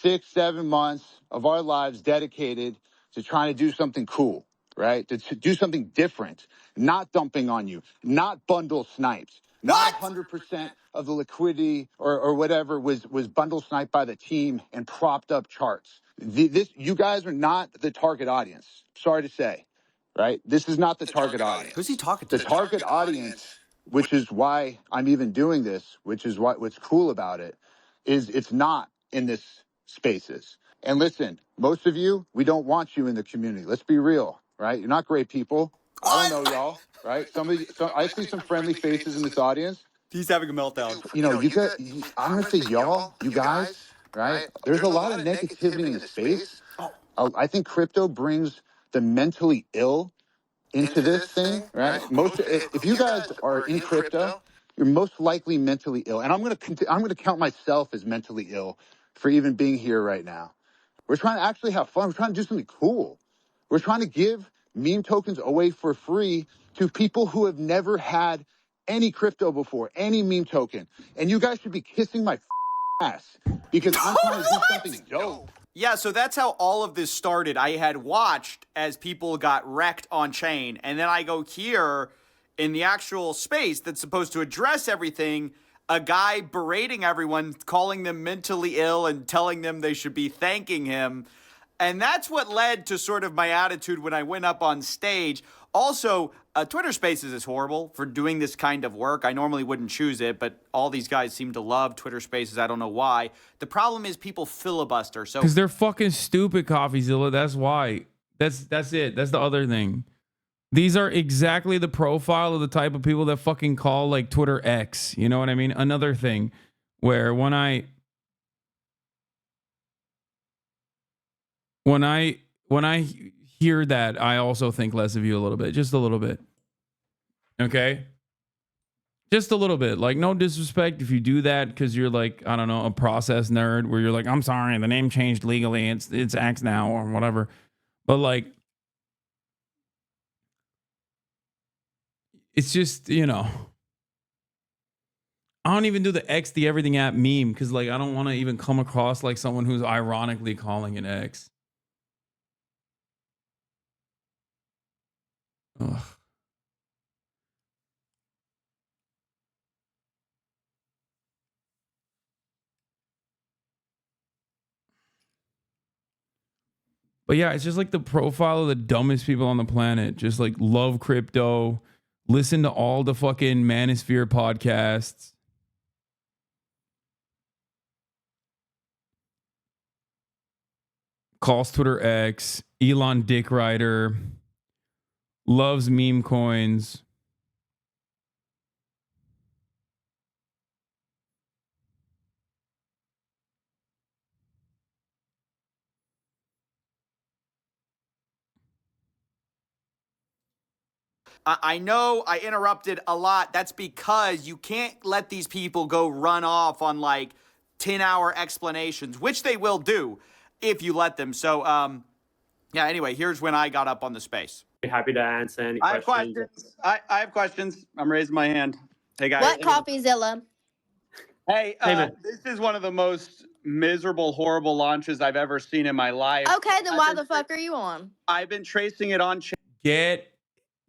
6-7 months of our lives dedicated to trying to do something cool. right? To do something different, not dumping on you, not bundle snipes, not 100% of the liquidity or whatever was bundle sniped by the team and propped up charts. You guys are not the target audience. Sorry to say, right? This is not the target audience. Who's he talking to? The target audience, which is why I'm even doing this, which is what's cool about it, is it's not in this spaces. And listen, most of you, we don't want you in the community. Let's be real, right? You're not great people. I don't know y'all, right? I see some friendly faces in this audience. He's having a meltdown. You know, I'm gonna say y'all, you guys, right? There's a lot of negativity in the space. I think crypto brings the mentally ill into this thing, right? If you guys are in crypto, you're most likely mentally ill. And I'm gonna count myself as mentally ill for even being here right now. We're trying to actually have fun. We're trying to do something cool. We're trying to give meme tokens away for free to people who have never had any crypto before, any meme token. And you guys should be kissing my ass because I'm trying to do something dope. Yeah, so that's how all of this started. I had watched as people got wrecked on chain, and then I go here in the actual space that's supposed to address everything, a guy berating everyone, calling them mentally ill and telling them they should be thanking him. And that's what led to sort of my attitude when I went up on stage. Also, Twitter Spaces is horrible for doing this kind of work. I normally wouldn't choose it, but all these guys seem to love Twitter Spaces. I don't know why. The problem is people filibuster. So Because they're fucking stupid, CoffeeZilla. That's why. That's it. That's the other thing. These are exactly the profile of the type of people that fucking call like Twitter X. You know what I mean? Another thing where when I hear that, I also think less of you a little bit, just a little bit. Okay? Just a little bit. Like, no disrespect if you do that because you're like, I don't know, a process nerd where you're like, I'm sorry, the name changed legally. It's X now or whatever. But like, it's just, you know, I don't even do the X the everything app meme because like I don't want to even come across like someone who's ironically calling it X. Ugh. But yeah, it's just like the profile of the dumbest people on the planet. Just like love crypto, listen to all the fucking Manosphere podcasts. Calls Twitter X, Elon Dick Rider, loves meme coins. I know I interrupted a lot. That's because you can't let these people go run off on like 10-hour explanations, which they will do if you let them. So, yeah, anyway, here's when I got up on the space. Happy to answer any I have questions. questions. I have questions. I'm raising my hand. Hey, guys. What CoffeeZilla? Hey, Hey, man. this is one of the most miserable, horrible launches I've ever seen in my life. Okay, then why the fuck are you on? I've been tracing it on chain.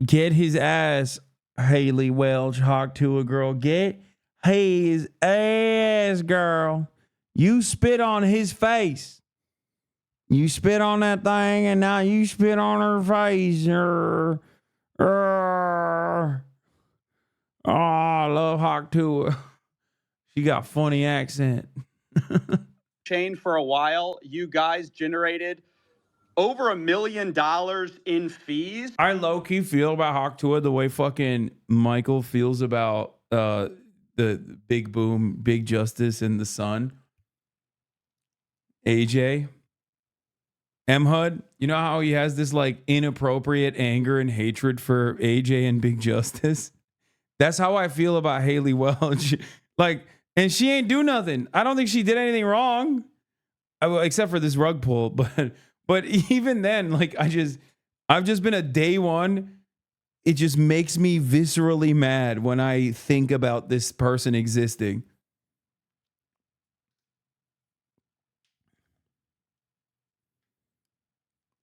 Get his ass, Haley Welch, Hawk to a girl. Get his ass, girl. You spit on his face. You spit on that thing, and now you spit on her face. Oh, I love Hawk to her. She got funny accent. Chain for a while. You guys generated over $1 million in fees. I low-key feel about Hawk Tour the way fucking Michael feels about the Big Boom, Big Justice, and the Sun. AJ. M-HUD. You know how he has this like inappropriate anger and hatred for AJ and Big Justice? That's how I feel about Haley Welch. Like, and she ain't do nothing. I don't think she did anything wrong. Except for this rug pull, but even then, like I've just been a day one. It just makes me viscerally mad when I think about this person existing.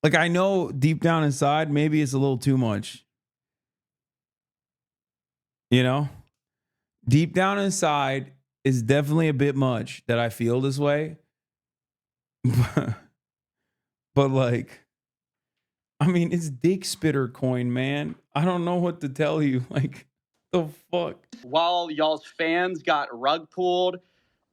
Like, I know deep down inside, maybe it's a little too much. You know? Deep down inside is definitely a bit much that I feel this way. But like, I mean, it's dick spitter coin, man. I don't know what to tell you. Like, the fuck? While y'all's fans got rug pulled,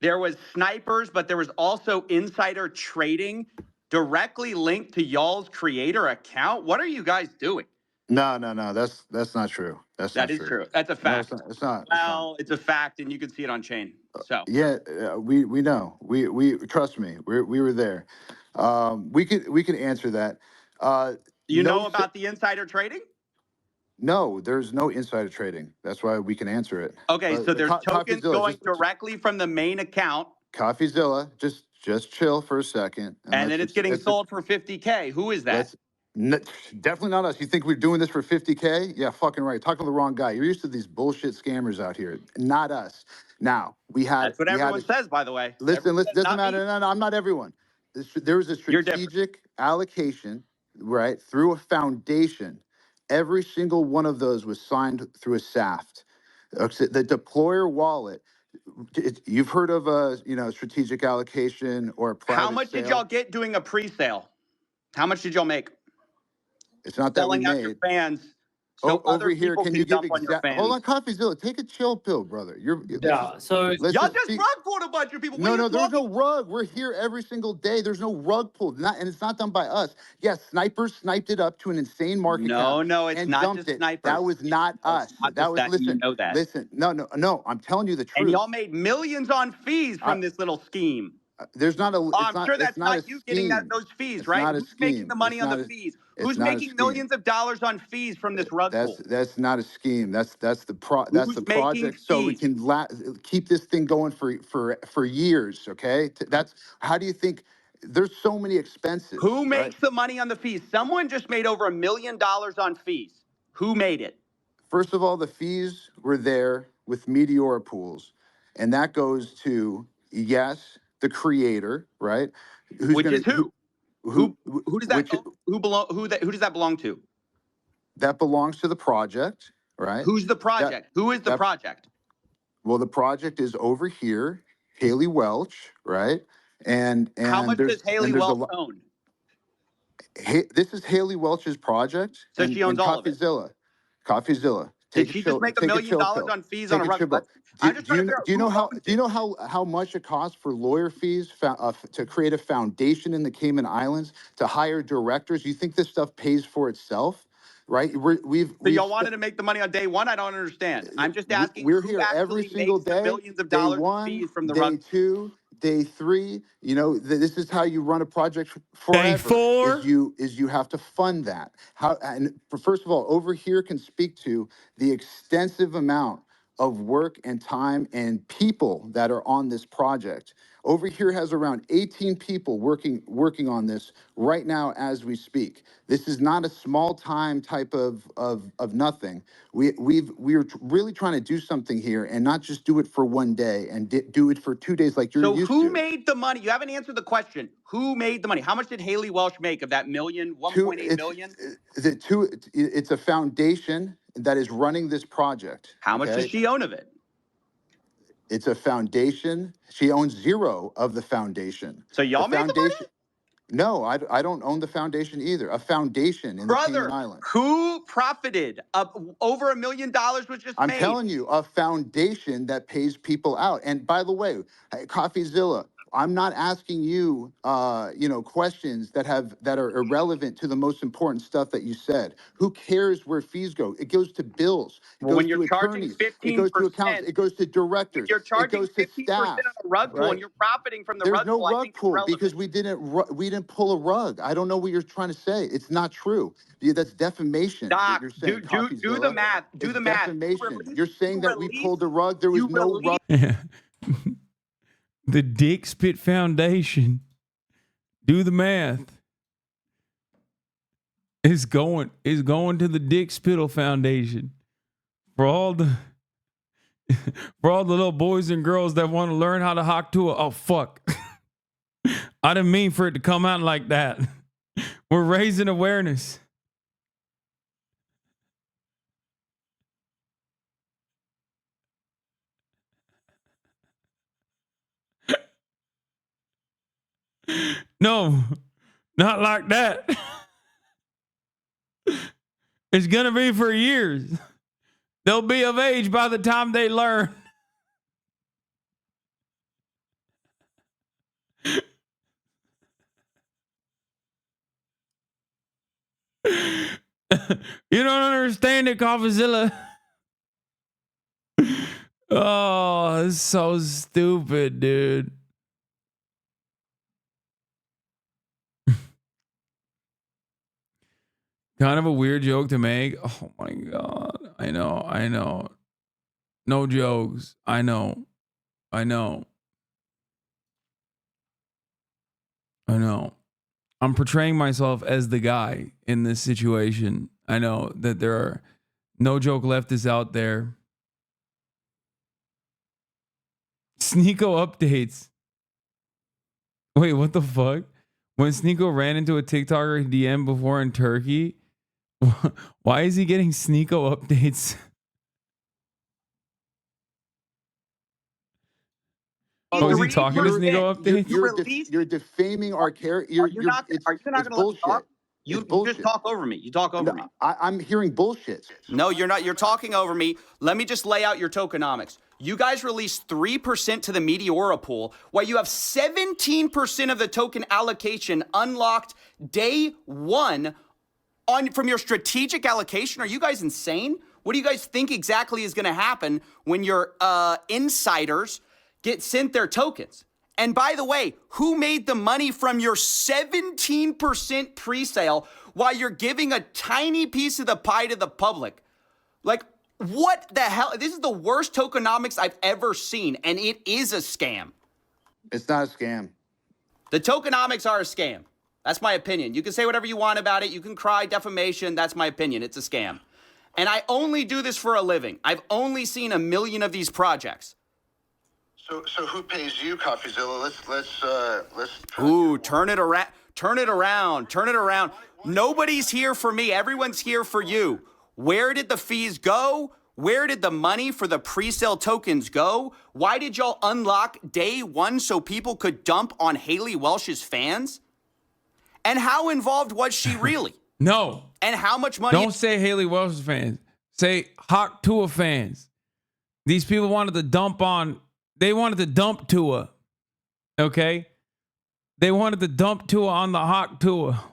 there was snipers, but there was also insider trading directly linked to y'all's creator account. What are you guys doing? No, that's not true. That's That not is true. true. That's a No, fact. it's not. Well, it's a fact, and you can see it on chain. So Yeah, we know. We trust me. We were there. We could answer that. you No, know about the insider trading? no, there's no insider trading. That's why we can answer it. Okay, so there's tokens Coffeezilla, going directly from the main account, Coffeezilla, just chill for a second, and then it's getting sold for 50K. Who is that? Definitely not us. You think we're doing this for 50K? Yeah, fucking right. Talking to the wrong guy. You're used to these bullshit scammers out here. Not us. Now That's what everyone says, by the way. Listen, Everyone says, doesn't "Not me." matter. No, I'm not everyone. There was a You're different. strategic allocation, right, through a foundation. Every single one of those was signed through a SAFT. The deployer wallet. You've heard of a strategic allocation or a private How much did sale. y'all get doing a pre-sale? How much did y'all make? It's not that we Selling out made. your fans so Over other here, people can can you give dump on your fans. Hold on, Coffeezilla, take a chill pill, brother. So y'all just rug pulled a bunch of people. What are you There's talking- no rug. We're here every single day. There's no rug pulled, and it's not done by us. Yes, snipers sniped it up to an insane market cap. No, it's and not dumped just it. snipers. That was not us. not That just was that, you know that. Listen, no. I'm telling you the truth. And y'all made millions on fees from this little scheme. There's not a. I'm sure that's not you getting those fees, It's right? not a Who's making scheme. the money It's on not the a- fees? it's Who's not a making scheme. millions of dollars on fees from this rug pull? That's not a scheme. That's the Who's making project. So we fees? can keep this thing going for years. Okay. That's how do you think? There's so many expenses. Who right? makes the money on the fees? Someone just made over $1 million on fees. Who made it? First of all, the fees were there with Meteora pools, and that goes to the creator, right? Which is who? Who does that who does that belong to? That belongs to the project, right? Who's the project? Who is the project? Well, the project is over here, Haley Welch, right? And How much does Haley Welch own? This is Haley Welch's project. So she owns all of it. Coffeezilla. Did she just make $1 million on fees on a rug? Do you know how much it costs for lawyer fees to create a foundation in the Cayman Islands, to hire directors? You think this stuff pays for itself, right? So y'all wanted to make the money on day one? I don't understand. I'm just asking. We're who here actually every single makes the day. millions of Day dollars one, in fees from the day rug? 2, day 3. This is how you run a project forever. Day 4 is you have to fund that. First of all, over here can speak to the extensive amount of work and time and people that are on this project. Over here has around 18 people working on this right now as we speak. This is not a small time type of nothing. We're really trying to do something here and not just do it for one day and do it for 2 days like you're So used who to. made the money? You haven't answered the question. Who made the money? How much did Haley Welch make of that million, 1.8 million? It's a foundation that is running this project. How much does she own of it? It's a foundation. She owns 0 of the foundation. So y'all made the money? No, I don't own the foundation either. A foundation in the Cayman Islands. Who profited? Over $1 million was just made. I'm telling you, a foundation that pays people out. And by the way, Coffeezilla, I'm not asking you, questions that are irrelevant to the most important stuff that you said. Who cares where fees go? It goes to bills. It goes when you're to charging attorneys. 15%, it goes to accountants. It goes to directors. You're charging it goes to 15% staff. on a rug pull, and you're profiting from the There's rug no pull. rug pull because we didn't pull a rug. I don't know what you're trying to say. It's not true. That's defamation. Doc, you're saying, do the math. Do the math. Defamation. You're saying that we pulled a rug. There was no rug. The Dick Spit Foundation. Do the math. Is going to the Dick Spittle Foundation for all the little boys and girls that want to learn how to hock to a. Oh fuck! I didn't mean for it to come out like that. We're raising awareness. No, not like that. It's gonna be for years. They'll be of age by the time they learn. You don't understand it, Coffeezilla. Oh, it's so stupid, dude. Kind of a weird joke to make. Oh my God. I know. No jokes. I know. I'm portraying myself as the guy in this situation. I know that there are no joke leftists out there. Sneeko updates. Wait, what the fuck? When Sneeko ran into a TikToker DM before in Turkey, why is he getting Sneeko updates? Oh, is he talking to Sneeko updates? You're defaming our character. Are you not going to let me talk? You just talk over me. You talk over me. I'm hearing bullshit. No, you're not. You're talking over me. Let me just lay out your tokenomics. You guys released 3% to the Meteora pool, while you have 17% of the token allocation unlocked day one from your strategic allocation. Are you guys insane? What do you guys think exactly is going to happen when your insiders get sent their tokens? And by the way, who made the money from your 17% pre-sale while you're giving a tiny piece of the pie to the public? Like, what the hell? This is the worst tokenomics I've ever seen, and it is a scam. It's not a scam. The tokenomics are a scam. That's my opinion. You can say whatever you want about it. You can cry defamation. That's my opinion. It's a scam. And I only do this for a living. I've only seen 1 million of these projects. So who pays you, Coffeezilla? Let's. Ooh, turn it around. Turn it around. Turn it around. Nobody's here for me. Everyone's here for you. Where did the fees go? Where did the money for the pre-sale tokens go? Why did y'all unlock day one so people could dump on Haley Welsh's fans? And how involved was she really? No. And how much money? Don't say Haley Welsh's fans. Say Hawk Tua fans. These people wanted to dump on. They wanted to dump Tua. Okay? They wanted to dump Tua on the Hawk Tua.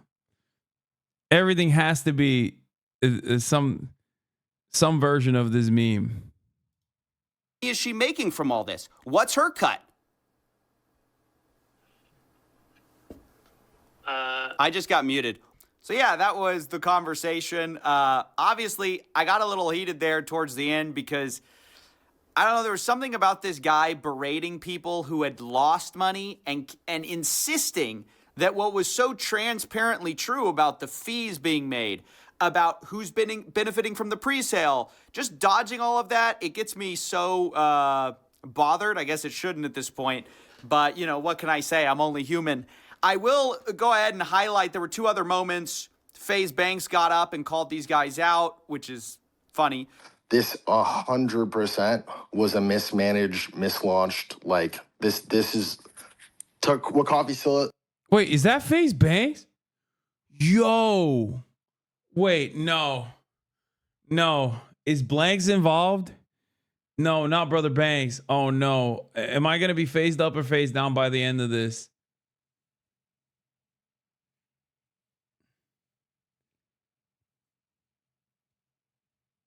Everything has to be some version of this meme. Is she making from all this? What's her cut? I just got muted. So yeah, that was the conversation. Obviously, I got a little heated there towards the end because I don't know, there was something about this guy berating people who had lost money and insisting that what was so transparently true about the fees being made, about who's benefiting from the pre-sale, just dodging all of that. It gets me so bothered. I guess it shouldn't at this point, but you know, what can I say? I'm only human. I will go ahead and highlight there were 2 other moments. FaZe Banks got up and called these guys out, which is funny. This 100% was a mismanaged, mislaunched. Like this is took what Coffeezilla. Wait, is that FaZe Banks? Yo, wait, no. Is Blanks involved? No, not Brother Banks. Oh no, am I gonna be phased up or phased down by the end of this?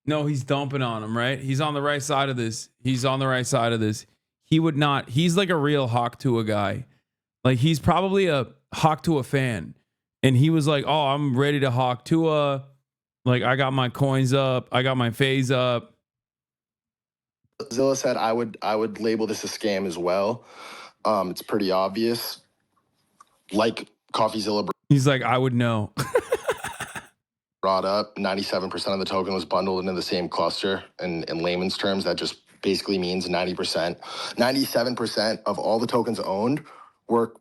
No, he's dumping on him, right? He's on the right side of this. He would not. He's like a real Hawk Tua guy. Like he's probably a Hawk Tua fan. And he was like, oh, I'm ready to Hawk Tua. Like I got my coins up. I got my phase up. Zilla said I would label this a scam as well. It's pretty obvious. Like Coffeezilla. He's like, I would know. Brought up 97% of the token was bundled into the same cluster. And in layman's terms, that just basically means 97% of all the tokens owned were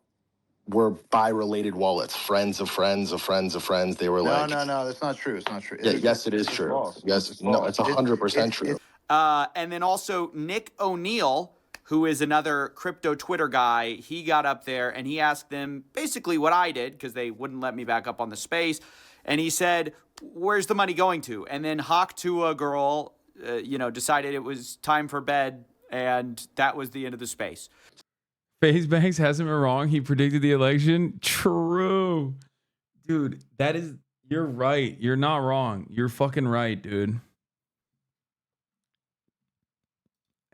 were by related wallets, friends of friends of friends of friends. They were No, like, no, that's not true. It's not true. yeah, yes, it is true. False. Yes, no, it's 100% true. And then also Nick O'Neill, who is another crypto Twitter guy, he got up there and he asked them basically what I did, because they wouldn't let me back up on the space. And he said, where's the money going to? And then Hawk to a girl, decided it was time for bed. And that was the end of the space. FaZe Banks hasn't been wrong. He predicted the election. True. Dude, you're right. You're not wrong. You're fucking right, dude.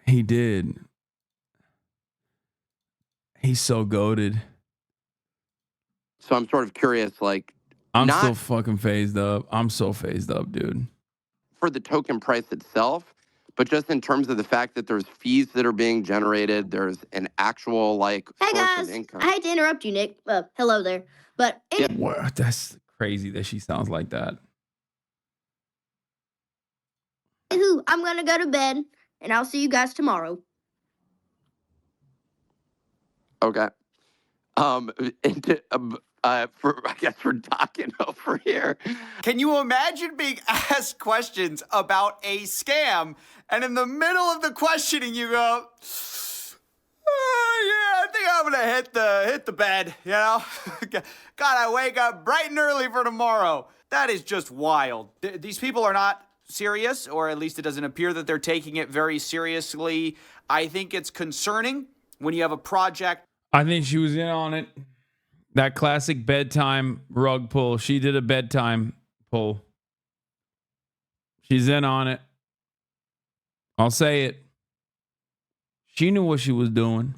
He did. He's so goated. So I'm sort of curious, like, I'm not still fucking phased up. I'm so phased up, dude. for the token price itself, but just in terms of the fact that there's fees that are being generated, there's an actual source Guys, of income. I hate to interrupt you, Nick. Hello there. But What? That's crazy that she sounds like that. anywho, I'm gonna go to bed, and I'll see you guys tomorrow. Okay. I guess we're talking over here. Can you imagine being asked questions about a scam, and in the middle of the questioning you go, I think I'm gonna hit the bed, Gotta wake up bright and early for tomorrow. That is just wild. These people are not serious, or at least it doesn't appear that they're taking it very seriously. I think it's concerning when you have a project. I think she was in on it. That classic bedtime rug pull. She did a bedtime pull. She's in on it. I'll say it. She knew what she was doing.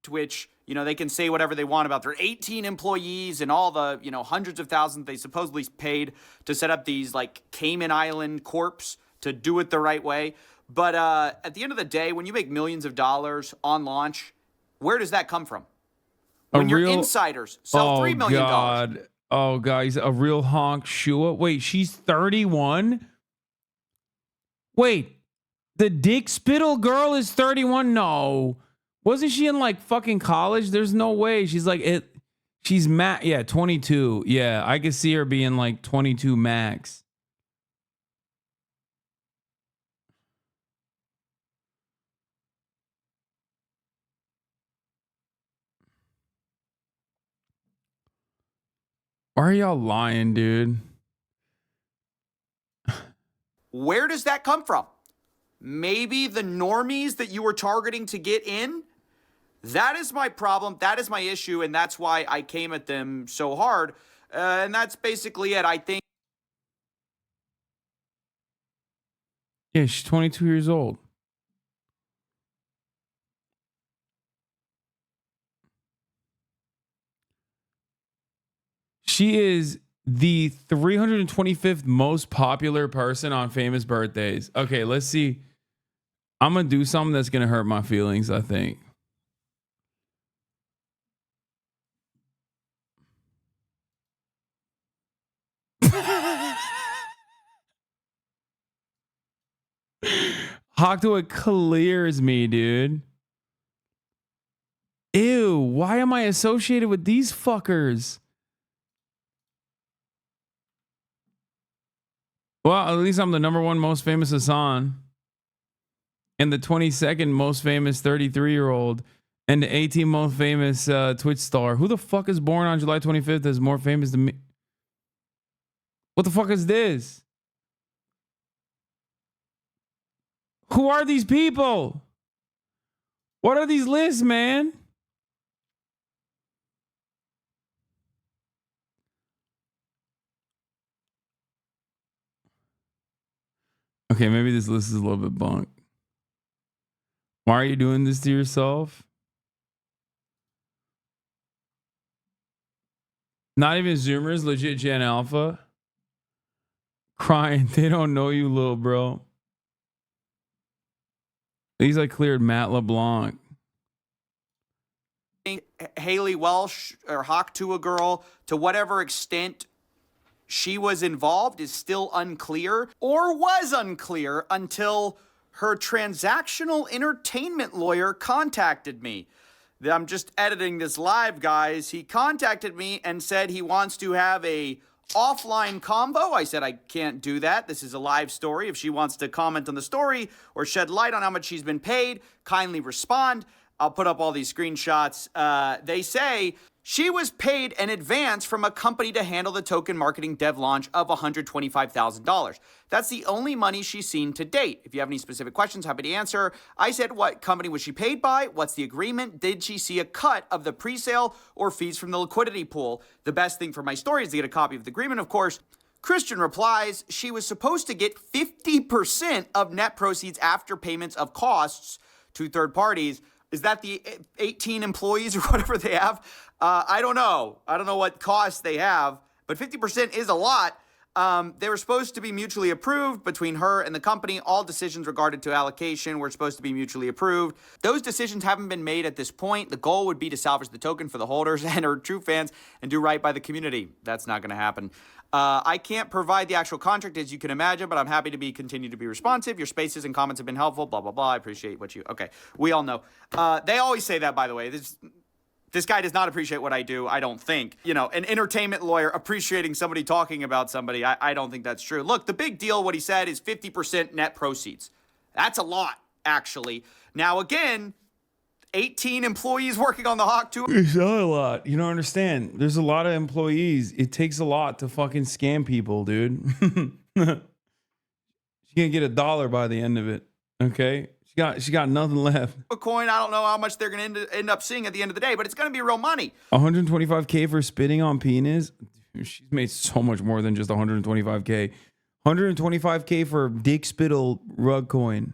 Which, they can say whatever they want about their 18 employees and all the, hundreds of thousands they supposedly paid to set up these Cayman Island corps to do it the right way. But at the end of the day, when you make millions of dollars on launch, where does that come from? When your insiders sell $3 million. Oh, God. He's a real honk Shua. Wait, she's 31? Wait, the Dick Spittle girl is 31? No. Wasn't she in fucking college? There's no way. She's she's 22. Yeah, I could see her being 22 max. Why are y'all lying, dude? Where does that come from? Maybe the normies that you were targeting to get in? That is my problem. That is my issue. And that's why I came at them so hard. And that's basically it. I think. Yeah, she's 22 years old. She is the 325th most popular person on famous birthdays. Okay, let's see. I'm going to do something that's going to hurt my feelings, I think. Hawkto, it clears me, dude. Ew, why am I associated with these fuckers? Well, at least I'm the #1 most famous Hasan. And the 22nd most famous 33-year-old. And the 18th most famous Twitch star. Who the fuck is born on July 25th is more famous than me? What the fuck is this? Who are these people? What are these lists, man? Okay, maybe this list is a little bit bunk. Why are you doing this to yourself? Not even Zoomers, legit Gen Alpha. Crying, they don't know you, little bro. At least I cleared Matt LeBlanc. Haley Welsh or Hawk to a girl, to whatever extent she was involved, is still unclear, or was unclear until her transactional entertainment lawyer contacted me. I'm just editing this live, guys. He contacted me and said he wants to have a offline combo. I said I can't do that. This is a live story. If she wants to comment on the story or shed light on how much she's been paid, kindly respond. I'll put up all these screenshots. They say she was paid in advance from a company to handle the token marketing dev launch of $125,000. That's the only money she's seen to date. If you have any specific questions, happy to answer. I said, what company was she paid by? What's the agreement? Did she see a cut of the pre-sale or fees from the liquidity pool? The best thing for my story is to get a copy of the agreement, of course. Christian replies, she was supposed to get 50% of net proceeds after payments of costs to third parties. Is that the 18 employees or whatever they have? I don't know. I don't know what costs they have, but 50% is a lot. They were supposed to be mutually approved between her and the company. All decisions regarding to allocation were supposed to be mutually approved. Those decisions haven't been made at this point. The goal would be to salvage the token for the holders and her true fans and do right by the community. That's not going to happen. I can't provide the actual contract, as you can imagine, but I'm happy to continue to be responsive. Your spaces and comments have been helpful, blah, blah, blah. I appreciate what you... Okay, we all know. They always say that, by the way. This guy does not appreciate what I do, I don't think. You know, an entertainment lawyer appreciating somebody talking about somebody, I don't think that's true. Look, the big deal, what he said, is 50% net proceeds. That's a lot, actually. Now, again, 18 employees working on the Hawk 2. It's not a lot. You don't understand. There's a lot of employees. It takes a lot to fucking scam people, dude. She can't get $1 by the end of it. Okay? She got nothing left. A coin, I don't know how much they're going to end up seeing at the end of the day, but it's going to be real money. 125K for spitting on penis. She's made so much more than just 125K. 125K for dick spittle rug coin.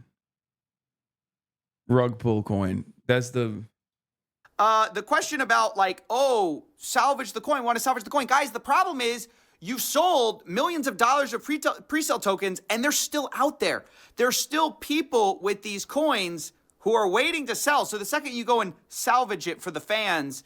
Rug pull coin. That's the question about like, oh, salvage the coin, want to salvage the coin. Guys, the problem is you sold millions of dollars of pre-sale tokens and they're still out there. There's still people with these coins who are waiting to sell. So the second you go and salvage it for the fans,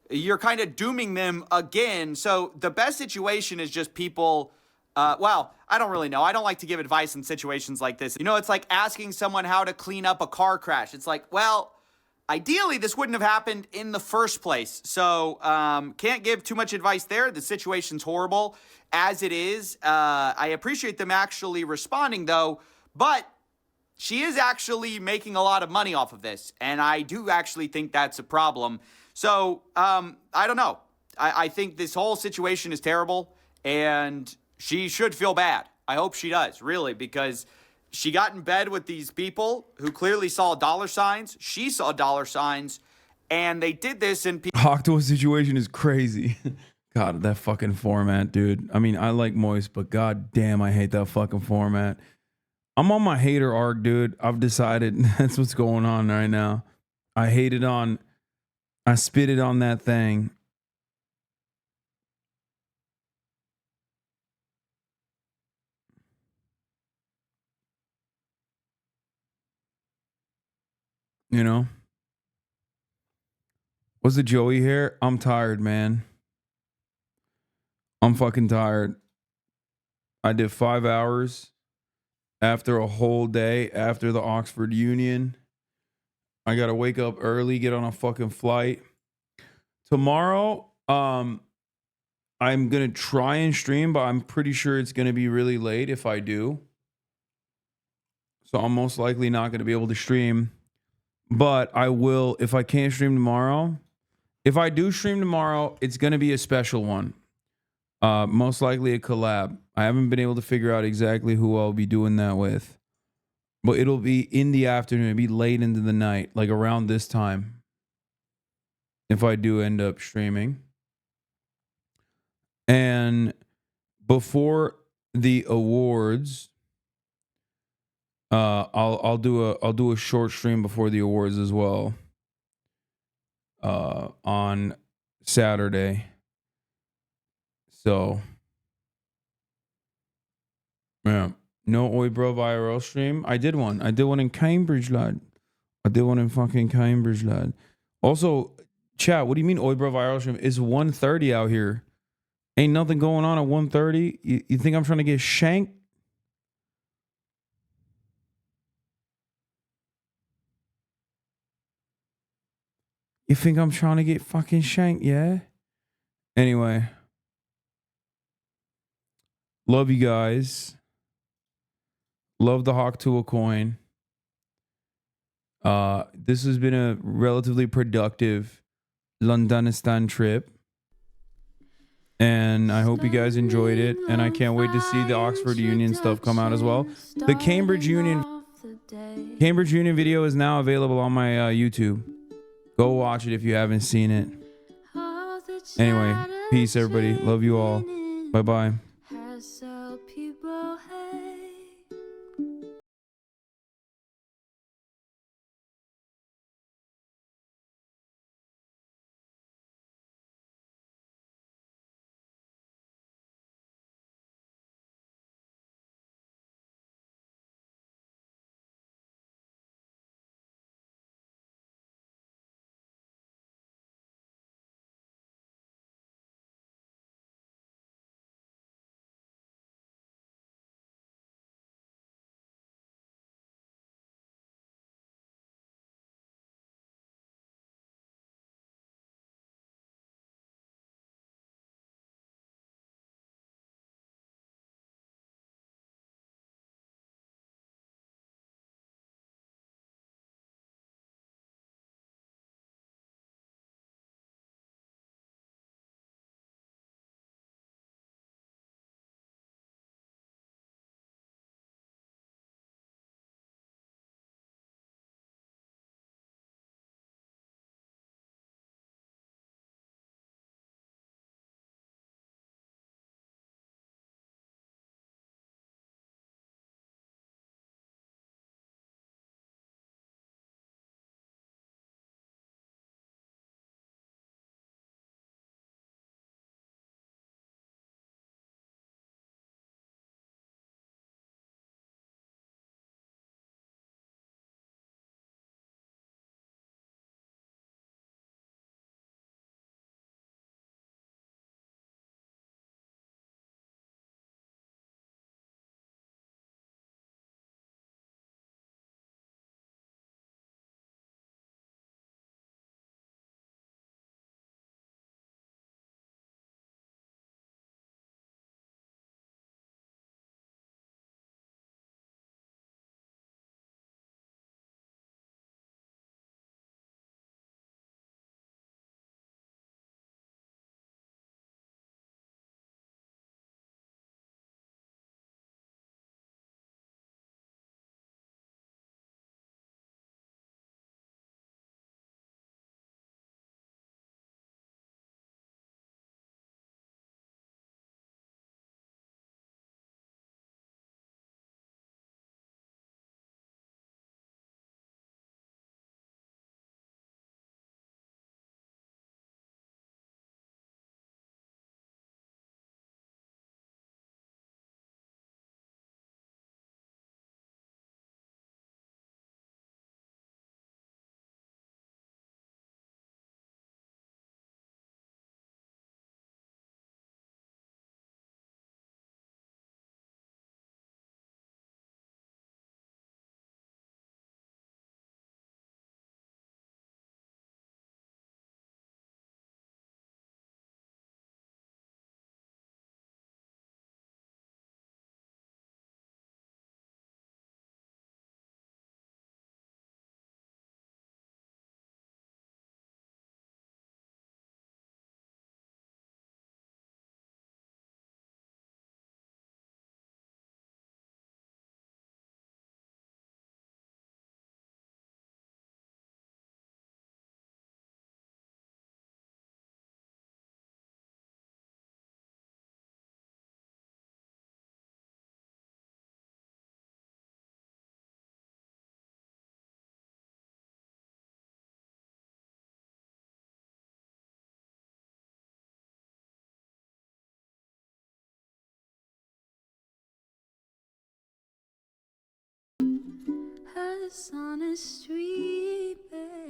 you're kind of dooming them again. So the best situation is just people, well, I don't really know. I don't like to give advice in situations like this. You know, it's like asking someone how to clean up a car crash. It's like, well, ideally, this wouldn't have happened in the first place. So can't give too much advice there. The situation's horrible as it is. I appreciate them actually responding, though. But she is actually making a lot of money off of this. And I do actually think that's a problem. So I don't know. I think this whole situation is terrible. And she should feel bad. I hope she does, really, because she got in bed with these people who clearly saw dollar signs. She saw dollar signs, and they did this in... Hawk situation is crazy. God, that fucking format, dude. I mean, I like Moist, but god damn, I hate that fucking format. I'm on my hater arc, dude. I've decided that's what's going on right now. I spit it on that thing. You know? Was it Joey here? I'm tired, man. I'm fucking tired. I did 5 hours after a whole day after the Oxford Union. I gotta wake up early, get on a fucking flight. Tomorrow, I'm gonna try and stream, but I'm pretty sure it's gonna be really late if I do. So I'm most likely not gonna be able to stream. But I will, if I can't stream tomorrow. If I do stream tomorrow, it's going to be a special one. Most likely a collab. I haven't been able to figure out exactly who I'll be doing that with. But it'll be in the afternoon. It'll be late into the night, like around this time. If I do end up streaming. And before the awards... I'll do a short stream before the awards as well. On Saturday. So yeah. No Oi Bro IRL stream. I did one. I did one in Cambridge, lad. I did one in fucking Cambridge, lad. Also, chat, what do you mean Oi Bro IRL stream? It's 1:30 out here. Ain't nothing going on at 1:30. You think I'm trying to get shanked? You think I'm trying to get fucking shanked, yeah? Anyway. Love you guys. Love the Hawk to a coin. This has been a relatively productive Londonistan trip. And I hope you guys enjoyed it. And I can't wait to see the Oxford Union stuff come out as well. The Cambridge Union video is now available on my YouTube. Go watch it if you haven't seen it. Anyway, peace everybody. Love you all. Bye-bye. Hasan is sweet, babe.